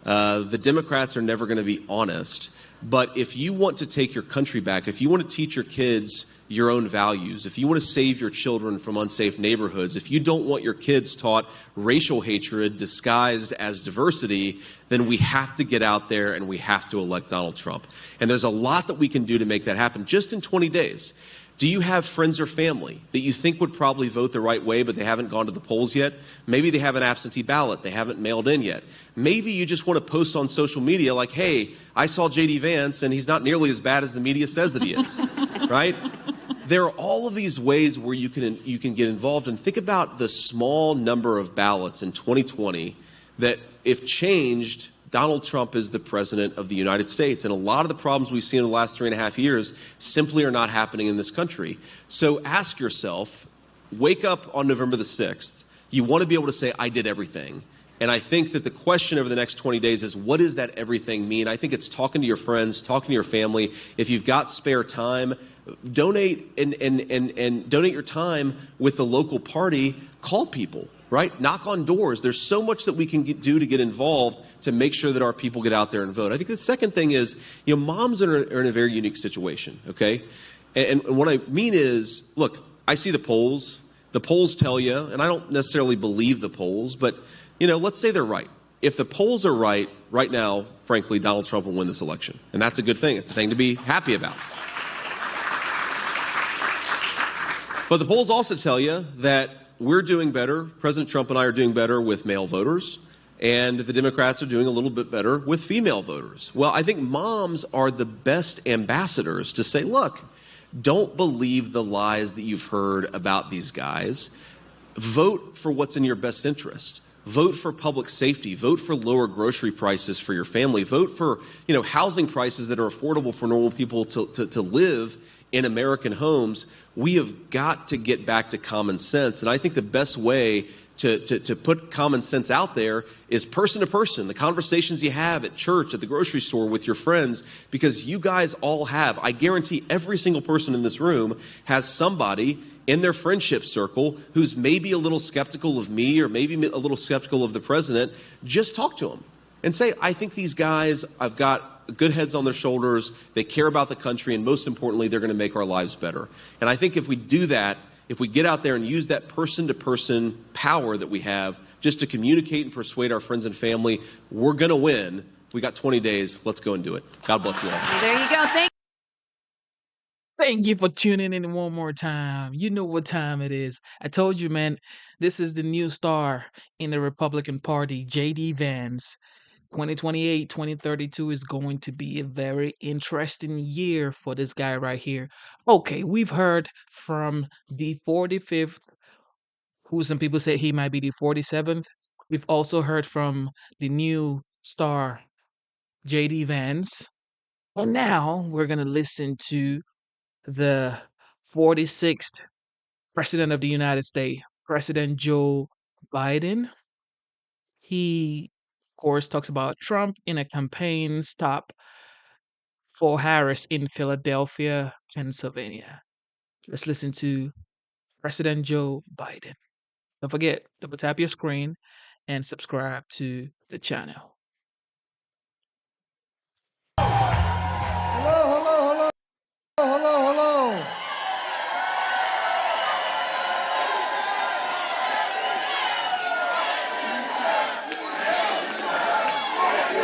The Democrats are never going to be honest. But if you want to take your country back, if you want to teach your kids your own values, if you want to save your children from unsafe neighborhoods, if you don't want your kids taught racial hatred disguised as diversity, then we have to get out there and we have to elect Donald Trump. And there's a lot that we can do to make that happen just in 20 days. Do you have friends or family that you think would probably vote the right way, but they haven't gone to the polls yet? Maybe they have an absentee ballot they haven't mailed in yet. Maybe you just want to post on social media like, hey, I saw J.D. Vance and he's not nearly as bad as the media says that he is, right? There are all of these ways where you can get involved, and think about the small number of ballots in 2020 that, if changed, Donald Trump is the president of the United States. And a lot of the problems we've seen in the last 3.5 years simply are not happening in this country. So ask yourself, wake up on November the 6th. You want to be able to say, I did everything. And I think that the question over the next 20 days is, what does that everything mean? I think it's talking to your friends, talking to your family. If you've got spare time, donate and donate your time with the local party. Call people, right? Knock on doors. There's so much that we can do to get involved to make sure that our people get out there and vote. I think the second thing is, moms are in a very unique situation, okay? And what I mean is, look, I see the polls. The polls tell you, and I don't necessarily believe the polls, but, let's say they're right. If the polls are right now, frankly, Donald Trump will win this election. And that's a good thing. It's a thing to be happy about. But the polls also tell you that we're doing better. President Trump and I are doing better with male voters, and the Democrats are doing a little bit better with female voters. Well, I think moms are the best ambassadors to say, look, don't believe the lies that you've heard about these guys. Vote for what's in your best interest. Vote for public safety. Vote for lower grocery prices for your family. Vote for, housing prices that are affordable for normal people to live in American homes. We have got to get back to common sense. And I think the best way to put common sense out there is person to person, the conversations you have at church, at the grocery store, with your friends, because you guys all have, I guarantee every single person in this room has somebody in their friendship circle who's maybe a little skeptical of me or maybe a little skeptical of the president. Just talk to them and say, I think these guys, I've got good heads on their shoulders, they care about the country, and most importantly, they're going to make our lives better. And I think if we do that, if we get out there and use that person-to-person power that we have just to communicate and persuade our friends and family, we're going to win. We got 20 days. Let's go and do it. God bless you all. There you go. Thank you for tuning in one more time. You know what time it is. I told you, man, this is the new star in the Republican Party, J.D. Vance. 2028, 2032 is going to be a very interesting year for this guy right here. Okay, we've heard from the 45th, who some people say he might be the 47th. We've also heard from the new star, J.D. Vance. And now we're going to listen to the 46th President of the United States, President Joe Biden. He, of course, talks about Trump in a campaign stop for Harris in Philadelphia, Pennsylvania. Let's listen to President Joe Biden. Don't forget, double tap your screen and subscribe to the channel. Hello.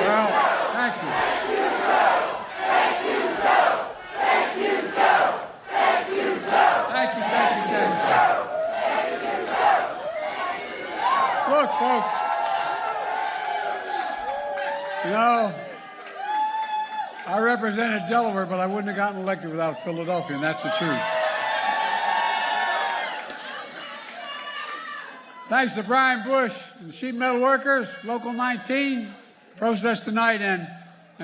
Well, thank you. Look, folks, I represented Delaware, but I wouldn't have gotten elected without Philadelphia, and that's the truth. Thanks to Brian Bush and the sheet metal workers, Local 19, protest tonight, and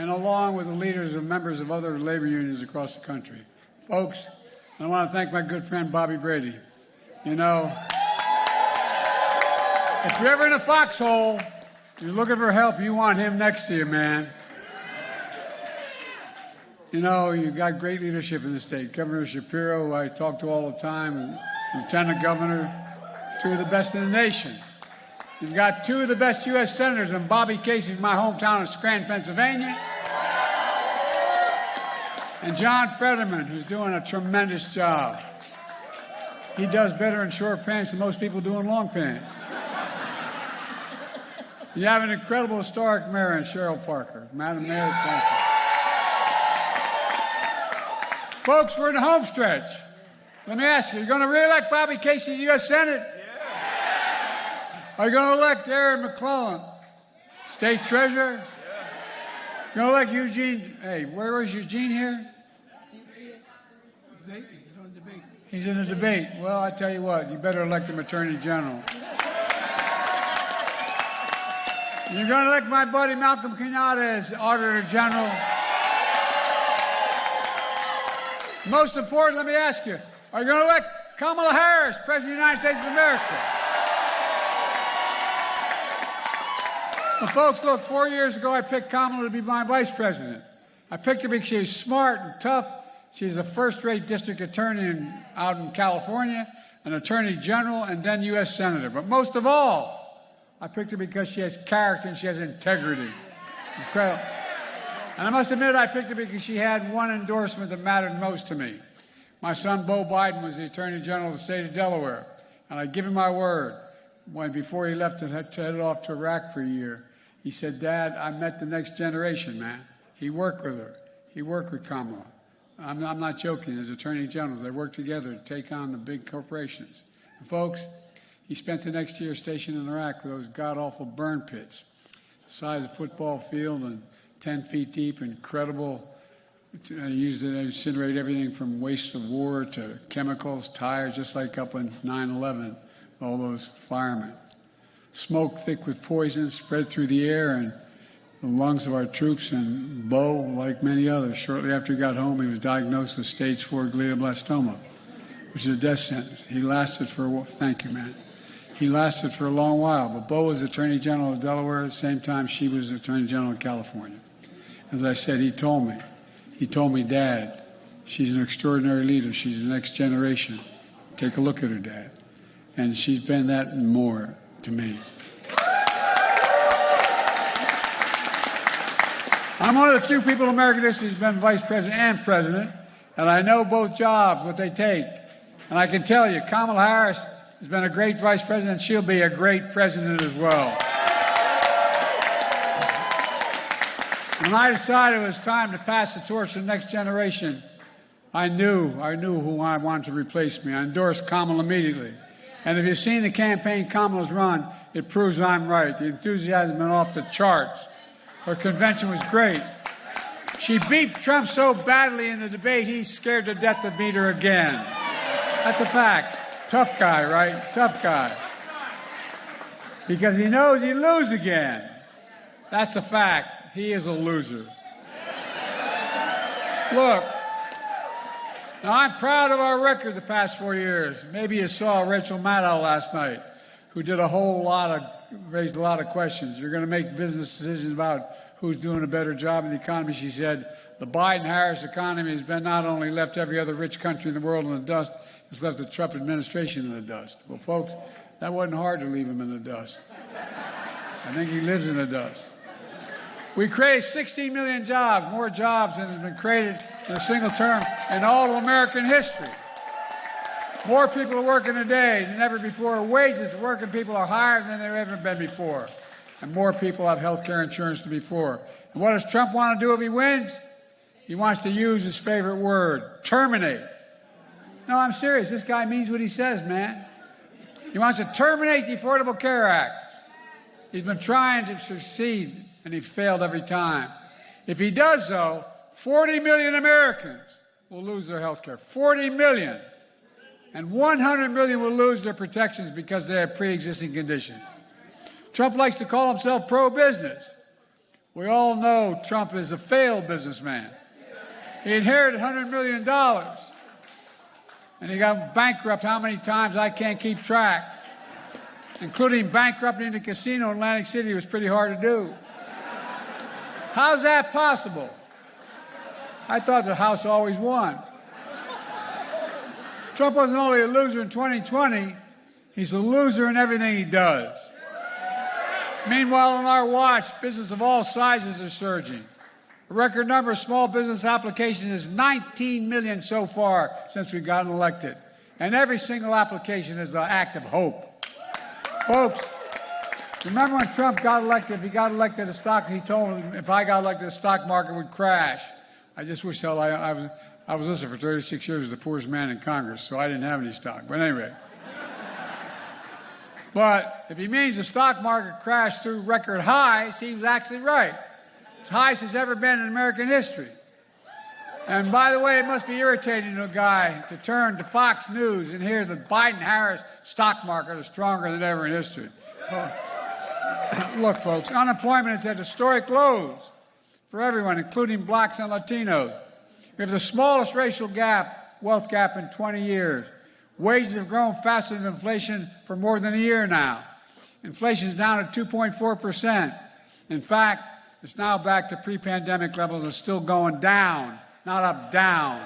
along with the leaders and members of other labor unions across the country. Folks, I want to thank my good friend Bobby Brady. If you're ever in a foxhole, you're looking for help, you want him next to you, man. You've got great leadership in the state. Governor Shapiro, who I talk to all the time, Lieutenant Governor, two of the best in the nation. You've got two of the best U.S. senators, and Bobby Casey from my hometown of Scranton, Pennsylvania. And John Fetterman, who's doing a tremendous job. He does better in short pants than most people do in long pants. You have an incredible historic mayor in Cheryl Parker. Madam Mayor, thank you. Folks, we're in the home stretch. Let me ask you, going to re-elect Bobby Casey to the U.S. Senate? Yeah. Are you going to elect Aaron McClellan, State Treasurer? Yeah. You're going to elect Eugene? Hey, where is Eugene here? He's in a debate. Well, I tell you what, you better elect him Attorney General. You're going to elect my buddy Malcolm Kenyatta as Auditor General. Most important, let me ask you, are you going to elect Kamala Harris, President of the United States of America? Well, folks, look, 4 years ago, I picked Kamala to be my vice president. I picked her because she was smart and tough. She's a first-rate district attorney out in California, an attorney general, and then U.S. Senator. But most of all, I picked her because she has character and she has integrity. Incredible. And I must admit, I picked her because she had one endorsement that mattered most to me. My son, Beau Biden, was the Attorney General of the state of Delaware. And I give him my word, before he left to head off to Iraq for a year, he said, Dad, I met the next generation, man. He worked with her. He worked with Kamala. I'm not joking. As Attorney Generals, they worked together to take on the big corporations. And folks, he spent the next year stationed in Iraq with those god-awful burn pits, the size of a football field and 10 feet deep, incredible. Used it to incinerate everything from waste of war to chemicals, tires, just like up on 9/11, all those firemen. Smoke thick with poison spread through the air and the lungs of our troops, and Beau, like many others, shortly after he got home, he was diagnosed with stage 4 glioblastoma, which is a death sentence. He lasted for, thank you, man. He lasted for a long while, but Beau was Attorney General of Delaware at the same time she was Attorney General of California. As I said, he told me, Dad, she's an extraordinary leader. She's the next generation. Take a look at her, Dad. And she's been that and more to me. I'm one of the few people in American history who's been vice president and president, and I know both jobs, what they take. And I can tell you, Kamala Harris has been a great vice president. She'll be a great president as well. When I decided it was time to pass the torch to the next generation, I knew who I wanted to replace me. I endorsed Kamala immediately. And if you've seen the campaign Kamala's run, it proves I'm right. The enthusiasm has been off the charts. Her convention was great. She beat Trump so badly in the debate, he's scared to death to beat her again. That's a fact. Tough guy, right? Tough guy. Because he knows he'd lose again. That's a fact. He is a loser. Look, now I'm proud of our record the past 4 years. Maybe you saw Rachel Maddow last night, who did raised a lot of questions. You're going to make business decisions about who's doing a better job in the economy. She said, the Biden-Harris economy has been not only left every other rich country in the world in the dust, it's left the Trump administration in the dust. Well, folks, that wasn't hard to leave him in the dust. I think he lives in the dust. We created 16 million jobs, more jobs than has been created in a single term in all of American history. More people are working today than ever before. Wages for working people are higher than they've ever been before. And more people have health care insurance than before. And what does Trump want to do if he wins? He wants to use his favorite word, terminate. No, I'm serious. This guy means what he says, man. He wants to terminate the Affordable Care Act. He's been trying to succeed, and he failed every time. If he does so, 40 million Americans will lose their health care. 40 million. And 100 million will lose their protections because they have pre-existing conditions. Trump likes to call himself pro-business. We all know Trump is a failed businessman. He inherited $100 million. And he got bankrupt how many times I can't keep track. Including bankrupting the casino in Atlantic City was pretty hard to do. How's that possible? I thought the House always won. Trump wasn't only a loser in 2020, he's a loser in everything he does. Meanwhile, on our watch, business of all sizes are surging. A record number of small business applications is 19 million so far since we've gotten elected. And every single application is an act of hope. Folks, remember when Trump got elected, if he got elected, he told him if I got elected, the stock market would crash. I just wish I was listening for 36 years as the poorest man in Congress, so I didn't have any stock. But anyway. But if he means the stock market crashed through record highs, he was actually right. It's highest it's ever been in American history. And by the way, it must be irritating to a guy to turn to Fox News and hear the Biden-Harris stock market is stronger than ever in history. Well, look, folks, unemployment is at historic lows for everyone, including blacks and Latinos. We have the smallest racial wealth gap in 20 years. Wages have grown faster than inflation for more than a year now. Inflation is down at 2.4%. In fact, it's now back to pre-pandemic levels and still going down, not up, down.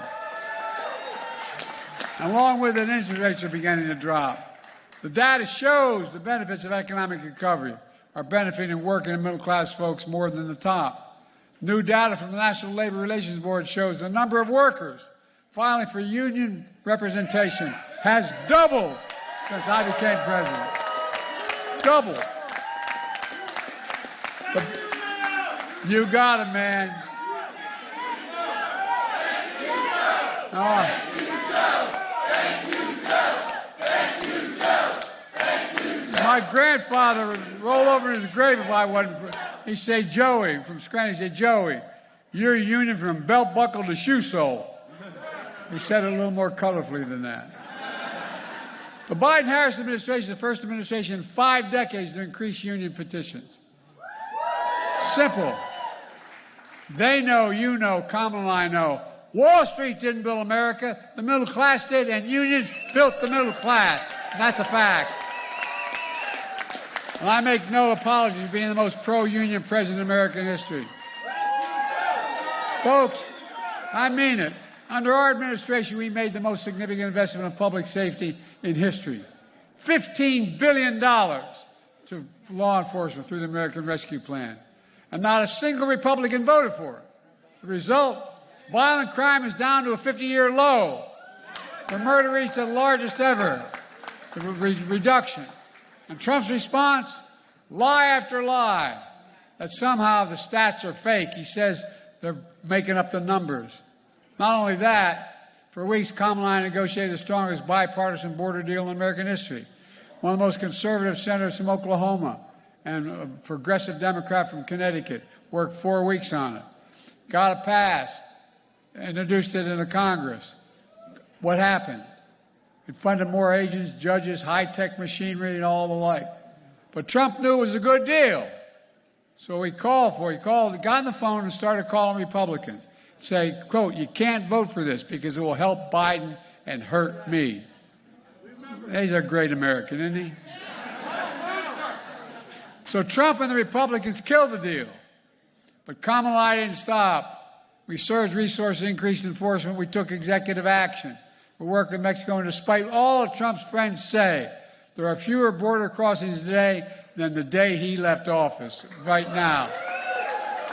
Along with it, interest rates are beginning to drop. The data shows the benefits of economic recovery are benefiting working and middle-class folks more than the top. New data from the National Labor Relations Board shows the number of workers filing for union representation has doubled since I became president. Doubled. You got it, man. My grandfather would roll over in his grave if I wasn't. He'd say, Joey, from Scranton, he'd say, Joey, you're a union from belt buckle to shoe sole. He said it a little more colorfully than that. The Biden-Harris administration is the first administration in 5 decades to increase union petitions. Simple. They know, you know, Kamala and I know. Wall Street didn't build America. The middle class did, and unions built the middle class. And that's a fact. And I make no apologies for being the most pro-union president in American history. Folks, I mean it. Under our administration, we made the most significant investment in public safety in history. $15 billion to law enforcement through the American Rescue Plan. And not a single Republican voted for it. The result, violent crime is down to a 50-year low. The murder reached the largest ever reduction. And Trump's response, lie after lie, that somehow the stats are fake. He says they're making up the numbers. Not only that, for weeks, Kamala and I negotiated the strongest bipartisan border deal in American history. One of the most conservative senators from Oklahoma and a progressive Democrat from Connecticut worked 4 weeks on it. Got it passed, introduced it into Congress. What happened? It funded more agents, judges, high-tech machinery, and all the like. But Trump knew it was a good deal. So he got on the phone and started calling Republicans. Say, quote, you can't vote for this because it will help Biden and hurt me. He's a great American, isn't he? So Trump and the Republicans killed the deal. But Kamala and I didn't stop. We surged resources, increased enforcement. We took executive action. We worked with Mexico, and despite all of Trump's friends say, there are fewer border crossings today than the day he left office, right now.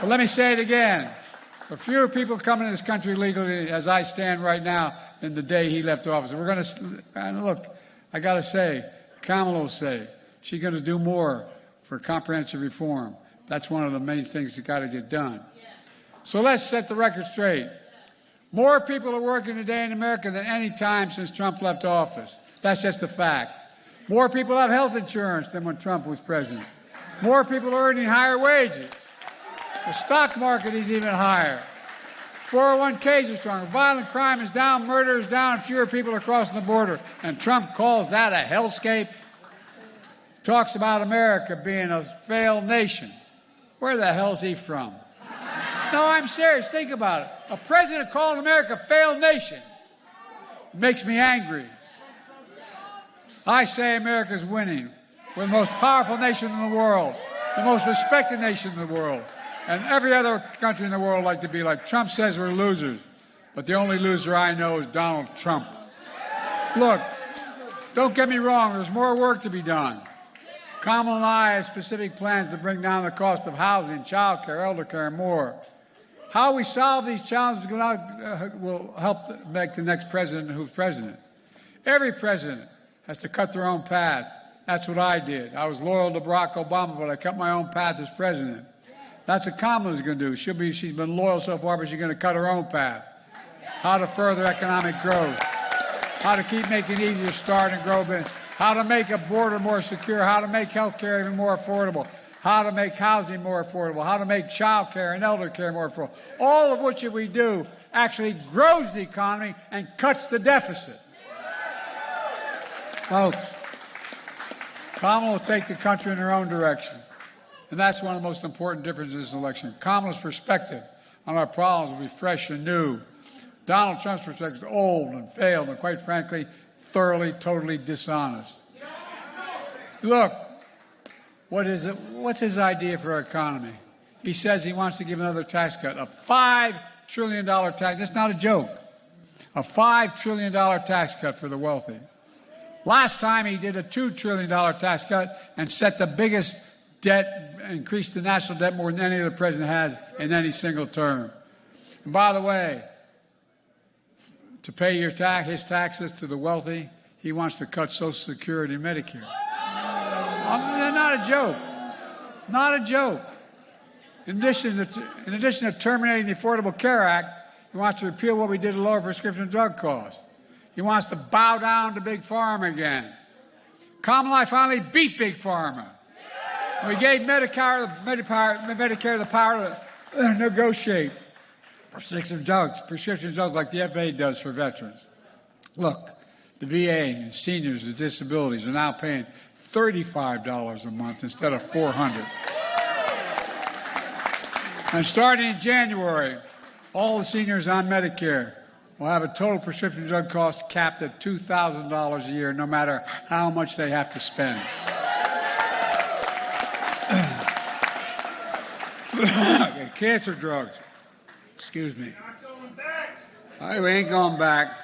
But let me say it again. There are fewer people coming to this country legally as I stand right now than the day he left office. We're going to, look, I got to say, Kamala will say, she's going to do more for comprehensive reform. That's one of the main things that got to get done. So let's set the record straight. More people are working today in America than any time since Trump left office. That's just a fact. More people have health insurance than when Trump was president. More people are earning higher wages. The stock market is even higher. 401ks are stronger. Violent crime is down. Murder is down. Fewer people are crossing the border. And Trump calls that a hellscape. Talks about America being a failed nation. Where the hell is he from? No, I'm serious. Think about it. A president calling America a failed nation makes me angry. I say America's winning. We're the most powerful nation in the world, the most respected nation in the world. And every other country in the world like to be like. Trump says we're losers, but the only loser I know is Donald Trump. Look, don't get me wrong. There's more work to be done. Kamala and I have specific plans to bring down the cost of housing, child care, elder care, and more. How we solve these challenges will help make the next president who's president. Every president has to cut their own path. That's what I did. I was loyal to Barack Obama, but I cut my own path as president. That's what Kamala's going to do. She's been loyal so far, but she's going to cut her own path. How to further economic growth. How to keep making it easier to start and grow business. How to make a border more secure. How to make health care even more affordable. How to make housing more affordable. How to make child care and elder care more affordable. All of which, if we do, actually grows the economy and cuts the deficit. Folks, Kamala will take the country in her own direction. And that's one of the most important differences in this election. Kamala's perspective on our problems will be fresh and new. Donald Trump's perspective is old and failed and, quite frankly, thoroughly, totally dishonest. Look, what's his idea for our economy? He says he wants to give another tax cut, a $5 trillion tax. That's not a joke. A $5 trillion tax cut for the wealthy. Last time he did a $2 trillion tax cut and set the biggest debt, increased the national debt more than any other president has in any single term. And by the way, to pay his taxes to the wealthy, he wants to cut Social Security and Medicare. Not a joke. Not a joke. In addition to terminating the Affordable Care Act, he wants to repeal what we did to lower prescription drug costs. He wants to bow down to Big Pharma again. Kamala finally beat Big Pharma. We gave Medicare the power to negotiate prescription drugs like the FAA does for veterans. Look, the VA and seniors with disabilities are now paying $35 a month instead of $400. And starting in January, all the seniors on Medicare will have a total prescription drug cost capped at $2,000 a year, no matter how much they have to spend. Cancer drugs. Excuse me. We ain't going back.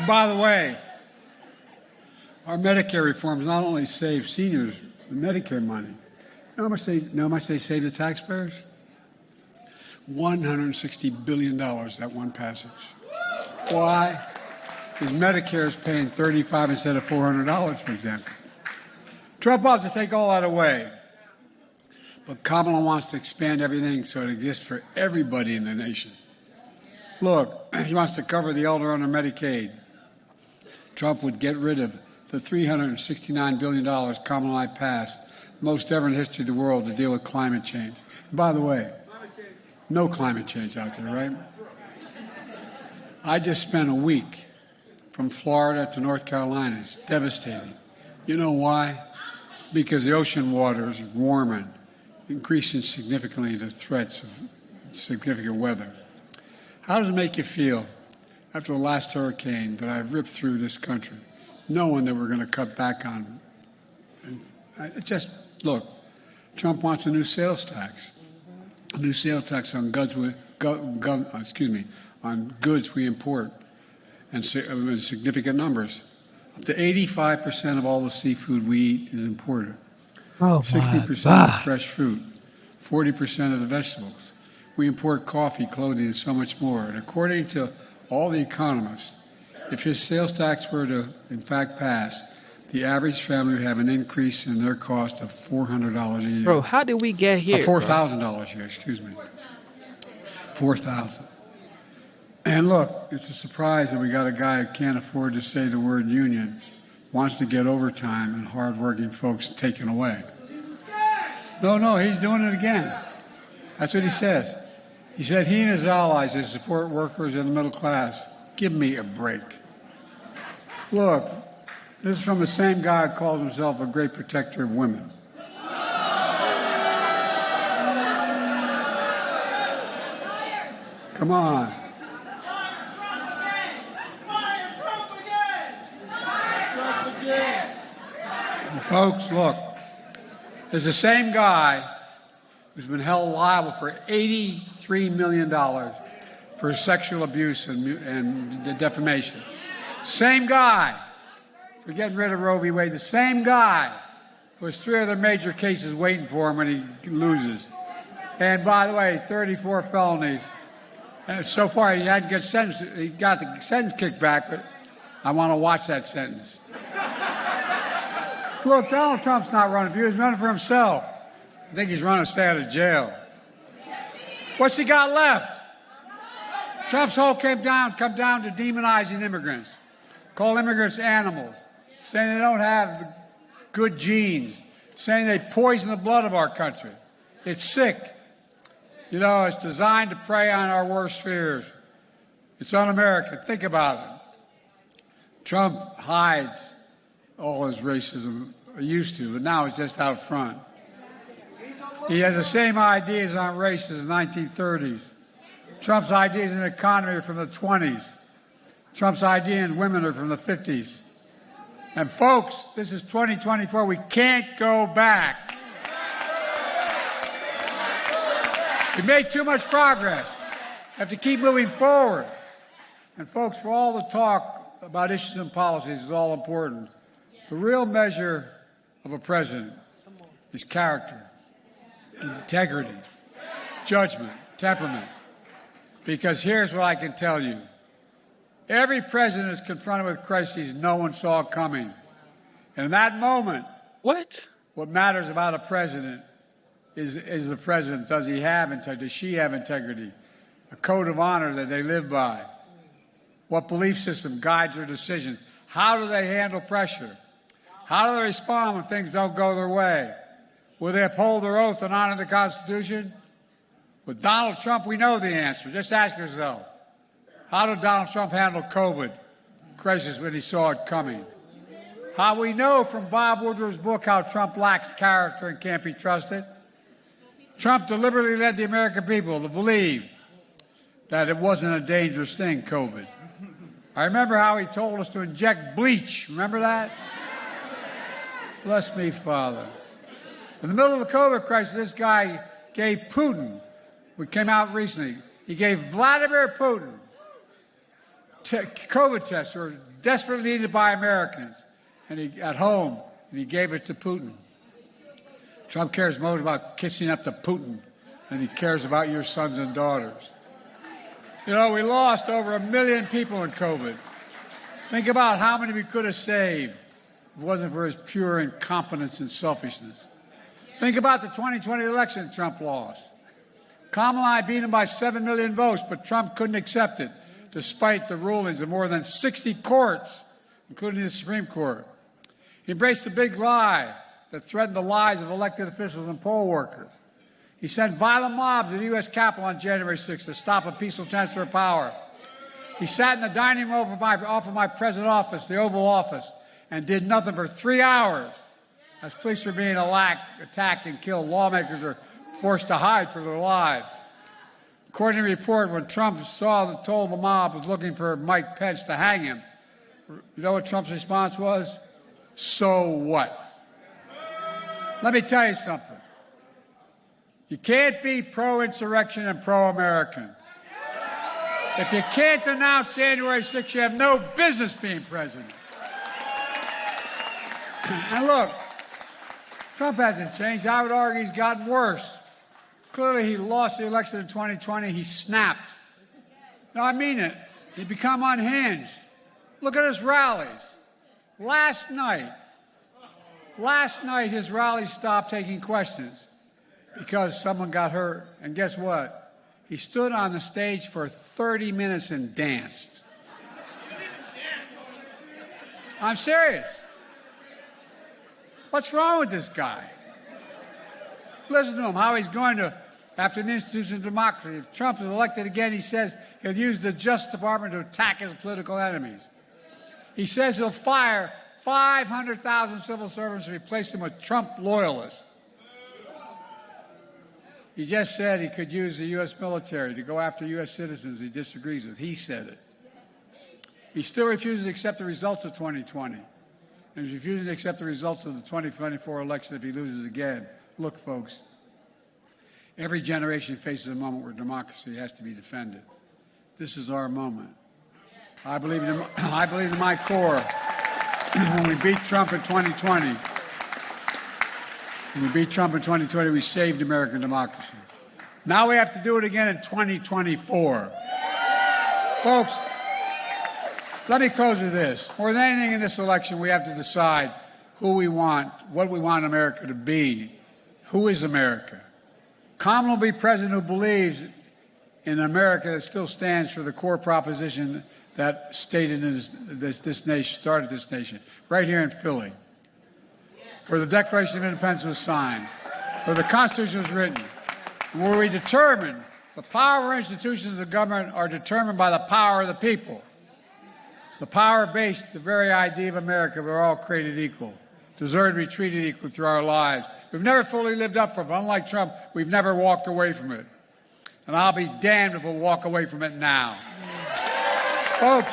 By the way, our Medicare reforms not only save seniors the Medicare money. You know how much they save the taxpayers? $160 billion, that one passage. Why? Because Medicare is paying $35 instead of $400, for example. Trump wants to take all that away. But Kamala wants to expand everything so it exists for everybody in the nation. Look, he wants to cover the elder under Medicaid. Trump would get rid of the $369 billion Kamala and I passed, most ever in the history of the world, to deal with climate change. And by the way, no climate change out there, right? I just spent a week from Florida to North Carolina. It's devastating. You know why? Because the ocean water is warming, increasing significantly the threats of significant weather. How does it make you feel after the last hurricane that I've ripped through this country, knowing that we're going to cut back on? Look, Trump wants a new sales tax. A new sales tax on goods we import in significant numbers. Up to 85% of all the seafood we eat is imported. 60% of fresh fruit, 40% of the vegetables. We import coffee, clothing, and so much more. And according to all the economists, if his sales tax were to, in fact, pass, the average family would have an increase in their cost of $400 a year. Bro, how did we get here? $4,000 a year, excuse me. $4,000. And look, it's a surprise that we got a guy who can't afford to say the word union, wants to get overtime and hardworking folks taken away. No, he's doing it again. That's what he says. He said he and his allies who support workers and the middle class. Give me a break. Look, this is from the same guy who calls himself a great protector of women. Come on. Folks, look, there's the same guy who's been held liable for $83 million for sexual abuse and defamation. Same guy for getting rid of Roe v. Wade. The same guy who has 3 other major cases waiting for him when he loses. And by the way, 34 felonies. And so far, he hadn't got sentenced. He got the sentence kicked back, but I want to watch that sentence. Look, Donald Trump's not running for you. He's running for himself. I think he's running to stay out of jail. What's he got left? Trump's whole come down to demonizing immigrants, call immigrants animals, saying they don't have good genes, saying they poison the blood of our country. It's sick. You know, it's designed to prey on our worst fears. It's un-American. Think about it. Trump hides all his racism, he used to, but now it's just out front. He has the same ideas on race as the 1930s. Trump's ideas in the economy are from the 20s. Trump's ideas in women are from the 50s. And folks, this is 2024. We can't go back. We made too much progress. We have to keep moving forward. And folks, for all the talk about issues and policies is all important. The real measure of a president is character, integrity, judgment, temperament. Because here's what I can tell you. Every president is confronted with crises no one saw coming. And in that moment, what matters about a president is the president. Does he have integrity? Does she have integrity? A code of honor that they live by? What belief system guides their decisions? How do they handle pressure? How do they respond when things don't go their way? Will they uphold their oath and honor the Constitution? With Donald Trump, we know the answer. Just ask yourself, how did Donald Trump handle COVID crisis when he saw it coming? How we know from Bob Woodward's book how Trump lacks character and can't be trusted? Trump deliberately led the American people to believe that it wasn't a dangerous thing, COVID. I remember how he told us to inject bleach. Remember that? Bless me, Father. In the middle of the COVID crisis, this guy gave Putin, we came out recently, he gave Vladimir Putin COVID tests that were desperately needed by Americans at home, and he gave it to Putin. Trump cares more about kissing up to Putin than he cares about your sons and daughters. You know, we lost over 1 million people in COVID. Think about how many we could have saved if it wasn't for his pure incompetence and selfishness. Think about the 2020 election Trump lost. Kamala beat him by 7 million votes, but Trump couldn't accept it, despite the rulings of more than 60 courts, including the Supreme Court. He embraced the big lie that threatened the lives of elected officials and poll workers. He sent violent mobs to the U.S. Capitol on January 6th to stop a peaceful transfer of power. He sat in the dining room off of my President's office, the Oval Office, and did nothing for 3 hours as police were being attacked and killed. Lawmakers were forced to hide for their lives. According to the report, when Trump told the mob was looking for Mike Pence to hang him, you know what Trump's response was? So what? Let me tell you something. You can't be pro-insurrection and pro-American. If you can't denounce January 6th, you have no business being president. And look, Trump hasn't changed. I would argue he's gotten worse. Clearly, he lost the election in 2020. He snapped. No, I mean it. He's become unhinged. Look at his rallies. Last night, his rallies stopped taking questions because someone got hurt. And guess what? He stood on the stage for 30 minutes and danced. I'm serious. What's wrong with this guy? Listen to him, how he's going to, after the institution of democracy, if Trump is elected again, he says he'll use the Justice Department to attack his political enemies. He says he'll fire 500,000 civil servants to replace them with Trump loyalists. He just said he could use the U.S. military to go after U.S. citizens he disagrees with. He said it. He still refuses to accept the results of 2020. and is refusing to accept the results of the 2024 election if he loses again. Look, folks, every generation faces a moment where democracy has to be defended. This is our moment. I believe in my core. When we beat Trump in 2020, we saved American democracy. Now we have to do it again in 2024. Folks, let me close with this. More than anything in this election, we have to decide who we want, what we want America to be. Who is America? Kamala will be president who believes in an America that still stands for the core proposition that stated in this nation, started this nation, right here in Philly, where the Declaration of Independence was signed, where the Constitution was written, where we determine the power of our institutions of government are determined by the power of the people. The power-based, the very idea of America, we're all created equal, deserve to be treated equal through our lives. We've never fully lived up to it. Unlike Trump, we've never walked away from it. And I'll be damned if we'll walk away from it now. Folks,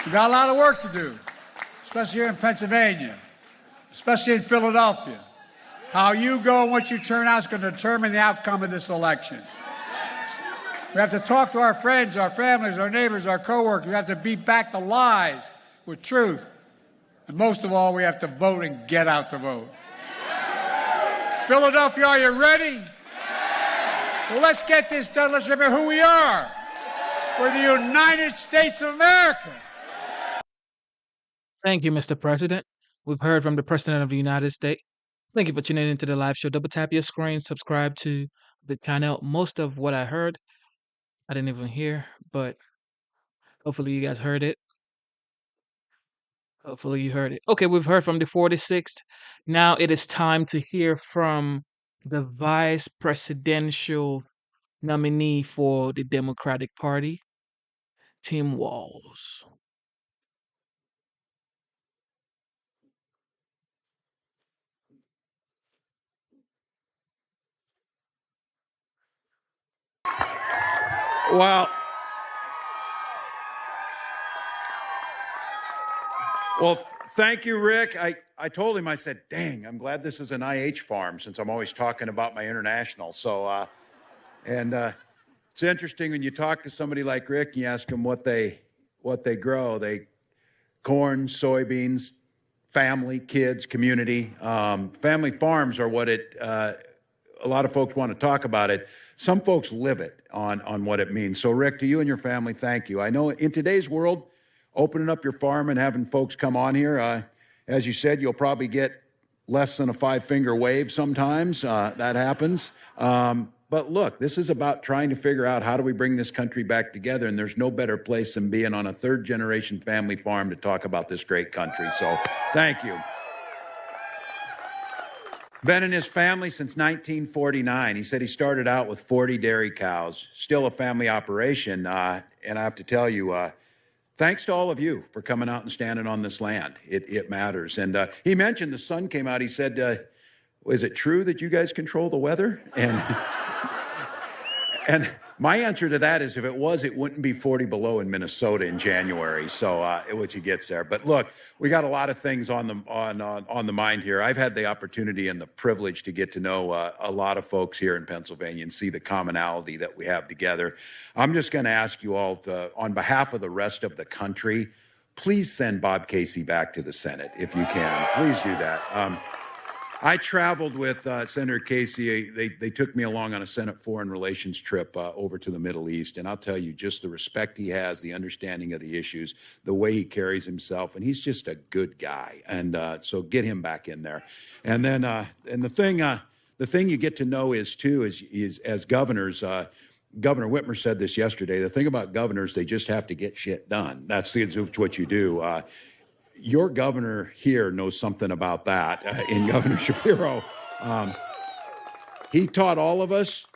we've got a lot of work to do, especially here in Pennsylvania, especially in Philadelphia. How you go and what you turn out is going to determine the outcome of this election. We have to talk to our friends, our families, our neighbors, our coworkers. We have to beat back the lies with truth. And most of all, we have to vote and get out to vote. Philadelphia, are you ready? Well, let's get this done. Let's remember who we are. We're the United States of America. Thank you, Mr. President. We've heard from the President of the United States. Thank you for tuning into the live show. Double tap your screen, subscribe to the channel. Most of what I heard, I didn't even hear, but hopefully you guys heard it. Hopefully you heard it. Okay, we've heard from the 46th. Now it is time to hear from the vice presidential nominee for the Democratic Party, Tim Walz. Well, thank you, Rick. I told him, I said, dang, I'm glad this is an IH farm since I'm always talking about my international. So, it's interesting when you talk to somebody like Rick, and you ask them what they grow. Corn, soybeans, family, kids, community. Family farms are what a lot of folks want to talk about it. Some folks live it on what it means. So, Rick, to you and your family, thank you. I know in today's world, opening up your farm and having folks come on here, as you said, you'll probably get less than a 5-finger wave sometimes. That happens. But look, this is about trying to figure out how do we bring this country back together, and there's no better place than being on a third-generation family farm to talk about this great country. So thank you. Been in his family since 1949. He said he started out with 40 dairy cows, still a family operation. And I have to tell you, thanks to all of you for coming out and standing on this land. It matters. And he mentioned the sun came out. He said, is it true that you guys control the weather? And my answer to that is if it was, it wouldn't be 40 below in Minnesota in January. So which he gets there. But look, we got a lot of things on the mind here. I've had the opportunity and the privilege to get to know a lot of folks here in Pennsylvania and see the commonality that we have together. I'm just going to ask you all on behalf of the rest of the country, please send Bob Casey back to the Senate if you can. Please do that. I traveled with Senator Casey. They took me along on a Senate Foreign Relations trip over to the Middle East. And I'll tell you, just the respect he has, the understanding of the issues, the way he carries himself. And he's just a good guy. And so get him back in there. And then and the thing you get to know is as governors, Governor Whitmer said this yesterday. The thing about governors, they just have to get shit done. That's what you do. Your governor here knows something about that in Governor Shapiro. He taught all of us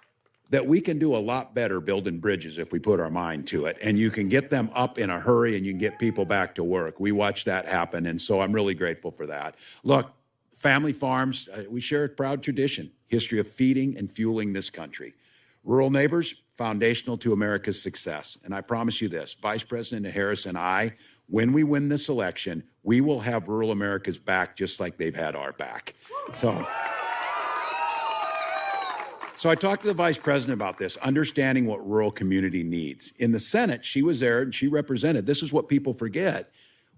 that we can do a lot better building bridges if we put our mind to it. And you can get them up in a hurry and you can get people back to work. We watched that happen. And so I'm really grateful for that. Look, family farms, we share a proud tradition, history of feeding and fueling this country. Rural neighbors, foundational to America's success. And I promise you this, Vice President Harris and I when we win this election, we will have rural America's back just like they've had our back. So I talked to the vice president about this, understanding what rural community needs. In the Senate, she was there and she represented. This is what people forget.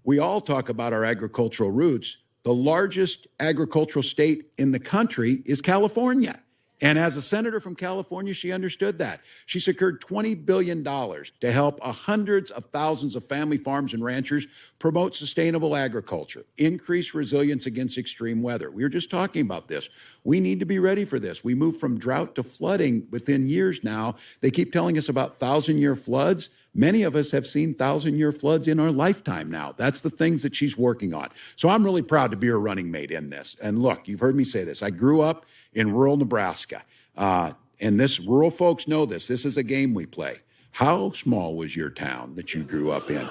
We all talk about our agricultural roots. The largest agricultural state in the country is California. And as a senator from California, she understood that. She secured $20 billion to help hundreds of thousands of family farms and ranchers promote sustainable agriculture, increase resilience against extreme weather. We were just talking about this. We need to be ready for this. We moved from drought to flooding within years now. They keep telling us about 1,000-year floods. Many of us have seen 1,000-year floods in our lifetime now. That's the things that she's working on. So I'm really proud to be her running mate in this. And look, you've heard me say this. I grew up in rural Nebraska. And this rural folks know this. This is a game we play. How small was your town that you grew up in?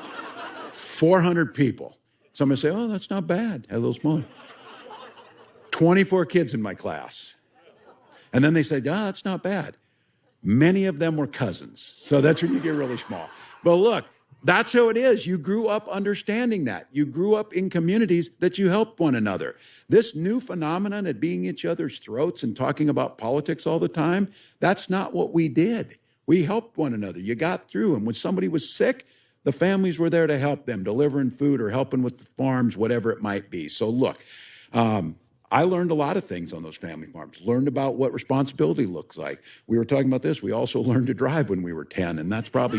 400 people. Somebody say, oh, that's not bad. A little small. 24 kids in my class. And then they say, that's not bad. Many of them were cousins. So that's when you get really small. But look, that's how it is. You grew up understanding that. You grew up in communities that you help one another. This new phenomenon of being each other's throats and talking about politics all the time, that's not what we did. We helped one another. You got through. And when somebody was sick, the families were there to help them, delivering food or helping with the farms, whatever it might be. So look, I learned a lot of things on those family farms, learned about what responsibility looks like. We were talking about this. We also learned to drive when we were 10, and that's probably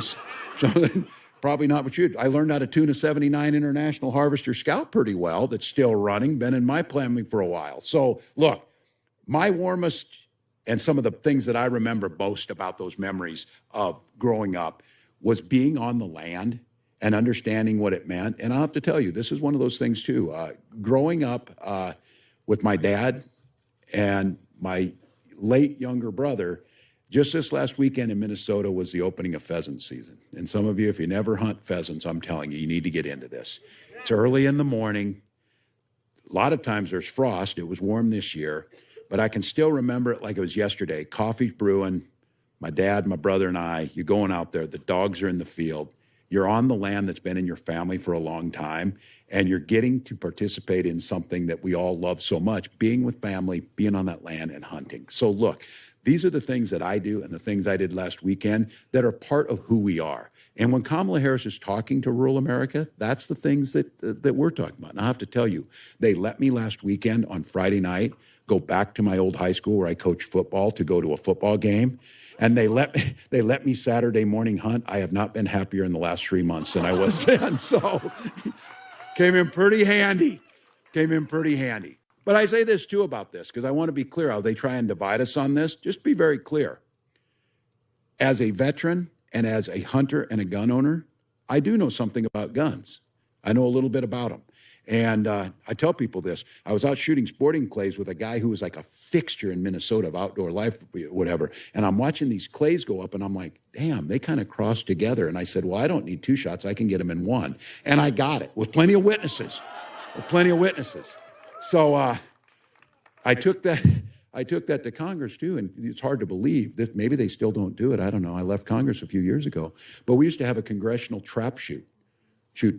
probably not what you. I learned how to tune a 79 International Harvester Scout pretty well. That's still running, been in my family for a while. So look, my warmest and some of the things that I remember most about those memories of growing up was being on the land and understanding what it meant. And I'll have to tell you, this is one of those things too. Growing up with my dad and my late younger brother, just this last weekend in Minnesota was the opening of pheasant season. And some of you, if you never hunt pheasants, I'm telling you, you need to get into this. It's early in the morning. A lot of times there's frost. It was warm this year, but I can still remember it like it was yesterday. Coffee's brewing. My dad, my brother, and I, you're going out there. The dogs are in the field. You're on the land that's been in your family for a long time, and you're getting to participate in something that we all love so much, being with family, being on that land, and hunting. So look, these are the things that I do and the things I did last weekend that are part of who we are. And when Kamala Harris is talking to rural America, that's the things that we're talking about. And I have to tell you, they let me last weekend on Friday night go back to my old high school where I coached football to go to a football game. And they let me Saturday morning hunt. I have not been happier in the last 3 months than I was then. So came in pretty handy. But I say this too about this because I want to be clear how they try and divide us on this. Just be very clear. As a veteran and as a hunter and a gun owner, I do know something about guns. I know a little bit about them. And I tell people this. I was out shooting sporting clays with a guy who was like a fixture in Minnesota of outdoor life, whatever. And I'm watching these clays go up, and I'm like, damn, they kind of cross together. And I said, well, I don't need 2 shots. I can get them in 1. And I got it with plenty of witnesses. So I took that to Congress, too, and it's hard to believe that maybe they still don't do it. I don't know. I left Congress a few years ago. But we used to have a congressional trap shoot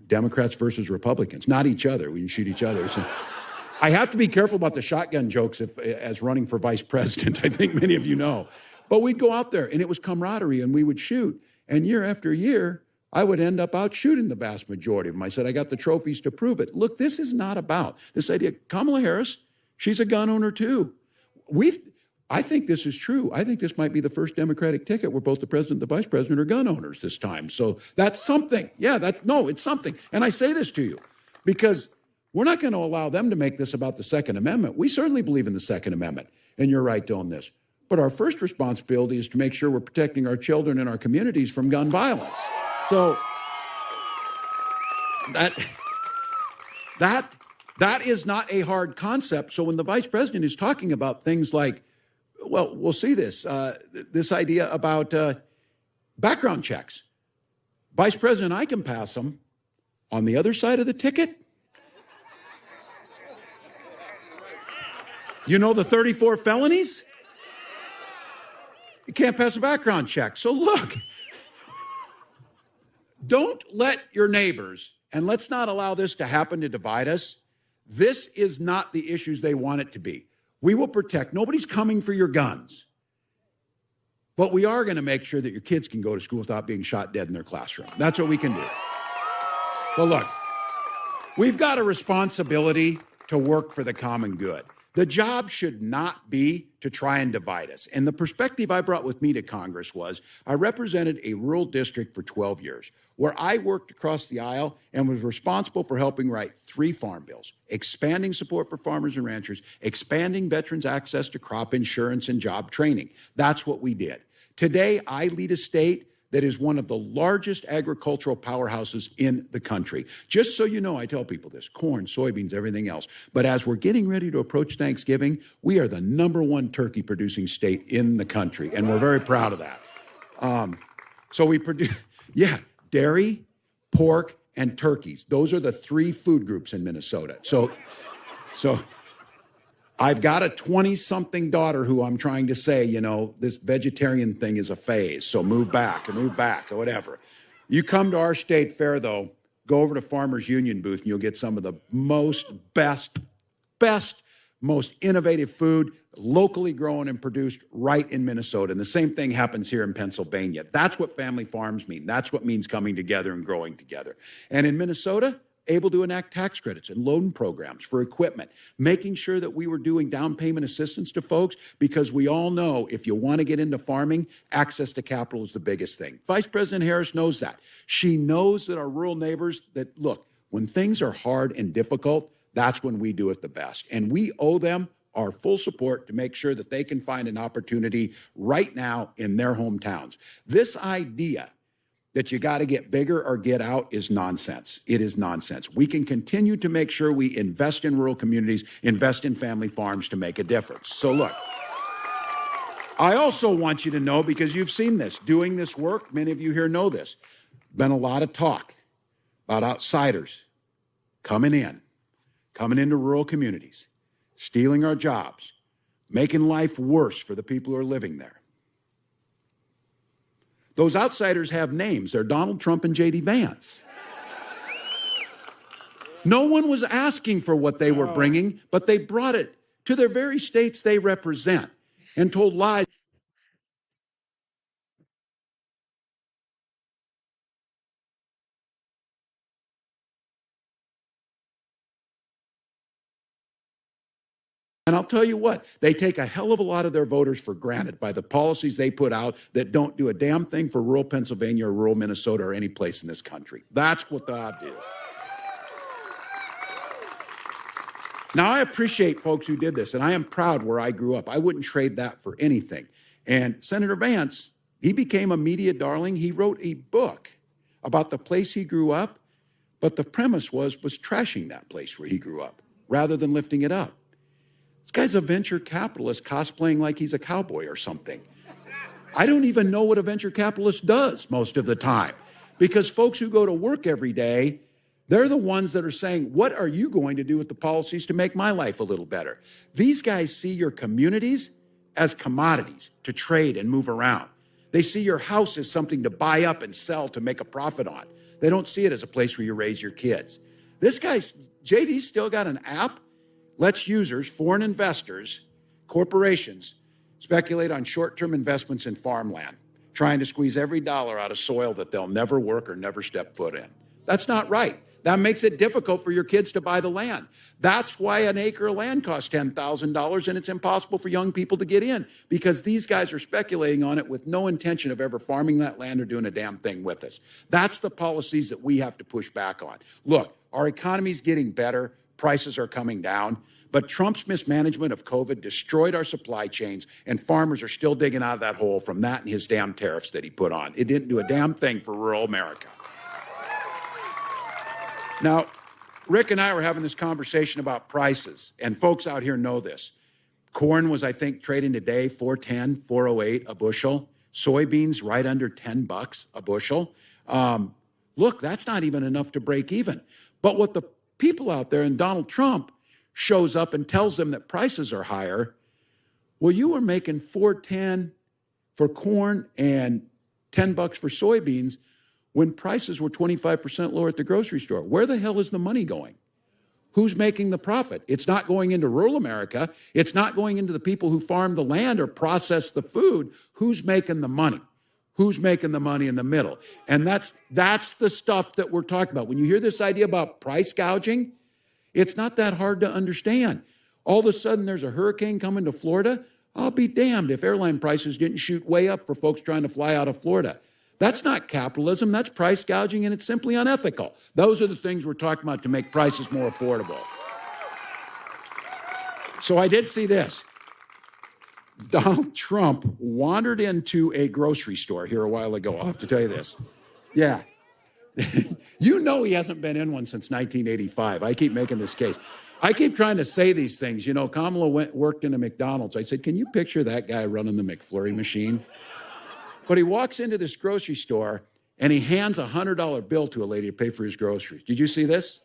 Democrats versus Republicans, not each other. We can shoot each other. So I have to be careful about the shotgun jokes as running for vice president. I think many of you know. But we'd go out there, and it was camaraderie, and we would shoot. And year after year, I would end up out shooting the vast majority of them. I said, I got the trophies to prove it. Look, this is not about this idea. Kamala Harris, she's a gun owner, too. I think this is true. I think this might be the first Democratic ticket where both the president and the vice president are gun owners this time. So that's something. Yeah, it's something. And I say this to you because we're not going to allow them to make this about the Second Amendment. We certainly believe in the Second Amendment, and you're right to own this. But our first responsibility is to make sure we're protecting our children and our communities from gun violence. So that is not a hard concept. So when the vice president is talking about things like, well, we'll see this idea about background checks. Vice President, I can pass them. On the other side of the ticket, you know the 34 felonies? You can't pass a background check. So look, don't let your neighbors and let's not allow this to happen to divide us. This is not the issues they want it to be. We will protect. Nobody's coming for your guns. But we are going to make sure that your kids can go to school without being shot dead in their classroom. That's what we can do. So look, we've got a responsibility to work for the common good. The job should not be to try and divide us. And the perspective I brought with me to Congress was I represented a rural district for 12 years where I worked across the aisle and was responsible for helping write 3 farm bills, expanding support for farmers and ranchers, expanding veterans' access to crop insurance and job training. That's what we did. Today, I lead a state that is one of the largest agricultural powerhouses in the country. Just so you know, I tell people this, corn, soybeans, everything else. But as we're getting ready to approach Thanksgiving, we are the #1 turkey producing state in the country, and we're very proud of that. So we produce, dairy, pork, and turkeys. Those are the 3 food groups in Minnesota. So I've got a 20-something daughter who I'm trying to say, this vegetarian thing is a phase, so move back or whatever. You come to our state fair, though, go over to Farmers Union booth, and you'll get some of the best, most innovative food locally grown and produced right in Minnesota. And the same thing happens here in Pennsylvania. That's what family farms mean. That's what means coming together and growing together. And in Minnesota, able to enact tax credits and loan programs for equipment, making sure that we were doing down payment assistance to folks, because we all know if you want to get into farming, access to capital is the biggest thing. Vice President Harris knows that. She knows that our rural neighbors, that look, when things are hard and difficult, that's when we do it the best. And we owe them our full support to make sure that they can find an opportunity right now in their hometowns. This idea that you got to get bigger or get out is nonsense. It is nonsense. We can continue to make sure we invest in rural communities, invest in family farms to make a difference. So look, I also want you to know, because you've seen this, doing this work, many of you here know this, been a lot of talk about outsiders coming into rural communities, stealing our jobs, making life worse for the people who are living there. Those outsiders have names. They're Donald Trump and J.D. Vance. No one was asking for what they were bringing, but they brought it to their very states they represent and told lies. And I'll tell you what, they take a hell of a lot of their voters for granted by the policies they put out that don't do a damn thing for rural Pennsylvania or rural Minnesota or any place in this country. That's what the odd is. Now, I appreciate folks who did this, and I am proud where I grew up. I wouldn't trade that for anything. And Senator Vance, he became a media darling. He wrote a book about the place he grew up, but the premise was trashing that place where he grew up rather than lifting it up. This guy's a venture capitalist cosplaying like he's a cowboy or something. I don't even know what a venture capitalist does most of the time, because folks who go to work every day, they're the ones that are saying, what are you going to do with the policies to make my life a little better? These guys see your communities as commodities to trade and move around. They see your house as something to buy up and sell to make a profit on. They don't see it as a place where you raise your kids. This guy's, JD's still got an app, lets users, foreign investors, corporations, speculate on short-term investments in farmland, trying to squeeze every dollar out of soil that they'll never work or never step foot in. That's not right. That makes it difficult for your kids to buy the land. That's why an acre of land costs $10,000, and it's impossible for young people to get in, because these guys are speculating on it with no intention of ever farming that land or doing a damn thing with us. That's the policies that we have to push back on. Look, our economy's getting better. Prices are coming down, but Trump's mismanagement of COVID destroyed our supply chains, and farmers are still digging out of that hole from that and his damn tariffs that he put on. It didn't do a damn thing for rural America. Now, Rick and I were having this conversation about prices, and folks out here know this. Corn was, I think, trading today $4.10, $4.08 a bushel. Soybeans right under $10 a bushel. Look, that's not even enough to break even. But what the people out there, and Donald Trump shows up and tells them that prices are higher. Well, you were making $4.10 for corn and $10 for soybeans when prices were 25% lower at the grocery store. Where the hell is the money going? Who's making the profit? It's not going into rural America. It's not going into the people who farm the land or process the food. Who's making the money? Who's making the money in the middle? And that's the stuff that we're talking about. When you hear this idea about price gouging, it's not that hard to understand. All of a sudden, there's a hurricane coming to Florida. I'll be damned if airline prices didn't shoot way up for folks trying to fly out of Florida. That's not capitalism. That's price gouging, and it's simply unethical. Those are the things we're talking about to make prices more affordable. So I did see this. Donald Trump wandered into a grocery store here a while ago. I'll have to tell you this. Yeah. You know he hasn't been in one since 1985. I keep making this case. I keep trying to say these things. You know, Kamala worked in a McDonald's. I said, can you picture that guy running the McFlurry machine? But he walks into this grocery store, and he hands a $100 bill to a lady to pay for his groceries. Did you see this?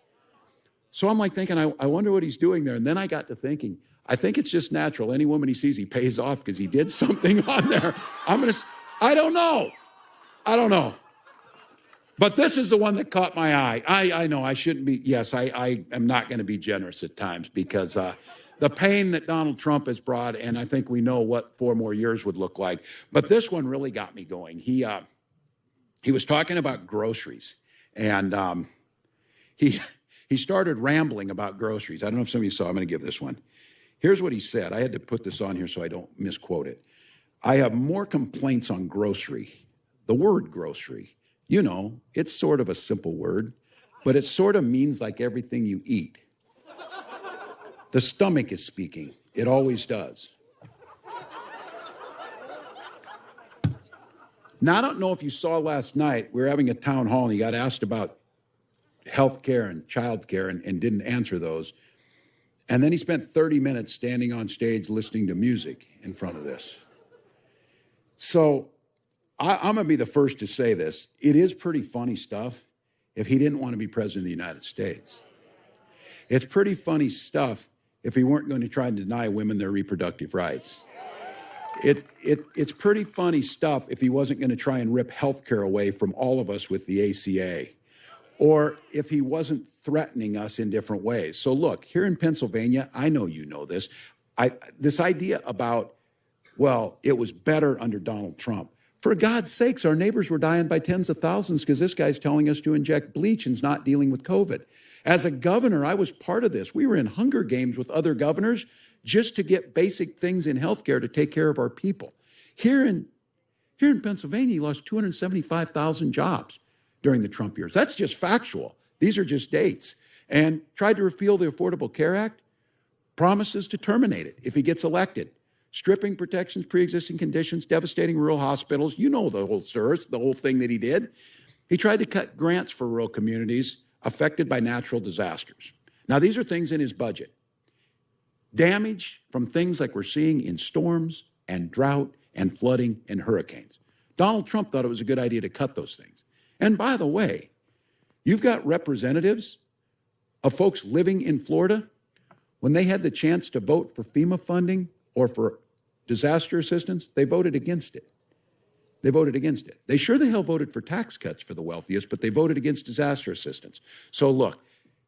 So I'm like thinking, I wonder what he's doing there. And then I got to thinking, I think it's just natural. Any woman he sees, he pays off because he did something on there. I don't know. But this is the one that caught my eye. I know I shouldn't be. Yes, I am not going to be generous at times because the pain that Donald Trump has brought, and I think we know what 4 more years would look like. But this one really got me going. He was talking about groceries, and he started rambling about groceries. I don't know if some of you saw. I'm going to give this one. Here's what he said. I had to put this on here so I don't misquote it. I have more complaints on grocery. The word grocery. You know, it's sort of a simple word, but it sort of means like everything you eat. The stomach is speaking. It always does. Now, I don't know if you saw last night, we were having a town hall and he got asked about health care and child care and didn't answer those. And then he spent 30 minutes standing on stage listening to music in front of this. So I'm going to be the first to say this. It is pretty funny stuff if he didn't want to be president of the United States. It's pretty funny stuff if he weren't going to try and deny women their reproductive rights. It's pretty funny stuff if he wasn't going to try and rip health care away from all of us with the ACA, or if he wasn't threatening us in different ways. So look, here in Pennsylvania, I know you know this, this idea about, well, it was better under Donald Trump. For God's sakes, our neighbors were dying by tens of thousands because this guy's telling us to inject bleach and is not dealing with COVID. As a governor, I was part of this. We were in Hunger Games with other governors just to get basic things in healthcare to take care of our people. Here in Pennsylvania, he lost 275,000 jobs during the Trump years. That's just factual. These are just dates. And tried to repeal the Affordable Care Act, promises to terminate it if he gets elected. Stripping protections, pre-existing conditions, devastating rural hospitals. You know the whole thing that he did. He tried to cut grants for rural communities affected by natural disasters. Now, these are things in his budget. Damage from things like we're seeing in storms and drought and flooding and hurricanes. Donald Trump thought it was a good idea to cut those things. And by the way, you've got representatives of folks living in Florida, when they had the chance to vote for FEMA funding or for disaster assistance, they voted against it. They voted against it. They sure the hell voted for tax cuts for the wealthiest, but they voted against disaster assistance. So look,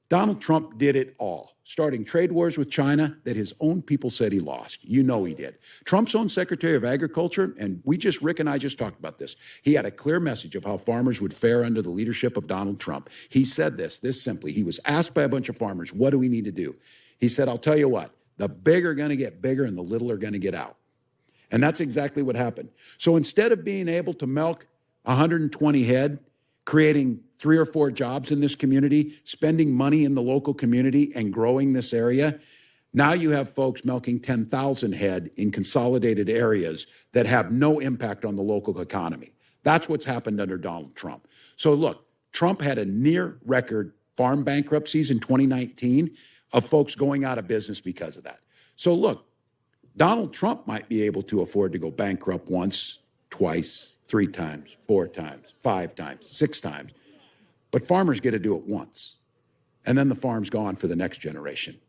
Donald Trump did it all, starting trade wars with China that his own people said he lost. You know he did. Trump's own Secretary of Agriculture, and Rick and I just talked about this. He had a clear message of how farmers would fare under the leadership of Donald Trump. He said this simply. He was asked by a bunch of farmers, what do we need to do? He said, I'll tell you what, the big are going to get bigger and the little are going to get out. And that's exactly what happened. So instead of being able to milk 120 head, creating 3 or 4 jobs in this community, spending money in the local community and growing this area, now you have folks milking 10,000 head in consolidated areas that have no impact on the local economy. That's what's happened under Donald Trump. So look, Trump had a near record farm bankruptcies in 2019 of folks going out of business because of that. So look, Donald Trump might be able to afford to go bankrupt once, twice, 3 times, 4 times, 5 times, 6 times. But farmers get to do it once. And then the farm's gone for the next generation.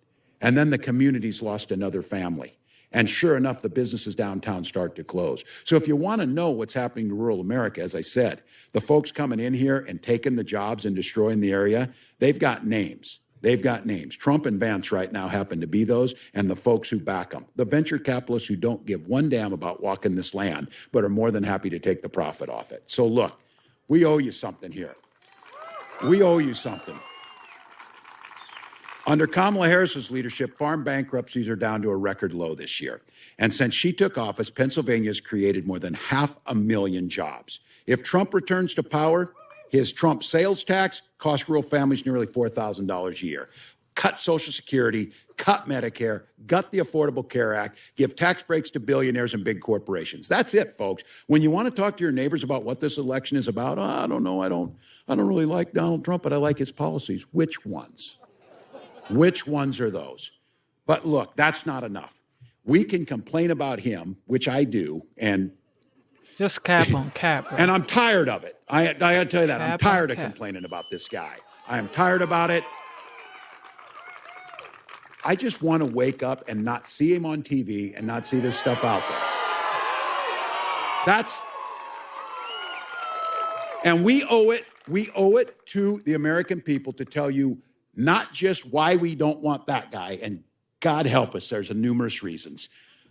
And then the community's lost another family. And sure enough, the businesses downtown start to close. So if you want to know what's happening to rural America, as I said, the folks coming in here and taking the jobs and destroying the area, they've got names. They've got names. Trump and Vance right now happen to be those, and the folks who back them. The venture capitalists who don't give one damn about walking this land, but are more than happy to take the profit off it. So look, we owe you something here. We owe you something. Under Kamala Harris's leadership, farm bankruptcies are down to a record low this year. And since she took office, Pennsylvania has created more than 500,000 jobs. If Trump returns to power, his Trump sales tax costs rural families nearly $4,000 a year. Cut Social Security, cut Medicare, gut the Affordable Care Act, give tax breaks to billionaires and big corporations. That's it, folks. When you want to talk to your neighbors about what this election is about, I don't know, I don't really like Donald Trump, but I like his policies. Which ones? Which ones are those? But look, that's not enough. We can complain about him, which I do, and just cap on cap. Right? And I'm tired of it. I got to tell you that. I'm tired of complaining about this guy. I am tired about it. I just want to wake up and not see him on TV and not see this stuff out there. And we owe it to the American people to tell you not just why we don't want that guy, and God help us, there's numerous reasons,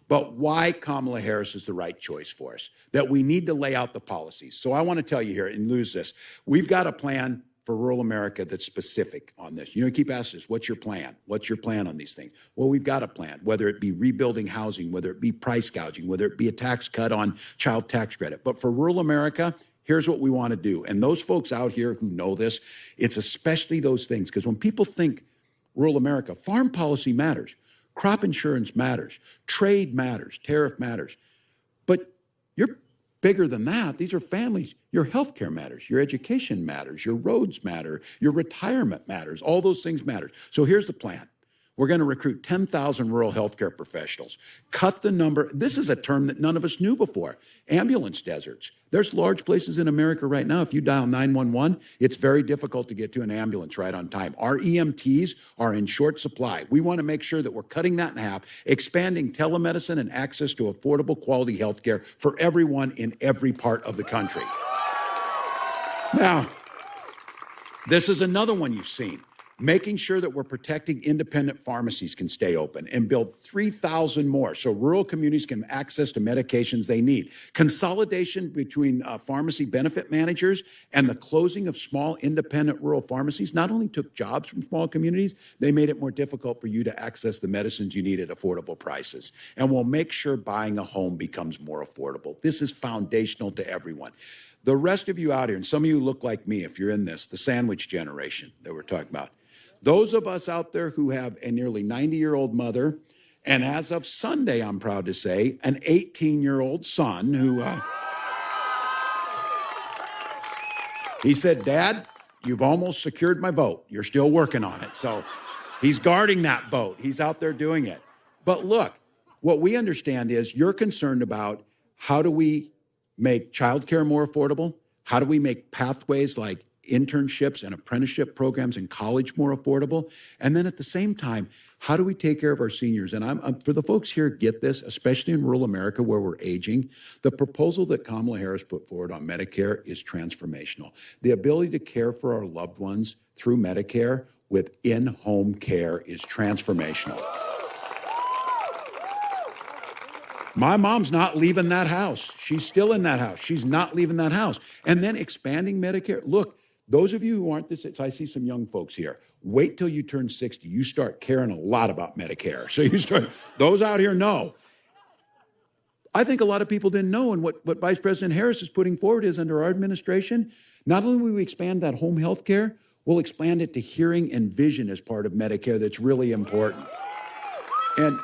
but why Kamala Harris is the right choice for us, that we need to lay out the policies. So I want to tell you here, and lose this, we've got a plan for rural America that's specific on this. You know, you keep asking us, what's your plan? What's your plan on these things? Well, we've got a plan, whether it be rebuilding housing, whether it be price gouging, whether it be a tax cut on child tax credit. But for rural America, here's what we want to do. And those folks out here who know this, it's especially those things, because when people think rural America, farm policy matters, crop insurance matters, trade matters, tariff matters. But you're bigger than that. These are families. Your health care matters, your education matters, your roads matter, your retirement matters. All those things matter. So here's the plan. We're going to recruit 10,000 rural healthcare professionals. Cut the number. This is a term that none of us knew before. Ambulance deserts. There's large places in America right now. If you dial 911, it's very difficult to get to an ambulance right on time. Our EMTs are in short supply. We want to make sure that we're cutting that in half, expanding telemedicine and access to affordable quality healthcare for everyone in every part of the country. Now, this is another one you've seen. Making sure that we're protecting independent pharmacies can stay open and build 3,000 more so rural communities can have access to medications they need. Consolidation between pharmacy benefit managers and the closing of small independent rural pharmacies not only took jobs from small communities, they made it more difficult for you to access the medicines you need at affordable prices. And we'll make sure buying a home becomes more affordable. This is foundational to everyone. The rest of you out here, and some of you look like me if you're in this, the sandwich generation that we're talking about. Those of us out there who have a nearly 90-year-old mother, and as of Sunday, I'm proud to say, an 18-year-old son who, he said, Dad, you've almost secured my vote. You're still working on it. So he's guarding that vote. He's out there doing it. But look, what we understand is you're concerned about how do we make childcare more affordable? How do we make pathways like internships and apprenticeship programs in college more affordable? And then at the same time, how do we take care of our seniors? And I'm for the folks here, get this, especially in rural America where we're aging, the proposal that Kamala Harris put forward on Medicare is transformational. The ability to care for our loved ones through Medicare with in-home care is transformational. My mom's not leaving that house. She's still in that house. She's not leaving that house. And then expanding Medicare. Look, those of you who aren't this, I see some young folks here. Wait till you turn 60. You start caring a lot about Medicare. So you start, those out here know. I think a lot of people didn't know, and what Vice President Harris is putting forward is under our administration, not only will we expand that home health care, we'll expand it to hearing and vision as part of Medicare. That's really important. And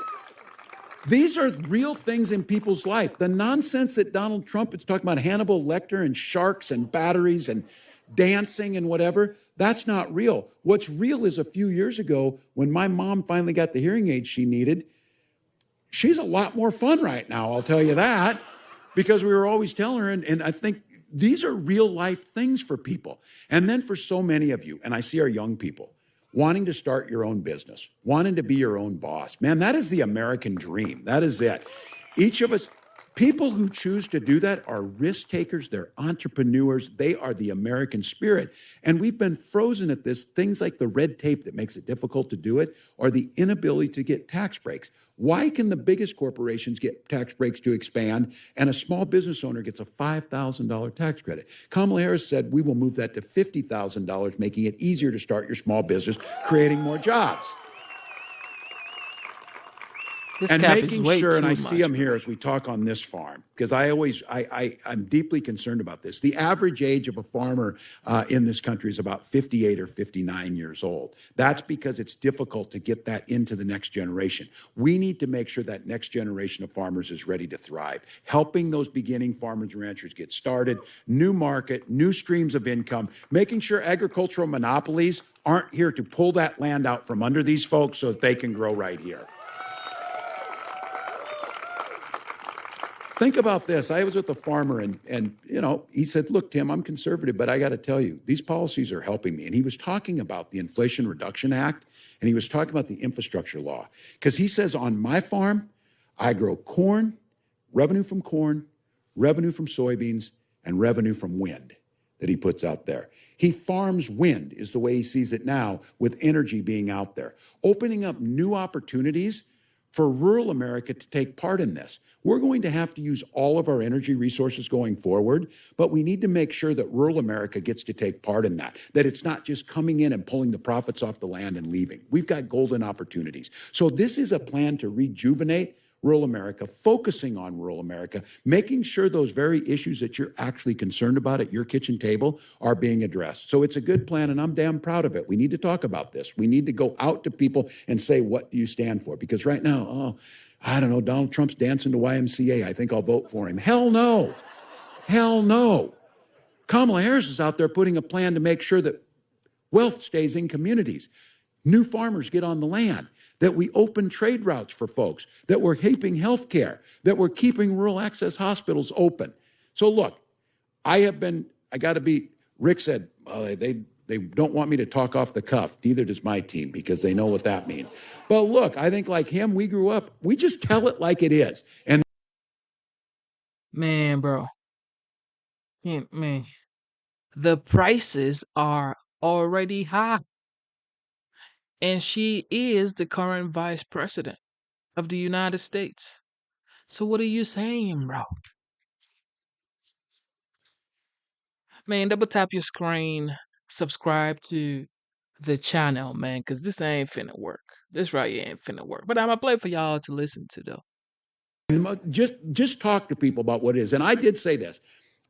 these are real things in people's life. The nonsense that Donald Trump is talking about, Hannibal Lecter and sharks and batteries and dancing and whatever, that's not real. What's real is a few years ago when my mom finally got the hearing aid she needed, she's a lot more fun right now, I'll tell you that, because we were always telling her, and I think these are real life things for people. And then for so many of you, and I see our young people, wanting to start your own business, wanting to be your own boss. Man, that is the American dream. That is it. Each of us, people who choose to do that are risk takers. They're entrepreneurs. They are the American spirit. And we've been frozen at this. Things like the red tape that makes it difficult to do it, or the inability to get tax breaks. Why can the biggest corporations get tax breaks to expand and a small business owner gets a $5,000 tax credit? Kamala Harris said we will move that to $50,000, making it easier to start your small business, creating more jobs. And making sure, and I see them here as we talk on this farm, because I'm deeply concerned about this. The average age of a farmer in this country is about 58 or 59 years old. That's because it's difficult to get that into the next generation. We need to make sure that next generation of farmers is ready to thrive, helping those beginning farmers and ranchers get started, new market, new streams of income, making sure agricultural monopolies aren't here to pull that land out from under these folks so that they can grow right here. Think about this. I was with a farmer and he said, look, Tim, I'm conservative, but I got to tell you, these policies are helping me. And he was talking about the Inflation Reduction Act, and he was talking about the infrastructure law. Because he says, on my farm, I grow corn, revenue from soybeans, and revenue from wind that he puts out there. He farms wind, is the way he sees it now, with energy being out there, opening up new opportunities for rural America to take part in this. We're going to have to use all of our energy resources going forward, but we need to make sure that rural America gets to take part in that it's not just coming in and pulling the profits off the land and leaving. We've got golden opportunities. So this is a plan to rejuvenate rural America, focusing on rural America, making sure those very issues that you're actually concerned about at your kitchen table are being addressed. So it's a good plan, and I'm damn proud of it. We need to talk about this. We need to go out to people and say, what do you stand for? Because right now, I don't know, Donald Trump's dancing to YMCA. I think I'll vote for him. Hell no. Hell no. Kamala Harris is out there putting a plan to make sure that wealth stays in communities. New farmers get on the land, that we open trade routes for folks, that we're keeping health care, that we're keeping rural access hospitals open. So look, Rick said, they don't want me to talk off the cuff. Neither does my team, because they know what that means. But look, I think like him, we grew up, we just tell it like it is. And Man, bro. Man, the prices are already high. And she is the current vice president of the United States. So what are you saying, bro? Man, double tap your screen, subscribe to the channel, man, because this ain't finna work. This right here ain't finna work. But I'm gonna play for y'all to listen to, though. Just talk to people about what it is. And I did say this,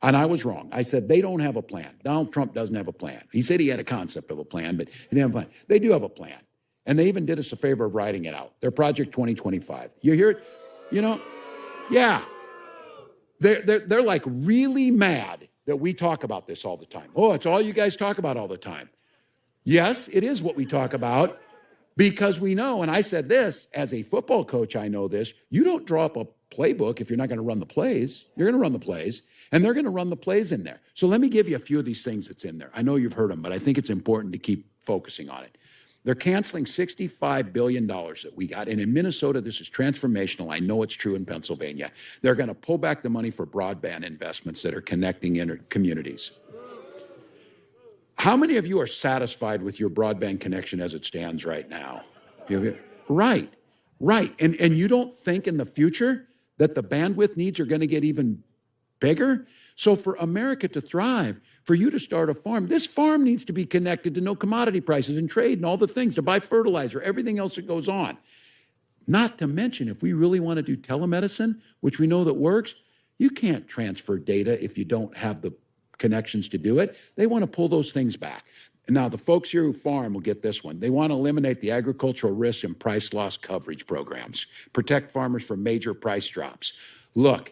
and I was wrong. I said they don't have a plan. Donald Trump doesn't have a plan. He said he had a concept of a plan, but he didn't have a plan. They do have a plan. And they even did us a favor of writing it out. Their Project 2025. You hear it? Yeah. They're like really mad that we talk about this all the time. Oh, it's all you guys talk about all the time. Yes, it is what we talk about, because we know, and I said this, as a football coach, I know this, you don't draw up a playbook if you're not going to run the plays. You're going to run the plays, and they're going to run the plays in there. So let me give you a few of these things that's in there. I know you've heard them, but I think it's important to keep focusing on it. They're canceling $65 billion that we got. And in Minnesota, this is transformational. I know it's true in Pennsylvania. They're going to pull back the money for broadband investments that are connecting communities. How many of you are satisfied with your broadband connection as it stands right now? Right. And you don't think in the future that the bandwidth needs are going to get even bigger? So for America to thrive, for you to start a farm, this farm needs to be connected to know commodity prices and trade and all the things, to buy fertilizer, everything else that goes on. Not to mention, if we really want to do telemedicine, which we know that works, you can't transfer data if you don't have the connections to do it. They want to pull those things back. Now, the folks here who farm will get this one. They want to eliminate the agricultural risk and price loss coverage programs, protect farmers from major price drops. Look,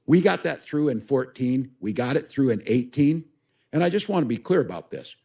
we got that through in 14. We got it through in 18. And I just want to be clear about this.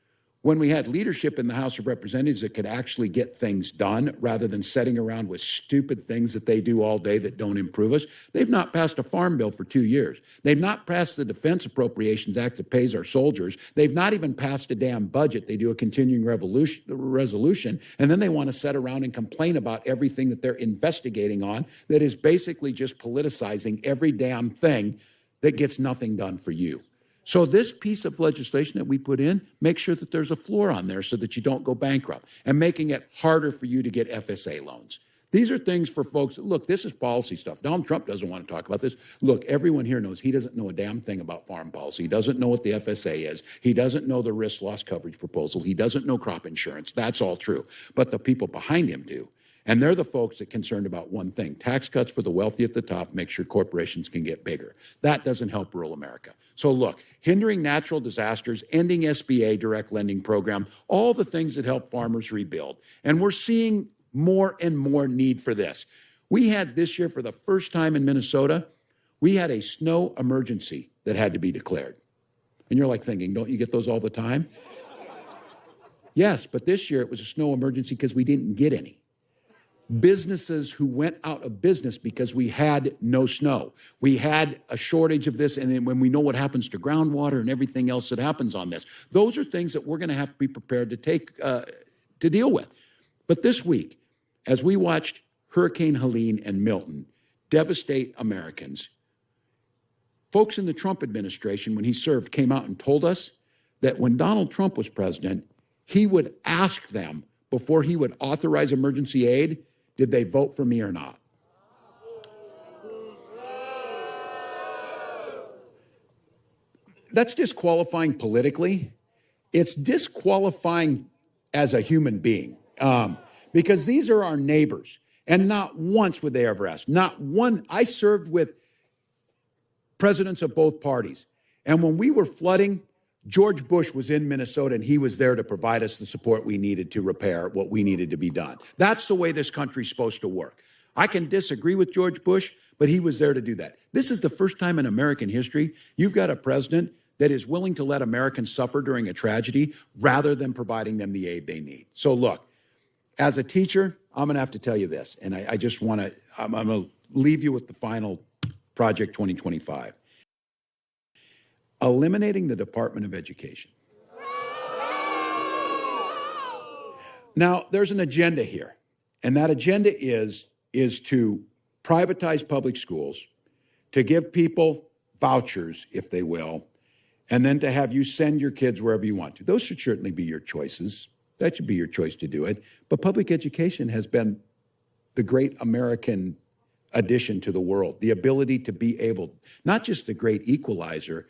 when we had leadership in the House of Representatives that could actually get things done rather than sitting around with stupid things that they do all day that don't improve us. They've not passed a farm bill for 2 years. They've not passed the Defense Appropriations Act that pays our soldiers. They've not even passed a damn budget. They do a continuing resolution, and then they want to sit around and complain about everything that they're investigating on that is basically just politicizing every damn thing that gets nothing done for you. So this piece of legislation that we put in, make sure that there's a floor on there so that you don't go bankrupt, and making it harder for you to get FSA loans. These are things for folks. Look, this is policy stuff. Donald Trump doesn't want to talk about this. Look, everyone here knows he doesn't know a damn thing about foreign policy. He doesn't know what the FSA is. He doesn't know the risk loss coverage proposal. He doesn't know crop insurance. That's all true. But the people behind him do. And they're the folks that are concerned about one thing: tax cuts for the wealthy at the top, make sure corporations can get bigger. That doesn't help rural America. So look, hindering natural disasters, ending SBA direct lending program, all the things that help farmers rebuild. And we're seeing more and more need for this. We had this year, for the first time in Minnesota, we had a snow emergency that had to be declared. And you're like thinking, don't you get those all the time? Yes, but this year it was a snow emergency because we didn't get any. Businesses who went out of business because we had no snow. We had a shortage of this, and then when we know what happens to groundwater and everything else that happens on this, those are things that we're going to have to be prepared to take to deal with. But this week, as we watched Hurricane Helene and Milton devastate Americans, folks in the Trump administration, when he served, came out and told us that when Donald Trump was president, he would ask them before he would authorize emergency aid, did they vote for me or not? That's disqualifying politically. It's disqualifying as a human being, because these are our neighbors. And not once would they ever ask. Not one. I served with presidents of both parties. And when we were flooding, George Bush was in Minnesota, and he was there to provide us the support we needed to repair what we needed to be done. That's the way this country's supposed to work. I can disagree with George Bush, but he was there to do that. This is the first time in American history you've got a president that is willing to let Americans suffer during a tragedy rather than providing them the aid they need. So look, as a teacher, I'm going to have to tell you this, and I just want to, I'm going to leave you with the final Project 2025. Eliminating the Department of Education. Now, there's an agenda here, and that agenda is to privatize public schools, to give people vouchers, if they will, and then to have you send your kids wherever you want to. Those should certainly be your choices. That should be your choice to do it. But public education has been the great American addition to the world, the ability to be able, not just the great equalizer,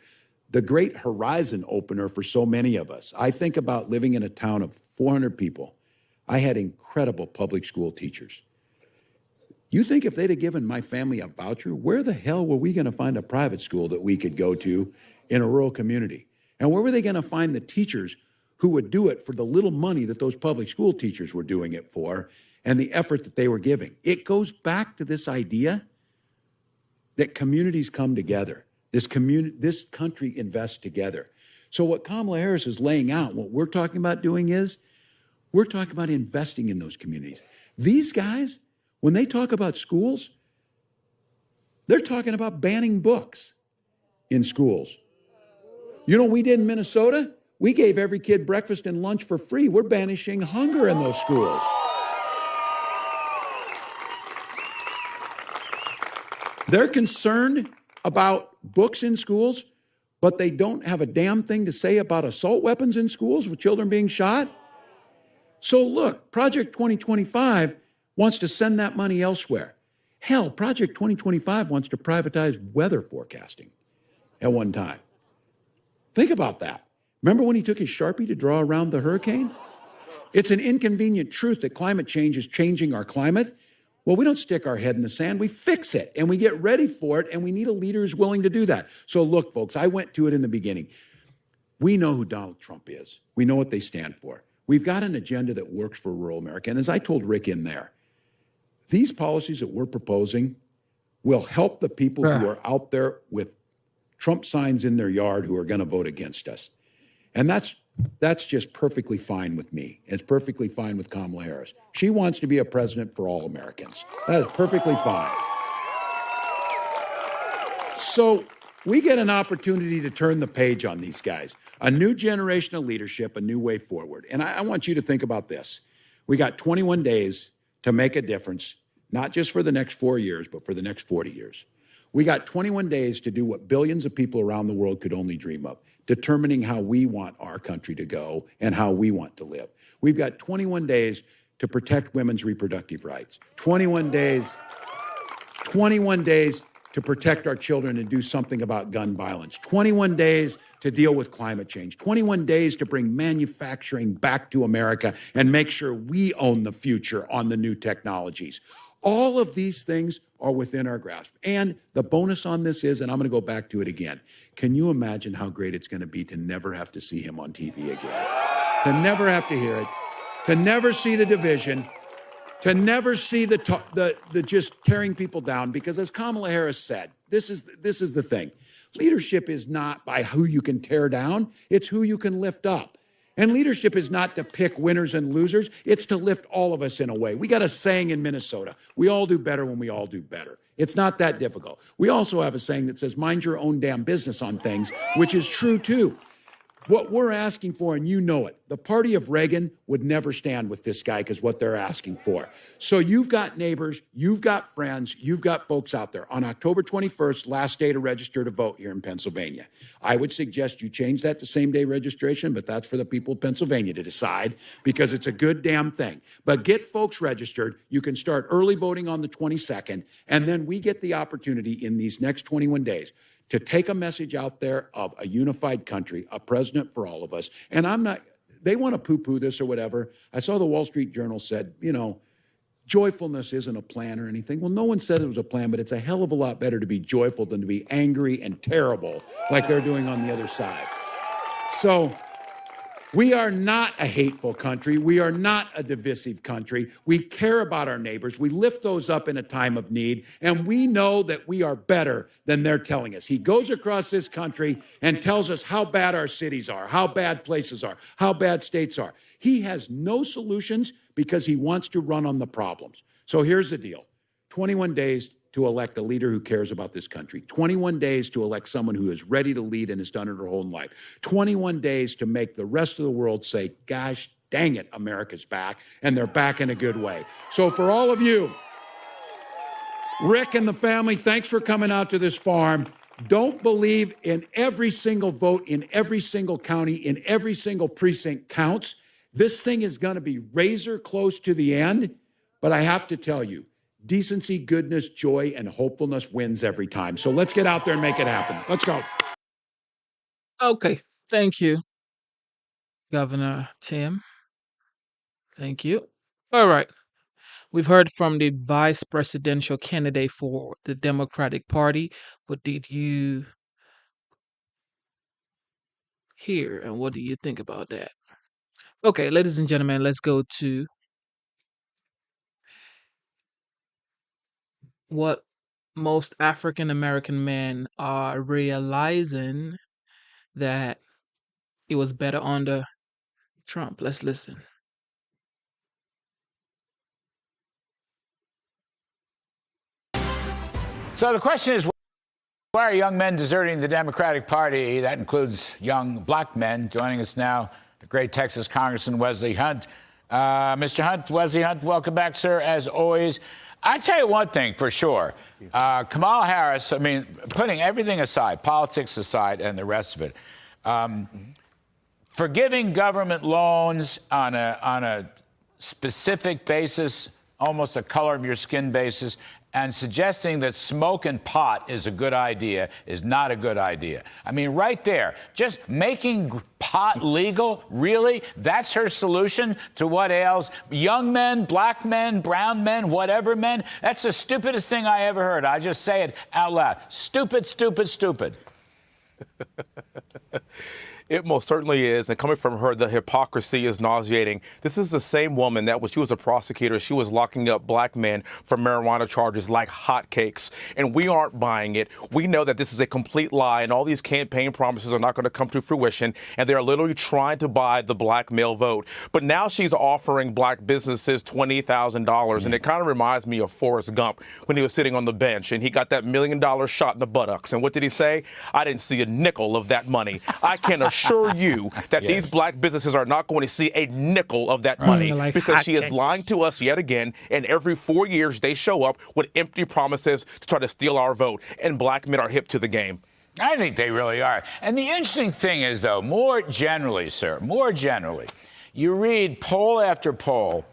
the great horizon opener for so many of us. I think about living in a town of 400 people. I had incredible public school teachers. You think if they'd have given my family a voucher, where the hell were we going to find a private school that we could go to in a rural community? And where were they going to find the teachers who would do it for the little money that those public school teachers were doing it for and the effort that they were giving? It goes back to this idea that communities come together. This country invests together. So what Kamala Harris is laying out, what we're talking about doing is, we're talking about investing in those communities. These guys, when they talk about schools, they're talking about banning books in schools. You know what we did in Minnesota? We gave every kid breakfast and lunch for free. We're banishing hunger in those schools. They're concerned about books in schools, but they don't have a damn thing to say about assault weapons in schools with children being shot. So look, Project 2025 wants to send that money elsewhere. Hell, Project 2025 wants to privatize weather forecasting at one time. Think about that. Remember when he took his Sharpie to draw around the hurricane? It's an inconvenient truth that climate change is changing our climate. Well, we don't stick our head in the sand. We fix it, and we get ready for it, and we need a leader who's willing to do that. So look, folks, I went to it in the beginning. We know who Donald Trump is. We know what they stand for. We've got an agenda that works for rural America. And as I told Rick in there, these policies that we're proposing will help the people who are out there with Trump signs in their yard who are going to vote against us. And that's That's just perfectly fine with me. It's perfectly fine with Kamala Harris. She wants to be a president for all Americans. That is perfectly fine. So we get an opportunity to turn the page on these guys. A new generation of leadership, a new way forward. And I want you to think about this. We got 21 days to make a difference, not just for the next 4 years, but for the next 40 years. We got 21 days to do what billions of people around the world could only dream of, determining how we want our country to go and how we want to live. We've got 21 days to protect women's reproductive rights. 21 days to protect our children and do something about gun violence. 21 days to deal with climate change. 21 days to bring manufacturing back to America and make sure we own the future on the new technologies. All of these things are within our grasp. And the bonus on this is, and I'm going to go back to it again, can you imagine how great it's going to be to never have to see him on TV again? To never have to hear it, to never see the division, to never see the just tearing people down. Because as Kamala Harris said, this is the thing. Leadership is not by who you can tear down, it's who you can lift up. And leadership is not to pick winners and losers. It's to lift all of us in a way. We got a saying in Minnesota, we all do better when we all do better. It's not that difficult. We also have a saying that says, mind your own damn business on things, which is true too. What we're asking for, and you know it, the party of Reagan would never stand with this guy because what they're asking for. So you've got neighbors, you've got friends, you've got folks out there. On October 21st, last day to register to vote here in Pennsylvania. I would suggest you change that to same-day registration, but that's for the people of Pennsylvania to decide because it's a good damn thing. But get folks registered. You can start early voting on the 22nd, and then we get the opportunity in these next 21 days to take a message out there of a unified country, a president for all of us. And they want to poo-poo this or whatever. I saw the Wall Street Journal said, joyfulness isn't a plan or anything. Well, no one said it was a plan, but it's a hell of a lot better to be joyful than to be angry and terrible like they're doing on the other side. So we are not a hateful country. We are not a divisive country. We care about our neighbors. We lift those up in a time of need, and we know that we are better than they're telling us. He goes across this country and tells us how bad our cities are, how bad places are, how bad states are. He has no solutions because he wants to run on the problems. So here's the deal. 21 days to elect a leader who cares about this country. 21 days to elect someone who is ready to lead and has done it her whole life. 21 days to make the rest of the world say, gosh, dang it, America's back, and they're back in a good way. So for all of you, Rick and the family, thanks for coming out to this farm. Don't believe in every single vote in every single county, in every single precinct counts. This thing is going to be razor close to the end, but I have to tell you, decency, goodness, joy, and hopefulness wins every time. So let's get out there and make it happen. Let's go. Okay. Thank you, Governor Tim. Thank you. All right. We've heard from the vice presidential candidate for the Democratic Party. What did you hear and what do you think about that? Okay, ladies and gentlemen, let's go to what most African American men are realizing that it was better under Trump. Let's listen. So the question is, why are young men deserting the Democratic Party? That includes young black men. Joining us now, the great Texas Congressman Wesley Hunt. Mr. Hunt, Wesley Hunt, welcome back, sir, as always. I tell you one thing for sure. Kamala Harris, I mean, putting everything aside, politics aside and the rest of it, forgiving government loans on a specific basis, almost a color of your skin basis, and suggesting that smoking pot is a good idea is not a good idea. I mean, right there, just making pot legal, really? That's her solution to what ails young men, black men, brown men, whatever men? That's the stupidest thing I ever heard. I just say it out loud. Stupid, stupid, stupid. It most certainly is. And coming from her, the hypocrisy is nauseating. This is the same woman that when she was a prosecutor, she was locking up black men for marijuana charges like hotcakes. And we aren't buying it. We know that this is a complete lie and all these campaign promises are not going to come to fruition. And they're literally trying to buy the black male vote. But now she's offering black businesses $20,000. And it kind of reminds me of Forrest Gump when he was sitting on the bench and he got that $1 million shot in the buttocks. And what did he say? I didn't see a nickel of that money. I can assure you that these black businesses are not going to see a nickel of that money because she is lying to us yet again. And every 4 years they show up with empty promises to try to steal our vote. And black men are hip to the game. I think they really are. And the interesting thing is, though, more generally, sir, more generally, you read poll after poll,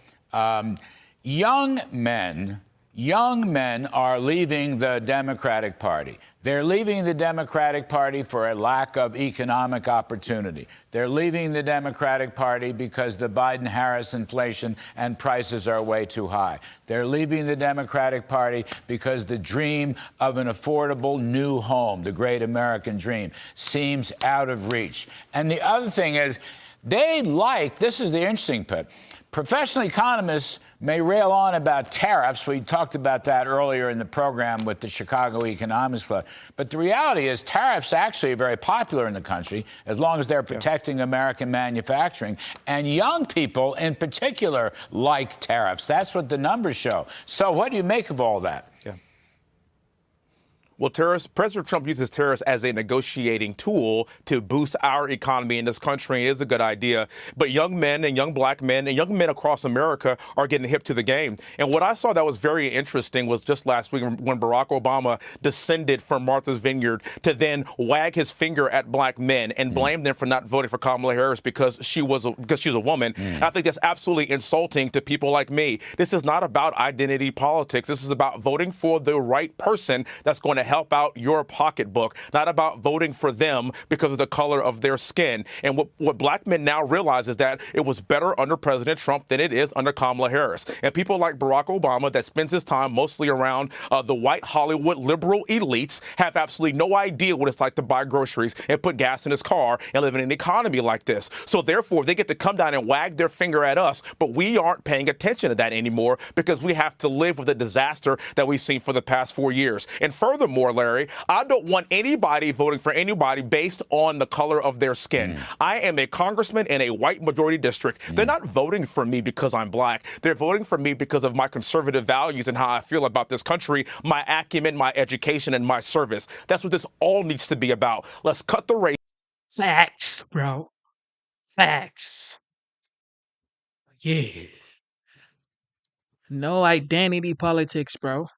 young men are leaving the Democratic Party. They're leaving the Democratic Party for a lack of economic opportunity. They're leaving the Democratic Party because the Biden-Harris inflation and prices are way too high. They're leaving the Democratic Party because the dream of an affordable new home, the great American dream, seems out of reach. And the other thing is, this is the interesting part. Professional economists may rail on about tariffs. We talked about that earlier in the program with the Chicago Economics Club. But the reality is tariffs actually are very popular in the country as long as they're protecting American manufacturing. And young people in particular like tariffs. That's what the numbers show. So what do you make of all that? Well, President Trump uses tariffs as a negotiating tool to boost our economy in this country. It is a good idea. But young men and young black men and young men across America are getting hip to the game. And what I saw that was very interesting was just last week when Barack Obama descended from Martha's Vineyard to then wag his finger at black men and blame them for not voting for Kamala Harris because she's a woman. I think that's absolutely insulting to people like me. This is not about identity politics. This is about voting for the right person that's going to help out your pocketbook, not about voting for them because of the color of their skin. And what black men now realize is that it was better under President Trump than it is under Kamala Harris. And people like Barack Obama that spends his time mostly around the white Hollywood liberal elites have absolutely no idea what it's like to buy groceries and put gas in his car and live in an economy like this. So therefore, they get to come down and wag their finger at us, but we aren't paying attention to that anymore because we have to live with the disaster that we've seen for the past 4 years. And furthermore, Larry, I don't want anybody voting for anybody based on the color of their skin. I am a congressman in a white majority district. They're not voting for me because I'm black. They're voting for me because of my conservative values and how I feel about this country, my acumen, my education, and my service. That's what this all needs to be about. Let's cut the race. Facts, bro. Facts. Yeah. No identity politics, bro.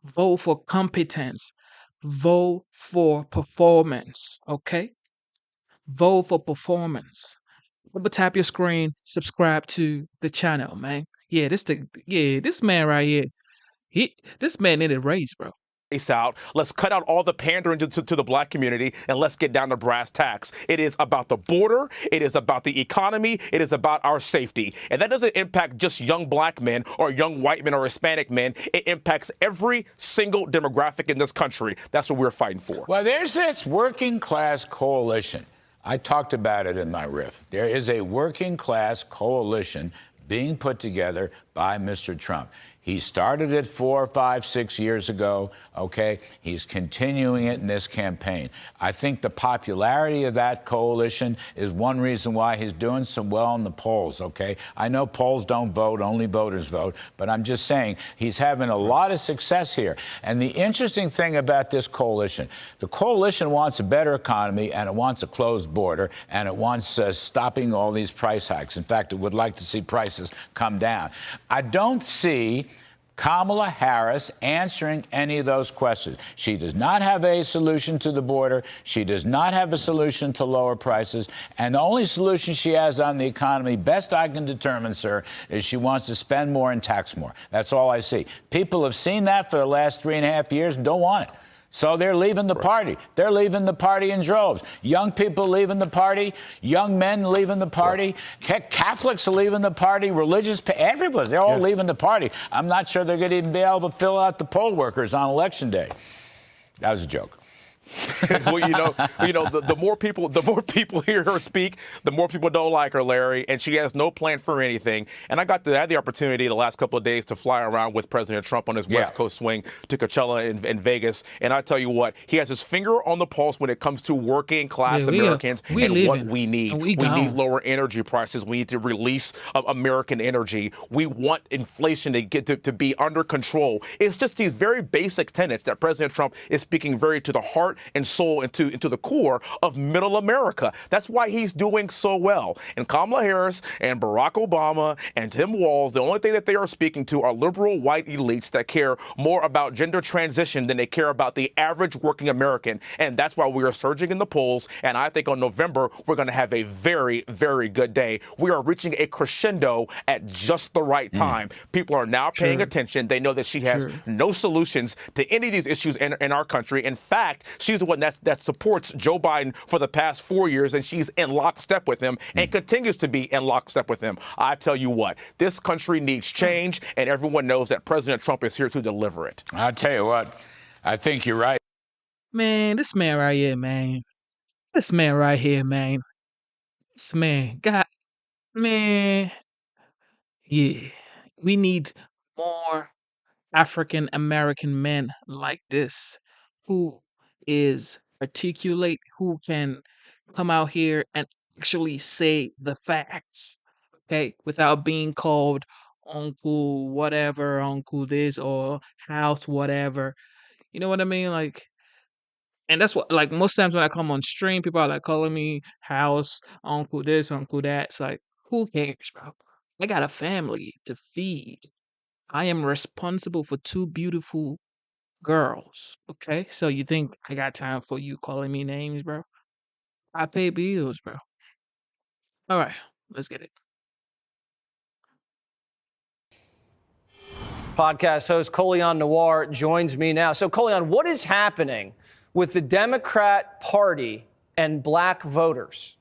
Vote for competence. Vote for performance. Okay? Vote for performance. Double tap your screen. Subscribe to the channel, man. This man right here. This man needed a raise, bro. Out. Let's cut out all the pandering to the black community and let's get down to brass tacks. It is about the border. It is about the economy. It is about our safety. And that doesn't impact just young black men or young white men or Hispanic men. It impacts every single demographic in this country. That's what we're fighting for. Well, there's this working class coalition. I talked about it in my riff. There is a working class coalition being put together by Mr. Trump. He started it 4, 5, 6 years ago, okay? He's continuing it in this campaign. I think the popularity of that coalition is one reason why he's doing so well in the polls, okay? I know polls don't vote, only voters vote, but I'm just saying he's having a lot of success here. And the interesting thing about this coalition, the coalition wants a better economy, and it wants a closed border, and it wants stopping all these price hikes. In fact, it would like to see prices come down. I don't see Kamala Harris answering any of those questions. She does not have a solution to the border. She does not have a solution to lower prices. And the only solution she has on the economy, best I can determine, sir, is she wants to spend more and tax more. That's all I see. People have seen that for the last 3.5 years and don't want it. So they're leaving the party. They're leaving the party in droves. Young people leaving the party. Young men leaving the party. Heck, Catholics are leaving the party. Religious, everybody, they're all leaving the party. I'm not sure they're going to even be able to fill out the poll workers on Election Day. That was a joke. Well, the more people hear her speak, the more people don't like her, Larry. And she has no plan for anything. And I had the opportunity the last couple of days to fly around with President Trump on his West Coast swing to Coachella in Vegas. And I tell you what, he has his finger on the pulse when it comes to working class Americans and what we need. We need lower energy prices. We need to release American energy. We want inflation to get to be under control. It's just these very basic tenets that President Trump is speaking very to the heart and soul into the core of middle America. That's why he's doing so well. And Kamala Harris and Barack Obama and Tim Walz, the only thing that they are speaking to are liberal white elites that care more about gender transition than they care about the average working American. And that's why we are surging in the polls. And I think on November, we're going to have a very, very good day. We are reaching a crescendo at just the right time. People are now paying attention. They know that she has no solutions to any of these issues in our country. In fact, she's the one that supports Joe Biden for the past 4 years, and she's in lockstep with him and continues to be in lockstep with him. I tell you what, this country needs change, and everyone knows that President Trump is here to deliver it. I'll tell you what, I think you're right. Man, this man right here, man. This man right here, man. This man, God, man. Yeah, we need more African American men like this who is articulate, who can come out here and actually say the facts, okay, without being called uncle whatever, uncle this or house whatever. You know what I mean? Like, and that's what, like, most times when I come on stream, people are like calling me house, uncle this, uncle that. It's like, who cares, bro? I got a family to feed. I am responsible for 2 beautiful girls. Okay? So you think I got time for you calling me names, bro? I pay bills, bro. All right, let's get it. Podcast host Colion Noir joins me now. So, Colion, what is happening with the Democrat Party and black voters?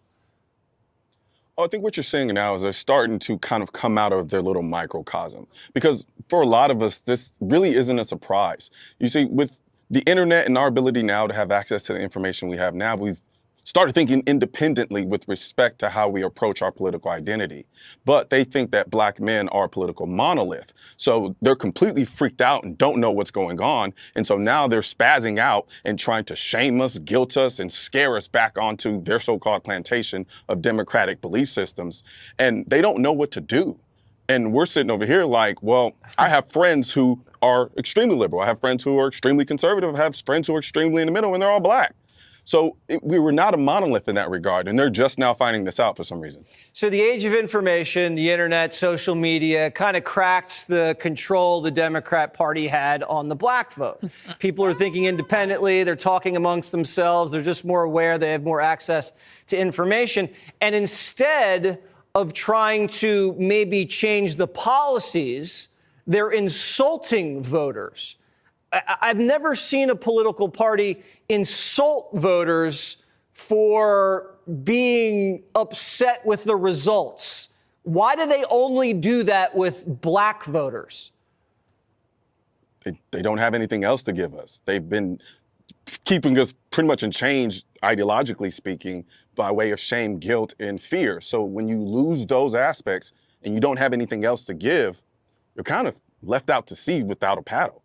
I think what you're seeing now is they're starting to kind of come out of their little microcosm. Because for a lot of us, this really isn't a surprise. You see, with the internet and our ability now to have access to the information we have now, we've started thinking independently with respect to how we approach our political identity. But they think that black men are a political monolith. So they're completely freaked out and don't know what's going on. And so now they're spazzing out and trying to shame us, guilt us, and scare us back onto their so-called plantation of democratic belief systems. And they don't know what to do. And we're sitting over here like, well, I have friends who are extremely liberal. I have friends who are extremely conservative. I have friends who are extremely in the middle, and they're all black. So we were not a monolith in that regard, and they're just now finding this out for some reason. So the age of information, the internet, social media kind of cracked the control the Democrat Party had on the black vote. People are thinking independently. They're talking amongst themselves. They're just more aware. They have more access to information. And instead of trying to maybe change the policies, they're insulting voters. I've never seen a political party insult voters for being upset with the results. Why do they only do that with black voters? They don't have anything else to give us. They've been keeping us pretty much in chains, ideologically speaking, by way of shame, guilt, and fear. So when you lose those aspects and you don't have anything else to give, you're kind of left out to sea without a paddle.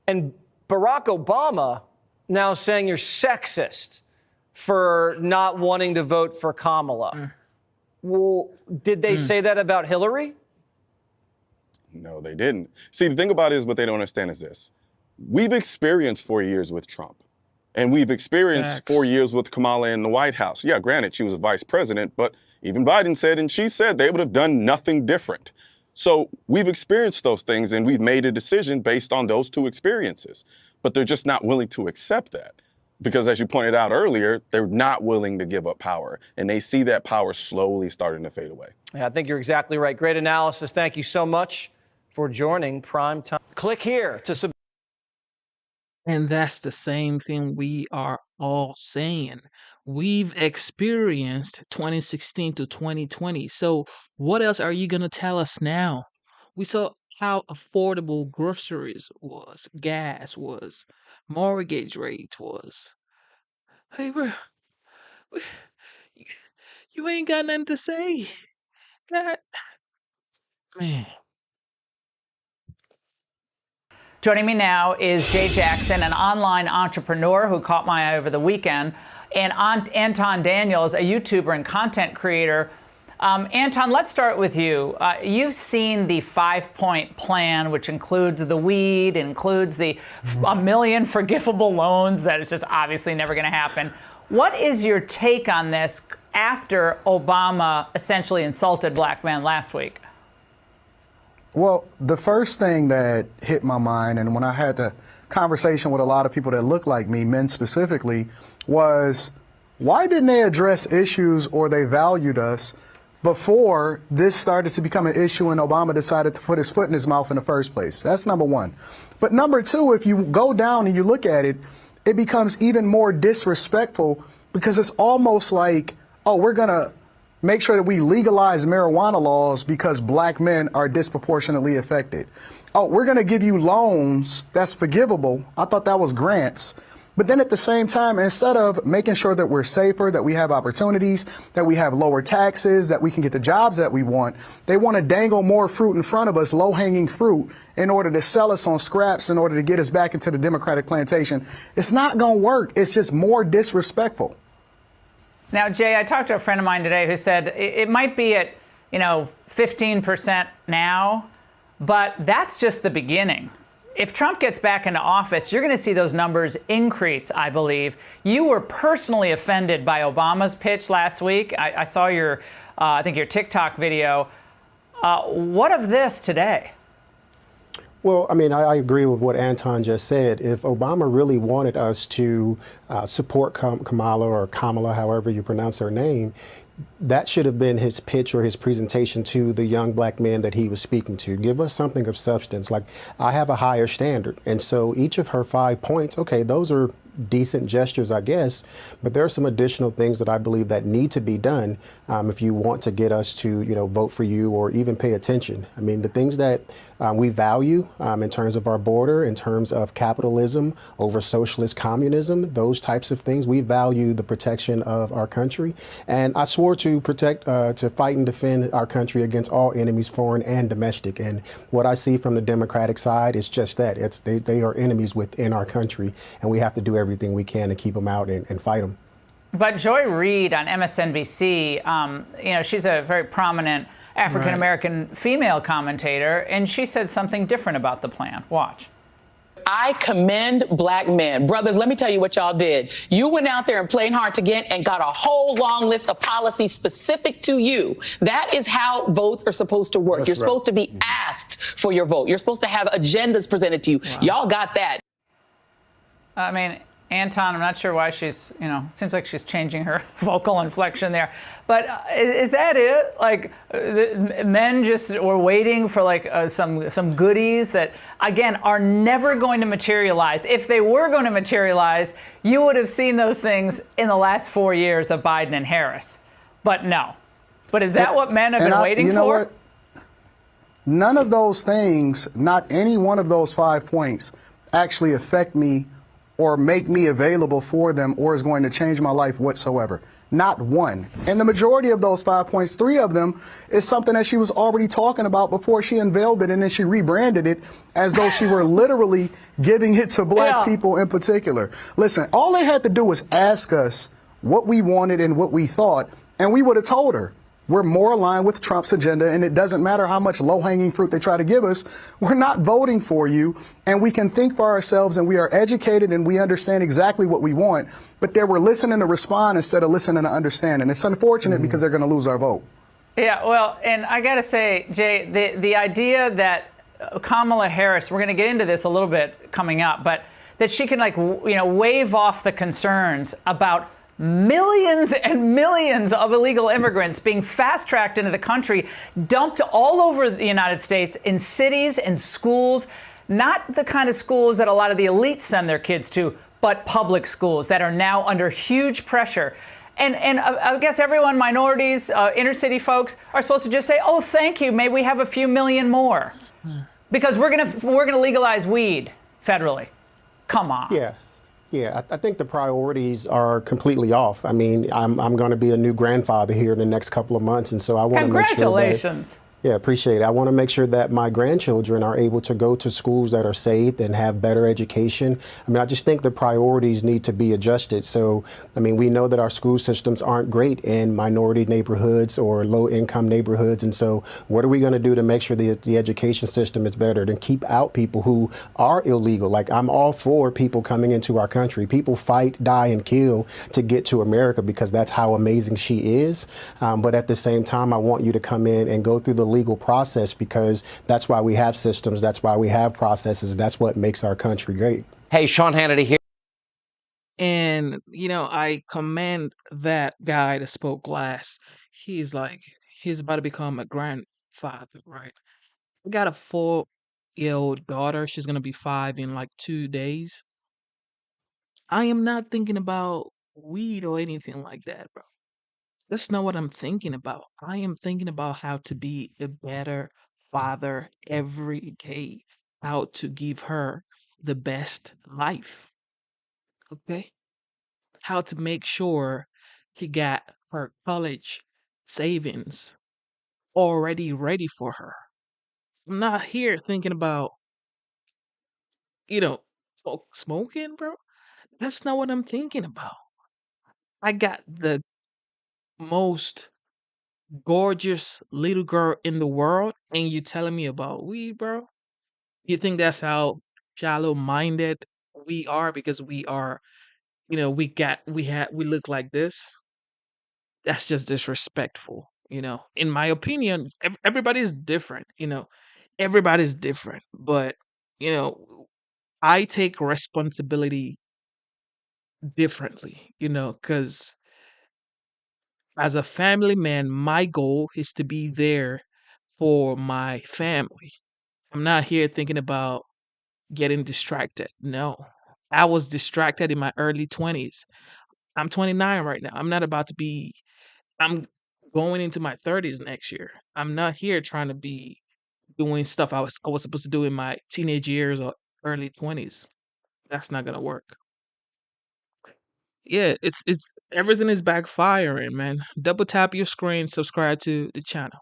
And Barack Obama now saying you're sexist for not wanting to vote for Kamala. Well, did they say that about Hillary? No, they didn't. See, the thing about it is what they don't understand is this. We've experienced 4 years with Trump, and we've experienced 4 years with Kamala in the White House. Yeah, granted, she was a vice president, but even Biden said, and she said, they would have done nothing different. So we've experienced those things, and we've made a decision based on those 2 experiences. But they're just not willing to accept that. Because as you pointed out earlier, they're not willing to give up power. And they see that power slowly starting to fade away. Yeah, I think you're exactly right. Great analysis. Thank you so much for joining Prime Time. Click here to subscribe. And that's the same thing we are all saying. We've experienced 2016 to 2020. So what else are you going to tell us now? We saw how affordable groceries was, gas was, mortgage rate was. Hey, you ain't got nothing to say. God, man. Joining me now is Jay Jackson, an online entrepreneur who caught my eye over the weekend, and Anton Daniels, a YouTuber and content creator. Anton, let's start with you. You've seen the 5-point plan, which includes the weed, includes the $1 million forgivable loans that is just obviously never going to happen. What is your take on this after Obama essentially insulted black men last week? Well, the first thing that hit my mind, and when I had the conversation with a lot of people that look like me, men specifically, was why didn't they address issues or they valued us before this started to become an issue and Obama decided to put his foot in his mouth in the first place? That's number one. But number two, if you go down and you look at it, it becomes even more disrespectful because it's almost like, oh, we're going to make sure that we legalize marijuana laws because black men are disproportionately affected. Oh, we're going to give you loans that's forgivable. I thought that was grants. But then at the same time, instead of making sure that we're safer, that we have opportunities, that we have lower taxes, that we can get the jobs that we want, they want to dangle more fruit in front of us, low-hanging fruit, in order to sell us on scraps, in order to get us back into the Democratic plantation. It's not going to work. It's just more disrespectful. Now, Jay, I talked to a friend of mine today who said it might be at, 15% now, but that's just the beginning. If Trump gets back into office, you're going to see those numbers increase, I believe. You were personally offended by Obama's pitch last week. I saw your TikTok video. What of this today? Well, I mean, I agree with what Anton just said. If Obama really wanted us to support Kamala or Kamala, however you pronounce her name, that should have been his pitch or his presentation to the young black men that he was speaking to. Give us something of substance. Like, I have a higher standard. And so each of her 5 points, okay, those are decent gestures, I guess, but there are some additional things that I believe that need to be done if you want to get us to, vote for you or even pay attention. I mean, the things that we value in terms of our border, in terms of capitalism over socialist communism, those types of things, we value the protection of our country. And I swore to protect, to fight and defend our country against all enemies, foreign and domestic. And what I see from the Democratic side is just that. They are enemies within our country, and we have to do everything we can to keep them out and fight them. But Joy Reid on MSNBC, she's a very prominent African-American female commentator, and she said something different about the plan. Watch. I commend black men. Brothers, let me tell you what y'all did. You went out there and played hard to get and got a whole long list of policies specific to you. That is how votes are supposed to work. You're supposed to be asked for your vote. You're supposed to have agendas presented to you. Wow. Y'all got that. I mean, Anton, I'm not sure why she's, it seems like she's changing her vocal inflection there. But is that it? Like, men just were waiting for some goodies that, again, are never going to materialize. If they were going to materialize, you would have seen those things in the last 4 years of Biden and Harris. But no. But is that what men have been waiting for? What? None of those things, not any one of those 5 points, actually affect me or make me available for them or is going to change my life whatsoever. Not one. And the majority of those 5 points, 3 of them, is something that she was already talking about before she unveiled it, and then she rebranded it as though she were literally giving it to black people in particular. Listen, all they had to do was ask us what we wanted and what we thought, and we would have told her. We're more aligned with Trump's agenda, and it doesn't matter how much low-hanging fruit they try to give us. We're not voting for you, and we can think for ourselves, and we are educated, and we understand exactly what we want. But they were listening to respond instead of listening to understand, and it's unfortunate because they're going to lose our vote. Yeah, well, and I got to say, Jay, the idea that Kamala Harris, we're going to get into this a little bit coming up, but that she can, wave off the concerns about millions and millions of illegal immigrants being fast-tracked into the country, dumped all over the United States in cities and schools, not the kind of schools that a lot of the elites send their kids to, but public schools that are now under huge pressure. And I guess everyone, minorities, inner city folks, are supposed to just say, oh, thank you, may we have a few million more. Because we're gonna legalize weed federally. Come on. Yeah. Yeah, I think the priorities are completely off. I mean, I'm going to be a new grandfather here in the next couple of months, and so I want to make sure that. Congratulations. Yeah, appreciate it. I want to make sure that my grandchildren are able to go to schools that are safe and have better education. I mean, I just think the priorities need to be adjusted. So, I mean, we know that our school systems aren't great in minority neighborhoods or low income neighborhoods. And so what are we going to do to make sure the education system is better and keep out people who are illegal? Like, I'm all for people coming into our country. People fight, die, and kill to get to America because that's how amazing she is. But at the same time, I want you to come in and go through the legal process because that's why we have systems. That's why we have processes. That's what makes our country great. Hey, Sean Hannity here. And, I commend that guy that spoke last. He's about to become a grandfather, right? I got a 4-year-old daughter. She's going to be 5 in like 2 days. I am not thinking about weed or anything like that, bro. That's not what I'm thinking about. I am thinking about how to be a better father every day, how to give her the best life. Okay? How to make sure she got her college savings already ready for her. I'm not here thinking about, smoking, bro. That's not what I'm thinking about. I got the most gorgeous little girl in the world, and you telling me about weed, bro? You think that's how shallow minded we are because we are, we look like this? That's just disrespectful, In my opinion, everybody's different, Everybody's different, but I take responsibility differently, because as a family man, my goal is to be there for my family. I'm not here thinking about getting distracted. No. I was distracted in my early 20s. I'm 29 right now. I'm going into my 30s next year. I'm not here trying to be doing stuff I was supposed to do in my teenage years or early 20s. That's not going to work. Yeah, it's everything is backfiring, man. Double tap your screen, subscribe to the channel.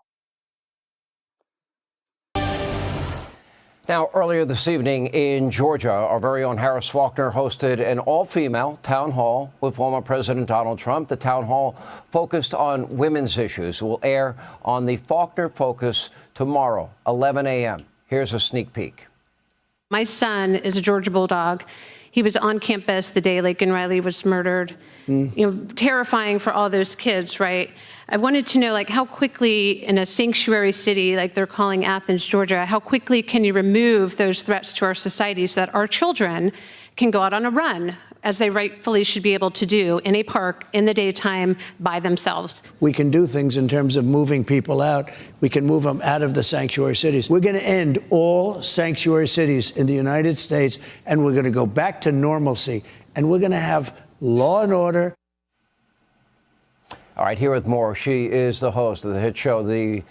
Now, earlier this evening in Georgia, our very own Harris Faulkner hosted an all-female town hall with former President Donald Trump. The town hall focused on women's issues. It will air on the Faulkner Focus tomorrow, 11 a.m. Here's a sneak peek. My son is a Georgia Bulldog. He was on campus the day Laken Riley was murdered. Terrifying for all those kids, right? I wanted to know, how quickly in a sanctuary city, like they're calling Athens, Georgia, how quickly can you remove those threats to our society so that our children can go out on a run, as they rightfully should be able to do, in a park in the daytime by themselves? We can do things in terms of moving people out. We can move them out of the sanctuary cities. We're going to end all sanctuary cities in the United States, and we're going to go back to normalcy, and we're going to have law and order. All right, here with more. She is the host of the hit show, The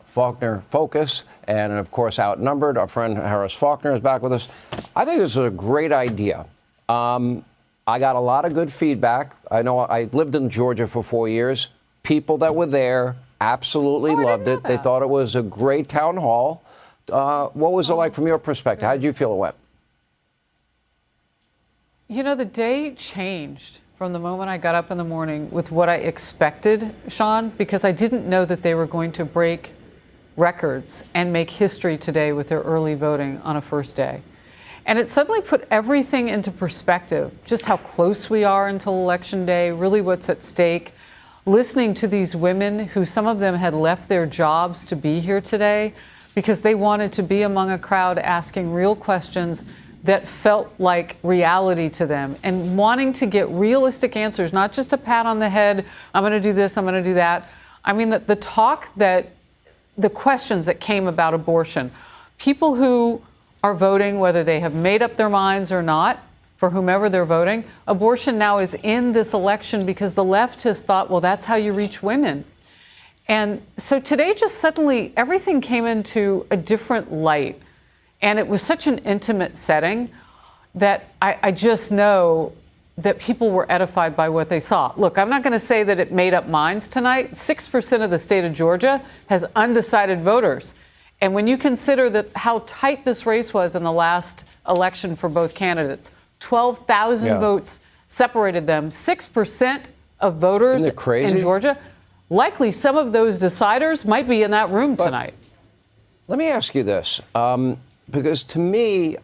Faulkner Focus, and of course, Outnumbered. Our friend Harris Faulkner is back with us. I think this is a great idea. I got a lot of good feedback. I know I lived in Georgia for 4 years. People that were there absolutely loved it. They thought it was a great town hall. What was it like from your perspective? How did you feel it went? The day changed from the moment I got up in the morning with what I expected, Sean, because I didn't know that they were going to break records and make history today with their early voting on a first day. And it suddenly put everything into perspective, just how close we are until Election Day, really what's at stake. Listening to these women who some of them had left their jobs to be here today because they wanted to be among a crowd asking real questions that felt like reality to them and wanting to get realistic answers, not just a pat on the head, I'm going to do this, I'm going to do that. I mean, the questions that came about abortion, people who are voting, whether they have made up their minds or not, for whomever they're voting, abortion now is in this election because the left has thought, well, that's how you reach women. And so today just suddenly everything came into a different light. And it was such an intimate setting. that I just know that people were edified by what they saw. Look, I'm not going to say that it made up minds tonight. 6% of the state of Georgia has undecided voters. And when you consider that how tight this race was in the last election for both candidates, 12,000 votes separated them, 6% of voters in Georgia, likely some of those deciders might be in that room tonight. Let me ask you this, because to me,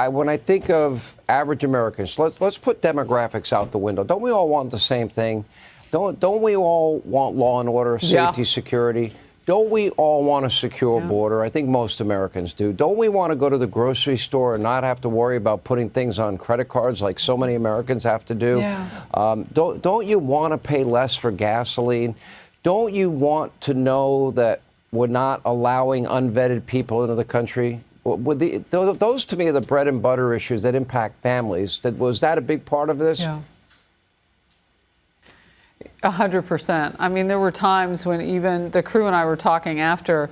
when I think of average Americans, let's put demographics out the window. Don't we all want the same thing? Don't we all want law and order, safety, security? Don't we all want a secure border? I think most Americans do. Don't we want to go to the grocery store and not have to worry about putting things on credit cards like so many Americans have to do? Don't you want to pay less for gasoline? Don't you want to know that we're not allowing unvetted people into the country? Those to me are the bread and butter issues that impact families. Was that a big part of this? Yeah. 100%. I mean, there were times when even the crew and I were talking after.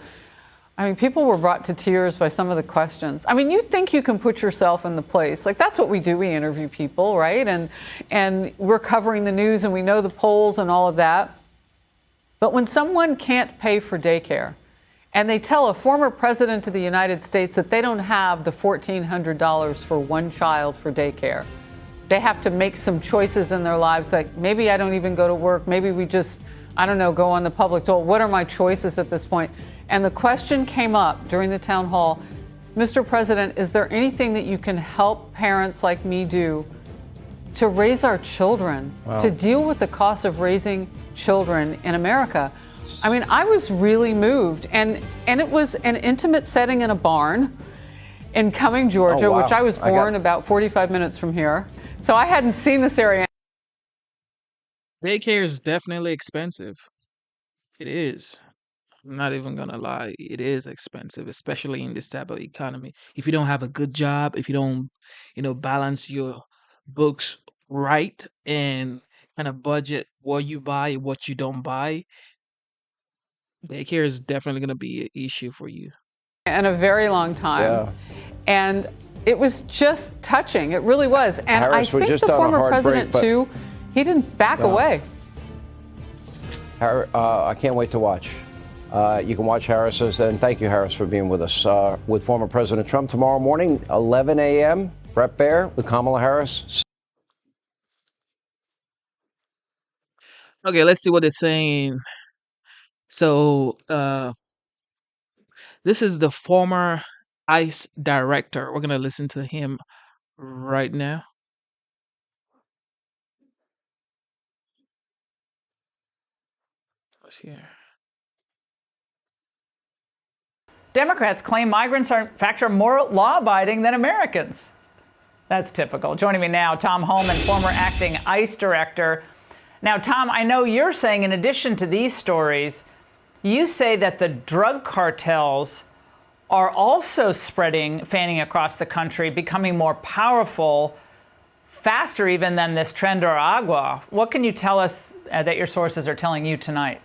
I mean, people were brought to tears by some of the questions. I mean, you think you can put yourself in the place. Like, that's what we do. We interview people, right? And we're covering the news and we know the polls and all of that. But when someone can't pay for daycare and they tell a former president of the United States that they don't have the $1,400 for one child for daycare, they have to make some choices in their lives, like maybe I don't even go to work, maybe we just, I don't know, go on the public dole. What are my choices at this point? And the question came up during the town hall, Mr. President, is there anything that you can help parents like me do to raise our children, to deal with the cost of raising children in America? I mean, I was really moved. And it was an intimate setting in a barn in Cumming, Georgia, which I was born about 45 minutes from here. So I hadn't seen this area. Daycare is definitely expensive. It is. I'm not even going to lie. It is expensive, especially in this type of economy. If you don't have a good job, if you don't, balance your books right and kind of budget what you buy, what you don't buy, daycare is definitely going to be an issue for you. In a very long time. And it was just touching. It really was. And Harris, I think the former president, too, he didn't back away. I can't wait to watch. You can watch Harris's, and thank you, Harris, for being with us. With former President Trump tomorrow morning, 11 a.m., Brett Baer with Kamala Harris. Okay, let's see what they're saying. So, this is the former ICE director. We're going to listen to him right now. Let's hear. Democrats claim migrants are, in fact, more law-abiding than Americans. That's typical. Joining me now, Tom Homan, former acting ICE director. Now, Tom, I know you're saying, in addition to these stories, you say that the drug cartels are also fanning across the country, becoming more powerful, faster even than this Tren de Aragua. What can you tell us that your sources are telling you tonight?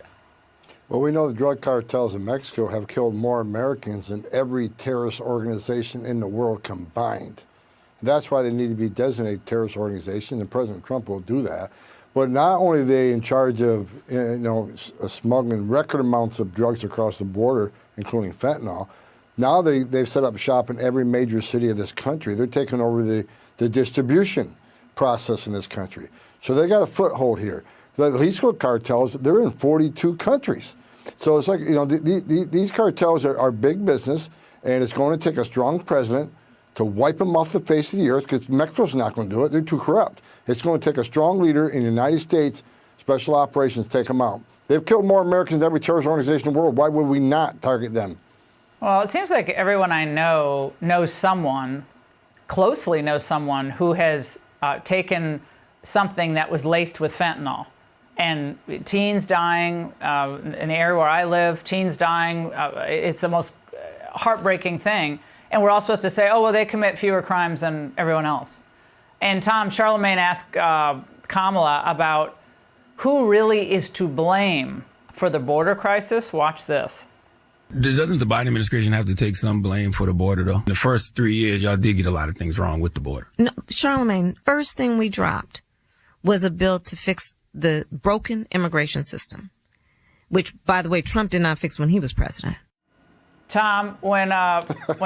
Well, we know the drug cartels in Mexico have killed more Americans than every terrorist organization in the world combined. That's why they need to be designated terrorist organizations, and President Trump will do that. But not only are they in charge of smuggling record amounts of drugs across the border, including fentanyl, now they've set up shop in every major city of this country. They're taking over the distribution process in this country. So they got a foothold here. The Jalisco cartels, they're in 42 countries. So it's like, these cartels are big business, and it's going to take a strong president to wipe them off the face of the earth, because Mexico's not going to do it. They're too corrupt. It's going to take a strong leader in the United States, special operations, to take them out. They've killed more Americans than every terrorist organization in the world. Why would we not target them? Well, it seems like everyone I know knows someone, closely knows someone, who has taken something that was laced with fentanyl. And teens dying, in the area where I live, teens dying, it's the most heartbreaking thing. And we're all supposed to say, oh, well, they commit fewer crimes than everyone else. And Tom, Charlemagne asked Kamala about who really is to blame for the border crisis. Watch this. Doesn't the Biden administration have to take some blame for the border, though? In the first 3 years, y'all did get a lot of things wrong with the border. No, Charlemagne, first thing we dropped was a bill to fix the broken immigration system, which, by the way, Trump did not fix when he was president. Tom, when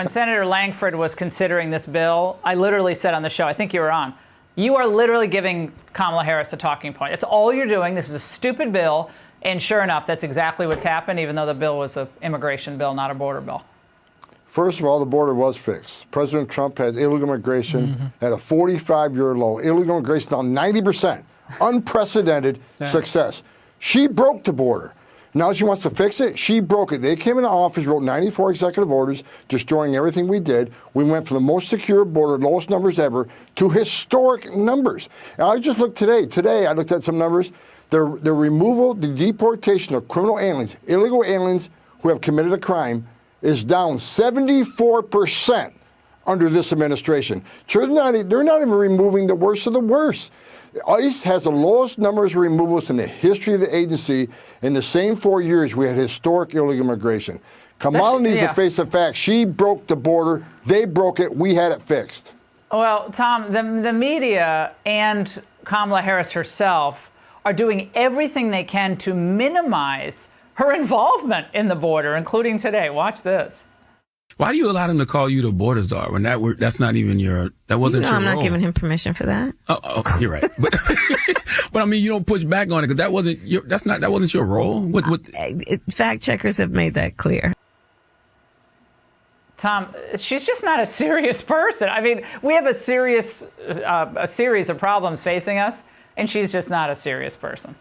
Senator Langford was considering this bill, I literally said on the show, I think you were on, you are literally giving Kamala Harris a talking point. It's all you're doing. This is a stupid bill. And sure enough, that's exactly what's happened, even though the bill was an immigration bill, not a border bill. First of all, the border was fixed. President Trump had illegal immigration at a 45-year low. Illegal immigration down 90%. Unprecedented success. She broke the border. Now she wants to fix it. She broke it. They came into office, wrote 94 executive orders, destroying everything we did. We went from the most secure border, lowest numbers ever, to historic numbers. And I just looked today. Today, I looked at some numbers. The removal, the deportation of criminal aliens, illegal aliens who have committed a crime, is down 74% under this administration. So they're not even removing the worst of the worst. ICE has the lowest numbers of removals in the history of the agency. In the same 4 years, we had historic illegal immigration. Kamala needs to face the fact she broke the border. They broke it. We had it fixed. Well, Tom, the media and Kamala Harris herself are doing everything they can to minimize her involvement in the border, including today. Watch this. Why do you allow them to call you the border czar when that's not even that wasn't your role? I'm not giving him permission for that. Oh, you're right. But I mean, you don't push back on it because that wasn't your role. Fact checkers have made that clear. Tom, she's just not a serious person. I mean, we have a series of problems facing us, and she's just not a serious person.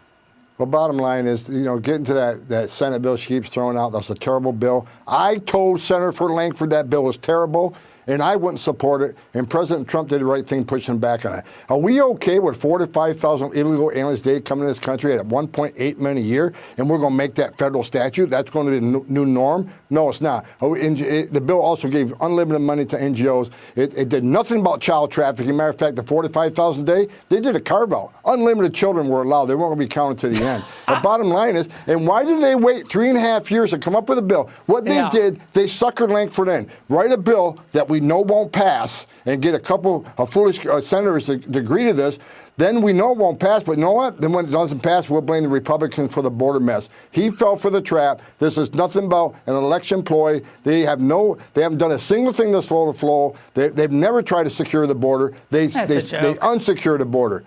Well, bottom line is, getting to that Senate bill she keeps throwing out, that's a terrible bill. I told Senator Langford that bill was terrible, and I wouldn't support it, and President Trump did the right thing pushing back on it. Are we okay with 4,000 to 5,000 illegal aliens a day coming to this country at 1.8 million a year, and we're going to make that federal statute? That's going to be the new norm? No, it's not. The bill also gave unlimited money to NGOs. It did nothing about child trafficking. Matter of fact, the 45,000 a day, they did a carve-out. Unlimited children were allowed. They weren't going to be counted to the end. The bottom line is, and why did they wait 3.5 years to come up with a bill? What they did, they suckered Langford in. Write a bill that we know won't pass and get a couple of foolish senators to agree to this. Then we know it won't pass, but you know what? Then when it doesn't pass, we'll blame the Republicans for the border mess. He fell for the trap. This is nothing but an election ploy. They haven't done a single thing to slow the flow. They've never tried to secure the border. They unsecure the border.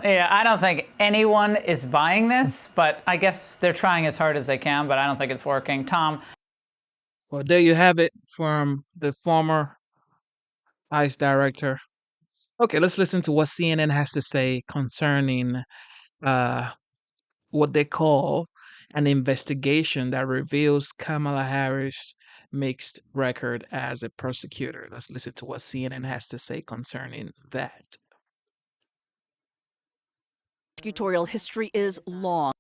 Yeah, I don't think anyone is buying this, but I guess they're trying as hard as they can, but I don't think it's working. Tom. Well, there you have it from the former ICE director. Okay, let's listen to what CNN has to say concerning what they call an investigation that reveals Kamala Harris' mixed record as a prosecutor. Let's listen to what CNN has to say concerning that. Prosecutorial history is long.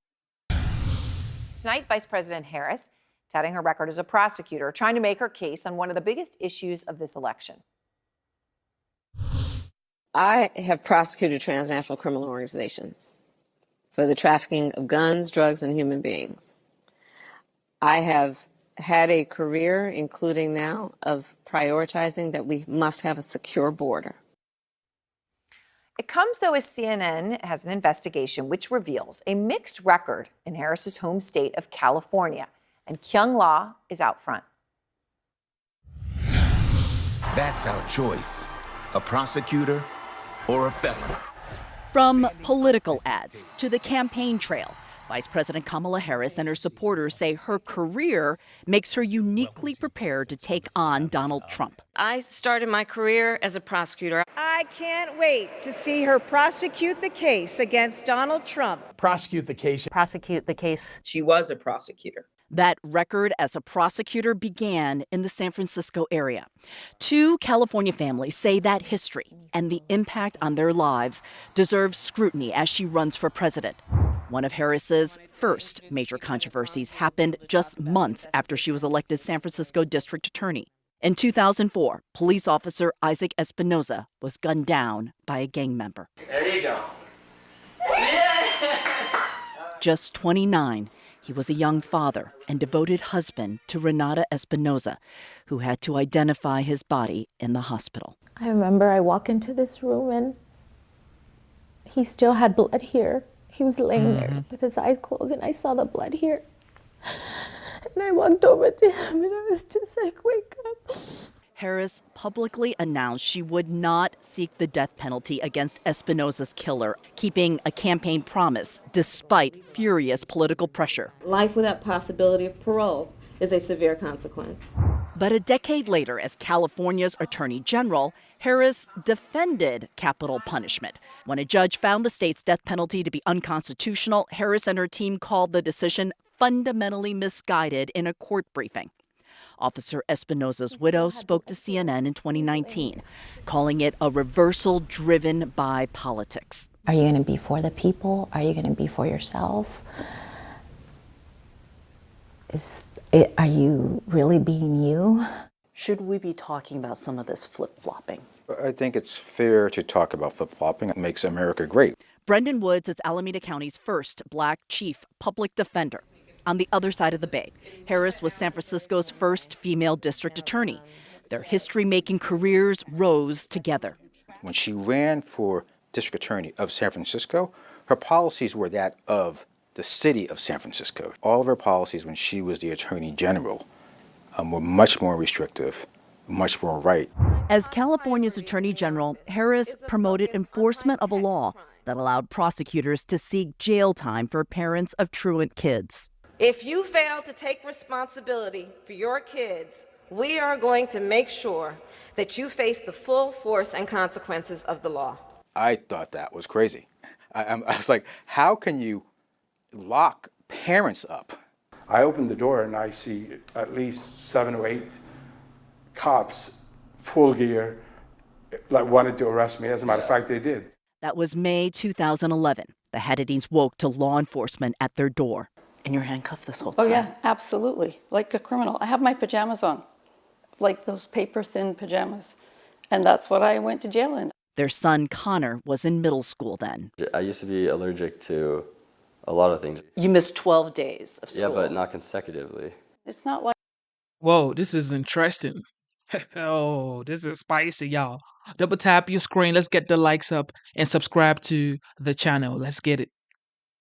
Tonight, Vice President Harris touting her record as a prosecutor, trying to make her case on one of the biggest issues of this election. I have prosecuted transnational criminal organizations for the trafficking of guns, drugs, and human beings. I have had a career, including now, of prioritizing that we must have a secure border. It comes, though, as CNN has an investigation which reveals a mixed record in Harris's home state of California, and Kyung La is out front. That's our choice, a prosecutor or a felon. From political ads to the campaign trail, Vice President Kamala Harris and her supporters say her career makes her uniquely prepared to take on Donald Trump. I started my career as a prosecutor. I can't wait to see her prosecute the case against Donald Trump. Prosecute the case. Prosecute the case. She was a prosecutor. That record as a prosecutor began in the San Francisco area. Two California families say that history and the impact on their lives deserves scrutiny as she runs for president. One of Harris's first major controversies happened just months after she was elected San Francisco district attorney. In 2004, police officer Isaac Espinoza was gunned down by a gang member. There you go. Just 29, He was a young father and devoted husband to Renata Espinoza, who had to identify his body in the hospital. I remember I walked into this room and he still had blood here. He was laying there with his eyes closed and I saw the blood here. And I walked over to him and I was just like, wake up. Harris publicly announced she would not seek the death penalty against Espinoza's killer, keeping a campaign promise despite furious political pressure. Life without possibility of parole is a severe consequence. But a decade later, as California's Attorney General, Harris defended capital punishment. When a judge found the state's death penalty to be unconstitutional, Harris and her team called the decision fundamentally misguided in a court briefing. Officer Espinoza's widow spoke to CNN in 2019, calling it a reversal driven by politics. Are you going to be for the people? Are you going to be for yourself? Are you really being you? Should we be talking about some of this flip-flopping? I think it's fair to talk about flip-flopping. It makes America great. Brendan Woods is Alameda County's first black chief public defender. On the other side of the bay, Harris was San Francisco's first female district attorney. Their history-making careers rose together. When she ran for district attorney of San Francisco, her policies were that of the city of San Francisco. All of her policies when she was the attorney general were much more restrictive, much more right. As California's attorney general, Harris promoted enforcement of a law that allowed prosecutors to seek jail time for parents of truant kids. If you fail to take responsibility for your kids, we are going to make sure that you face the full force and consequences of the law. I thought that was crazy. I was like, how can you lock parents up? I opened the door and I see at least 7 or 8 cops, full gear, like wanted to arrest me. As a matter of fact, they did. That was May 2011. The Haddadines woke to law enforcement at their door. And you're handcuffed this whole time? Oh yeah, absolutely. Like a criminal. I have my pajamas on, like those paper-thin pajamas. And that's what I went to jail in. Their son, Connor, was in middle school then. I used to be allergic to a lot of things. You missed 12 days of school. Yeah, but not consecutively. It's not like... Whoa, this is interesting. Oh, this is spicy, y'all. Double tap your screen. Let's get the likes up and subscribe to the channel. Let's get it.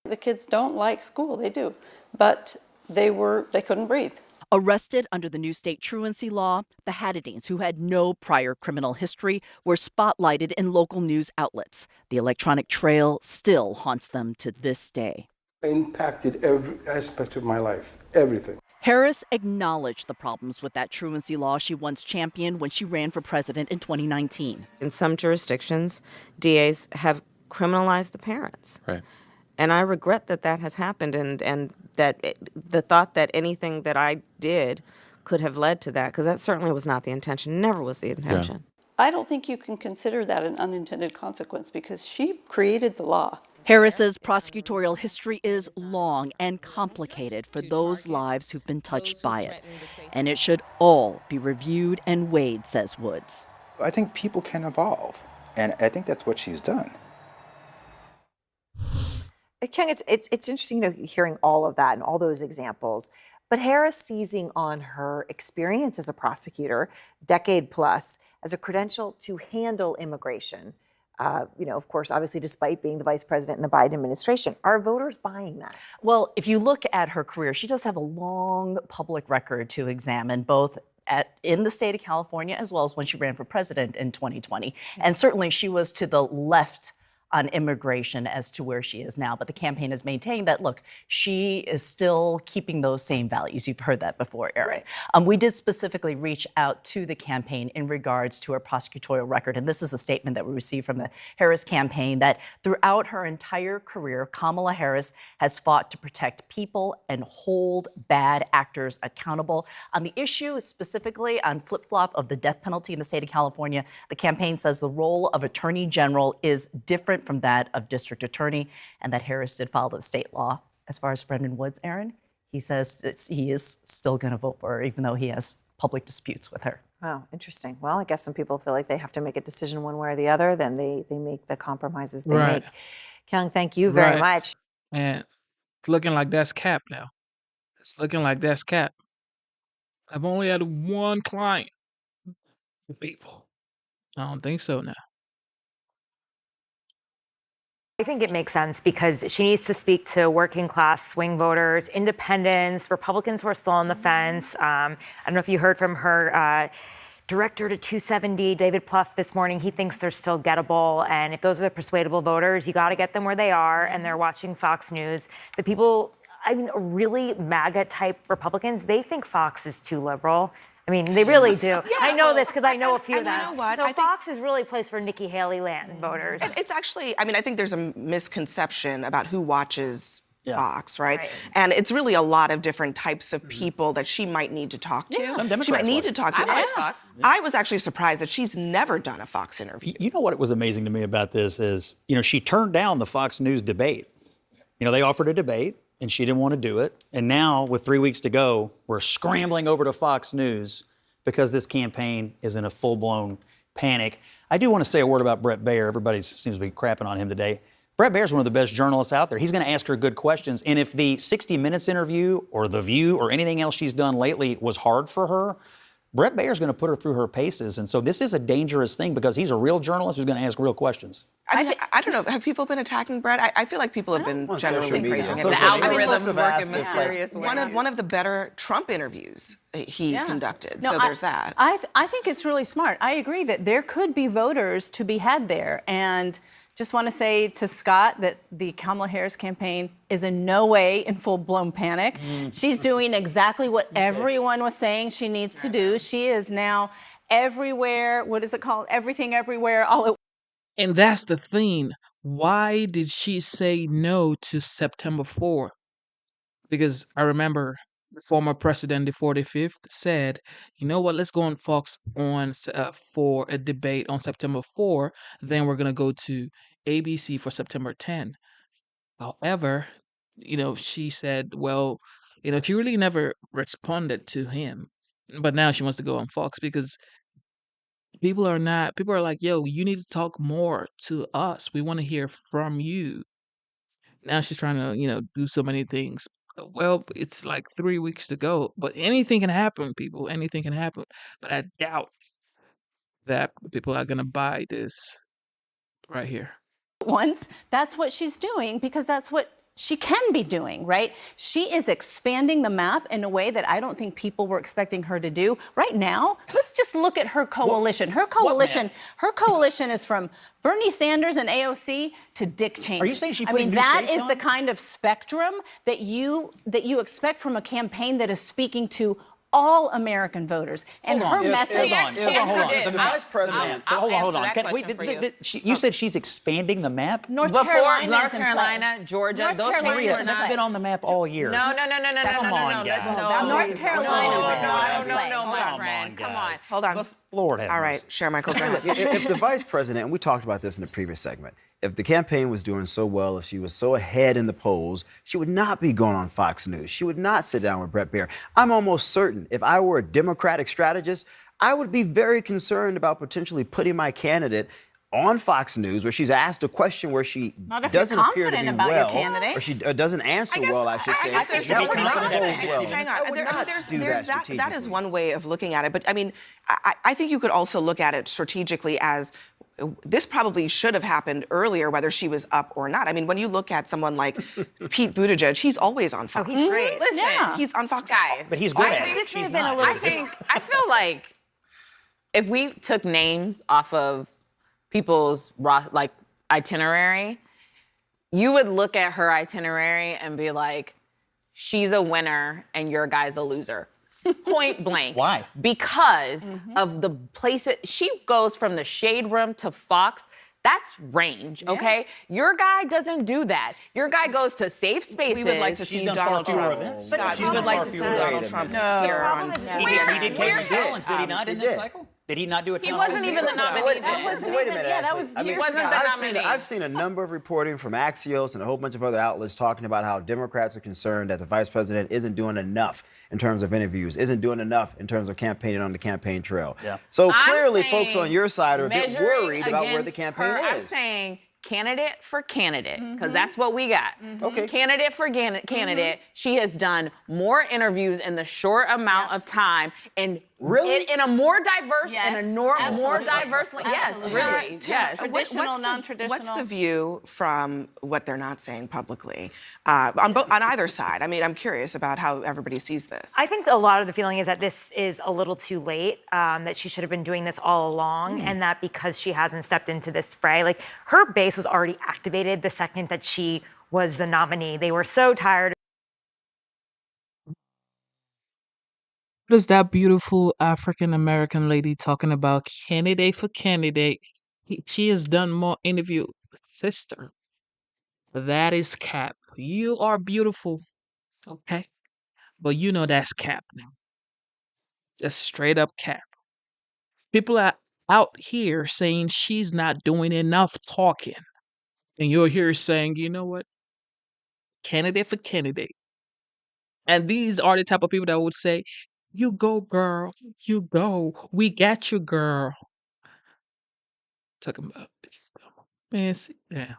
The kids don't like school, they do, but they couldn't breathe. Arrested under the new state truancy law, the Haddadines, who had no prior criminal history, were spotlighted in local news outlets. The electronic trail still haunts them to this day. It impacted every aspect of my life, everything. Harris acknowledged the problems with that truancy law she once championed when she ran for president in 2019. In some jurisdictions, DAs have criminalized the parents. Right. And I regret that that has happened and that the thought that anything that I did could have led to that, because that certainly was not the intention, never was the intention. Yeah. I don't think you can consider that an unintended consequence because she created the law. Harris's prosecutorial history is long and complicated for those lives who've been touched by it. And it should all be reviewed and weighed, says Woods. I think people can evolve, and I think that's what she's done. Kyung, it's interesting, hearing all of that and all those examples. But Harris seizing on her experience as a prosecutor, decade plus, as a credential to handle immigration. Of course, obviously, despite being the vice president in the Biden administration, are voters buying that? Well, if you look at her career, she does have a long public record to examine, both in the state of California as well as when she ran for president in 2020. And certainly she was to the left on immigration as to where she is now. But the campaign has maintained that, look, she is still keeping those same values. You've heard that before, Erin. We did specifically reach out to the campaign in regards to her prosecutorial record. And this is a statement that we received from the Harris campaign that throughout her entire career, Kamala Harris has fought to protect people and hold bad actors accountable. On the issue specifically on flip-flop of the death penalty in the state of California, the campaign says the role of attorney general is different from that of district attorney, and that Harris did follow the state law. As far as Brendan Woods, Erin, he says he is still going to vote for her, even though he has public disputes with her. Wow, interesting. Well, I guess some people feel like they have to make a decision one way or the other, then they make the compromises they make. Kyung, thank you very much. And it's looking like that's cap now. It's looking like that's cap. I've only had one client. People. I don't think so now. I think it makes sense because she needs to speak to working class swing voters, independents, Republicans who are still on the fence. I don't know if you heard from her director to 270, David Plouffe, this morning. He thinks they're still gettable. And if those are the persuadable voters, you got to get them where they are. And they're watching Fox News. The people, I mean, really MAGA type Republicans, they think Fox is too liberal. I mean, they really do. Yeah, I know this because I know a few of them. You know what? So Fox is really a place for Nikki Haley land voters. It's actually, I mean, I think there's a misconception about who watches Fox, right? And it's really a lot of different types of people that she might need to talk to. Some Democrats she might need to talk to. I like Fox. I was actually surprised that she's never done a Fox interview. You know what was amazing to me about this is, she turned down the Fox News debate. They offered a debate, and she didn't want to do it. And now, with 3 weeks to go, we're scrambling over to Fox News because this campaign is in a full-blown panic. I do want to say a word about Bret Baier. Everybody seems to be crapping on him today. Bret Baier's one of the best journalists out there. He's going to ask her good questions. And if the 60 Minutes interview or The View or anything else she's done lately was hard for her, Bret Baier's going to put her through her paces. And so this is a dangerous thing because he's a real journalist who's going to ask real questions. I don't know. Have people been attacking Bret? I feel like people have been generally praising him. The algorithms work in mysterious ways. One of the better Trump interviews he conducted. No, so there's that. I think it's really smart. I agree that there could be voters to be had there. And just want to say to Scott that the Kamala Harris campaign is in no way in full-blown panic. She's doing exactly what everyone was saying she needs to do. She is now everywhere. What is it called? Everything, everywhere, all at. And that's the thing. Why did she say no to September 4th? Because I remember the former president, the 45th, said, you know what, let's go on Fox for a debate on September 4. Then we're going to go to ABC for September 10. However, she said, well, she really never responded to him. But now she wants to go on Fox because people are like, yo, you need to talk more to us. We want to hear from you. Now she's trying to, do so many things. Well, it's like 3 weeks to go, but anything can happen, people. Anything can happen. But I doubt that people are going to buy this right here. Once, that's what she's doing because that's what she can be doing, right? She is expanding the map in a way that I don't think people were expecting her to do. Right now, let's just look at her coalition. Her coalition is from Bernie Sanders and AOC to Dick Cheney. Are you saying she's I putting mean, new that states is on? the kind of spectrum that you expect from a campaign that is speaking to all American voters. And her message. Hold on. The vice president. Hold on. You said she's expanding the map? North North Carolina, Georgia, those states were not. That's been on the map all year. No. Come on, guys. North Carolina. No, my friend. Come on. Hold on. Lord have All right, Cher Michael. Go ahead. If the vice president, and we talked about this in the previous segment, if the campaign was doing so well, if she was so ahead in the polls, she would not be going on Fox News. She would not sit down with Bret Baier. I'm almost certain if I were a Democratic strategist, I would be very concerned about potentially putting my candidate on Fox News where she's asked a question where she doesn't appear to be well, or she doesn't answer well, I should say. Hang on. That is one way of looking at it. But I mean, I think you could also look at it strategically as this probably should have happened earlier, whether she was up or not. I mean, when you look at someone like Pete Buttigieg, he's always on Fox. Oh, he's great. Listen, he's on Fox. Guys. But he's good at it. She's not. I feel like if we took names off of people's itinerary, you would look at her itinerary and be like, she's a winner and your guy's a loser. Point blank. Why? Because of the places she goes from the shade room to Fox. That's range, okay? Your guy doesn't do that. Your guy goes to safe spaces. We would like to see Donald Trump. Scott, we would like to see Donald Trump here on CNN. He did Kevin Collins, did he not, in this cycle? Did he not do it? He wasn't even the nominee. Wait a minute. Yeah, that was he wasn't the nominee. I've seen a number of reporting from Axios and a whole bunch of other outlets talking about how Democrats are concerned that the vice president isn't doing enough in terms of interviews, isn't doing enough in terms of campaigning on the campaign trail. Yeah. So clearly folks on your side are a bit worried about where the campaign I'm is. saying candidate for candidate, because that's what we got. Okay. Candidate for candidate. She has done more interviews in the short amount of time, and in a more diverse more diverse. Yes, really. Yes. Traditional, non-traditional. What's the view from what they're not saying publicly on either side? I mean, I'm curious about how everybody sees this. I think a lot of the feeling is that this is a little too late, that she should have been doing this all along, and that because she hasn't stepped into this fray, like her base was already activated the second that she was the nominee. They were so tired. What is that beautiful African American lady talking about? Candidate for candidate. She has done more interview. Sister, that is cap. You are beautiful, okay? But you know that's cap now. Just straight up cap. People are out here saying she's not doing enough talking. And you're here saying, you know what? Candidate for candidate. And these are the type of people that would say, you go, girl. You go. We got you, girl. Talking about this. Man, sit down.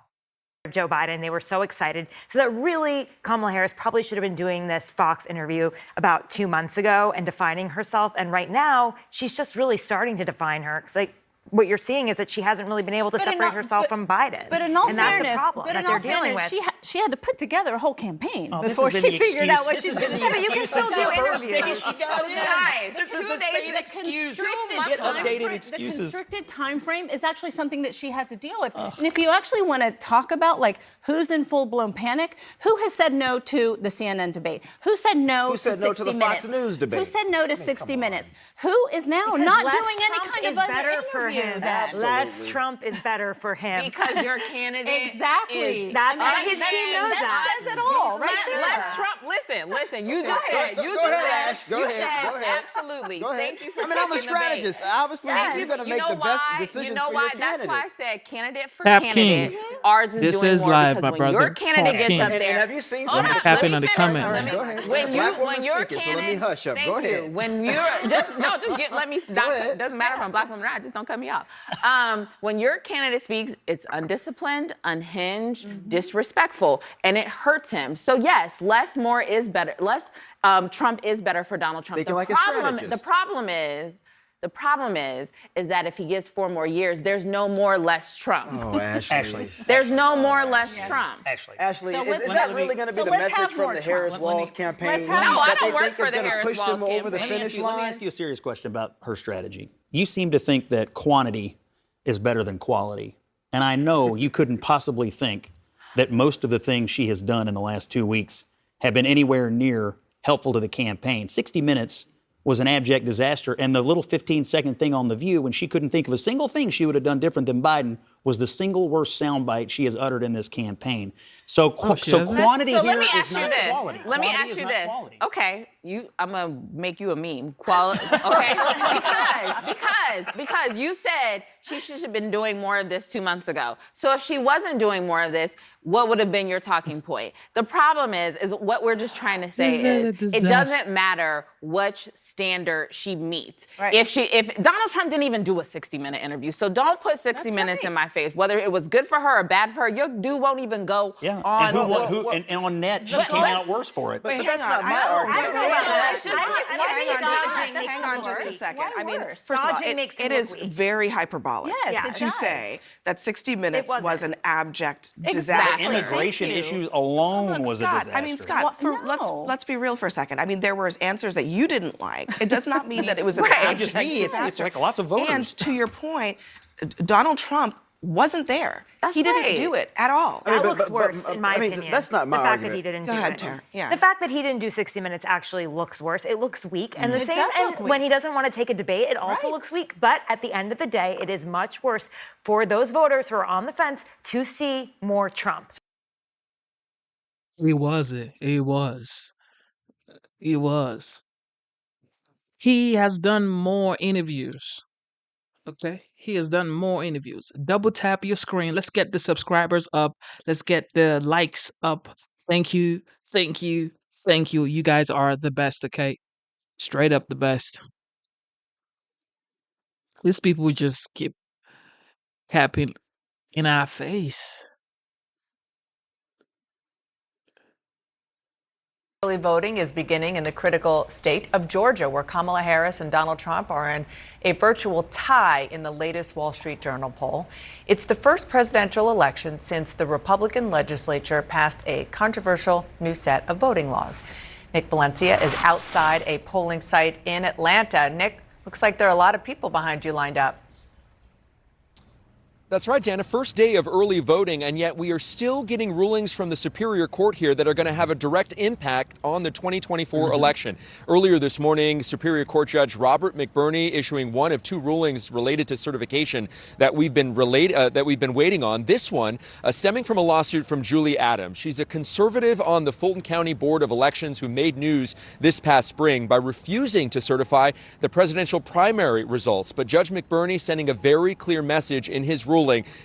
Joe Biden. They were so excited. So that really Kamala Harris probably should have been doing this Fox interview about 2 months ago and defining herself. And right now, she's just really starting to define her. Because like what you're seeing is that she hasn't really been able to separate herself from Biden. But in all and fairness, that's the problem that they're dealing with. She had to put together a whole campaign Oh, this before has been she the figured excuse. out what This she's has going to been do. the Yeah, but you can still do interviews. Guys, This is the 2 days same the excuse. Get updated The excuses. constricted time frame is actually something that she had to deal with. And if you actually want to talk about like who's in full-blown panic, who has said no to the CNN debate? Who said no Who to said no 60 to the Minutes? Fox News debate? Who said no to 60 Minutes? Who is now Because not less doing any Trump kind of is other better for interview him. then? Less Trump is better for him. Because your candidate Exactly. is That's his team knows that. says it all right there. Let's Trump. Listen. You just said. Go ahead, Ash. Go you ahead. said Go ahead. absolutely. Go ahead. Thank you for I mean, I'm a taking the bait. strategist. Obviously, you're going to make the best decisions You know for why? your That's candidate. why I said candidate for Cap candidate. King. Ours is This doing is more live, because my when brother. your candidate Cap gets King. up there. And have you seen Hold some on, of the Tapping let on me the finish. comment. Let me- Go ahead. When Black your woman speaking, so let me hush up. Thank Go you. ahead. When you're let me stop. It doesn't matter if I'm black woman or not. Just don't cut me off. When your candidate speaks, it's undisciplined, unhinged, disrespectful, and it hurts him. So yes, less more is better. Less Trump is better for Donald Trump. Thinking like a strategist. The problem is that if he gets 4 more years, there's no more less Trump. Oh, Ashley. There's no more less Trump. Ashley, So is let's- that really going to be so the let's message have from more the Trump. Harris-Walz campaign? let's have No, more- I that don't they work think for is the going to push Harris-Walz them over the campaign. finish Let me line? ask you a serious question about her strategy. You seem to think that quantity is better than quality. And I know you couldn't possibly think that most of the things she has done in the last 2 weeks have been anywhere near helpful to the campaign. 60 Minutes was an abject disaster. And the little 15-second thing on The View, when she couldn't think of a single thing she would have done different than Biden, was the single worst soundbite she has uttered in this campaign. So, she so hasn't? quantity So here let me is ask you not this. quality. Let me Quantity ask is you not this. quality. Okay, I'm gonna make you a meme. Okay, because you said she should have been doing more of this 2 months ago. So if she wasn't doing more of this, what would have been your talking point? The problem is what we're just trying to say is it doesn't matter which standard she meets. Right. If Donald Trump didn't even do a 60-minute interview, so don't put 60 minutes in my face. Whether it was good for her or bad for her, your dude won't even go on. And on net, she But- came out worse for it. But that's not my argument. Hang on just a second. Why I mean, worse? first of all, Dodging makes it it is look weak. very hyperbolic Yes, it to does. say that 60 Minutes wasn't. was an abject Exactly. disaster. Immigration Thank you. issues alone Look, was a Scott, disaster. I mean, Scott, No. let's be real for a second. I mean, there were answers that you didn't like. It does not mean that it was an Right. abject Just me, it's disaster. like lots of voters. And to your point, Donald Trump wasn't there. He didn't right. do it at all. That but- looks but- worse, but- in my I mean, opinion. that's not my the fact argument. that he didn't Go do ahead, it. Tara. Yeah. The fact that he didn't do 60 Minutes actually looks worse. It looks weak. And the It same, does and look when weak. he doesn't want to take a debate, it also Right. looks weak. But at the end of the day, it is much worse for those voters who are on the fence to see more Trump. He wasn't. He was. He was. He has done more interviews. Okay? He has done more interviews. Double tap your screen. Let's get the subscribers up. Let's get the likes up. Thank you. Thank you. Thank you. You guys are the best, okay? Straight up the best. These people just keep tapping in our face. Early voting is beginning in the critical state of Georgia, where Kamala Harris and Donald Trump are in a virtual tie in the latest Wall Street Journal poll. It's the first presidential election since the Republican legislature passed a controversial new set of voting laws. Nick Valencia is outside a polling site in Atlanta. Nick, looks like there are a lot of people behind you lined up. That's right, Dana. First day of early voting, and yet we are still getting rulings from the Superior Court here that are going to have a direct impact on the 2024 election. Earlier this morning, Superior Court Judge Robert McBurney issuing one of two rulings related to certification that we've been waiting on. This one stemming from a lawsuit from Julie Adams. She's a conservative on the Fulton County Board of Elections who made news this past spring by refusing to certify the presidential primary results. But Judge McBurney sending a very clear message in his ruling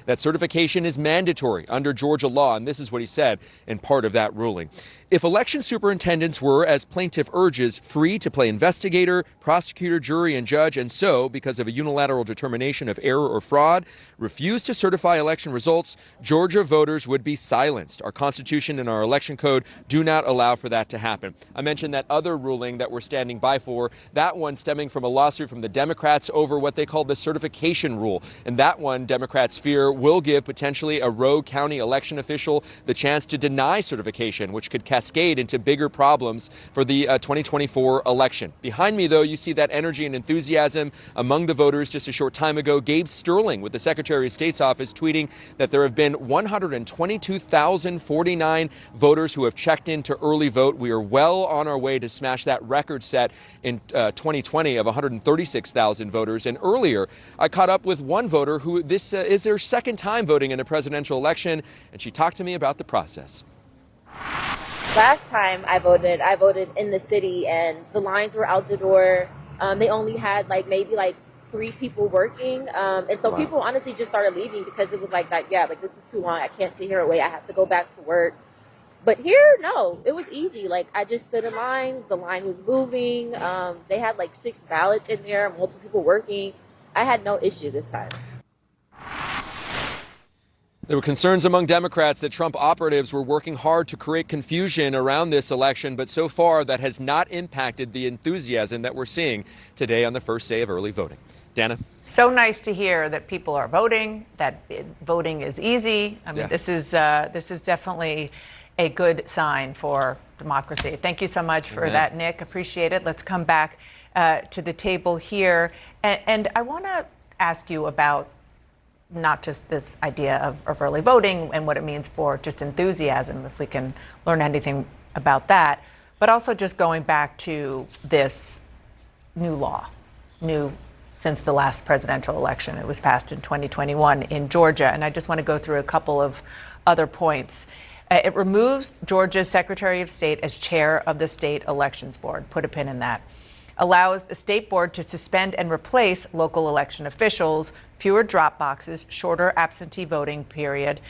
that certification is mandatory under Georgia law, and this is what he said in part of that ruling. If election superintendents were, as plaintiff urges, free to play investigator, prosecutor, jury, and judge, and so, because of a unilateral determination of error or fraud, refuse to certify election results, Georgia voters would be silenced. Our Constitution and our election code do not allow for that to happen. I mentioned that other ruling that we're standing by for, that one stemming from a lawsuit from the Democrats over what they call the certification rule. And that one, Democrats fear, will give potentially a rogue county election official the chance to deny certification, which could cascade into bigger problems for the 2024 election. Behind me, though, you see that energy and enthusiasm among the voters just a short time ago. Gabe Sterling with the Secretary of State's office tweeting that there have been 122,049 voters who have checked in to early vote. We are well on our way to smash that record set in 2020 of 136,000 voters. And earlier, I caught up with one voter who this is their second time voting in a presidential election, and she talked to me about the process. Last time I voted in the city, and the lines were out the door. They only had maybe 3 people working, and so people honestly just started leaving because it was like that. Yeah, this is too long. I can't sit here and wait. I have to go back to work. But here, no, it was easy. I just stood in line. The line was moving. They had 6 ballots in there, multiple people working. I had no issue this time. There were concerns among Democrats that Trump operatives were working hard to create confusion around this election, but so far that has not impacted the enthusiasm that we're seeing today on the first day of early voting. Dana? So nice to hear that people are voting, that voting is easy. I mean, this is definitely a good sign for democracy. Thank you so much for that, Nick. Appreciate it. Let's come back to the table here. And I want to ask you about not just this idea of early voting and what it means for just enthusiasm, if we can learn anything about that, but also just going back to this new law, new since the last presidential election. It was passed in 2021 in Georgia. And I just want to go through a couple of other points. It removes Georgia's Secretary of State as chair of the state elections board. Put a pin in that. Allows the state board to suspend and replace local election officials, fewer drop boxes, shorter absentee voting period,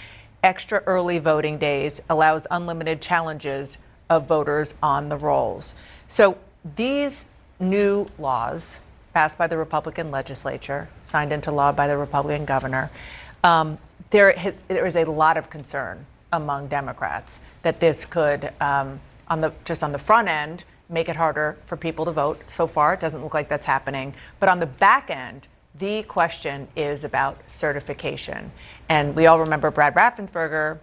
extra early voting days, allows unlimited challenges of voters on the rolls. So these new laws passed by the Republican legislature, signed into law by the Republican governor, there is a lot of concern among Democrats that this could, on the front end, make it harder for people to vote. So far, it doesn't look like that's happening. But on the back end, the question is about certification. And we all remember Brad Raffensperger.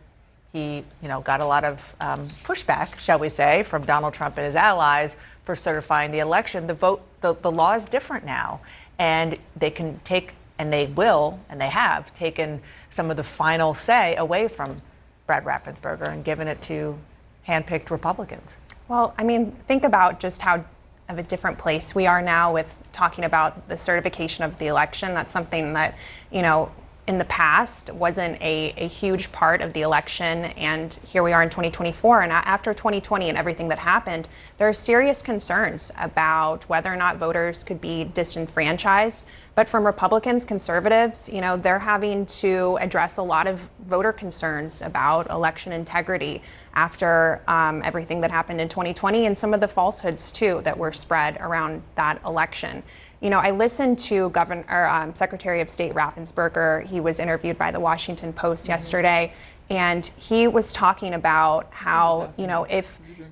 He, got a lot of pushback, shall we say, from Donald Trump and his allies for certifying the election. The law is different now. And they can take, and they will, and they have taken some of the final say away from Brad Raffensperger and given it to handpicked Republicans. Well, I mean, think about just how of a different place we are now with talking about the certification of the election. That's something that, in the past wasn't a huge part of the election. And here we are in 2024. And after 2020 and everything that happened, there are serious concerns about whether or not voters could be disenfranchised. But from Republicans, conservatives, they're having to address a lot of voter concerns about election integrity after everything that happened in 2020 and some of the falsehoods, too, that were spread around that election. I listened to Secretary of State Raffensperger. He was interviewed by the Washington Post yesterday, and he was talking about how,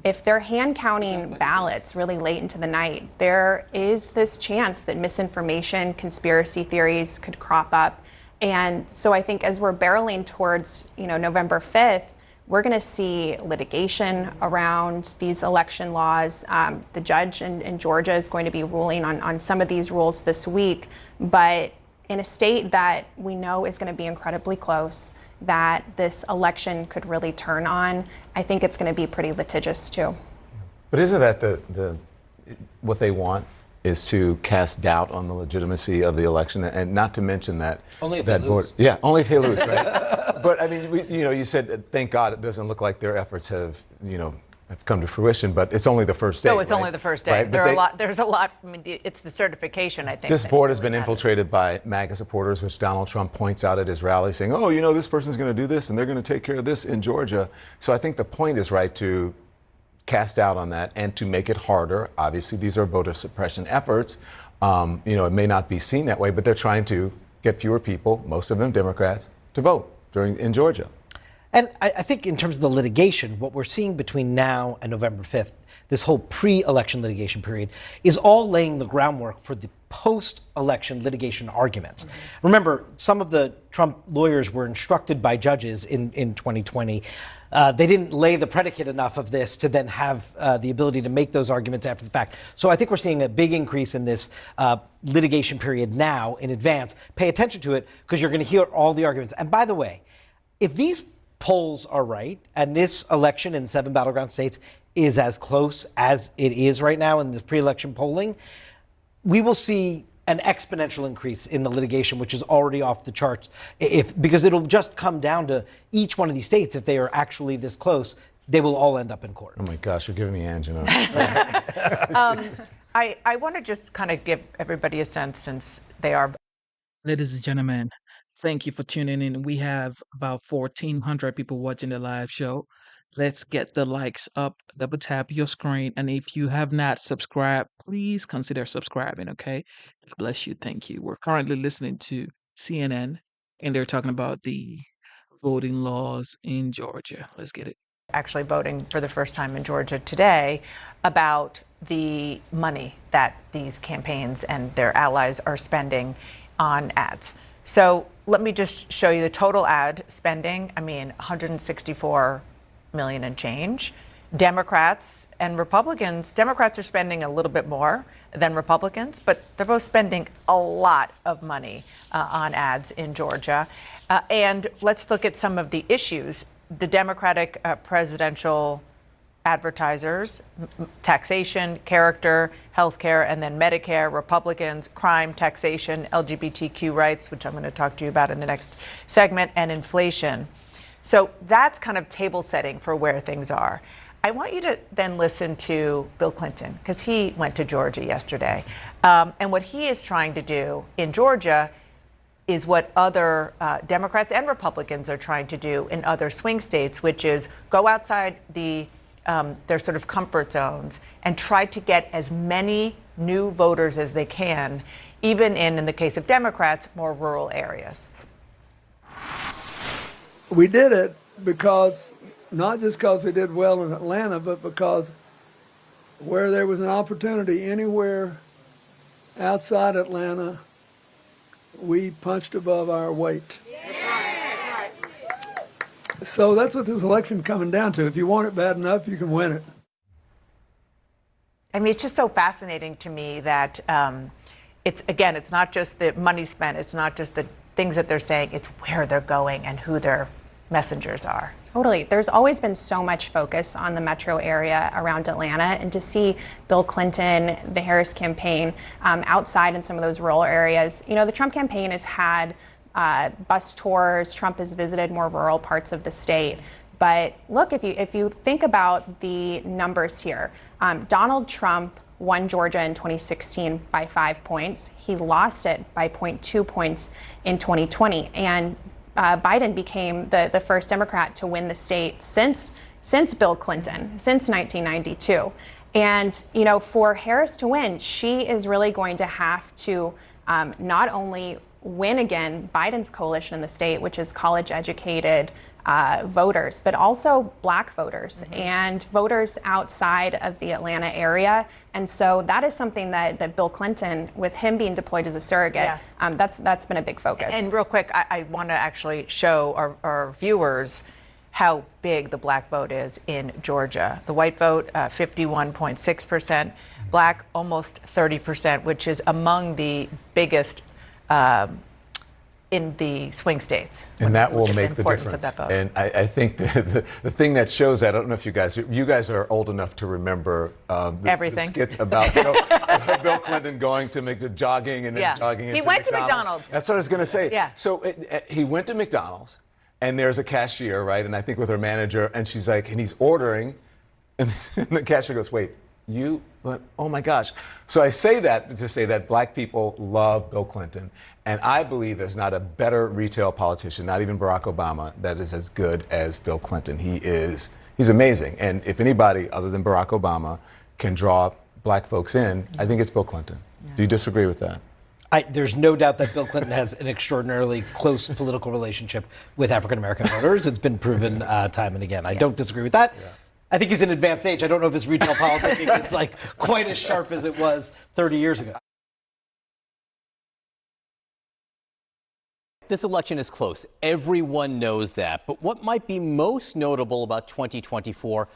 if they're hand counting ballots really late into the night, there is this chance that misinformation, conspiracy theories could crop up. And so I think as we're barreling towards, November 5th, we're going to see litigation around these election laws. The judge in Georgia is going to be ruling on some of these rules this week. But in a state that we know is going to be incredibly close, that this election could really turn on, I think it's going to be pretty litigious too. But isn't that what they want? Is to cast doubt on the legitimacy of the election, and not to mention that only if they lose. Yeah, only if they lose, right? But I mean, you said, thank God it doesn't look like their efforts have come to fruition. But it's only the first day. No, it's only the first day. Right? There's a lot. I mean, it's the certification, I think. This board has been infiltrated by MAGA supporters, which Donald Trump points out at his rally, saying, "Oh, this person's going to do this, and they're going to take care of this in Georgia." So I think the point is right to cast doubt on that and to make it harder. Obviously, these are voter suppression efforts. It may not be seen that way, but they're trying to get fewer people, most of them Democrats, to vote in Georgia. And I think in terms of the litigation, what we're seeing between now and November 5th, this whole pre-election litigation period, is all laying the groundwork for the post-election litigation arguments. Remember, some of the Trump lawyers were instructed by judges in 2020. They didn't lay the predicate enough of this to then have the ability to make those arguments after the fact. So I think we're seeing a big increase in this litigation period now in advance. Pay attention to it because you're going to hear all the arguments. And by the way, if these polls are right and this election in 7 battleground states is as close as it is right now in the pre-election polling, we will see an exponential increase in the litigation, which is already off the charts. Because it'll just come down to each one of these states. If they are actually this close, they will all end up in court. Oh my gosh, you're giving me angina. I want to just kind of give everybody a sense, since they are. Ladies and gentlemen, thank you for tuning in. We have about 1,400 people watching the live show. Let's get the likes up. Double tap your screen. And if you have not subscribed, please consider subscribing, okay? God bless you. Thank you. We're currently listening to CNN, and they're talking about the voting laws in Georgia. Let's get it. Actually voting for the first time in Georgia today about the money that these campaigns and their allies are spending on ads. So let me just show you the total ad spending. I mean, 164 million and change. Democrats and Republicans, Democrats are spending a little bit more than Republicans, but they're both spending a lot of money on ads in Georgia. And let's look at some of the issues. The Democratic presidential advertisers, taxation, character, healthcare, and then Medicare. Republicans, crime, taxation, LGBTQ rights, which I'm going to talk to you about in the next segment, and inflation. So that's kind of table setting for where things are. I want you to then listen to Bill Clinton, because he went to Georgia yesterday. And what he is trying to do in Georgia is what other Democrats and Republicans are trying to do in other swing states, which is go outside their sort of comfort zones and try to get as many new voters as they can, even in the case of Democrats, more rural areas. We did it because, not just because we did well in Atlanta, but because where there was an opportunity anywhere outside Atlanta, we punched above our weight. So that's what this election coming down to. If you want it bad enough, you can win it. I mean, it's just so fascinating to me that it's not just the money spent, it's not just the things that they're saying, it's where they're going and who their messengers are. Totally. There's always been so much focus on the metro area around Atlanta, and to see Bill Clinton, the Harris campaign, outside in some of those rural areas. The Trump campaign has had bus tours. Trump has visited more rural parts of the state. But look, if you think about the numbers here, Donald Trump won Georgia in 2016 by 5 points. He lost it by 0.2 points in 2020. And Biden became the first Democrat to win the state since Bill Clinton, since 1992. And, for Harris to win, she is really going to have to not only win again Biden's coalition in the state, which is college-educated voters, but also black voters and voters outside of the Atlanta area. And so that is something that Bill Clinton, with him being deployed as a surrogate, that's been a big focus. And real quick, I want to actually show our viewers how big the black vote is in Georgia. The white vote, 51.6%, black almost 30%, which is among the biggest in the swing states. And that will make the importance difference. Of that vote. And I think the thing that shows that, I don't know if you guys are old enough to remember everything. The skits about Bill Clinton going to make the jogging and then jogging He into went McDonald's. to McDonald's. That's what I was going to say. Yeah. So he went to McDonald's, and there's a cashier, right? And I think with her manager, and she's like, and he's ordering, and the cashier goes, wait, you? But, oh my gosh. So I say that to say that black people love Bill Clinton. And I believe there's not a better retail politician, not even Barack Obama, that is as good as Bill Clinton. He's amazing. And if anybody other than Barack Obama can draw black folks in, I think it's Bill Clinton. Yeah. Do you disagree with that? There's no doubt that Bill Clinton has an extraordinarily close political relationship with African-American voters. It's been proven time and again. I don't disagree with that. Yeah. I think he's in advanced age. I don't know if his retail politicking is like quite as sharp as it was 30 years ago. This election is close. Everyone knows that. But what might be most notable about 2024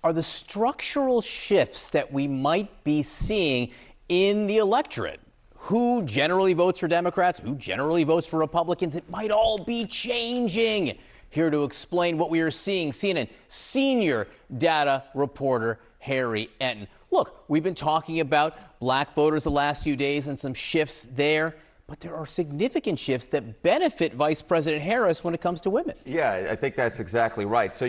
are the structural shifts that we might be seeing in the electorate. Who generally votes for Democrats? Who generally votes for Republicans? It might all be changing. Here to explain what we are seeing, CNN senior data reporter Harry Enton. Look, we've been talking about black voters the last few days and some shifts there. But there are significant shifts that benefit Vice President Harris when it comes to women. Yeah, I think that's exactly right. So,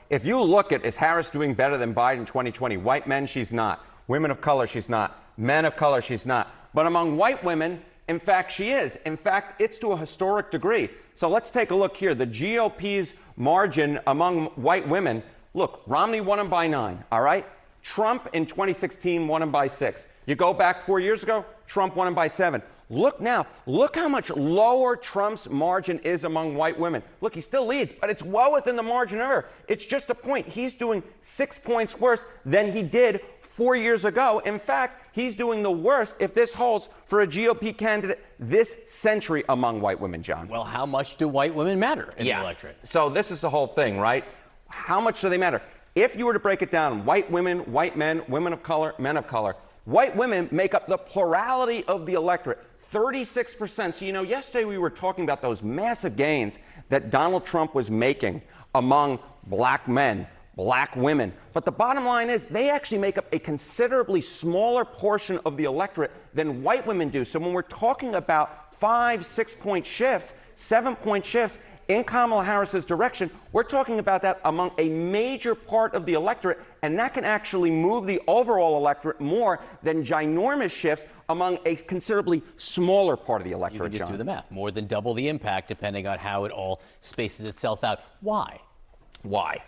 if you look at, is Harris doing better than Biden 2020? White men, she's not. Women of color, she's not. Men of color, she's not. But among white women, in fact, she is. In fact, it's to a historic degree. So let's take a look here. The GOP's margin among white women, look, Romney won him by 9, all right? Trump in 2016 won him by 6. You go back 4 years ago, Trump won him by 7. Look now, look how much lower Trump's margin is among white women. Look, he still leads, but it's well within the margin of error. It's just a point. He's doing 6 points worse than he did 4 years ago. In fact, he's doing the worst, if this holds, for a GOP candidate this century among white women, John. Well, how much do white women matter in the electorate? So this is the whole thing, right? How much do they matter? If you were to break it down, white women, white men, women of color, men of color, white women make up the plurality of the electorate. 36%. So, yesterday we were talking about those massive gains that Donald Trump was making among black men, black women. But the bottom line is they actually make up a considerably smaller portion of the electorate than white women do. So when we're talking about 5-6 point shifts, 7-point shifts in Kamala Harris's direction, we're talking about that among a major part of the electorate, and that can actually move the overall electorate more than ginormous shifts among a considerably smaller part of the electorate. You can just John. do the math. More than double the impact, depending on how it all spaces itself out. Why? Why?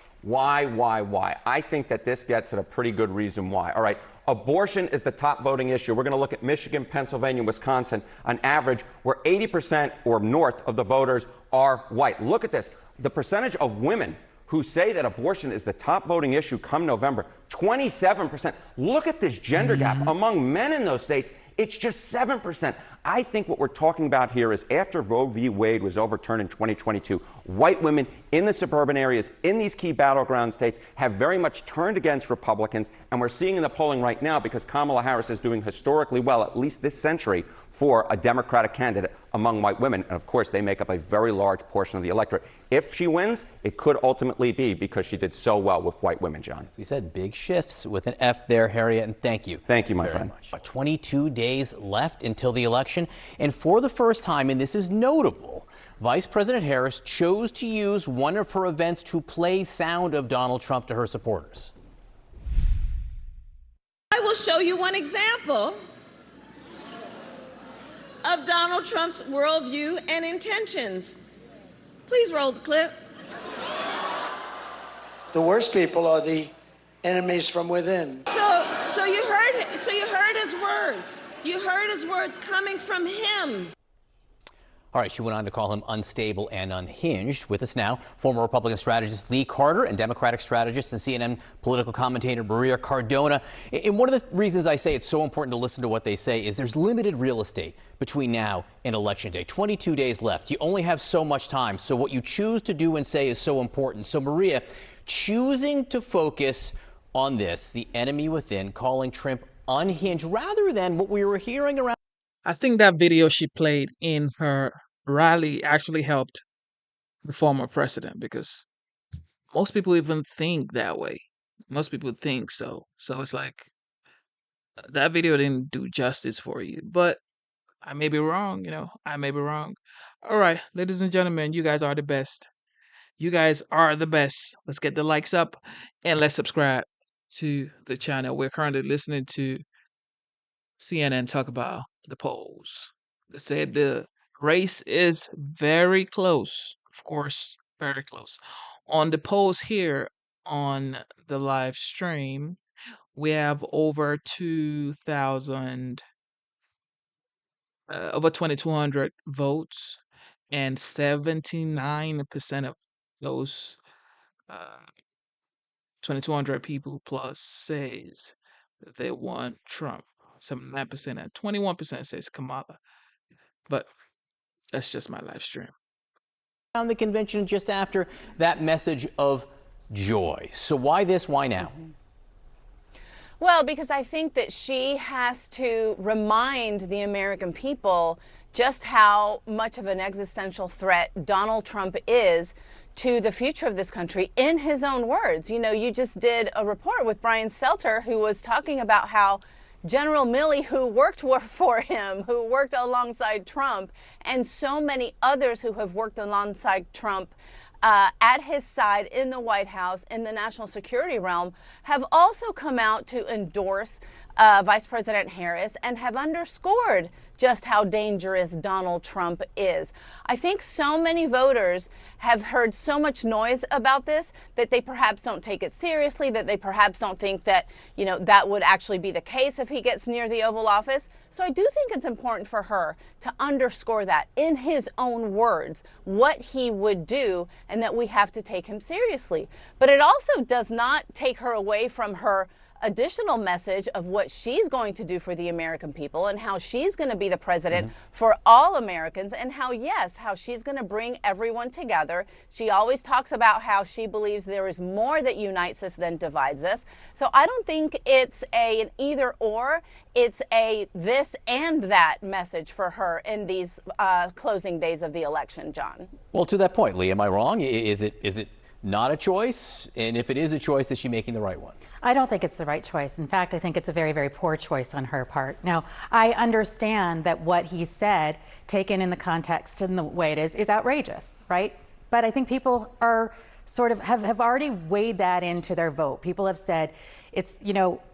I think that this gets at a pretty good reason why. All right. Abortion is the top voting issue. We're going to look at Michigan, Pennsylvania, Wisconsin, on average, where 80% or north of the voters are white. Look at this. The percentage of women who say that abortion is the top voting issue come November, 27%. Look at this gender gap. Among men in those states, it's just 7%. I think what we're talking about here is after Roe v. Wade was overturned in 2022, white women in the suburban areas, in these key battleground states, have very much turned against Republicans. And we're seeing in the polling right now, because Kamala Harris is doing historically well, at least this century, for a Democratic candidate among white women. And of course, they make up a very large portion of the electorate. If she wins, it could ultimately be because she did so well with white women, John. As we said, big shifts with an F there, Harriet, and thank you. Thank you, my very friend. much. 22 days left until the election, and for the first time, and this is notable, Vice President Harris chose to use one of her events to play sound of Donald Trump to her supporters. I will show you one example of Donald Trump's worldview and intentions. Please roll the clip. The worst people are the enemies from within. So So you heard his words. You heard his words coming from him. All right, she went on to call him unstable and unhinged. With us now, former Republican strategist Lee Carter and Democratic strategist and CNN political commentator Maria Cardona. And one of the reasons I say it's so important to listen to what they say is there's limited real estate between now and Election Day. 22 days left. You only have so much time. So what you choose to do and say is so important. So Maria, choosing to focus on this, the enemy within, calling Trump unhinged, rather than what we were hearing around. I think that video she played in her rally actually helped the former president, because most people even think that way. Most people think so. So it's like that video didn't do justice for you. But I may be wrong, I may be wrong. All right, ladies and gentlemen, you guys are the best. You guys are the best. Let's get the likes up and let's subscribe to the channel. We're currently listening to CNN talk about the polls. They said the race is very close. Of course, very close. On the polls here on the live stream, we have over 2,200 votes, and 79% of those 2,200 people plus says that they want Trump. 79% and 21% says Kamala. But that's just my live stream. On the convention just after that message of joy. So why this? Why now? Well, because I think that she has to remind the American people just how much of an existential threat Donald Trump is to the future of this country, in his own words. You just did a report with Brian Stelter, who was talking about how General Milley, who worked for him, who worked alongside Trump, and so many others who have worked alongside Trump at his side in the White House, in the national security realm, have also come out to endorse Vice President Harris and have underscored just how dangerous Donald Trump is. I think so many voters have heard so much noise about this that they perhaps don't take it seriously, that they perhaps don't think that, that would actually be the case if he gets near the Oval Office. So I do think it's important for her to underscore that in his own words, what he would do, and that we have to take him seriously. But it also does not take her away from her additional message of what she's going to do for the American people and how she's going to be the president for all Americans, and how she's going to bring everyone together. She always talks about how she believes there is more that unites us than divides us. So I don't think it's an either or, it's a this and that message for her in these closing days of the election, John. Well, to that point, Lee, am I wrong? Is it not a choice? And if it is a choice, is she making the right one? I don't think it's the right choice. In fact, I think it's a very, very poor choice on her part. Now, I understand that what he said, taken in the context and the way it is outrageous, right? But I think people are sort of have already weighed that into their vote. People have said it's,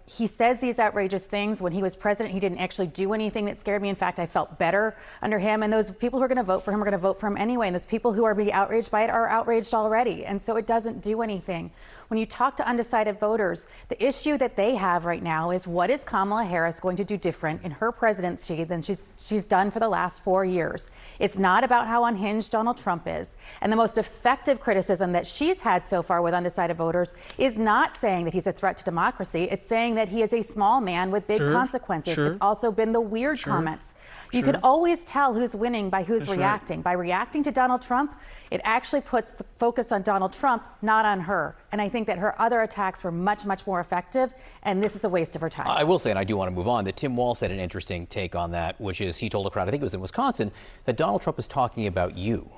he says these outrageous things. When he was president, he didn't actually do anything that scared me. In fact, I felt better under him. And those people who are going to vote for him are going to vote for him anyway. And those people who are being outraged by it are outraged already. And so it doesn't do anything. When you talk to undecided voters, the issue that they have right now is, what is Kamala Harris going to do different in her presidency than she's done for the last 4 years? It's not about how unhinged Donald Trump is. And the most effective criticism that she's had so far with undecided voters is not saying that he's a threat to democracy. It's saying that he is a small man with big consequences. It's also been the weird comments. You could always tell who's winning by who's reacting. By reacting to Donald Trump, it actually puts the focus on Donald Trump, not on her. And I think that her other attacks were much, much more effective, and this is a waste of her time. I will say, and I do want to move on, that Tim Walz had an interesting take on that, which is he told a crowd, I think it was in Wisconsin, that Donald Trump is talking about you.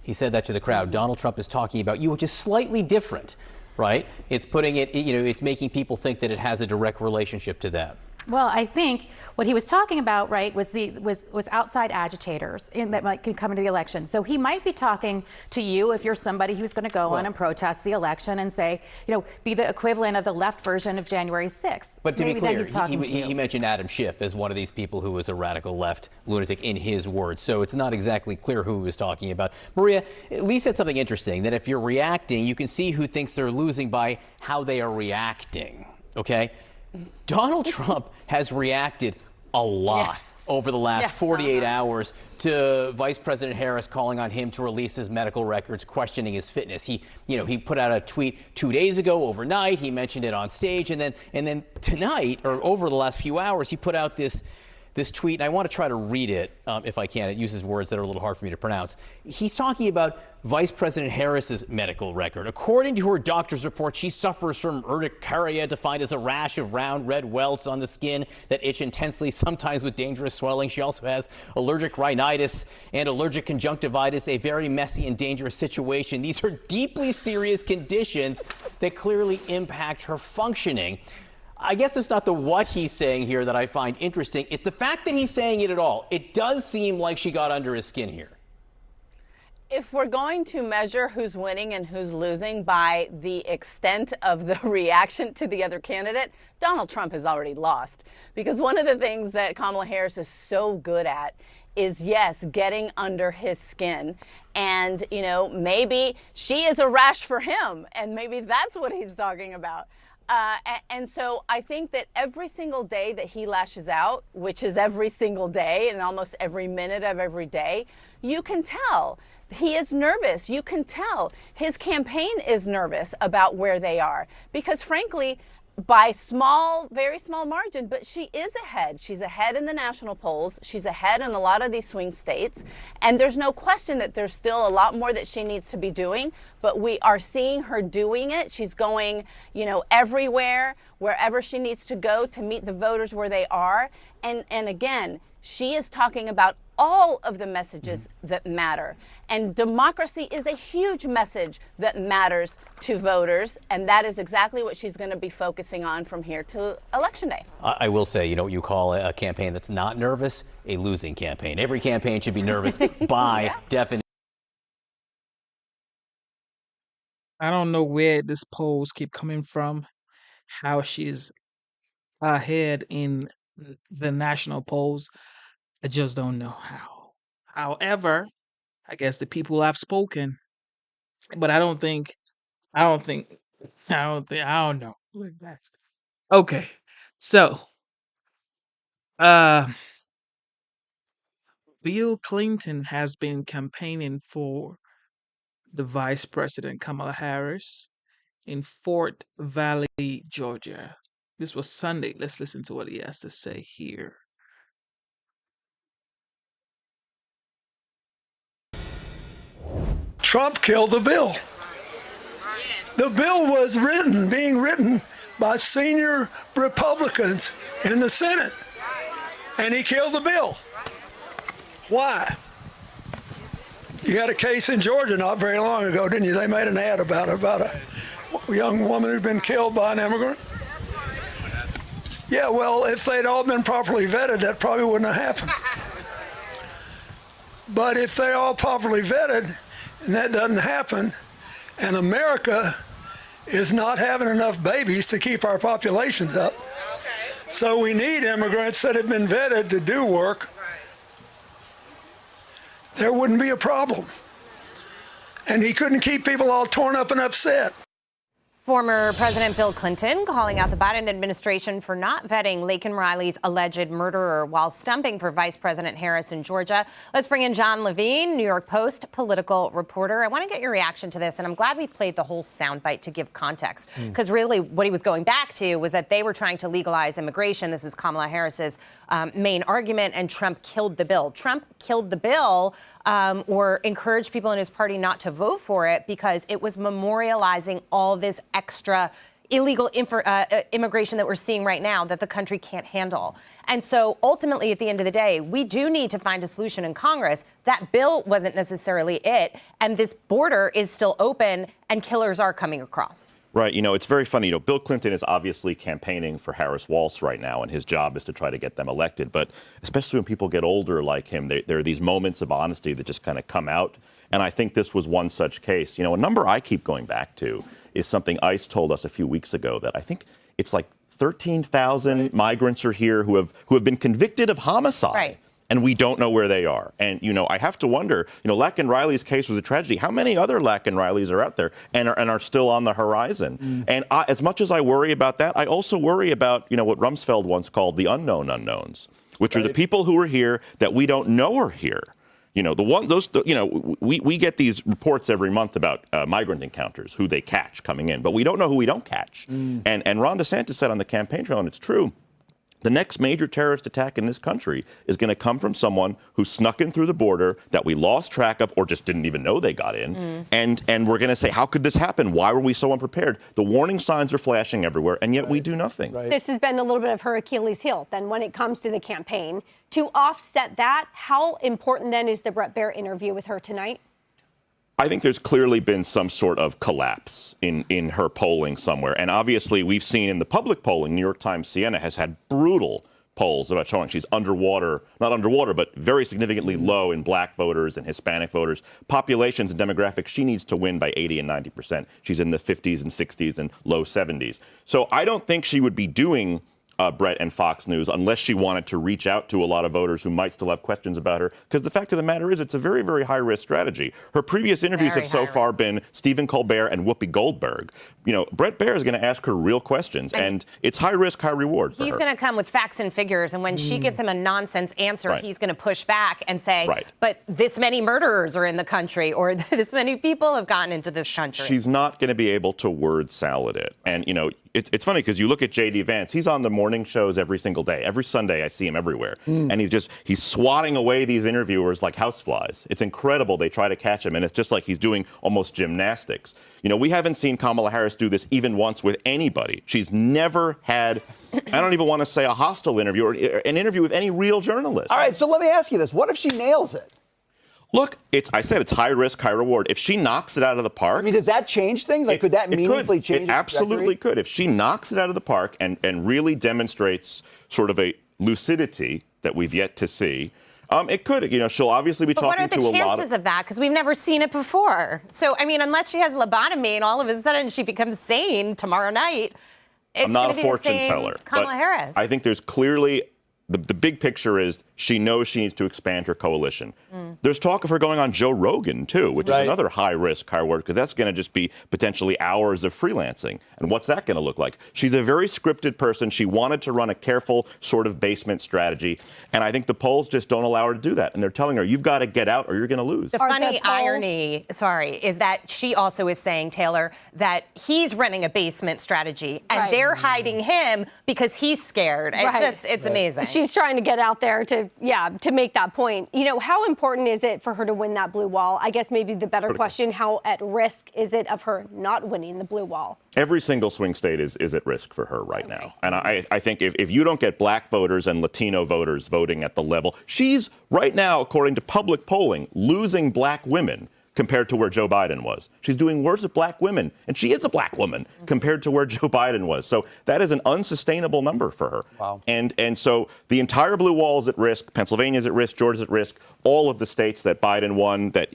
He said that to the crowd. Donald Trump is talking about you, which is slightly different, right? It's putting it, it's making people think that it has a direct relationship to them. Well, I think what he was talking about, right, was outside agitators that might come into the election. So he might be talking to you if you're somebody who's going to go on and protest the election and say, be the equivalent of the left version of January 6th. But to be clear, he mentioned Adam Schiff as one of these people who was a radical left lunatic in his words. So it's not exactly clear who he was talking about. Maria, Lee said something interesting, that if you're reacting, you can see who thinks they're losing by how they are reacting. Okay? Donald Trump has reacted a lot over the last 48 hours to Vice President Harris calling on him to release his medical records, questioning his fitness. He put out a tweet 2 days ago overnight. He mentioned it on stage, and then tonight, or over the last few hours, he put out this tweet, and I want to try to read it if I can. It uses words that are a little hard for me to pronounce. He's talking about Vice President Harris's medical record. According to her doctor's report, she suffers from urticaria, defined as a rash of round red welts on the skin that itch intensely, sometimes with dangerous swelling. She also has allergic rhinitis and allergic conjunctivitis, a very messy and dangerous situation. These are deeply serious conditions that clearly impact her functioning. I guess it's not the what he's saying here that I find interesting. It's the fact that he's saying it at all. It does seem like she got under his skin here. If we're going to measure who's winning and who's losing by the extent of the reaction to the other candidate, Donald Trump has already lost. Because one of the things that Kamala Harris is so good at is, yes, getting under his skin. And, maybe she is a rash for him, and maybe that's what he's talking about. And so I think that every single day that he lashes out, which is every single day and almost every minute of every day, you can tell he is nervous. You can tell his campaign is nervous about where they are, because frankly, by very small margin, but she is ahead. She's ahead in the national polls. She's ahead in a lot of these swing states. And there's no question that there's still a lot more that she needs to be doing, but we are seeing her doing it. She's going, everywhere, wherever she needs to go to meet the voters where they are. And again, she is talking about all of the messages that matter. And democracy is a huge message that matters to voters. And that is exactly what she's going to be focusing on from here to Election Day. I will say, what you call a campaign that's not nervous, a losing campaign. Every campaign should be nervous by definition. I don't know where this polls keep coming from, how she's ahead in the national polls. I just don't know how. However, I guess the people have spoken, but I don't know. Okay. So, Bill Clinton has been campaigning for the Vice President Kamala Harris in Fort Valley, Georgia. This was Sunday. Let's listen to what he has to say here. Trump killed the bill. The bill was being written by senior Republicans in the Senate, and he killed the bill. Why? You had a case in Georgia not very long ago, didn't you? They made an ad about a young woman who'd been killed by an immigrant. Yeah, well, if they'd all been properly vetted, that probably wouldn't have happened. But if they're all properly vetted, and that doesn't happen, and America is not having enough babies to keep our populations up. So we need immigrants that have been vetted to do work. There wouldn't be a problem. And he couldn't keep people all torn up and upset. Former President Bill Clinton calling out the Biden administration for not vetting Laken Riley's alleged murderer while stumping for Vice President Harris in Georgia. Let's bring in John Levine, New York Post political reporter. I want to get your reaction to this, and I'm glad we played the whole soundbite to give context, because really what he was going back to was that they were trying to legalize immigration. This is Kamala Harris's main argument, and Trump killed the bill. Trump killed the bill or encouraged people in his party not to vote for it because it was memorializing all this extra illegal immigration that we're seeing right now that the country can't handle. And so ultimately, at the end of the day, we do need to find a solution in Congress. That bill wasn't necessarily it. And this border is still open and killers are coming across. Right. It's very funny. Bill Clinton is obviously campaigning for Harris-Walz right now, and his job is to try to get them elected. But especially when people get older like him, there are these moments of honesty that just kind of come out. And I think this was one such case. A number I keep going back to is something ICE told us a few weeks ago, that I think it's like 13,000 migrants are here who have been convicted of homicide. Right. and we don't know where they are. And, I have to wonder, Lack and Riley's case was a tragedy. How many other Lack and Rileys are out there and are still on the horizon? And as much as I worry about that, I also worry about, what Rumsfeld once called the unknown unknowns, which are the people who are here that we don't know are here. We get these reports every month about migrant encounters, who they catch coming in, but we don't know who we don't catch. And Ron DeSantis said on the campaign trail, and it's true, the next major terrorist attack in this country is going to come from someone who snuck in through the border that we lost track of or just didn't even know they got in. And we're going to say, how could this happen? Why were we so unprepared? The warning signs are flashing everywhere, and yet we do nothing. This has been a little bit of her Achilles heel then when it comes to the campaign. To offset that, how important then is the Bret Baier interview with her tonight? I think there's clearly been some sort of collapse in her polling somewhere. And obviously, we've seen in the public polling, New York Times Siena has had brutal polls about showing she's underwater, not underwater, but very significantly low in black voters and Hispanic voters. Populations and demographics, she needs to win by 80 and 90%. She's in the 50s and 60s and low 70s. So I don't think she would be doing Brett and Fox News unless she wanted to reach out to a lot of voters who might still have questions about her. Because the fact of the matter is, it's a very, very high-risk strategy. Her previous interviews have so far been Stephen Colbert and Whoopi Goldberg. Brett Baier is going to ask her real questions, and it's high risk, high reward for her. He's going to come with facts and figures, and when she gives him a nonsense answer, he's going to push back and say, but this many murderers are in the country, or this many people have gotten into this country. She's not going to be able to word salad it. And, it's funny because you look at J.D. Vance, he's on the morning shows every single day. Every Sunday, I see him everywhere. And he's swatting away these interviewers like houseflies. It's incredible. They try to catch him, and it's just like he's doing almost gymnastics. We haven't seen Kamala Harris do this even once with anybody. She's never had, I don't even want to say a hostile interview or an interview with any real journalist. All right, so let me ask you this. What if she nails it? Look, I said it's high risk, high reward. If she knocks it out of the park... does that change things? Could that meaningfully change It absolutely could. If she knocks it out of the park and really demonstrates sort of a lucidity that we've yet to see, it could. She'll obviously be talking to a lot of... But what are the chances of that? Because we've never seen it before. So, unless she has lobotomy and all of a sudden she becomes sane tomorrow night, it's I'm not going a to be the fortune same teller. Kamala Harris. I think there's clearly... The big picture is she knows she needs to expand her coalition. There's talk of her going on Joe Rogan, too, which is another high-risk, high-reward, because that's going to just be potentially hours of freelancing. And what's that going to look like? She's a very scripted person. She wanted to run a careful sort of basement strategy. And I think the polls just don't allow her to do that. And they're telling her, you've got to get out or you're going to lose. The funny irony, is that she also is saying, Taylor, that he's running a basement strategy and they're hiding him because he's scared. It's amazing. She's trying to get out there to make that point. How important is it for her to win that blue wall? I guess maybe the better question, how at risk is it of her not winning the blue wall? Every single swing state is at risk for her right now. And I think if you don't get black voters and Latino voters voting at the level, she's right now, according to public polling, losing black women compared to where Joe Biden was. She's doing worse with black women, and she is a black woman compared to where Joe Biden was. So that is an unsustainable number for her. Wow. And so the entire blue wall is at risk. Pennsylvania's at risk. Georgia's at risk. All of the states that Biden won, that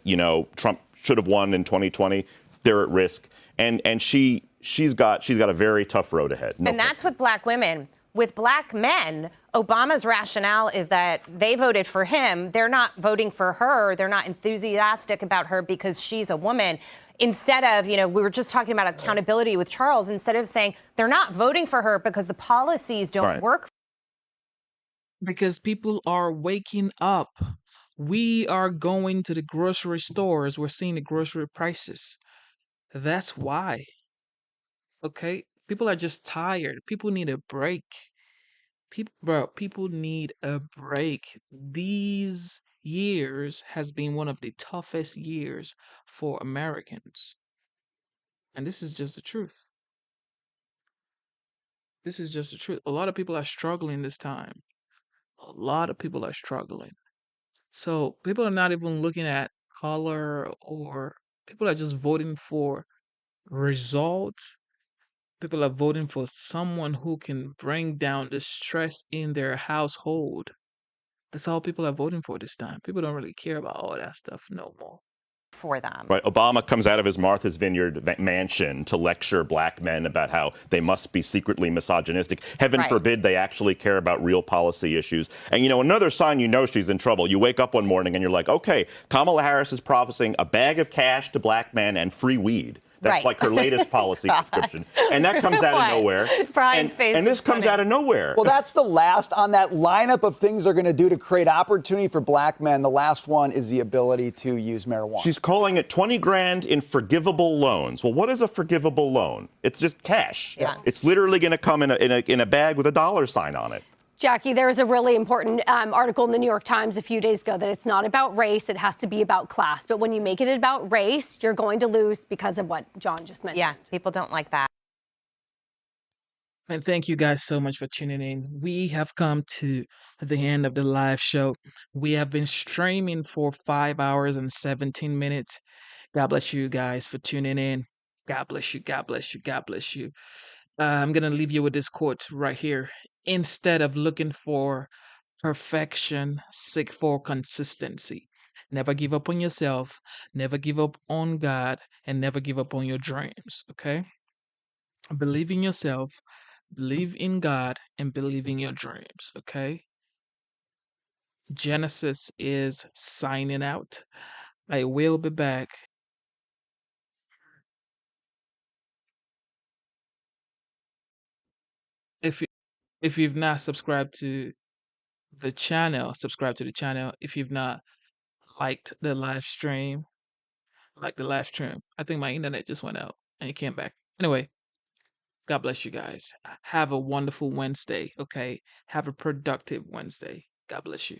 Trump should have won in 2020, they're at risk. And she's got a very tough road ahead. And that's with black women. With black men, Obama's rationale is that they voted for him. They're not voting for her. They're not enthusiastic about her because she's a woman. Instead of, we were just talking about accountability with Charles, instead of saying they're not voting for her because the policies don't work. Because people are waking up. We are going to the grocery stores. We're seeing the grocery prices. That's why. Okay? People are just tired. People need a break. People need a break. These years has been one of the toughest years for Americans. And this is just the truth. This is just the truth. A lot of people are struggling this time. A lot of people are struggling. So people are not even looking at color, or people are just voting for results. People are voting for someone who can bring down the stress in their household. That's all people are voting for this time. People don't really care about all that stuff no more. for them. Right. Obama comes out of his Martha's Vineyard mansion to lecture black men about how they must be secretly misogynistic. Heaven Right. forbid they actually care about real policy issues. And, another sign she's in trouble. You wake up one morning and you're like, okay, Kamala Harris is promising a bag of cash to black men and free weed. That's Right. like her latest policy prescription. And that comes out of nowhere. Brian's face and this is comes funny. out of nowhere. Well, that's the last on that lineup of things they're going to do to create opportunity for black men. The last one is the ability to use marijuana. She's calling it 20 grand in forgivable loans. Well, what is a forgivable loan? It's just cash. Yeah. It's literally going to come in a bag with a dollar sign on it. Jackie, there was a really important article in the New York Times a few days ago that it's not about race, it has to be about class. But when you make it about race, you're going to lose because of what John just mentioned. Yeah, people don't like that. And thank you guys so much for tuning in. We have come to the end of the live show. We have been streaming for 5 hours and 17 minutes. God bless you guys for tuning in. God bless you. God bless you. God bless you. I'm going to leave you with this quote right here. Instead of looking for perfection, seek for consistency. Never give up on yourself, never give up on God, and never give up on your dreams, okay? Believe in yourself, believe in God, and believe in your dreams, okay? Genesis is signing out. I will be back. If you've not subscribed to the channel, subscribe to the channel. If you've not liked the live stream, like the live stream. I think my internet just went out and it came back. Anyway, God bless you guys. Have a wonderful Wednesday, okay? Have a productive Wednesday. God bless you.